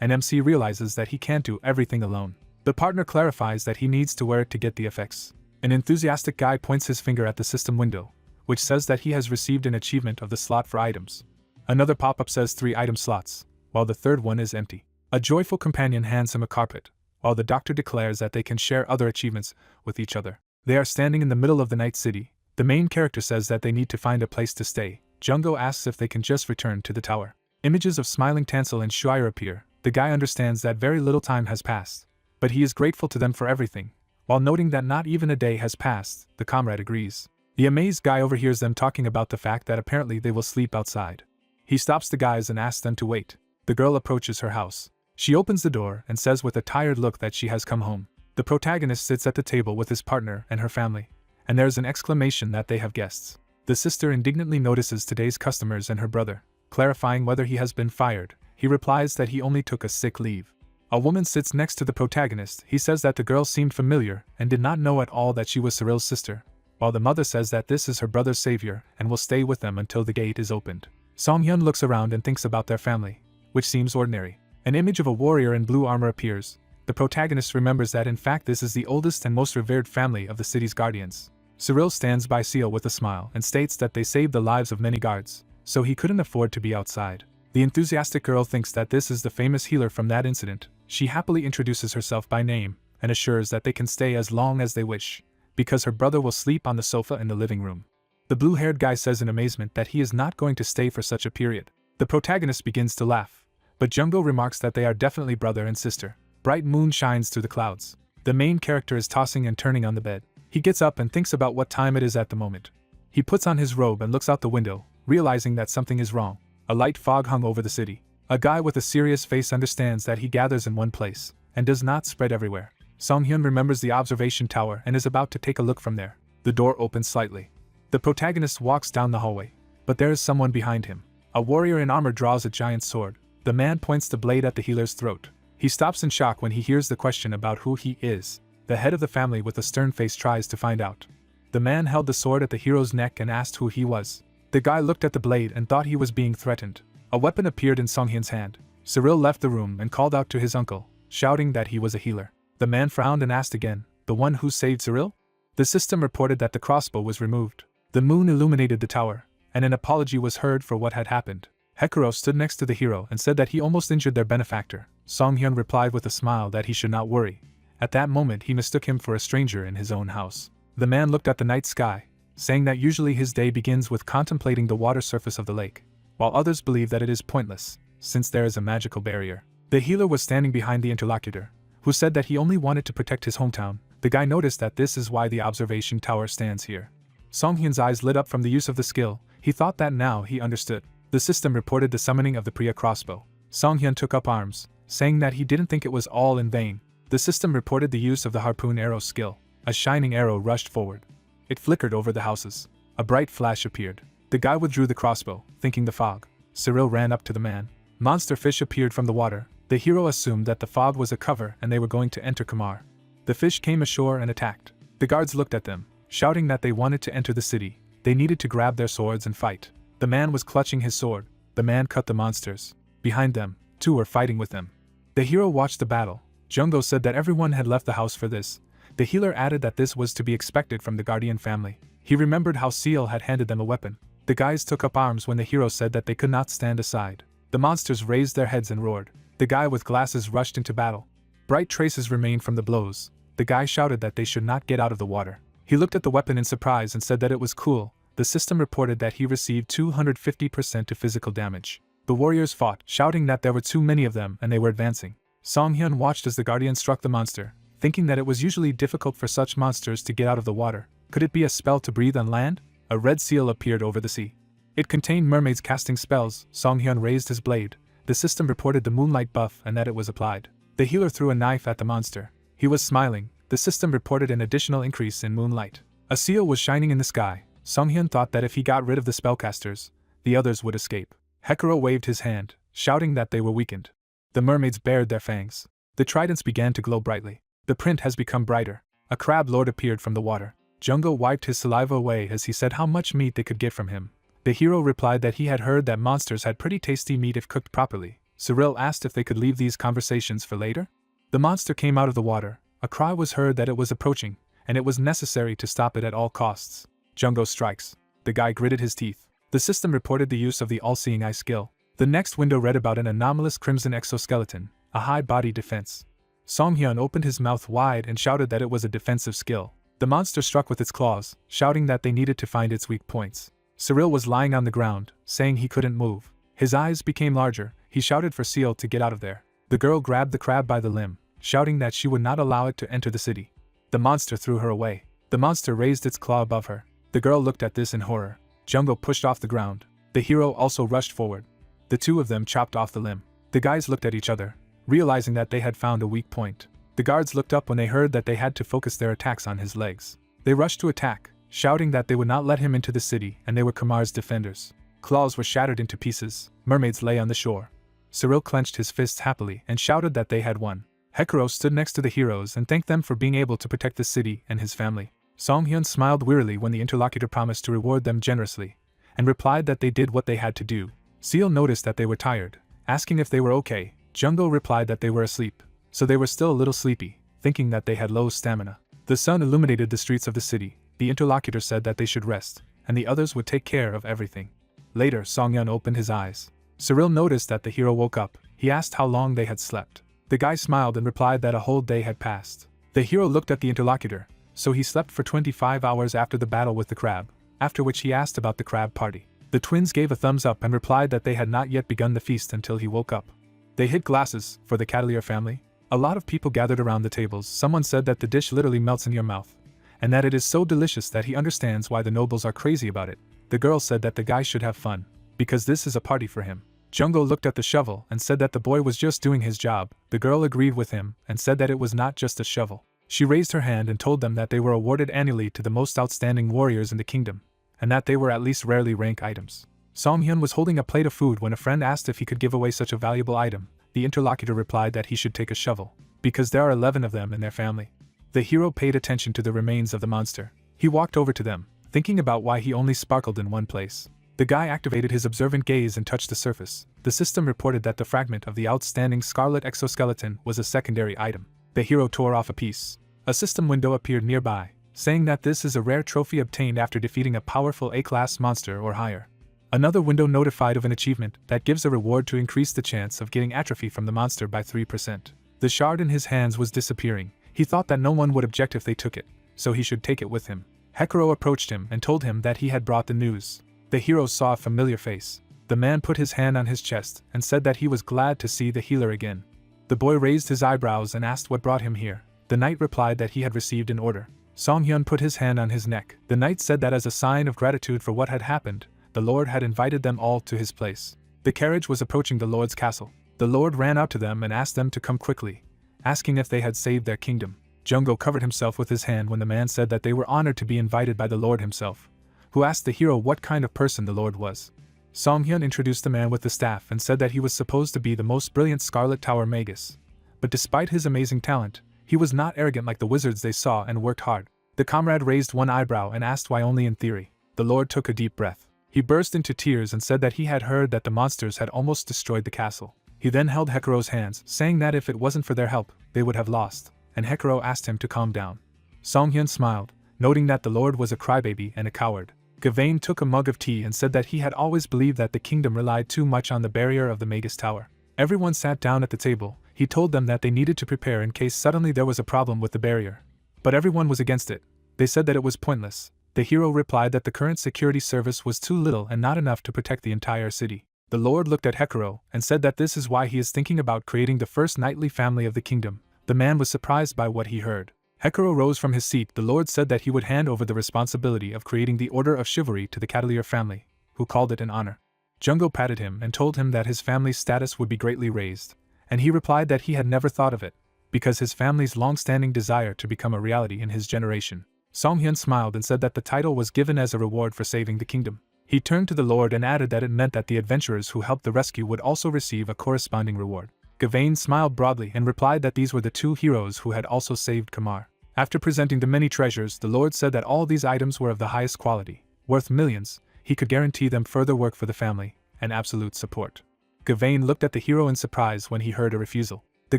and MC realizes that he can't do everything alone. The partner clarifies that he needs to wear it to get the effects. An enthusiastic guy points his finger at the system window, which says that he has received an achievement of the slot for items. Another pop-up says 3 item slots, while the third one is empty. A joyful companion hands him a carpet, while the doctor declares that they can share other achievements with each other. They are standing in the middle of the night city. The main character says that they need to find a place to stay. Jungko asks if they can just return to the tower. Images of smiling Tansel and Shuire appear. The guy understands that very little time has passed, but he is grateful to them for everything. While noting that not even a day has passed, the comrade agrees. The amazed guy overhears them talking about the fact that apparently they will sleep outside. He stops the guys and asks them to wait. The girl approaches her house. She opens the door and says with a tired look that she has come home. The protagonist sits at the table with his partner and her family, and there is an exclamation that they have guests. The sister indignantly notices today's customers and her brother, clarifying whether he has been fired. He replies that he only took a sick leave. A woman sits next to the protagonist. He says that the girl seemed familiar and did not know at all that she was Cyril's sister, while the mother says that this is her brother's savior and will stay with them until the gate is opened. Songhyun looks around and thinks about their family, which seems ordinary. An image of a warrior in blue armor appears. The protagonist remembers that in fact this is the oldest and most revered family of the city's guardians. Cyril stands by Seal with a smile and states that they saved the lives of many guards, so he couldn't afford to be outside. The enthusiastic girl thinks that this is the famous healer from that incident. She happily introduces herself by name and assures that they can stay as long as they wish, because her brother will sleep on the sofa in the living room. The blue-haired guy says in amazement that he is not going to stay for such a period. The protagonist begins to laugh, but Jungko remarks that they are definitely brother and sister. Bright moon shines through the clouds. The main character is tossing and turning on the bed. He gets up and thinks about what time it is at the moment. He puts on his robe and looks out the window, realizing that something is wrong. A light fog hung over the city. A guy with a serious face understands that he gathers in one place, and does not spread everywhere. Songhyun remembers the observation tower and is about to take a look from there. The door opens slightly. The protagonist walks down the hallway, but there is someone behind him. A warrior in armor draws a giant sword. The man points the blade at the healer's throat. He stops in shock when he hears the question about who he is. The head of the family with a stern face tries to find out. The man held the sword at the hero's neck and asked who he was. The guy looked at the blade and thought he was being threatened. A weapon appeared in Songhyun's hand. Cyril left the room and called out to his uncle, shouting that he was a healer. The man frowned and asked again, "The one who saved Cyril?" The system reported that the crossbow was removed. The moon illuminated the tower, and an apology was heard for what had happened. Hekuro stood next to the hero and said that he almost injured their benefactor. Songhyun replied with a smile that he should not worry. At that moment he mistook him for a stranger in his own house. The man looked at the night sky, saying that usually his day begins with contemplating the water surface of the lake, while others believe that it is pointless, since there is a magical barrier. The healer was standing behind the interlocutor, who said that he only wanted to protect his hometown. The guy noticed that this is why the observation tower stands here. Songhyun's eyes lit up from the use of the skill. He thought that now he understood. The system reported the summoning of the Priya crossbow. Songhyun took up arms, saying that he didn't think it was all in vain. The system reported the use of the harpoon arrow skill. A shining arrow rushed forward. It flickered over the houses. A bright flash appeared. The guy withdrew the crossbow, thinking the fog. Cyril ran up to the man. Monster fish appeared from the water. The hero assumed that the fog was a cover and they were going to enter Kamar. The fish came ashore and attacked. The guards looked at them, shouting that they wanted to enter the city. They needed to grab their swords and fight. The man was clutching his sword. The man cut the monsters. Behind them, two were fighting with them. The hero watched the battle. Jungo said that everyone had left the house for this. The healer added that this was to be expected from the guardian family. He remembered how Seal had handed them a weapon. The guys took up arms when the hero said that they could not stand aside. The monsters raised their heads and roared. The guy with glasses rushed into battle. Bright traces remained from the blows. The guy shouted that they should not get out of the water. He looked at the weapon in surprise and said that it was cool. The system reported that he received 250% to physical damage. The warriors fought, shouting that there were too many of them and they were advancing. Song-hyun watched as the guardian struck the monster, thinking that it was usually difficult for such monsters to get out of the water. Could it be a spell to breathe on land? A red seal appeared over the sea. It contained mermaids casting spells. Song-hyun raised his blade. The system reported the moonlight buff and that it was applied. The healer threw a knife at the monster. He was smiling. The system reported an additional increase in moonlight. A seal was shining in the sky. Song-hyun thought that if he got rid of the spellcasters, the others would escape. Hekuro waved his hand, shouting that they were weakened. The mermaids bared their fangs. The tridents began to glow brightly. The print has become brighter. A crab lord appeared from the water. Jungo wiped his saliva away as he said how much meat they could get from him. The hero replied that he had heard that monsters had pretty tasty meat if cooked properly. Cyril asked if they could leave these conversations for later. The monster came out of the water. A cry was heard that it was approaching, and it was necessary to stop it at all costs. Jungo strikes. The guy gritted his teeth. The system reported the use of the all-seeing eye skill. The next window read about an anomalous crimson exoskeleton, a high-body defense. Song-hyun opened his mouth wide and shouted that it was a defensive skill. The monster struck with its claws, shouting that they needed to find its weak points. Cyril was lying on the ground, saying he couldn't move. His eyes became larger. He shouted for Seal to get out of there. The girl grabbed the crab by the limb, shouting that she would not allow it to enter the city. The monster threw her away. The monster raised its claw above her. The girl looked at this in horror. Jungo pushed off the ground. The hero also rushed forward. The two of them chopped off the limb. The guys looked at each other, realizing that they had found a weak point. The guards looked up when they heard that they had to focus their attacks on his legs. They rushed to attack, shouting that they would not let him into the city and they were Kamar's defenders. Claws were shattered into pieces. Mermaids lay on the shore. Cyril clenched his fists happily and shouted that they had won. Hekuro stood next to the heroes and thanked them for being able to protect the city and his family. Song-hyun smiled wearily when the interlocutor promised to reward them generously, and replied that they did what they had to do. Seal noticed that they were tired, asking if they were okay. Jungo replied that they were asleep, so they were still a little sleepy, thinking that they had low stamina. The sun illuminated the streets of the city. The interlocutor said that they should rest, and the others would take care of everything. Later, Song-hyun opened his eyes. Cyril noticed that the hero woke up. He asked how long they had slept. The guy smiled and replied that a whole day had passed. The hero looked at the interlocutor. So he slept for 25 hours after the battle with the crab, after which he asked about the crab party. The twins gave a thumbs up and replied that they had not yet begun the feast until he woke up. They hid glasses for the Catalier family. A lot of people gathered around the tables. Someone said that the dish literally melts in your mouth, and that it is so delicious that he understands why the nobles are crazy about it. The girl said that the guy should have fun, because this is a party for him. Jungo looked at the shovel and said that the boy was just doing his job. The girl agreed with him and said that it was not just a shovel. She raised her hand and told them that they were awarded annually to the most outstanding warriors in the kingdom, and that they were at least rarely rank items. Song-hyun was holding a plate of food when a friend asked if he could give away such a valuable item. The interlocutor replied that he should take a shovel, because there are 11 of them in their family. The hero paid attention to the remains of the monster. He walked over to them, thinking about why he only sparkled in one place. The guy activated his observant gaze and touched the surface. The system reported that the fragment of the outstanding scarlet exoskeleton was a secondary item. The hero tore off a piece. A system window appeared nearby, saying that this is a rare trophy obtained after defeating a powerful A-class monster or higher. Another window notified of an achievement that gives a reward to increase the chance of getting atrophy from the monster by 3%. The shard in his hands was disappearing. He thought that no one would object if they took it, so he should take it with him. Hekuro approached him and told him that he had brought the news. The hero saw a familiar face. The man put his hand on his chest and said that he was glad to see the healer again. The boy raised his eyebrows and asked what brought him here. The knight replied that he had received an order. Song-hyun put his hand on his neck. The knight said that as a sign of gratitude for what had happened, the lord had invited them all to his place. The carriage was approaching the lord's castle. The lord ran out to them and asked them to come quickly, asking if they had saved their kingdom. Jungo covered himself with his hand when the man said that they were honored to be invited by the lord himself, who asked the hero what kind of person the lord was. Song-hyun introduced the man with the staff and said that he was supposed to be the most brilliant Scarlet Tower magus, but despite his amazing talent, He was not arrogant like the wizards they saw and worked hard. The comrade raised one eyebrow and asked why only in theory. The lord took a deep breath. He burst into tears and said that he had heard that the monsters had almost destroyed the castle. He then held Hecuro's hands, saying that if it wasn't for their help, they would have lost, and Hecuro asked him to calm down. Songhyun smiled, noting that the lord was a crybaby and a coward. Gavain took a mug of tea and said that he had always believed that the kingdom relied too much on the barrier of the Manhwa Tower. Everyone sat down at the table. He told them that they needed to prepare in case suddenly there was a problem with the barrier. But everyone was against it. They said that it was pointless. The hero replied that the current security service was too little and not enough to protect the entire city. The lord looked at Hecuro and said that this is why he is thinking about creating the first knightly family of the kingdom. The man was surprised by what he heard. Hecuro rose from his seat. The lord said that he would hand over the responsibility of creating the Order of Chivalry to the Catalier family, who called it an honor. Jungo patted him and told him that his family's status would be greatly raised, and he replied that he had never thought of it, because his family's long-standing desire to become a reality in his generation. Songhyun smiled and said that the title was given as a reward for saving the kingdom. He turned to the lord and added that it meant that the adventurers who helped the rescue would also receive a corresponding reward. Gavain smiled broadly and replied that these were the two heroes who had also saved Kamar. After presenting the many treasures, the lord said that all these items were of the highest quality, worth millions. He could guarantee them further work for the family, and absolute support. Gavain looked at the hero in surprise when he heard a refusal. The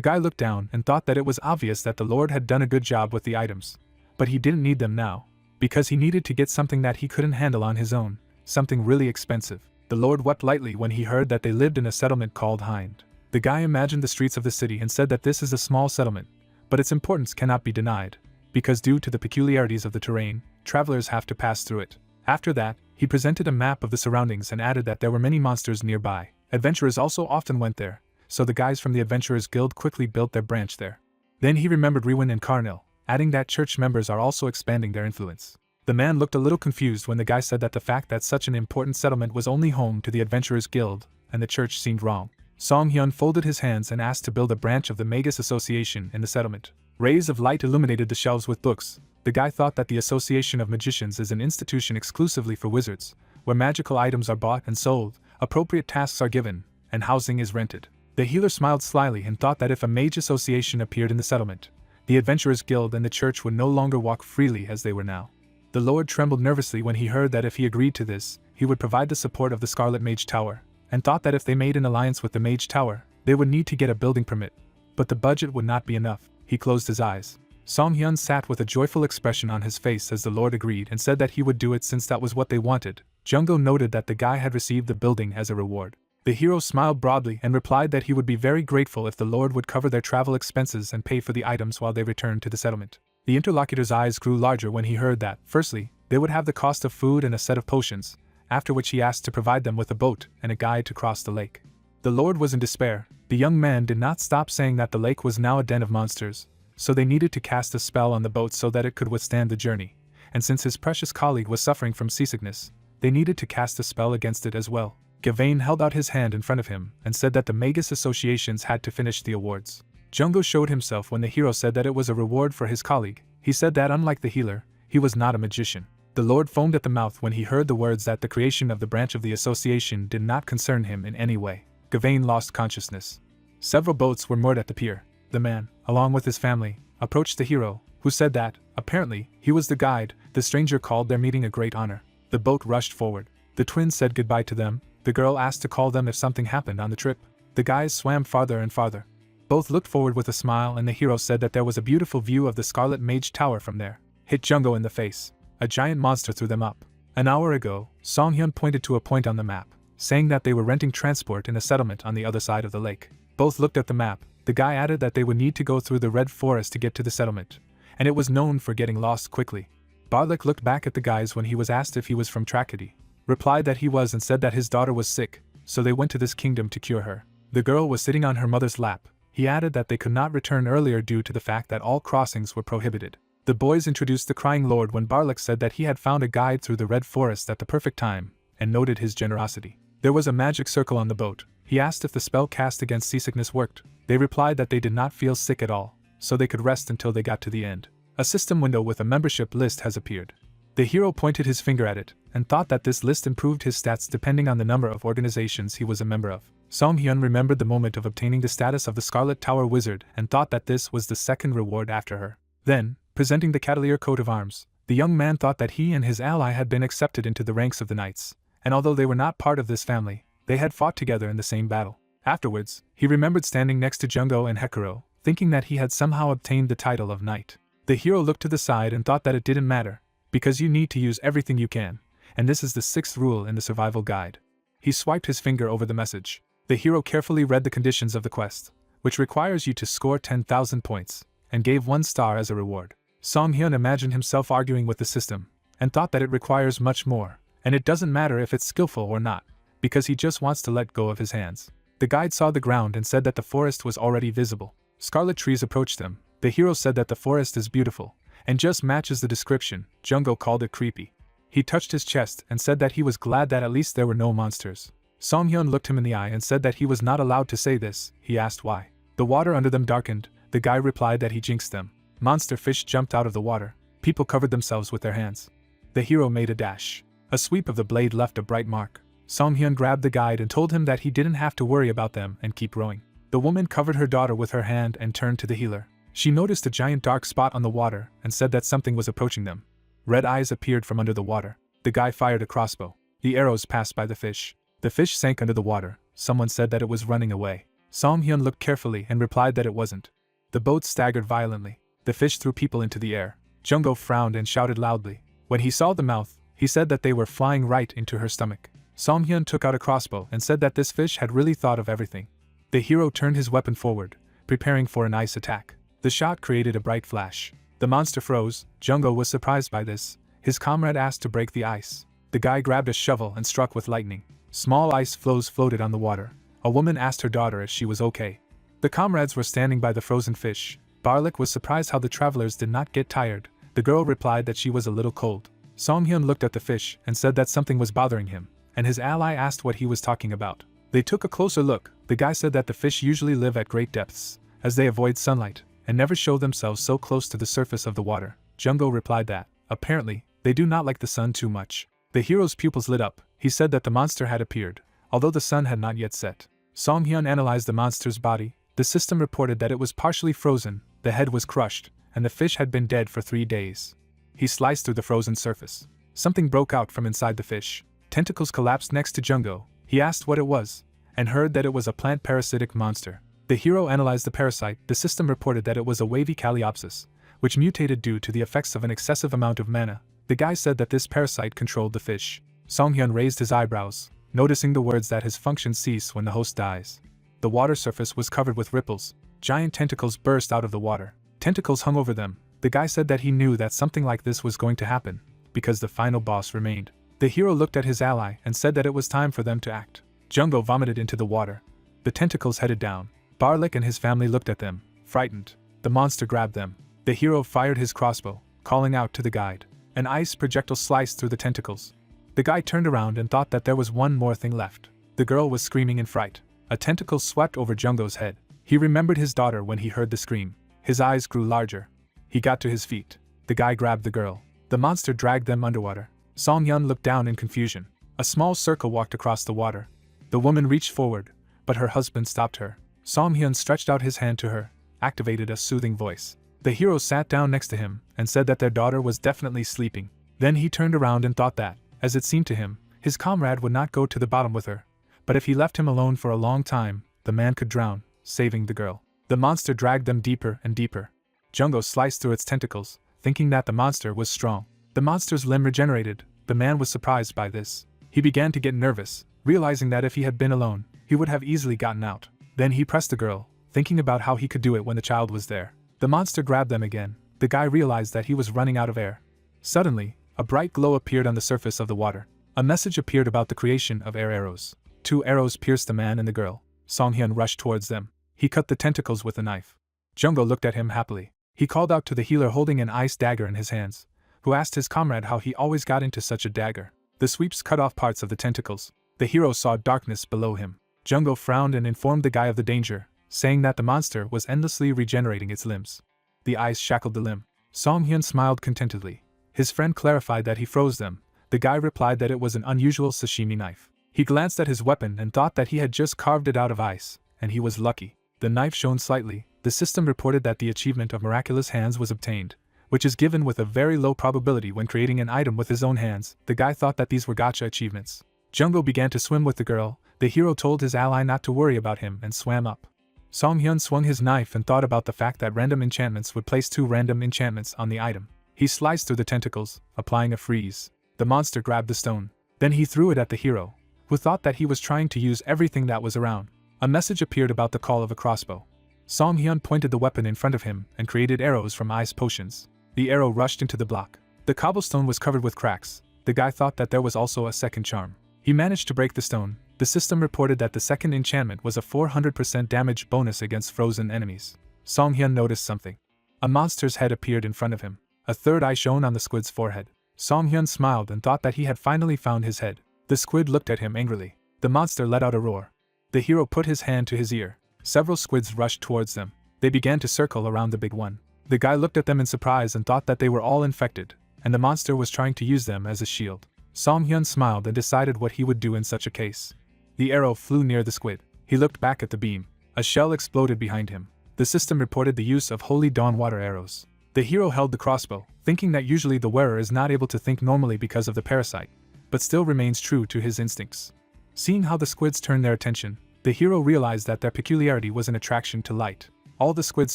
guy looked down and thought that it was obvious that the lord had done a good job with the items, but he didn't need them now, because he needed to get something that he couldn't handle on his own, something really expensive. The lord wept lightly when he heard that they lived in a settlement called Hind. The guy imagined the streets of the city and said that this is a small settlement, but its importance cannot be denied, because due to the peculiarities of the terrain, travelers have to pass through it. After that, he presented a map of the surroundings and added that there were many monsters nearby. Adventurers also often went there, so the guys from the Adventurers Guild quickly built their branch there. Then he remembered Rewin and Carnil, adding that church members are also expanding their influence. The man looked a little confused when the guy said that the fact that such an important settlement was only home to the Adventurers Guild, and the church seemed wrong. Songhyun folded his hands and asked to build a branch of the Magus Association in the settlement. Rays of light illuminated the shelves with books. The guy thought that the Association of Magicians is an institution exclusively for wizards, where magical items are bought and sold, appropriate tasks are given, and housing is rented. The healer smiled slyly and thought that if a mage association appeared in the settlement, the Adventurers Guild and the church would no longer walk freely as they were now. The lord trembled nervously when he heard that if he agreed to this, he would provide the support of the Scarlet Mage Tower, and thought that if they made an alliance with the Mage Tower, they would need to get a building permit. But the budget would not be enough. He closed his eyes. Songhyun sat with a joyful expression on his face as the lord agreed and said that he would do it since that was what they wanted. Jungo noted that the guy had received the building as a reward. The hero smiled broadly and replied that he would be very grateful if the lord would cover their travel expenses and pay for the items while they returned to the settlement. The interlocutor's eyes grew larger when he heard that, firstly, they would have the cost of food and a set of potions, after which he asked to provide them with a boat and a guide to cross the lake. The lord was in despair. The young man did not stop saying that the lake was now a den of monsters, so they needed to cast a spell on the boat so that it could withstand the journey, and since his precious colleague was suffering from seasickness, they needed to cast a spell against it as well. Gavain held out his hand in front of him and said that the Magus associations had to finish the awards. Jungo showed himself when the hero said that it was a reward for his colleague. He said that unlike the healer, he was not a magician. The lord foamed at the mouth when he heard the words that the creation of the branch of the association did not concern him in any way. Gavain lost consciousness. Several boats were moored at the pier. The man, along with his family, approached the hero, who said that, apparently, he was the guide. The stranger called their meeting a great honor. The boat rushed forward. The twins said goodbye to them. The girl asked to call them if something happened on the trip. The guys swam farther and farther. Both looked forward with a smile and the hero said that there was a beautiful view of the Scarlet Mage Tower from there. Hit Jungo in the face. A giant monster threw them up. An hour ago, Songhyun pointed to a point on the map, saying that they were renting transport in a settlement on the other side of the lake. Both looked at the map. The guy added that they would need to go through the Red Forest to get to the settlement, and it was known for getting lost quickly. Barlik looked back at the guys when he was asked if he was from Tragedy, replied that he was and said that his daughter was sick, so they went to this kingdom to cure her. The girl was sitting on her mother's lap. He added that they could not return earlier due to the fact that all crossings were prohibited. The boys introduced the Crying Lord when Barlik said that he had found a guide through the Red Forest at the perfect time, and noted his generosity. There was a magic circle on the boat. He asked if the spell cast against seasickness worked. They replied that they did not feel sick at all, so they could rest until they got to the end. A system window with a membership list has appeared. The hero pointed his finger at it, and thought that this list improved his stats depending on the number of organizations he was a member of. Song Hyun remembered the moment of obtaining the status of the Scarlet Tower Wizard and thought that this was the second reward after her. Then, presenting the Cavalier coat of arms, the young man thought that he and his ally had been accepted into the ranks of the knights, and although they were not part of this family, they had fought together in the same battle. Afterwards, he remembered standing next to Jungo and Hekuro, thinking that he had somehow obtained the title of knight. The hero looked to the side and thought that it didn't matter, because you need to use everything you can, and this is the 6th rule in the survival guide. He swiped his finger over the message. The hero carefully read the conditions of the quest, which requires you to score 10,000 points, and gave 1 star as a reward. Song Hyun imagined himself arguing with the system, and thought that it requires much more, and it doesn't matter if it's skillful or not, because he just wants to let go of his hands. The guide saw the ground and said that the forest was already visible. Scarlet trees approached them. The hero said that the forest is beautiful, and just matches the description. Jungo called it creepy. He touched his chest and said that he was glad that at least there were no monsters. Song Hyun looked him in the eye and said that he was not allowed to say this. He asked why. The water under them darkened. The guy replied that he jinxed them. Monster fish jumped out of the water. People covered themselves with their hands. The hero made a dash. A sweep of the blade left a bright mark. Song Hyun grabbed the guide and told him that he didn't have to worry about them and keep rowing. The woman covered her daughter with her hand and turned to the healer. She noticed a giant dark spot on the water and said that something was approaching them. Red eyes appeared from under the water. The guy fired a crossbow. The arrows passed by the fish. The fish sank under the water. Someone said that it was running away. Song Hyun looked carefully and replied that it wasn't. The boat staggered violently. The fish threw people into the air. Jungo frowned and shouted loudly. When he saw the mouth, he said that they were flying right into her stomach. Song Hyun took out a crossbow and said that this fish had really thought of everything. The hero turned his weapon forward, preparing for an ice attack. The shot created a bright flash. The monster froze. Jungo was surprised by this. His comrade asked to break the ice. The guy grabbed a shovel and struck with lightning. Small ice floes floated on the water. A woman asked her daughter if she was okay. The comrades were standing by the frozen fish. Barlik was surprised how the travelers did not get tired. The girl replied that she was a little cold. Song Hyun looked at the fish and said that something was bothering him, and his ally asked what he was talking about. They took a closer look. The guy said that the fish usually live at great depths, as they avoid sunlight, and never show themselves so close to the surface of the water. Jungo replied that, apparently, they do not like the sun too much. The hero's pupils lit up. He said that the monster had appeared, although the sun had not yet set. Song Hyun analyzed the monster's body. The system reported that it was partially frozen, the head was crushed, and the fish had been dead for 3 days. He sliced through the frozen surface. Something broke out from inside the fish. Tentacles collapsed next to Jungo. He asked what it was, and heard that it was a plant parasitic monster. The hero analyzed the parasite. The system reported that it was a wavy Calliopesis, which mutated due to the effects of an excessive amount of mana. The guy said that this parasite controlled the fish. Song Hyun raised his eyebrows, noticing the words that his functions cease when the host dies. The water surface was covered with ripples. Giant tentacles burst out of the water. Tentacles hung over them. The guy said that he knew that something like this was going to happen, because the final boss remained. The hero looked at his ally and said that it was time for them to act. Jungo vomited into the water. The tentacles headed down. Barlik and his family looked at them, frightened. The monster grabbed them. The hero fired his crossbow, calling out to the guide. An ice projectile sliced through the tentacles. The guy turned around and thought that there was one more thing left. The girl was screaming in fright. A tentacle swept over Jungo's head. He remembered his daughter when he heard the scream. His eyes grew larger. He got to his feet. The guy grabbed the girl. The monster dragged them underwater. Song Hyun looked down in confusion. A small circle walked across the water. The woman reached forward, but her husband stopped her. Song Hyun stretched out his hand to her, activated a soothing voice. The hero sat down next to him and said that their daughter was definitely sleeping. Then he turned around and thought that, as it seemed to him, his comrade would not go to the bottom with her. But if he left him alone for a long time, the man could drown, saving the girl. The monster dragged them deeper and deeper. Jungo sliced through its tentacles, thinking that the monster was strong. The monster's limb regenerated. The man was surprised by this. He began to get nervous, realizing that if he had been alone, he would have easily gotten out. Then he pressed the girl, thinking about how he could do it when the child was there. The monster grabbed them again. The guy realized that he was running out of air. Suddenly, a bright glow appeared on the surface of the water. A message appeared about the creation of air arrows. 2 arrows pierced the man and the girl. Song Hyun rushed towards them. He cut the tentacles with a knife. Jungo looked at him happily. He called out to the healer holding an ice dagger in his hands, who asked his comrade how he always got into such a dagger. The sweeps cut off parts of the tentacles. The hero saw darkness below him. Jungo frowned and informed the guy of the danger, saying that the monster was endlessly regenerating its limbs. The ice shackled the limb. Song Hyun smiled contentedly. His friend clarified that he froze them. The guy replied that it was an unusual sashimi knife. He glanced at his weapon and thought that he had just carved it out of ice, and he was lucky. The knife shone slightly. The system reported that the achievement of miraculous hands was obtained, which is given with a very low probability when creating an item with his own hands. The guy thought that these were gacha achievements. Jungo began to swim with the girl. The hero told his ally not to worry about him and swam up. Song-hyun swung his knife and thought about the fact that random enchantments would place 2 random enchantments on the item. He sliced through the tentacles, applying a freeze. The monster grabbed the stone. Then he threw it at the hero, who thought that he was trying to use everything that was around. A message appeared about the call of a crossbow. Song-hyun pointed the weapon in front of him and created arrows from ice potions. The arrow rushed into the block. The cobblestone was covered with cracks. The guy thought that there was also a second charm. He managed to break the stone. The system reported that the second enchantment was a 400% damage bonus against frozen enemies. Song-hyun noticed something. A monster's head appeared in front of him. A third eye shone on the squid's forehead. Song-hyun smiled and thought that he had finally found his head. The squid looked at him angrily. The monster let out a roar. The hero put his hand to his ear. Several squids rushed towards them. They began to circle around the big one. The guy looked at them in surprise and thought that they were all infected, and the monster was trying to use them as a shield. Song-hyun smiled and decided what he would do in such a case. The arrow flew near the squid. He looked back at the beam. A shell exploded behind him. The system reported the use of Holy Dawn water arrows. The hero held the crossbow, thinking that usually the wearer is not able to think normally because of the parasite, but still remains true to his instincts. Seeing how the squids turned their attention, the hero realized that their peculiarity was an attraction to light. All the squids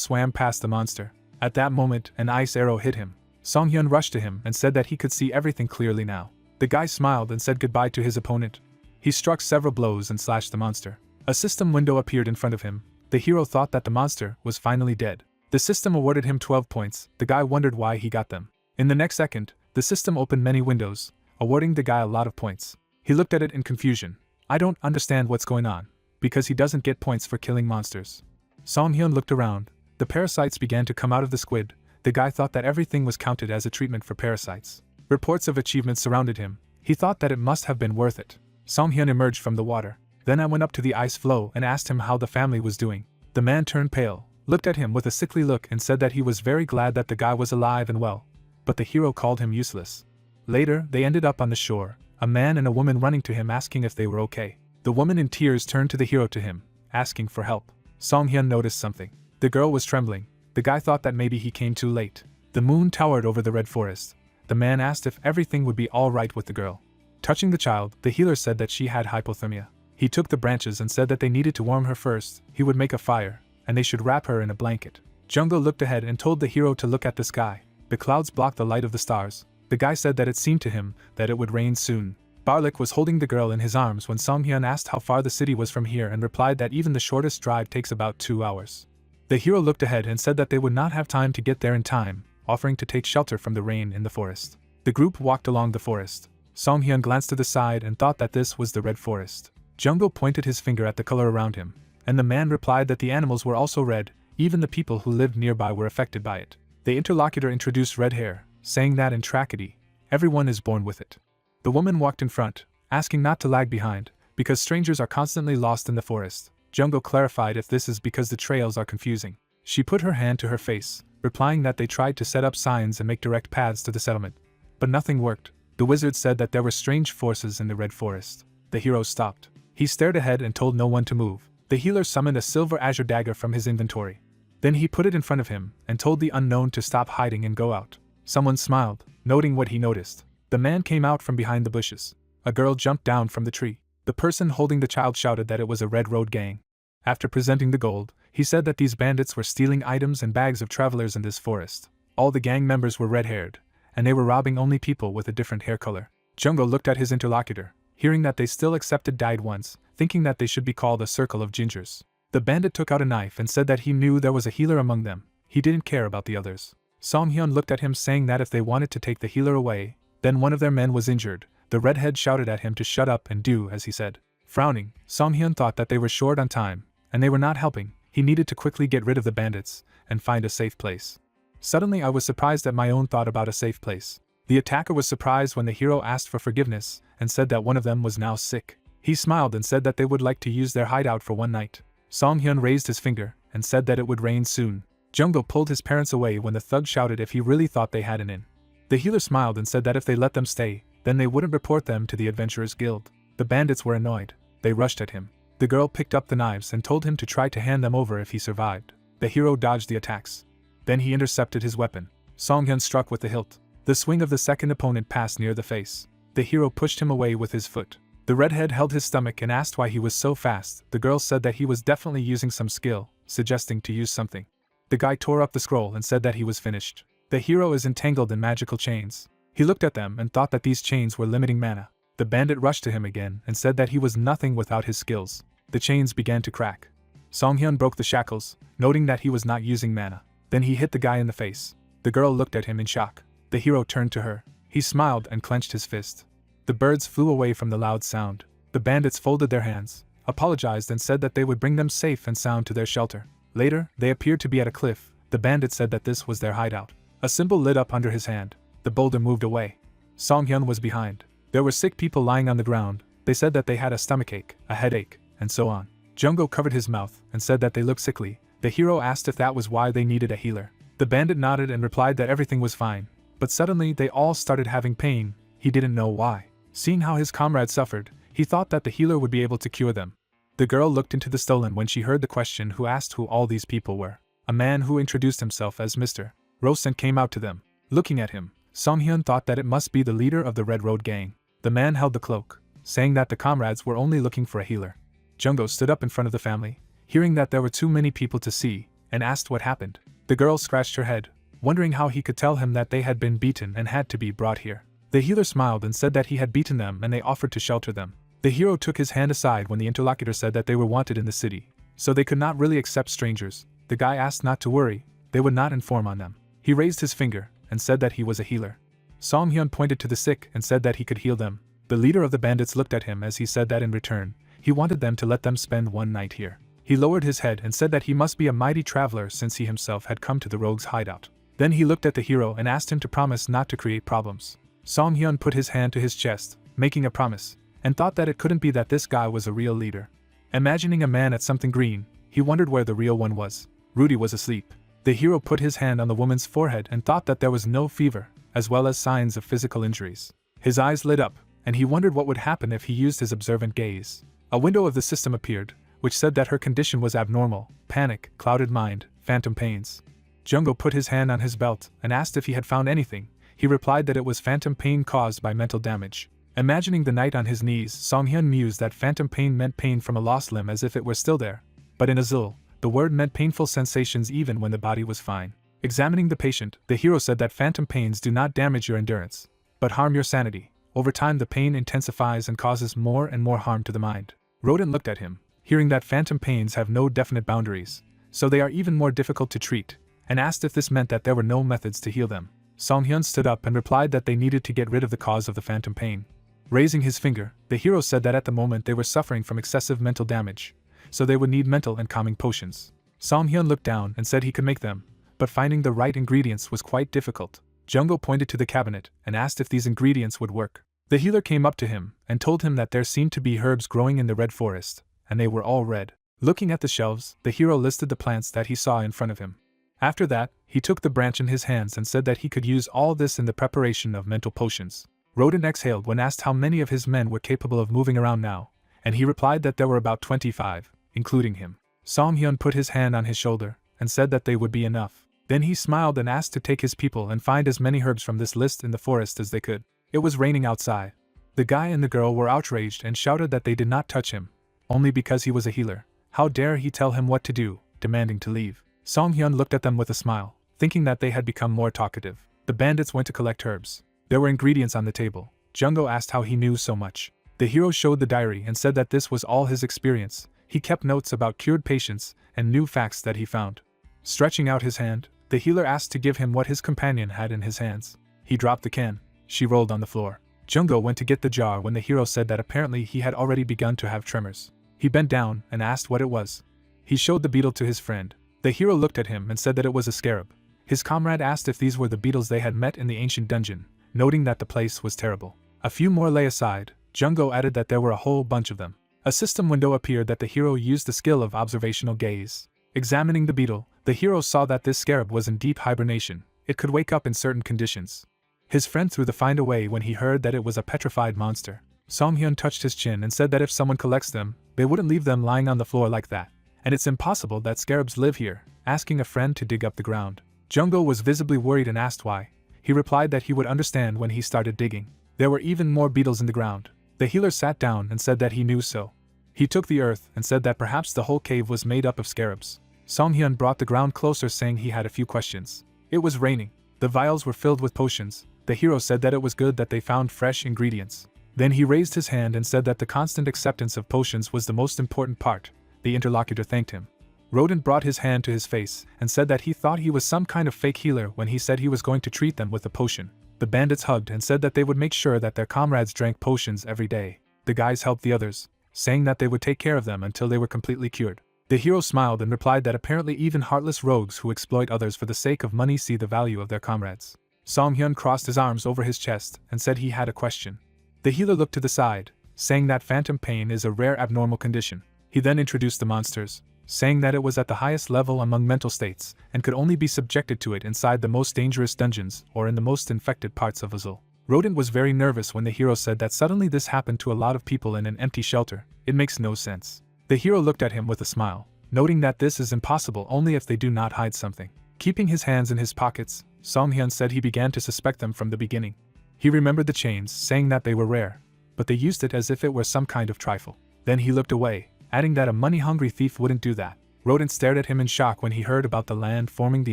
swam past the monster. At that moment, an ice arrow hit him. Song-hyun rushed to him and said that he could see everything clearly now. The guy smiled and said goodbye to his opponent. He struck several blows and slashed the monster. A system window appeared in front of him. The hero thought that the monster was finally dead. The system awarded him 12 points. The guy wondered why he got them. In the next second, the system opened many windows, awarding the guy a lot of points. He looked at it in confusion. I don't understand what's going on, because he doesn't get points for killing monsters. Song-hyun looked around. The parasites began to come out of the squid. The guy thought that everything was counted as a treatment for parasites. Reports of achievements surrounded him. He thought that it must have been worth it. Song-hyun emerged from the water. Then I went up to the ice floe and asked him how the family was doing. The man turned pale, looked at him with a sickly look and said that he was very glad that the guy was alive and well. But the hero called him useless. Later, they ended up on the shore, a man and a woman running to him asking if they were okay. The woman in tears turned to the hero to him, asking for help. Song-hyun noticed something. The girl was trembling. The guy thought that maybe he came too late. The moon towered over the red forest. The man asked if everything would be all right with the girl. Touching the child, the healer said that she had hypothermia. He took the branches and said that they needed to warm her first. He would make a fire, and they should wrap her in a blanket. Jungo looked ahead and told the hero to look at the sky. The clouds blocked the light of the stars. The guy said that it seemed to him that it would rain soon. Barlik was holding the girl in his arms when Song-hyun asked how far the city was from here and replied that even the shortest drive takes about 2 hours. The hero looked ahead and said that they would not have time to get there in time, offering to take shelter from the rain in the forest. The group walked along the forest. Song-hyun glanced to the side and thought that this was the red forest. Jungo pointed his finger at the color around him, and the man replied that the animals were also red, even the people who lived nearby were affected by it. The interlocutor introduced red hair, saying that in tragedy, everyone is born with it. The woman walked in front, asking not to lag behind, because strangers are constantly lost in the forest. Jungo clarified if this is because the trails are confusing. She put her hand to her face, replying that they tried to set up signs and make direct paths to the settlement. But nothing worked. The wizard said that there were strange forces in the red forest. The hero stopped. He stared ahead and told no one to move. The healer summoned a silver azure dagger from his inventory. Then he put it in front of him and told the unknown to stop hiding and go out. Someone smiled, noting what he noticed. The man came out from behind the bushes. A girl jumped down from the tree. The person holding the child shouted that it was a Red Road gang. After presenting the gold, he said that these bandits were stealing items and bags of travelers in this forest. All the gang members were red-haired, and they were robbing only people with a different hair color. Jungo looked at his interlocutor, hearing that they still accepted dyed ones, thinking that they should be called a circle of gingers. The bandit took out a knife and said that he knew there was a healer among them. He didn't care about the others. Song-hyun looked at him saying that if they wanted to take the healer away, then one of their men was injured. The redhead shouted at him to shut up and do as he said. Frowning, Song-hyun thought that they were short on time, and they were not helping. He needed to quickly get rid of the bandits and find a safe place. Suddenly I was surprised at my own thought about a safe place. The attacker was surprised when the hero asked for forgiveness and said that one of them was now sick. He smiled and said that they would like to use their hideout for one night. Song-hyun raised his finger and said that it would rain soon. Jungo pulled his parents away when the thug shouted if he really thought they had an inn. The healer smiled and said that if they let them stay, then they wouldn't report them to the Adventurers Guild. The bandits were annoyed. They rushed at him. The girl picked up the knives and told him to try to hand them over if he survived. The hero dodged the attacks. Then he intercepted his weapon. Songhyun struck with the hilt. The swing of the second opponent passed near the face. The hero pushed him away with his foot. The redhead held his stomach and asked why he was so fast. The girl said that he was definitely using some skill, suggesting to use something. The guy tore up the scroll and said that he was finished. The hero is entangled in magical chains. He looked at them and thought that these chains were limiting mana. The bandit rushed to him again and said that he was nothing without his skills. The chains began to crack. Songhyun broke the shackles, noting that he was not using mana. Then he hit the guy in the face. The girl looked at him in shock. The hero turned to her. He smiled and clenched his fist. The birds flew away from the loud sound. The bandits folded their hands, apologized and said that they would bring them safe and sound to their shelter. Later, they appeared to be at a cliff. The bandit said that this was their hideout. A symbol lit up under his hand. The boulder moved away. Songhyun was behind. There were sick people lying on the ground. They said that they had a stomachache, a headache, and so on. Jungko covered his mouth and said that they looked sickly. The hero asked if that was why they needed a healer. The bandit nodded and replied that everything was fine. But suddenly they all started having pain. He didn't know why. Seeing how his comrades suffered, he thought that the healer would be able to cure them. The girl looked into the stolen when she heard the question who asked who all these people were. A man who introduced himself as Mr. Rosent came out to them. Looking at him, Songhyun thought that it must be the leader of the Red Road gang. The man held the cloak, saying that the comrades were only looking for a healer. Jungko stood up in front of the family, hearing that there were too many people to see, and asked what happened. The girl scratched her head, wondering how he could tell him that they had been beaten and had to be brought here. The healer smiled and said that he had beaten them and they offered to shelter them. The hero took his hand aside when the interlocutor said that they were wanted in the city, so they could not really accept strangers. The guy asked not to worry, they would not inform on them. He raised his finger and said that he was a healer. Songhyun pointed to the sick and said that he could heal them. The leader of the bandits looked at him as he said that in return, he wanted them to let them spend one night here. He lowered his head and said that he must be a mighty traveler since he himself had come to the rogue's hideout. Then he looked at the hero and asked him to promise not to create problems. Songhyun put his hand to his chest, making a promise, and thought that it couldn't be that this guy was a real leader. Imagining a man at something green, he wondered where the real one was. Rudy was asleep. The hero put his hand on the woman's forehead and thought that there was no fever, as well as signs of physical injuries. His eyes lit up, and he wondered what would happen if he used his observant gaze. A window of the system appeared, which said that her condition was abnormal, panic, clouded mind, phantom pains. Jungko put his hand on his belt and asked if he had found anything. He replied that it was phantom pain caused by mental damage. Imagining the knight on his knees, Songhyun mused that phantom pain meant pain from a lost limb as if it were still there. But in Azul, the word meant painful sensations even when the body was fine. Examining the patient, the hero said that phantom pains do not damage your endurance, but harm your sanity. Over time the pain intensifies and causes more and more harm to the mind. Rodent looked at him, hearing that phantom pains have no definite boundaries, so they are even more difficult to treat, and asked if this meant that there were no methods to heal them. Songhyun stood up and replied that they needed to get rid of the cause of the phantom pain. Raising his finger, the hero said that at the moment they were suffering from excessive mental damage, so they would need mental and calming potions. Songhyun looked down and said he could make them, but finding the right ingredients was quite difficult. Jungko pointed to the cabinet and asked if these ingredients would work. The healer came up to him and told him that there seemed to be herbs growing in the red forest, and they were all red. Looking at the shelves, the hero listed the plants that he saw in front of him. After that, he took the branch in his hands and said that he could use all this in the preparation of mental potions. Rodent exhaled when asked how many of his men were capable of moving around now, and he replied that there were about 25, including him. Songhyun put his hand on his shoulder and said that they would be enough. Then he smiled and asked to take his people and find as many herbs from this list in the forest as they could. It was raining outside. The guy and the girl were outraged and shouted that they did not touch him, only because he was a healer. How dare he tell him what to do, demanding to leave. Songhyun looked at them with a smile, thinking that they had become more talkative. The bandits went to collect herbs. There were ingredients on the table. Jungko asked how he knew so much. The hero showed the diary and said that this was all his experience. He kept notes about cured patients and new facts that he found. Stretching out his hand, the healer asked to give him what his companion had in his hands. He dropped the can. She rolled on the floor. Jungko went to get the jar when the hero said that apparently he had already begun to have tremors. He bent down and asked what it was. He showed the beetle to his friend. The hero looked at him and said that it was a scarab. His comrade asked if these were the beetles they had met in the ancient dungeon, noting that the place was terrible. A few more lay aside. Jungko added that there were a whole bunch of them. A system window appeared that the hero used the skill of observational gaze. Examining the beetle, the hero saw that this scarab was in deep hibernation. It could wake up in certain conditions. His friend threw the find away when he heard that it was a petrified monster. Song-hyun touched his chin and said that if someone collects them, they wouldn't leave them lying on the floor like that. And it's impossible that scarabs live here, asking a friend to dig up the ground. Junggo was visibly worried and asked why. He replied that he would understand when he started digging. There were even more beetles in the ground. The healer sat down and said that he knew so. He took the earth and said that perhaps the whole cave was made up of scarabs. Song-hyun brought the ground closer, saying he had a few questions. It was raining. The vials were filled with potions. The hero said that it was good that they found fresh ingredients. Then he raised his hand and said that the constant acceptance of potions was the most important part. The interlocutor thanked him. Rodent brought his hand to his face and said that he thought he was some kind of fake healer when he said he was going to treat them with a potion. The bandits hugged and said that they would make sure that their comrades drank potions every day. The guys helped the others, saying that they would take care of them until they were completely cured. The hero smiled and replied that apparently even heartless rogues who exploit others for the sake of money see the value of their comrades. Song-hyun crossed his arms over his chest and said he had a question. The healer looked to the side, saying that phantom pain is a rare abnormal condition. He then introduced the monsters, saying that it was at the highest level among mental states and could only be subjected to it inside the most dangerous dungeons or in the most infected parts of Azul. Rodent was very nervous when the hero said that suddenly this happened to a lot of people in an empty shelter. It makes no sense. The hero looked at him with a smile, noting that this is impossible only if they do not hide something. Keeping his hands in his pockets, Song-hyun said he began to suspect them from the beginning. He remembered the chains, saying that they were rare, but they used it as if it were some kind of trifle. Then he looked away, adding that a money-hungry thief wouldn't do that. Rodent stared at him in shock when he heard about the land forming the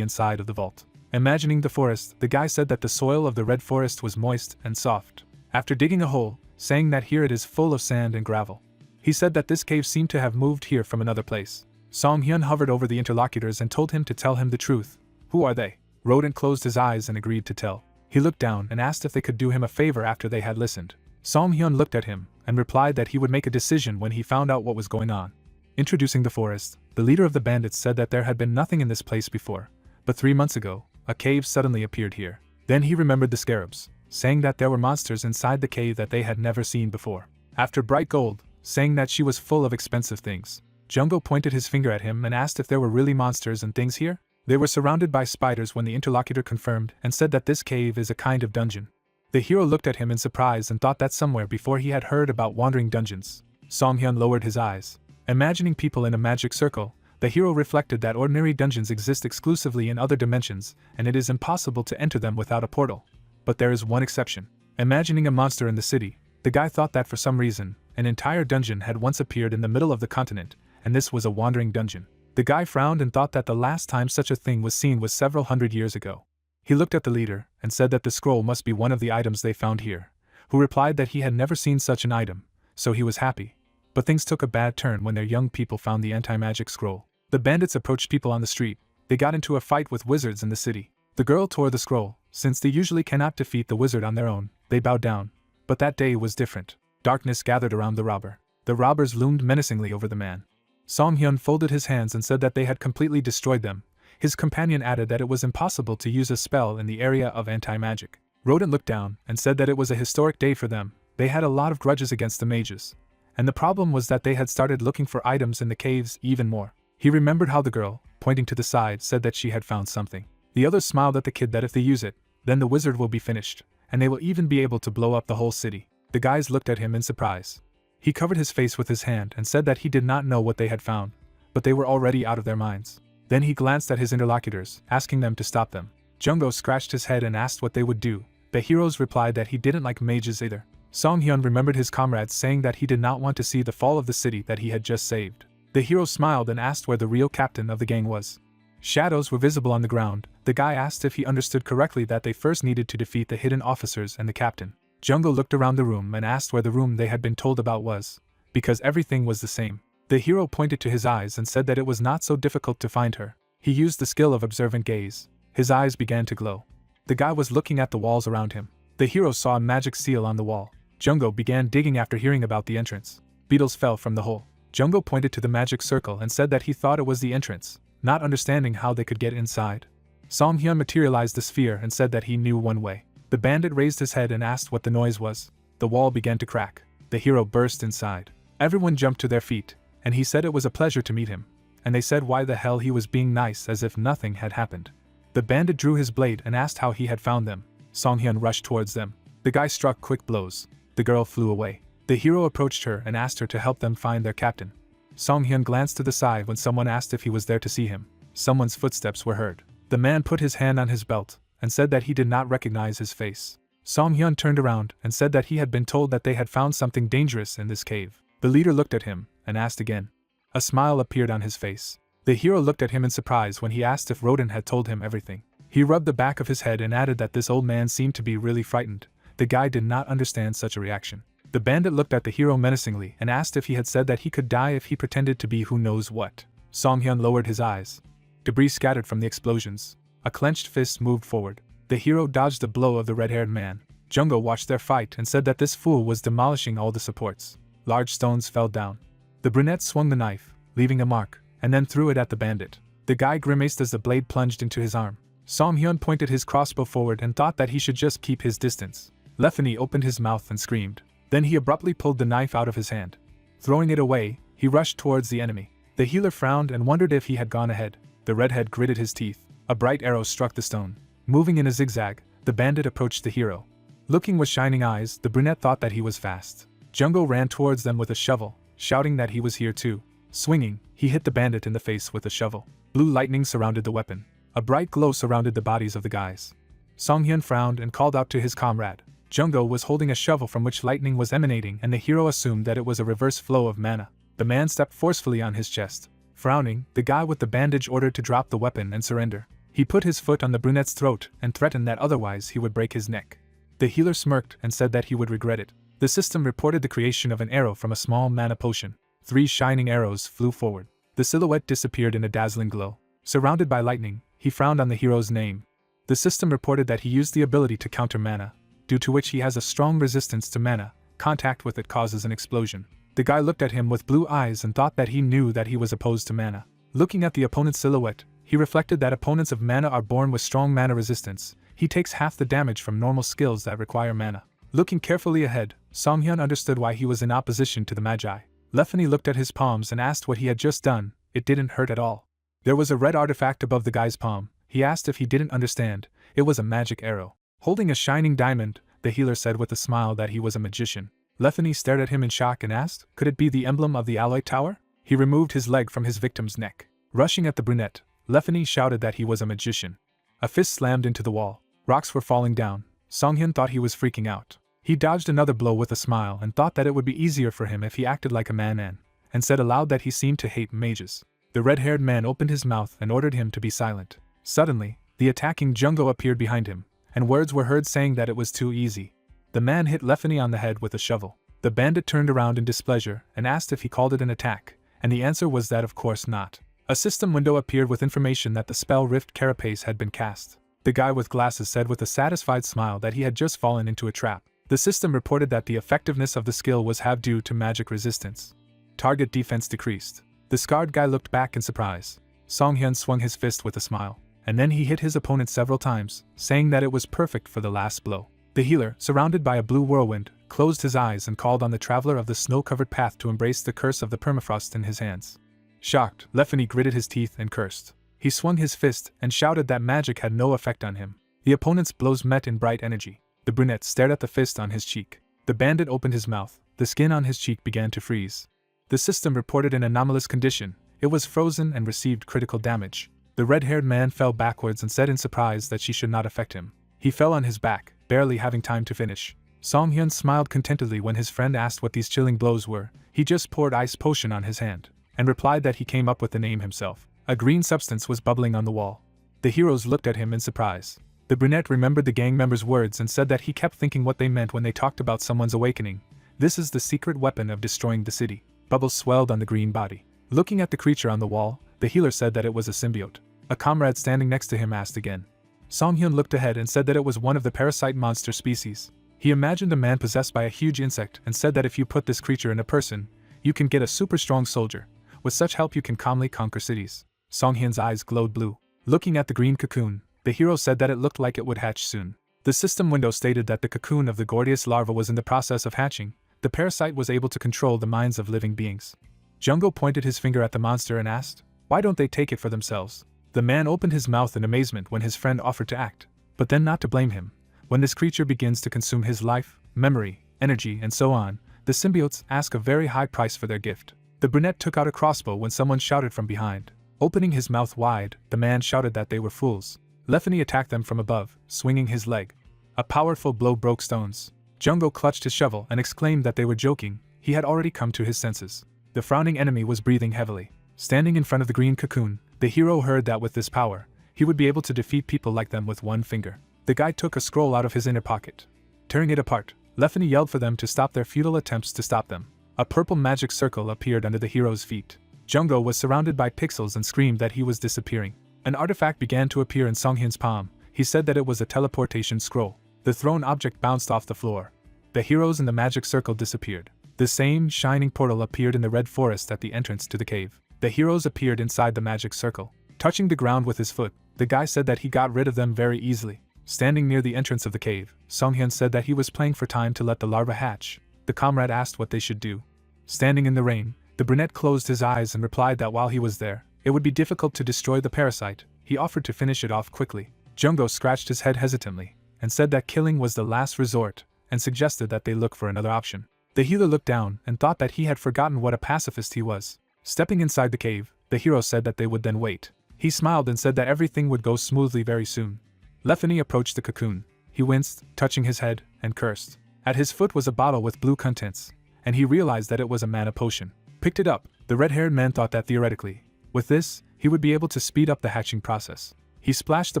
inside of the vault. Imagining the forest, the guy said that the soil of the red forest was moist and soft. After digging a hole, saying that here it is full of sand and gravel. He said that this cave seemed to have moved here from another place. Song-hyun hovered over the interlocutors and told him to tell him the truth. Who are they? Rodent closed his eyes and agreed to tell. He looked down and asked if they could do him a favor after they had listened. Song-hyun looked at him and replied that he would make a decision when he found out what was going on. Introducing the forest, the leader of the bandits said that there had been nothing in this place before, but 3 months ago, a cave suddenly appeared here. Then he remembered the scarabs, saying that there were monsters inside the cave that they had never seen before. After Bright Gold, saying that she was full of expensive things. Jungko pointed his finger at him and asked if there were really monsters and things here. They were surrounded by spiders when the interlocutor confirmed and said that this cave is a kind of dungeon. The hero looked at him in surprise and thought that somewhere before he had heard about wandering dungeons. Song-hyun lowered his eyes. Imagining people in a magic circle, the hero reflected that ordinary dungeons exist exclusively in other dimensions, and it is impossible to enter them without a portal. But there is one exception. Imagining a monster in the city, the guy thought that for some reason, an entire dungeon had once appeared in the middle of the continent, and this was a wandering dungeon. The guy frowned and thought that the last time such a thing was seen was several hundred years ago. He looked at the leader and said that the scroll must be one of the items they found here, who replied that he had never seen such an item, so he was happy. But things took a bad turn when their young people found the anti-magic scroll. The bandits approached people on the street. They got into a fight with wizards in the city. The girl tore the scroll. Since they usually cannot defeat the wizard on their own, they bowed down. But that day was different. Darkness gathered around the robber. The robbers loomed menacingly over the man. Song-hyun folded his hands and said that they had completely destroyed them. His companion added that it was impossible to use a spell in the area of anti-magic. Rodent looked down and said that it was a historic day for them. They had a lot of grudges against the mages. And the problem was that they had started looking for items in the caves even more. He remembered how the girl, pointing to the side, said that she had found something. The others smiled at the kid that if they use it, then the wizard will be finished, and they will even be able to blow up the whole city. The guys looked at him in surprise. He covered his face with his hand and said that he did not know what they had found, but they were already out of their minds. Then he glanced at his interlocutors, asking them to stop them. Jungko scratched his head and asked what they would do. The heroes replied that he didn't like mages either. Song-hyun remembered his comrades saying that he did not want to see the fall of the city that he had just saved. The hero smiled and asked where the real captain of the gang was. Shadows were visible on the ground. The guy asked if he understood correctly that they first needed to defeat the hidden officers and the captain. Jungko looked around the room and asked where the room they had been told about was, because everything was the same. The hero pointed to his eyes and said that it was not so difficult to find her. He used the skill of observant gaze. His eyes began to glow. The guy was looking at the walls around him. The hero saw a magic seal on the wall. Jungko began digging after hearing about the entrance. Beetles fell from the hole. Jungko pointed to the magic circle and said that he thought it was the entrance, not understanding how they could get inside. Song-hyun materialized the sphere and said that he knew one way. The bandit raised his head and asked what the noise was. The wall began to crack. The hero burst inside. Everyone jumped to their feet, and he said it was a pleasure to meet him, and they said why the hell he was being nice as if nothing had happened. The bandit drew his blade and asked how he had found them. Songhyun rushed towards them. The guy struck quick blows. The girl flew away. The hero approached her and asked her to help them find their captain. Songhyun glanced to the side when someone asked if he was there to see him. Someone's footsteps were heard. The man put his hand on his belt and said that he did not recognize his face. Songhyun turned around and said that he had been told that they had found something dangerous in this cave. The leader looked at him and asked again. A smile appeared on his face. The hero looked at him in surprise when he asked if Rodin had told him everything. He rubbed the back of his head and added that this old man seemed to be really frightened. The guy did not understand such a reaction. The bandit looked at the hero menacingly and asked if he had said that he could die if he pretended to be who knows what. Songhyun lowered his eyes. Debris scattered from the explosions. A clenched fist moved forward. The hero dodged the blow of the red-haired man. Jungo watched their fight and said that this fool was demolishing all the supports. Large stones fell down. The brunette swung the knife, leaving a mark, and then threw it at the bandit. The guy grimaced as the blade plunged into his arm. Songhyun pointed his crossbow forward and thought that he should just keep his distance. Lefany opened his mouth and screamed. Then he abruptly pulled the knife out of his hand. Throwing it away, he rushed towards the enemy. The healer frowned and wondered if he had gone ahead. The redhead gritted his teeth. A bright arrow struck the stone. Moving in a zigzag, the bandit approached the hero. Looking with shining eyes, the brunette thought that he was fast. Jungo ran towards them with a shovel, shouting that he was here too. Swinging, he hit the bandit in the face with a shovel. Blue lightning surrounded the weapon. A bright glow surrounded the bodies of the guys. Songhyun frowned and called out to his comrade. Jungo was holding a shovel from which lightning was emanating, and the hero assumed that it was a reverse flow of mana. The man stepped forcefully on his chest. Frowning, the guy with the bandage ordered to drop the weapon and surrender. He put his foot on the brunette's throat and threatened that otherwise he would break his neck. The healer smirked and said that he would regret it. The system reported the creation of an arrow from a small mana potion. 3 shining arrows flew forward. The silhouette disappeared in a dazzling glow. Surrounded by lightning, he frowned on the hero's name. The system reported that he used the ability to counter mana, due to which he has a strong resistance to mana. Contact with it causes an explosion. The guy looked at him with blue eyes and thought that he knew that he was opposed to mana. Looking at the opponent's silhouette, he reflected that opponents of mana are born with strong mana resistance. He takes half the damage from normal skills that require mana. Looking carefully ahead, Songhyun understood why he was in opposition to the magi. Lefany looked at his palms and asked what he had just done. It didn't hurt at all. There was a red artifact above the guy's palm. He asked if he didn't understand. It was a magic arrow. Holding a shining diamond, the healer said with a smile that he was a magician. Lefany stared at him in shock and asked, could it be the emblem of the Manhwa Tower? He removed his leg from his victim's neck. Rushing at the brunette, Lefany shouted that he was a magician. A fist slammed into the wall. Rocks were falling down. Songhyun thought he was freaking out. He dodged another blow with a smile and thought that it would be easier for him if he acted like a man, and said aloud that he seemed to hate mages. The red-haired man opened his mouth and ordered him to be silent. Suddenly, the attacking Jungo appeared behind him, and words were heard saying that it was too easy. The man hit Lefany on the head with a shovel. The bandit turned around in displeasure and asked if he called it an attack, and the answer was that of course not. A system window appeared with information that the spell Rift Carapace had been cast. The guy with glasses said with a satisfied smile that he had just fallen into a trap. The system reported that the effectiveness of the skill was half due to magic resistance. Target defense decreased. The scarred guy looked back in surprise. Songhyun swung his fist with a smile, and then he hit his opponent several times, saying that it was perfect for the last blow. The healer, surrounded by a blue whirlwind, closed his eyes and called on the traveler of the snow-covered path to embrace the curse of the permafrost in his hands. Shocked, Lefany gritted his teeth and cursed. He swung his fist and shouted that magic had no effect on him. The opponent's blows met in bright energy. The brunette stared at the fist on his cheek. The bandit opened his mouth. The skin on his cheek began to freeze. The system reported an anomalous condition. It was frozen and received critical damage. The red-haired man fell backwards and said in surprise that she should not affect him. He fell on his back, barely having time to finish. Songhyun smiled contentedly when his friend asked what these chilling blows were. He just poured ice potion on his hand, and replied that he came up with the name himself. A green substance was bubbling on the wall. The heroes looked at him in surprise. The brunette remembered the gang member's words and said that he kept thinking what they meant when they talked about someone's awakening. This is the secret weapon of destroying the city. Bubbles swelled on the green body. Looking at the creature on the wall, the healer said that it was a symbiote. A comrade standing next to him asked again. Songhyun looked ahead and said that it was one of the parasite monster species. He imagined a man possessed by a huge insect and said that if you put this creature in a person, you can get a super strong soldier. With such help you can calmly conquer cities. Songhyun's eyes glowed blue. Looking at the green cocoon, the hero said that it looked like it would hatch soon. The system window stated that the cocoon of the Gordius larva was in the process of hatching. The parasite was able to control the minds of living beings. Jungo pointed his finger at the monster and asked, "Why don't they take it for themselves?" The man opened his mouth in amazement when his friend offered to act, but then not to blame him, When this creature begins to consume his life, memory, energy, and so on, the symbiotes ask a very high price for their gift. The brunette took out a crossbow when someone shouted from behind. Opening his mouth wide, the man shouted that they were fools. Lefany attacked them from above, swinging his leg. A powerful blow broke stones. Jungo clutched his shovel and exclaimed that they were joking. He had already come to his senses. The frowning enemy was breathing heavily. Standing in front of the green cocoon, the hero heard that with this power, he would be able to defeat people like them with one finger. The guy took a scroll out of his inner pocket. Tearing it apart, Lefany yelled for them to stop their futile attempts to stop them. A purple magic circle appeared under the hero's feet. Jungo was surrounded by pixels and screamed that he was disappearing. An artifact began to appear in Songhyun's palm. He said that it was a teleportation scroll. The thrown object bounced off the floor. The heroes in the magic circle disappeared. The same shining portal appeared in the red forest at the entrance to the cave. The heroes appeared inside the magic circle. Touching the ground with his foot, the guy said that he got rid of them very easily. Standing near the entrance of the cave, Songhyun said that he was playing for time to let the larva hatch. The comrade asked what they should do. Standing in the rain, the brunette closed his eyes and replied that while he was there, it would be difficult to destroy the parasite. He offered to finish it off quickly. Jungo scratched his head hesitantly, and said that killing was the last resort, and suggested that they look for another option. The healer looked down and thought that he had forgotten what a pacifist he was. Stepping inside the cave, the hero said that they would then wait. He smiled and said that everything would go smoothly very soon. Lefany approached the cocoon. He winced, touching his head, and cursed. At his foot was a bottle with blue contents, and he realized that it was a mana potion. Picked it up. The red-haired man thought that theoretically, with this, he would be able to speed up the hatching process. He splashed the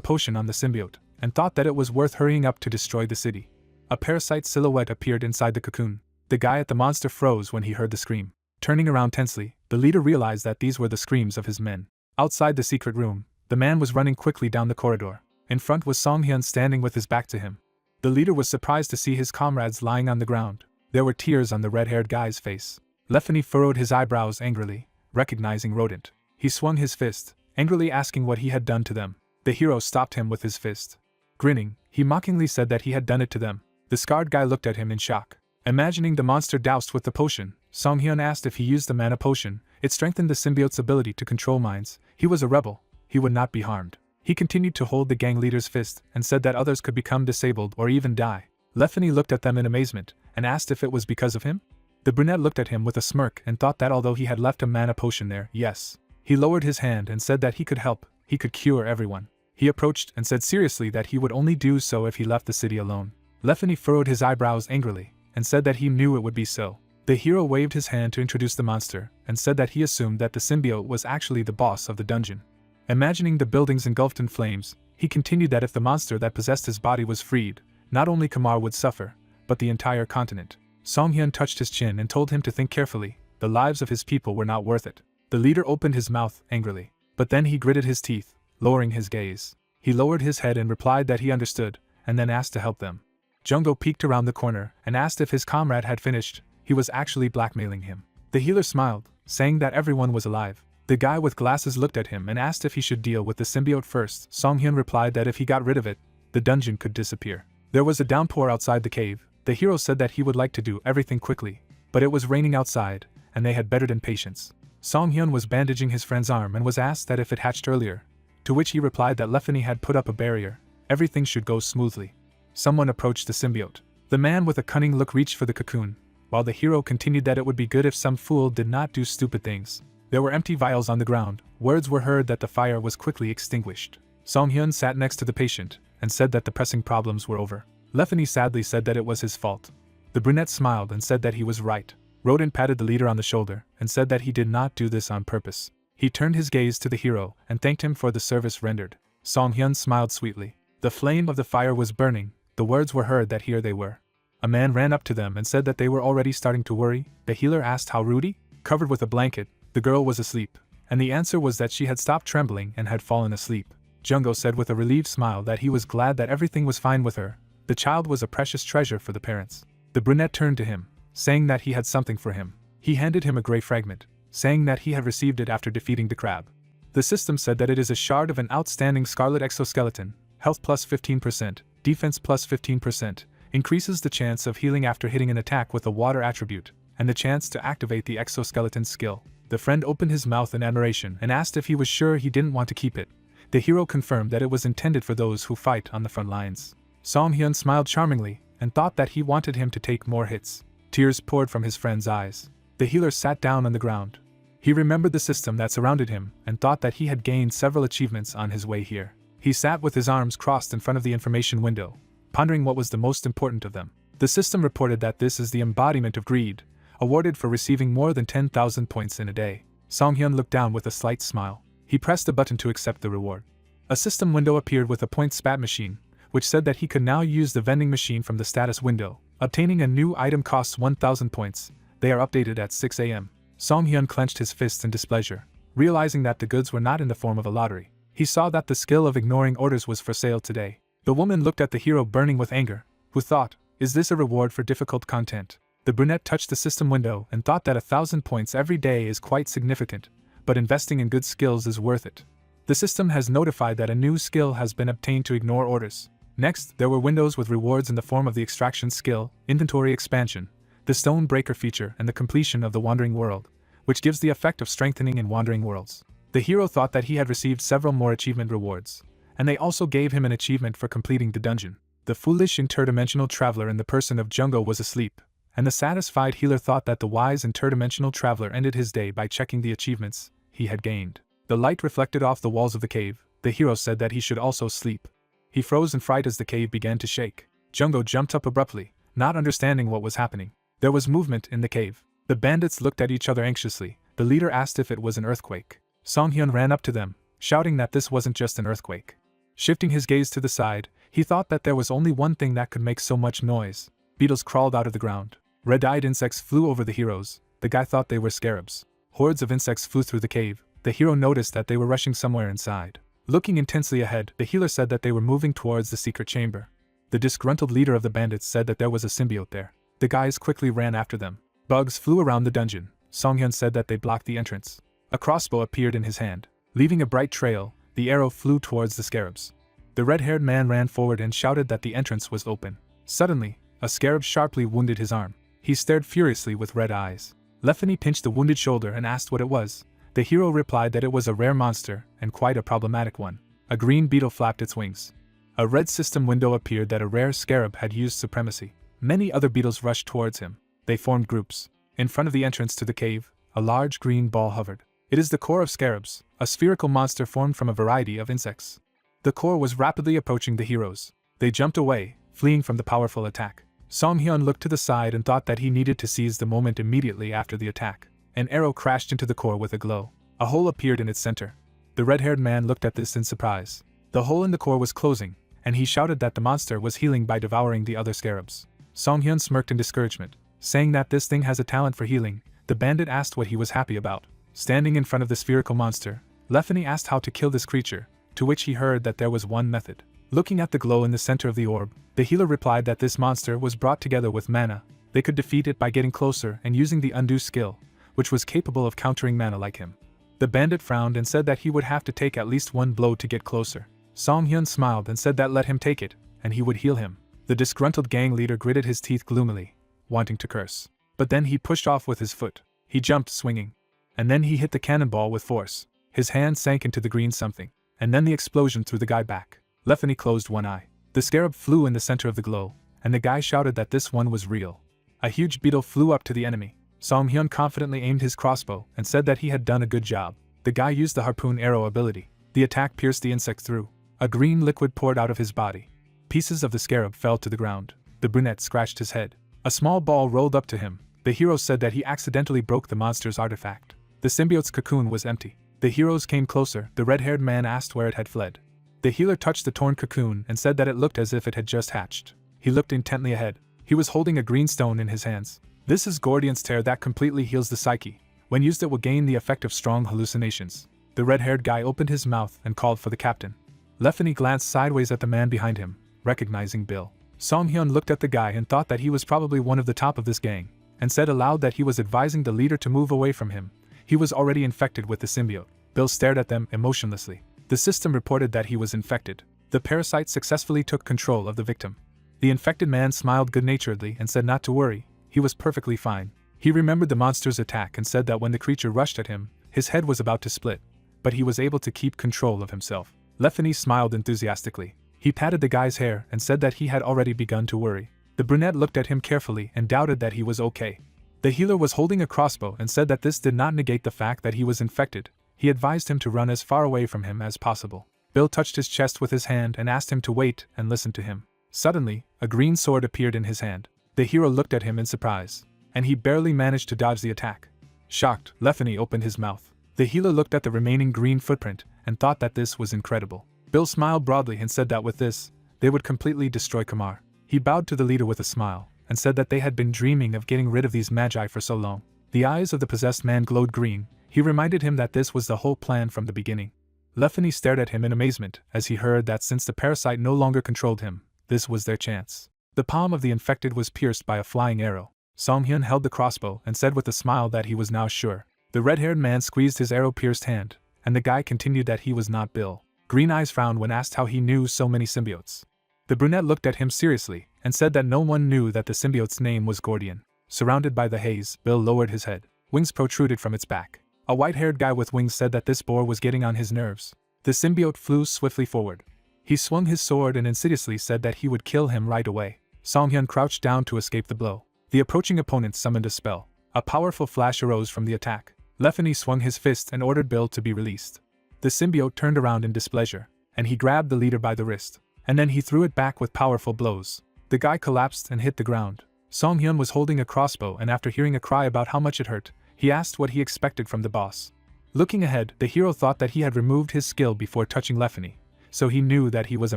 potion on the symbiote, and thought that it was worth hurrying up to destroy the city. A parasite silhouette appeared inside the cocoon. The guy at the monster froze when he heard the scream. Turning around tensely, the leader realized that these were the screams of his men. Outside the secret room, the man was running quickly down the corridor. In front was Songhyun standing with his back to him. The leader was surprised to see his comrades lying on the ground. There were tears on the red-haired guy's face. Lefany furrowed his eyebrows angrily, recognizing Rodent. He swung his fist, angrily asking what he had done to them. The hero stopped him with his fist. Grinning, he mockingly said that he had done it to them. The scarred guy looked at him in shock. Imagining the monster doused with the potion, Songhyun asked if he used the mana potion. It strengthened the symbiote's ability to control minds. He was a rebel. He would not be harmed. He continued to hold the gang leader's fist and said that others could become disabled or even die. Lefany looked at them in amazement and asked if it was because of him. The brunette looked at him with a smirk and thought that although he had left a mana potion there, yes. He lowered his hand and said that he could help. He could cure everyone. He approached and said seriously that he would only do so if he left the city alone. Lefany furrowed his eyebrows angrily and said that he knew it would be so. The hero waved his hand to introduce the monster and said that he assumed that the symbiote was actually the boss of the dungeon. Imagining the buildings engulfed in flames, he continued that if the monster that possessed his body was freed, not only Kamar would suffer, but the entire continent. Songhyun touched his chin and told him to think carefully. The lives of his people were not worth it. The leader opened his mouth angrily, but then he gritted his teeth, lowering his gaze. He lowered his head and replied that he understood, and then asked to help them. Jungo peeked around the corner and asked if his comrade had finished. He was actually blackmailing him. The healer smiled, saying that everyone was alive. The guy with glasses looked at him and asked if he should deal with the symbiote first. Songhyun replied that if he got rid of it, the dungeon could disappear. There was a downpour outside the cave. The hero said that he would like to do everything quickly, but it was raining outside, and they had better than patience. Songhyun was bandaging his friend's arm and was asked that if it hatched earlier, to which he replied that Lefany had put up a barrier. Everything should go smoothly. Someone approached the symbiote. The man with a cunning look reached for the cocoon, while the hero continued that it would be good if some fool did not do stupid things. There were empty vials on the ground. Words were heard that the fire was quickly extinguished. Songhyun sat next to the patient and said that the pressing problems were over. Lefany sadly said that it was his fault. The brunette smiled and said that he was right. Rodent patted the leader on the shoulder and said that he did not do this on purpose. He turned his gaze to the hero and thanked him for the service rendered. Songhyun smiled sweetly. The flame of the fire was burning. The words were heard that here they were. A man ran up to them and said that they were already starting to worry. The healer asked how Rudy? Covered with a blanket, the girl was asleep, and the answer was that she had stopped trembling and had fallen asleep. Jungo said with a relieved smile that he was glad that everything was fine with her. The child was a precious treasure for the parents. The brunette turned to him, saying that he had something for him. He handed him a gray fragment, saying that he had received it after defeating the crab. The system said that it is a shard of an outstanding scarlet exoskeleton, health plus 15%, defense plus 15%, increases the chance of healing after hitting an attack with a water attribute, and the chance to activate the exoskeleton skill. The friend opened his mouth in admiration and asked if he was sure he didn't want to keep it. The hero confirmed that it was intended for those who fight on the front lines. Song Hyun smiled charmingly and thought that he wanted him to take more hits. Tears poured from his friend's eyes. The healer sat down on the ground. He remembered the system that surrounded him and thought that he had gained several achievements on his way here. He sat with his arms crossed in front of the information window, pondering what was the most important of them. The system reported that this is the embodiment of greed, awarded for receiving more than 10,000 points in a day. Song Hyun looked down with a slight smile. He pressed a button to accept the reward. A system window appeared with a point spat machine, which said that he could now use the vending machine from the status window. Obtaining a new item costs 1,000 points. They are updated at 6 a.m. Song Hyun clenched his fists in displeasure, realizing that the goods were not in the form of a lottery. He saw that the skill of ignoring orders was for sale today. The woman looked at the hero burning with anger, who thought, "Is this a reward for difficult content?" The brunette touched the system window and thought that 1,000 points every day is quite significant, but investing in good skills is worth it. The system has notified that a new skill has been obtained to ignore orders. Next, there were windows with rewards in the form of the extraction skill, inventory expansion, the stone breaker feature, and the completion of the wandering world, which gives the effect of strengthening in wandering worlds. The hero thought that he had received several more achievement rewards, and they also gave him an achievement for completing the dungeon. The foolish interdimensional traveler in the person of Jungo was asleep, and the satisfied healer thought that the wise interdimensional traveler ended his day by checking the achievements he had gained. The light reflected off the walls of the cave. The hero said that he should also sleep. He froze in fright as the cave began to shake. Jungo jumped up abruptly, not understanding what was happening. There was movement in the cave. The bandits looked at each other anxiously. The leader asked if it was an earthquake. Song Hyun ran up to them, shouting that this wasn't just an earthquake. Shifting his gaze to the side, he thought that there was only one thing that could make so much noise. Beetles crawled out of the ground. Red-eyed insects flew over the heroes. The guy thought they were scarabs. Hordes of insects flew through the cave. The hero noticed that they were rushing somewhere inside. Looking intensely ahead, the healer said that they were moving towards the secret chamber. The disgruntled leader of the bandits said that there was a symbiote there. The guys quickly ran after them. Bugs flew around the dungeon. Song Hyun said that they blocked the entrance. A crossbow appeared in his hand. Leaving a bright trail, the arrow flew towards the scarabs. The red-haired man ran forward and shouted that the entrance was open. Suddenly, a scarab sharply wounded his arm. He stared furiously with red eyes. Lefany pinched the wounded shoulder and asked what it was. The hero replied that it was a rare monster, and quite a problematic one. A green beetle flapped its wings. A red system window appeared that a rare scarab had used supremacy. Many other beetles rushed towards him. They formed groups. In front of the entrance to the cave, a large green ball hovered. It is the core of scarabs, a spherical monster formed from a variety of insects. The core was rapidly approaching the heroes. They jumped away, fleeing from the powerful attack. Song Hyun looked to the side and thought that he needed to seize the moment immediately after the attack. An arrow crashed into the core with a glow. A hole appeared in its center. The red-haired man looked at this in surprise. The hole in the core was closing, and he shouted that the monster was healing by devouring the other scarabs. Song Hyun smirked in discouragement, saying that this thing has a talent for healing. The bandit asked what he was happy about. Standing in front of the spherical monster, Lefany asked how to kill this creature, to which he heard that there was one method. Looking at the glow in the center of the orb, the healer replied that this monster was brought together with mana. They could defeat it by getting closer and using the undo skill, which was capable of countering mana like him. The bandit frowned and said that he would have to take at least one blow to get closer. Song Hyun smiled and said that let him take it, and he would heal him. The disgruntled gang leader gritted his teeth gloomily, wanting to curse. But then he pushed off with his foot. He jumped, swinging. And then he hit the cannonball with force. His hand sank into the green something, and then the explosion threw the guy back. Lefany closed one eye. The scarab flew in the center of the glow, and the guy shouted that this one was real. A huge beetle flew up to the enemy. Song Hyun confidently aimed his crossbow and said that he had done a good job. The guy used the harpoon arrow ability. The attack pierced the insect through. A green liquid poured out of his body. Pieces of the scarab fell to the ground. The brunette scratched his head. A small ball rolled up to him. The hero said that he accidentally broke the monster's artifact. The symbiote's cocoon was empty. The heroes came closer. The red-haired man asked where it had fled. The healer touched the torn cocoon and said that it looked as if it had just hatched. He looked intently ahead. He was holding a green stone in his hands. This is Gordian's Tear that completely heals the psyche. When used it will gain the effect of strong hallucinations. The red-haired guy opened his mouth and called for the captain. Lefany glanced sideways at the man behind him, recognizing Bill. Song Hyun looked at the guy and thought that he was probably one of the top of this gang, and said aloud that he was advising the leader to move away from him. He was already infected with the symbiote. Bill stared at them emotionlessly. The system reported that he was infected. The parasite successfully took control of the victim. The infected man smiled good-naturedly and said not to worry, he was perfectly fine. He remembered the monster's attack and said that when the creature rushed at him, his head was about to split, but he was able to keep control of himself. Lefany smiled enthusiastically. He patted the guy's hair and said that he had already begun to worry. The brunette looked at him carefully and doubted that he was okay. The healer was holding a crossbow and said that this did not negate the fact that he was infected. He advised him to run as far away from him as possible. Bill touched his chest with his hand and asked him to wait and listen to him. Suddenly, a green sword appeared in his hand. The hero looked at him in surprise, and he barely managed to dodge the attack. Shocked, Lefany opened his mouth. The healer looked at the remaining green footprint and thought that this was incredible. Bill smiled broadly and said that with this, they would completely destroy Kamar. He bowed to the leader with a smile and said that they had been dreaming of getting rid of these magi for so long. The eyes of the possessed man glowed green. He reminded him that this was the whole plan from the beginning. Lefany stared at him in amazement as he heard that since the parasite no longer controlled him, this was their chance. The palm of the infected was pierced by a flying arrow. Song-hyun held the crossbow and said with a smile that he was now sure. The red-haired man squeezed his arrow-pierced hand, and the guy continued that he was not Bill. Green Eyes frowned when asked how he knew so many symbiotes. The brunette looked at him seriously and said that no one knew that the symbiote's name was Gordian. Surrounded by the haze, Bill lowered his head. Wings protruded from its back. A white-haired guy with wings said that this boar was getting on his nerves. The symbiote flew swiftly forward. He swung his sword and insidiously said that he would kill him right away. Song-hyun crouched down to escape the blow. The approaching opponent summoned a spell. A powerful flash arose from the attack. Lefany swung his fist and ordered Bill to be released. The symbiote turned around in displeasure, and he grabbed the leader by the wrist, and then he threw it back with powerful blows. The guy collapsed and hit the ground. Song-hyun was holding a crossbow, and after hearing a cry about how much it hurt, he asked what he expected from the boss. Looking ahead, the hero thought that he had removed his skill before touching Lefany, so he knew that he was a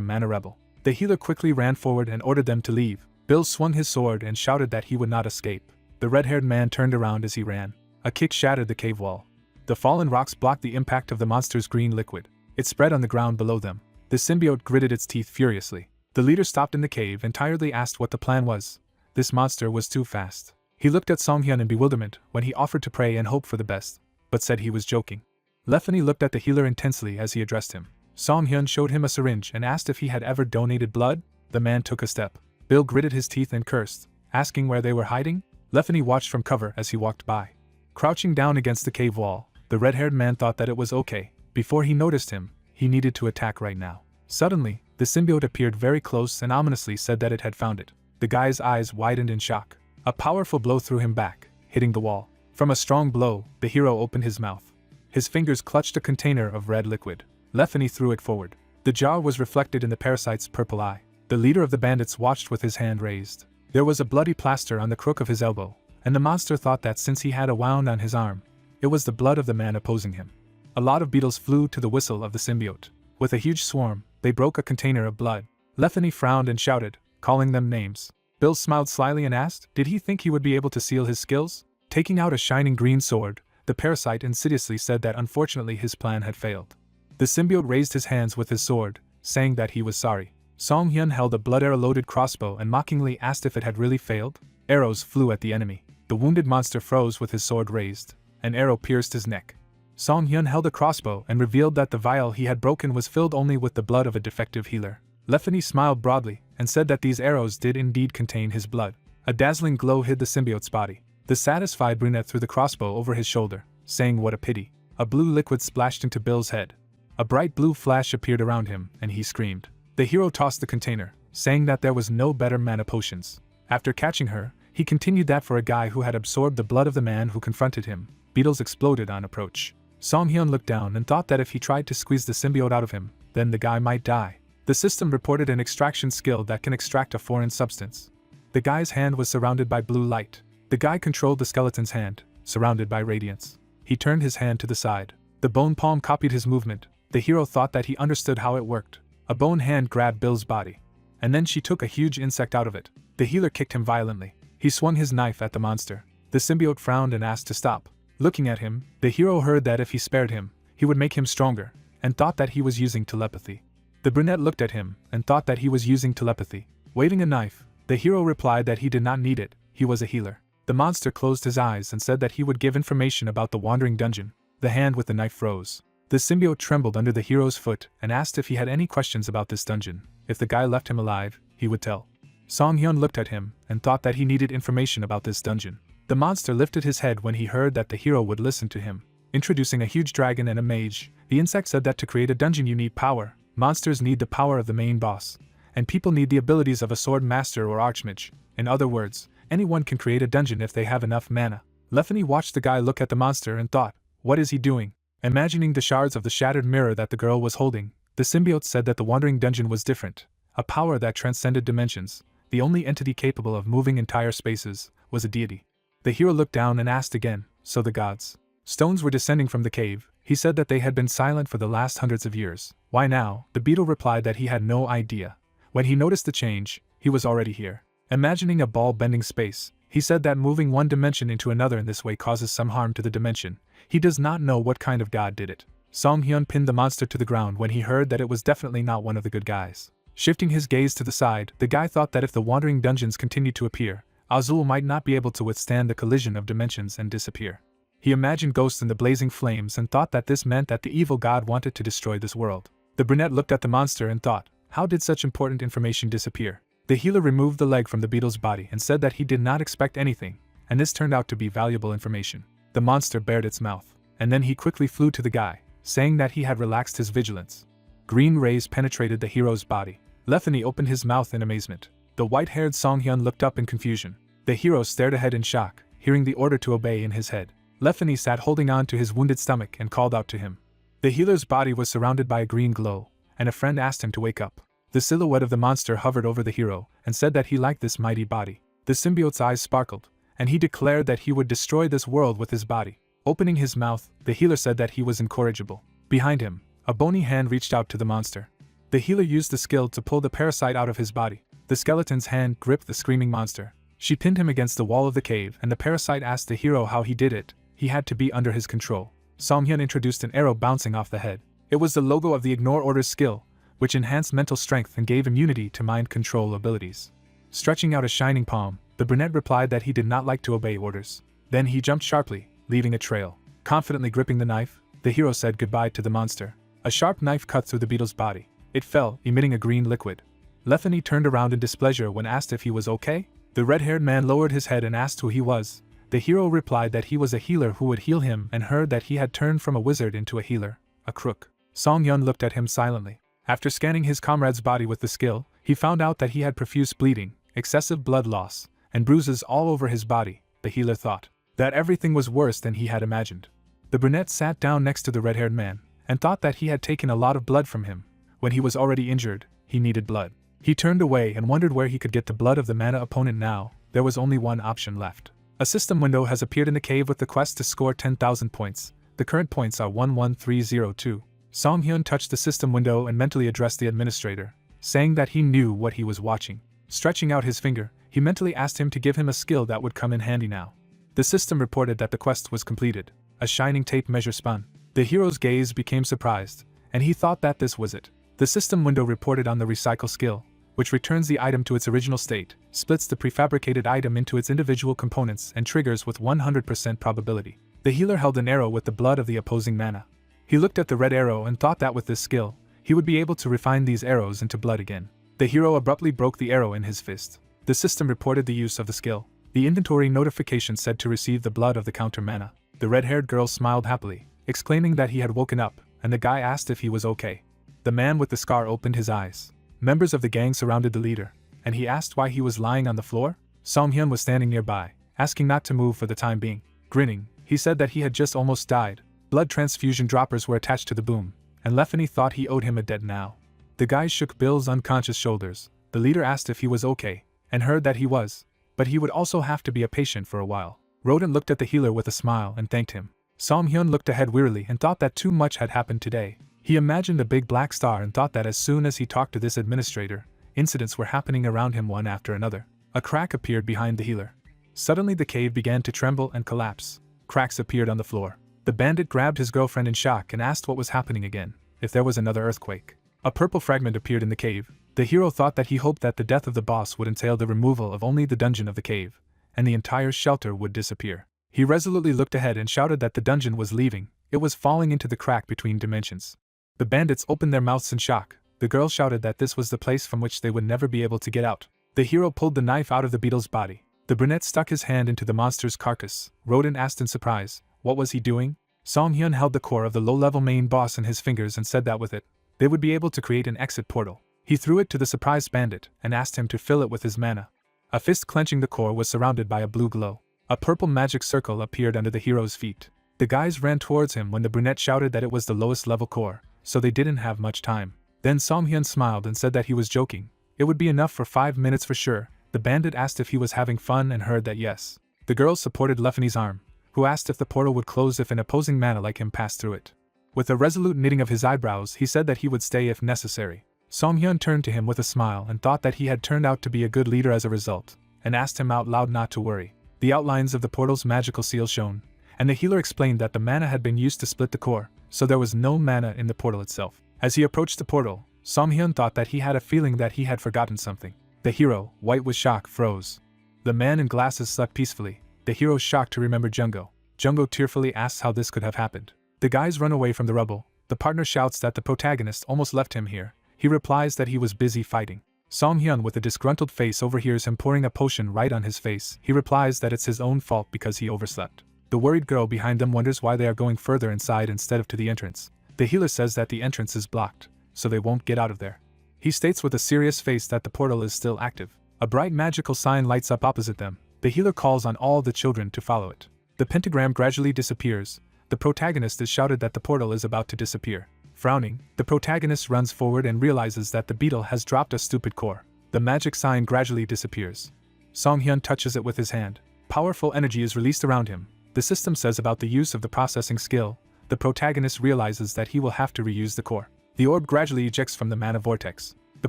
mana rebel. The healer quickly ran forward and ordered them to leave. Bill swung his sword and shouted that he would not escape. The red-haired man turned around as he ran. A kick shattered the cave wall. The fallen rocks blocked the impact of the monster's green liquid. It spread on the ground below them. The symbiote gritted its teeth furiously. The leader stopped in the cave and tiredly asked what the plan was. This monster was too fast. He looked at Song-hyun in bewilderment when he offered to pray and hope for the best, but said he was joking. Lefany looked at the healer intensely as he addressed him. Song-hyun showed him a syringe and asked if he had ever donated blood. The man took a step. Bill gritted his teeth and cursed, asking where they were hiding. Lefany watched from cover as he walked by. Crouching down against the cave wall, the red-haired man thought that it was okay. Before he noticed him, he needed to attack right now. Suddenly, the symbiote appeared very close and ominously said that it had found it. The guy's eyes widened in shock. A powerful blow threw him back, hitting the wall. From a strong blow, the hero opened his mouth. His fingers clutched a container of red liquid. Lefany threw it forward. The jar was reflected in the parasite's purple eye. The leader of the bandits watched with his hand raised. There was a bloody plaster on the crook of his elbow, and the monster thought that since he had a wound on his arm, it was the blood of the man opposing him. A lot of beetles flew to the whistle of the symbiote. With a huge swarm, they broke a container of blood. Lefany frowned and shouted, calling them names. Bill smiled slyly and asked, did he think he would be able to seal his skills? Taking out a shining green sword, the parasite insidiously said that unfortunately his plan had failed. The symbiote raised his hands with his sword, saying that he was sorry. Song-hyun held a blood arrow-loaded crossbow and mockingly asked if it had really failed. Arrows flew at the enemy. The wounded monster froze with his sword raised. An arrow pierced his neck. Song-hyun held a crossbow and revealed that the vial he had broken was filled only with the blood of a defective healer. Lefany smiled broadly and said that these arrows did indeed contain his blood. A dazzling glow hid the symbiote's body. The satisfied brunette threw the crossbow over his shoulder, saying what a pity. A blue liquid splashed into Bill's head. A bright blue flash appeared around him, and he screamed. The hero tossed the container, saying that there was no better mana potions. After catching her, he continued that for a guy who had absorbed the blood of the man who confronted him, beetles exploded on approach. Song-hyun looked down and thought that if he tried to squeeze the symbiote out of him, then the guy might die. The system reported an extraction skill that can extract a foreign substance. The guy's hand was surrounded by blue light. The guy controlled the skeleton's hand, surrounded by radiance. He turned his hand to the side. The bone palm copied his movement. The hero thought that he understood how it worked. A bone hand grabbed Bill's body, and then she took a huge insect out of it. The healer kicked him violently. He swung his knife at the monster. The symbiote frowned and asked to stop. Looking at him, the hero heard that if he spared him, he would make him stronger, and thought that he was using telepathy. The brunette looked at him and thought that he was using telepathy. Waving a knife, the hero replied that he did not need it, he was a healer. The monster closed his eyes and said that he would give information about the wandering dungeon. The hand with the knife froze. The symbiote trembled under the hero's foot and asked if he had any questions about this dungeon. If the guy left him alive, he would tell. Song-hyun looked at him and thought that he needed information about this dungeon. The monster lifted his head when he heard that the hero would listen to him. Introducing a huge dragon and a mage, the insect said that to create a dungeon you need power, Monsters need the power of the main boss, and people need the abilities of a sword master or archmage. In other words, anyone can create a dungeon if they have enough mana. Lefany watched the guy look at the monster and thought, what is he doing? Imagining the shards of the shattered mirror that the girl was holding, the symbiote said that the wandering dungeon was different. A power that transcended dimensions, the only entity capable of moving entire spaces, was a deity. The hero looked down and asked again, so the gods' stones were descending from the cave. He said that they had been silent for the last hundreds of years. Why now? The beetle replied that he had no idea. When he noticed the change, he was already here. Imagining a ball bending space, he said that moving one dimension into another in this way causes some harm to the dimension. He does not know what kind of god did it. Song Hyun pinned the monster to the ground when he heard that it was definitely not one of the good guys. Shifting his gaze to the side, the guy thought that if the wandering dungeons continued to appear, Azul might not be able to withstand the collision of dimensions and disappear. He imagined ghosts in the blazing flames and thought that this meant that the evil god wanted to destroy this world. The brunette looked at the monster and thought, how did such important information disappear? The healer removed the leg from the beetle's body and said that he did not expect anything, and this turned out to be valuable information. The monster bared its mouth, and then he quickly flew to the guy, saying that he had relaxed his vigilance. Green rays penetrated the hero's body. Lefany opened his mouth in amazement. The white-haired Songhyun looked up in confusion. The hero stared ahead in shock, hearing the order to obey in his head. Lefany sat holding on to his wounded stomach and called out to him. The healer's body was surrounded by a green glow, and a friend asked him to wake up. The silhouette of the monster hovered over the hero and said that he liked this mighty body. The symbiote's eyes sparkled, and he declared that he would destroy this world with his body. Opening his mouth, the healer said that he was incorrigible. Behind him, a bony hand reached out to the monster. The healer used the skill to pull the parasite out of his body. The skeleton's hand gripped the screaming monster. She pinned him against the wall of the cave, and the parasite asked the hero how he did it. He had to be under his control. Songhyun introduced an arrow bouncing off the head. It was the logo of the Ignore Orders skill, which enhanced mental strength and gave immunity to mind control abilities. Stretching out a shining palm, the brunette replied that he did not like to obey orders. Then he jumped sharply, leaving a trail. Confidently gripping the knife, the hero said goodbye to the monster. A sharp knife cut through the beetle's body. It fell, emitting a green liquid. Lefany turned around in displeasure when asked if he was okay. The red-haired man lowered his head and asked who he was. The hero replied that he was a healer who would heal him and heard that he had turned from a wizard into a healer, a crook. Songhyun looked at him silently. After scanning his comrade's body with the skill, he found out that he had profuse bleeding, excessive blood loss, and bruises all over his body. The healer thought that everything was worse than he had imagined. The brunette sat down next to the red-haired man, and thought that he had taken a lot of blood from him. When he was already injured, he needed blood. He turned away and wondered where he could get the blood of the mana opponent now. There was only one option left. A system window has appeared in the cave with the quest to score 10,000 points. The current points are 11302. Songhyun touched the system window and mentally addressed the administrator, saying that he knew what he was watching. Stretching out his finger, he mentally asked him to give him a skill that would come in handy now. The system reported that the quest was completed. A shining tape measure spun. The hero's gaze became surprised, and he thought that this was it. The system window reported on the recycle skill, which returns the item to its original state, splits the prefabricated item into its individual components and triggers with 100% probability. The healer held an arrow with the blood of the opposing mana. He looked at the red arrow and thought that with this skill, he would be able to refine these arrows into blood again. The hero abruptly broke the arrow in his fist. The system reported the use of the skill. The inventory notification said to receive the blood of the counter mana. The red-haired girl smiled happily, exclaiming that he had woken up, and the guy asked if he was okay. The man with the scar opened his eyes. Members of the gang surrounded the leader, and he asked why he was lying on the floor. Songhyun was standing nearby, asking not to move for the time being. Grinning, he said that he had just almost died. Blood transfusion droppers were attached to the boom, and Lefany thought he owed him a debt now. The guy shook Bill's unconscious shoulders. The leader asked if he was okay, and heard that he was, but he would also have to be a patient for a while. Rodent looked at the healer with a smile and thanked him. Songhyun looked ahead wearily and thought that too much had happened today. He imagined a big black star and thought that as soon as he talked to this administrator, incidents were happening around him one after another. A crack appeared behind the healer. Suddenly the cave began to tremble and collapse. Cracks appeared on the floor. The bandit grabbed his girlfriend in shock and asked what was happening again, if there was another earthquake. A purple fragment appeared in the cave. The hero thought that he hoped that the death of the boss would entail the removal of only the dungeon of the cave, and the entire shelter would disappear. He resolutely looked ahead and shouted that the dungeon was leaving. It was falling into the crack between dimensions. The bandits opened their mouths in shock. The girl shouted that this was the place from which they would never be able to get out. The hero pulled the knife out of the beetle's body. The brunette stuck his hand into the monster's carcass. Rodent asked in surprise, what was he doing? Songhyun held the core of the low-level main boss in his fingers and said that with it, they would be able to create an exit portal. He threw it to the surprised bandit and asked him to fill it with his mana. A fist clenching the core was surrounded by a blue glow. A purple magic circle appeared under the hero's feet. The guys ran towards him when the brunette shouted that it was the lowest level core, so they didn't have much time. Then Song-hyun smiled and said that he was joking. It would be enough for 5 minutes for sure. The bandit asked if he was having fun and heard that yes. The girls supported Leffany's arm, who asked if the portal would close if an opposing mana like him passed through it. With a resolute knitting of his eyebrows, he said that he would stay if necessary. Song-hyun turned to him with a smile and thought that he had turned out to be a good leader as a result, and asked him out loud not to worry. The outlines of the portal's magical seal shone, and the healer explained that the mana had been used to split the core, so there was no mana in the portal itself. As he approached the portal, Song-hyun thought that he had a feeling that he had forgotten something. The hero, white with shock, froze. The man in glasses slept peacefully. The hero shocked to remember Jungo. Jungo tearfully asks how this could have happened. The guys run away from the rubble. The partner shouts that the protagonist almost left him here. He replies that he was busy fighting. Song-hyun with a disgruntled face overhears him pouring a potion right on his face. He replies that it's his own fault because he overslept. The worried girl behind them wonders why they are going further inside instead of to the entrance. The healer says that the entrance is blocked, so they won't get out of there. He states with a serious face that the portal is still active. A bright magical sign lights up opposite them. The healer calls on all the children to follow it. The pentagram gradually disappears. The protagonist is shouted that the portal is about to disappear. Frowning, the protagonist runs forward and realizes that the beetle has dropped a stupid core. The magic sign gradually disappears. Song-hyun touches it with his hand. Powerful energy is released around him. The system says about the use of the processing skill. The protagonist realizes that he will have to reuse the core. The orb gradually ejects from the mana vortex. The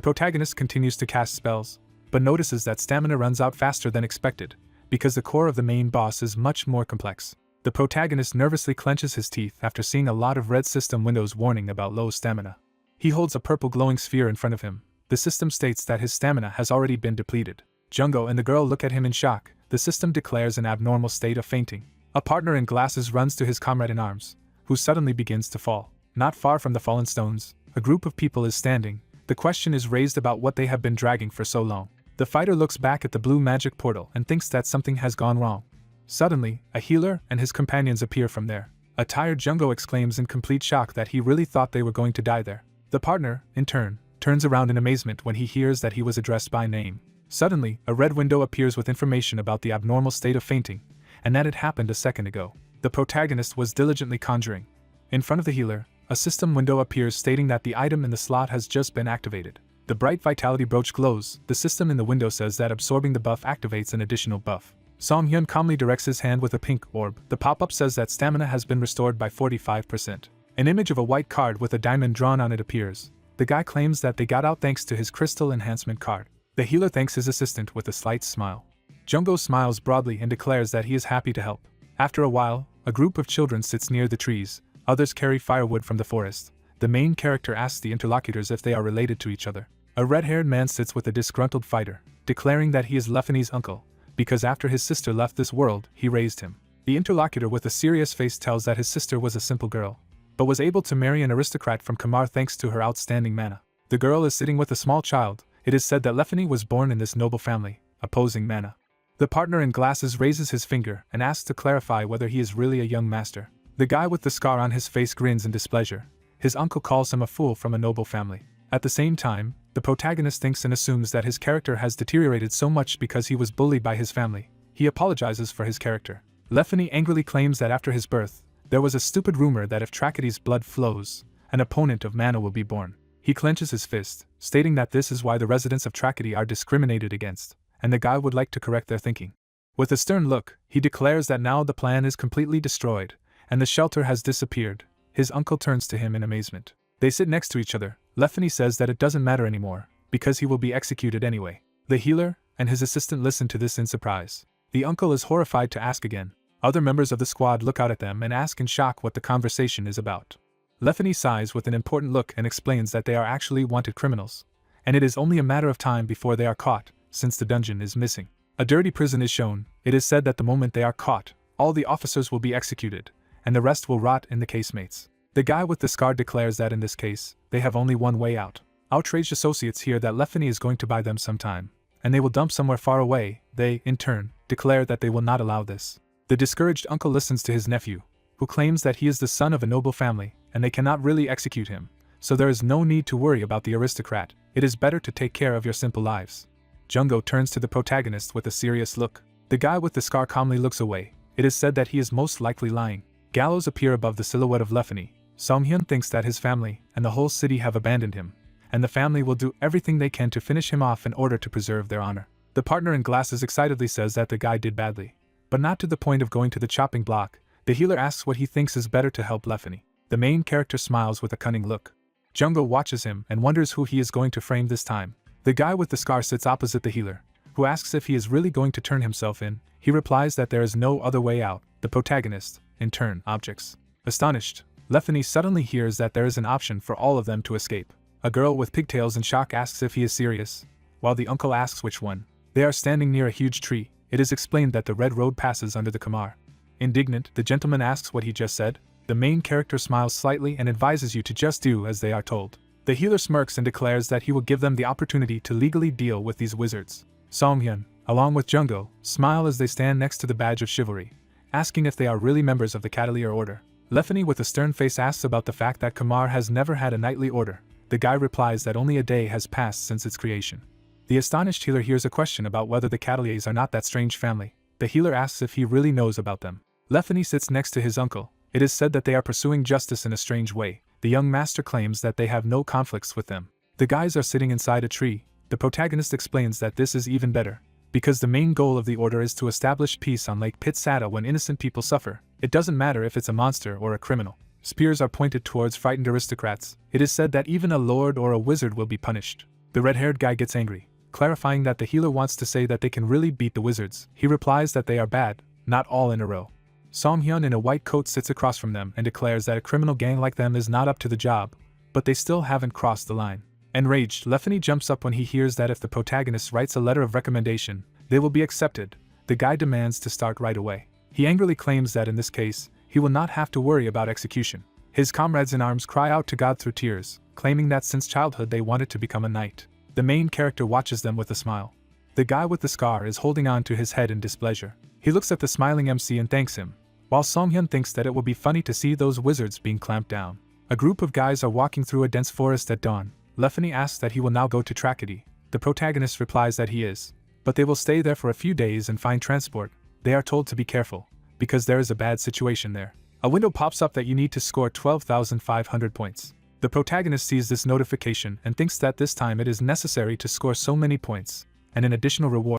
protagonist continues to cast spells, but notices that stamina runs out faster than expected, because the core of the main boss is much more complex. The protagonist nervously clenches his teeth after seeing a lot of red system windows warning about low stamina. He holds a purple glowing sphere in front of him. The system states that his stamina has already been depleted. Jungo and the girl look at him in shock. The system declares an abnormal state of fainting. A partner in glasses runs to his comrade in arms, who suddenly begins to fall. Not far from the fallen stones, a group of people is standing. The question is raised about what they have been dragging for so long. The fighter looks back at the blue magic portal and thinks that something has gone wrong. Suddenly, a healer and his companions appear from there. A tired Jungo exclaims in complete shock that he really thought they were going to die there. The partner, in turn, turns around in amazement when he hears that he was addressed by name. Suddenly, a red window appears with information about the abnormal state of fainting, and that it happened a second ago. The protagonist was diligently conjuring. In front of the healer, a system window appears stating that the item in the slot has just been activated. The bright vitality brooch glows. The system in the window says that absorbing the buff activates an additional buff. Song-hyun calmly directs his hand with a pink orb. The pop-up says that stamina has been restored by 45%. An image of a white card with a diamond drawn on it appears. The guy claims that they got out thanks to his crystal enhancement card. The healer thanks his assistant with a slight smile. Jungo smiles broadly and declares that he is happy to help. After a while, a group of children sits near the trees. Others carry firewood from the forest. The main character asks the interlocutors if they are related to each other. A red-haired man sits with a disgruntled fighter, declaring that he is Leffany's uncle, because after his sister left this world, he raised him. The interlocutor with a serious face tells that his sister was a simple girl, but was able to marry an aristocrat from Kamar thanks to her outstanding mana. The girl is sitting with a small child. It is said that Leffany was born in this noble family, opposing mana. The partner in glasses raises his finger and asks to clarify whether he is really a young master. The guy with the scar on his face grins in displeasure. His uncle calls him a fool from a noble family. At the same time, the protagonist thinks and assumes that his character has deteriorated so much because he was bullied by his family. He apologizes for his character. Leffany angrily claims that after his birth, there was a stupid rumor that if Trachedy's blood flows, an opponent of mana will be born. He clenches his fist, stating that this is why the residents of Trachety are discriminated against, and the guy would like to correct their thinking. With a stern look, he declares that now the plan is completely destroyed, and the shelter has disappeared. His uncle turns to him in amazement. They sit next to each other. Leffany says that it doesn't matter anymore, because he will be executed anyway. The healer and his assistant listen to this in surprise. The uncle is horrified to ask again. Other members of the squad look out at them and ask in shock what the conversation is about. Leffany sighs with an important look and explains that they are actually wanted criminals, and it is only a matter of time before they are caught, since the dungeon is missing. A dirty prison is shown. It is said that the moment they are caught, all the officers will be executed, and the rest will rot in the casemates. The guy with the scar declares that in this case, they have only one way out. Outraged associates hear that Leffany is going to buy them some time, and they will dump somewhere far away. They, in turn, declare that they will not allow this. The discouraged uncle listens to his nephew, who claims that he is the son of a noble family, and they cannot really execute him, so there is no need to worry about the aristocrat. It is better to take care of your simple lives. Jungo turns to the protagonist with a serious look. The guy with the scar calmly looks away. It is said that he is most likely lying. Gallows appear above the silhouette of Lefany. Songhyun thinks that his family and the whole city have abandoned him, and the family will do everything they can to finish him off in order to preserve their honor. The partner in glasses excitedly says that the guy did badly, but not to the point of going to the chopping block. The healer asks what he thinks is better to help Lefany. The main character smiles with a cunning look. Jungo watches him and wonders who he is going to frame this time. The guy with the scar sits opposite the healer, who asks if he is really going to turn himself in. He replies that there is no other way out. The protagonist, in turn, objects. Astonished, Lefany suddenly hears that there is an option for all of them to escape. A girl with pigtails in shock asks if he is serious, while the uncle asks which one. They are standing near a huge tree. It is explained that the red road passes under the Kamar. Indignant, the gentleman asks what he just said. The main character smiles slightly and advises you to just do as they are told. The healer smirks and declares that he will give them the opportunity to legally deal with these wizards. Songhyun, along with Jungo, smile as they stand next to the badge of chivalry, asking if they are really members of the Cavalier Order. Lefany with a stern face asks about the fact that Kamar has never had a knightly order. The guy replies that only a day has passed since its creation. The astonished healer hears a question about whether the Cavaliers are not that strange family. The healer asks if he really knows about them. Lefany sits next to his uncle. It is said that they are pursuing justice in a strange way. The young master claims that they have no conflicts with them. The guys are sitting inside a tree. The protagonist explains that this is even better, because the main goal of the order is to establish peace on Lake Pitsada when innocent people suffer. It doesn't matter if it's a monster or a criminal. Spears are pointed towards frightened aristocrats. It is said that even a lord or a wizard will be punished. The red-haired guy gets angry, clarifying that the healer wants to say that they can really beat the wizards. He replies that they are bad, not all in a row. Songhyun in a white coat sits across from them and declares that a criminal gang like them is not up to the job, but they still haven't crossed the line. Enraged, Lefany jumps up when he hears that if the protagonist writes a letter of recommendation, they will be accepted. The guy demands to start right away. He angrily claims that in this case, he will not have to worry about execution. His comrades in arms cry out to God through tears, claiming that since childhood they wanted to become a knight. The main character watches them with a smile. The guy with the scar is holding on to his head in displeasure. He looks at the smiling MC and thanks him, while Songhyun thinks that it will be funny to see those wizards being clamped down. A group of guys are walking through a dense forest at dawn. Lefany asks that he will now go to Tragedy. The protagonist replies that he is, but they will stay there for a few days and find transport. They are told to be careful, because there is a bad situation there. A window pops up that you need to score 12,500 points. The protagonist sees this notification and thinks that this time it is necessary to score so many points, and an additional reward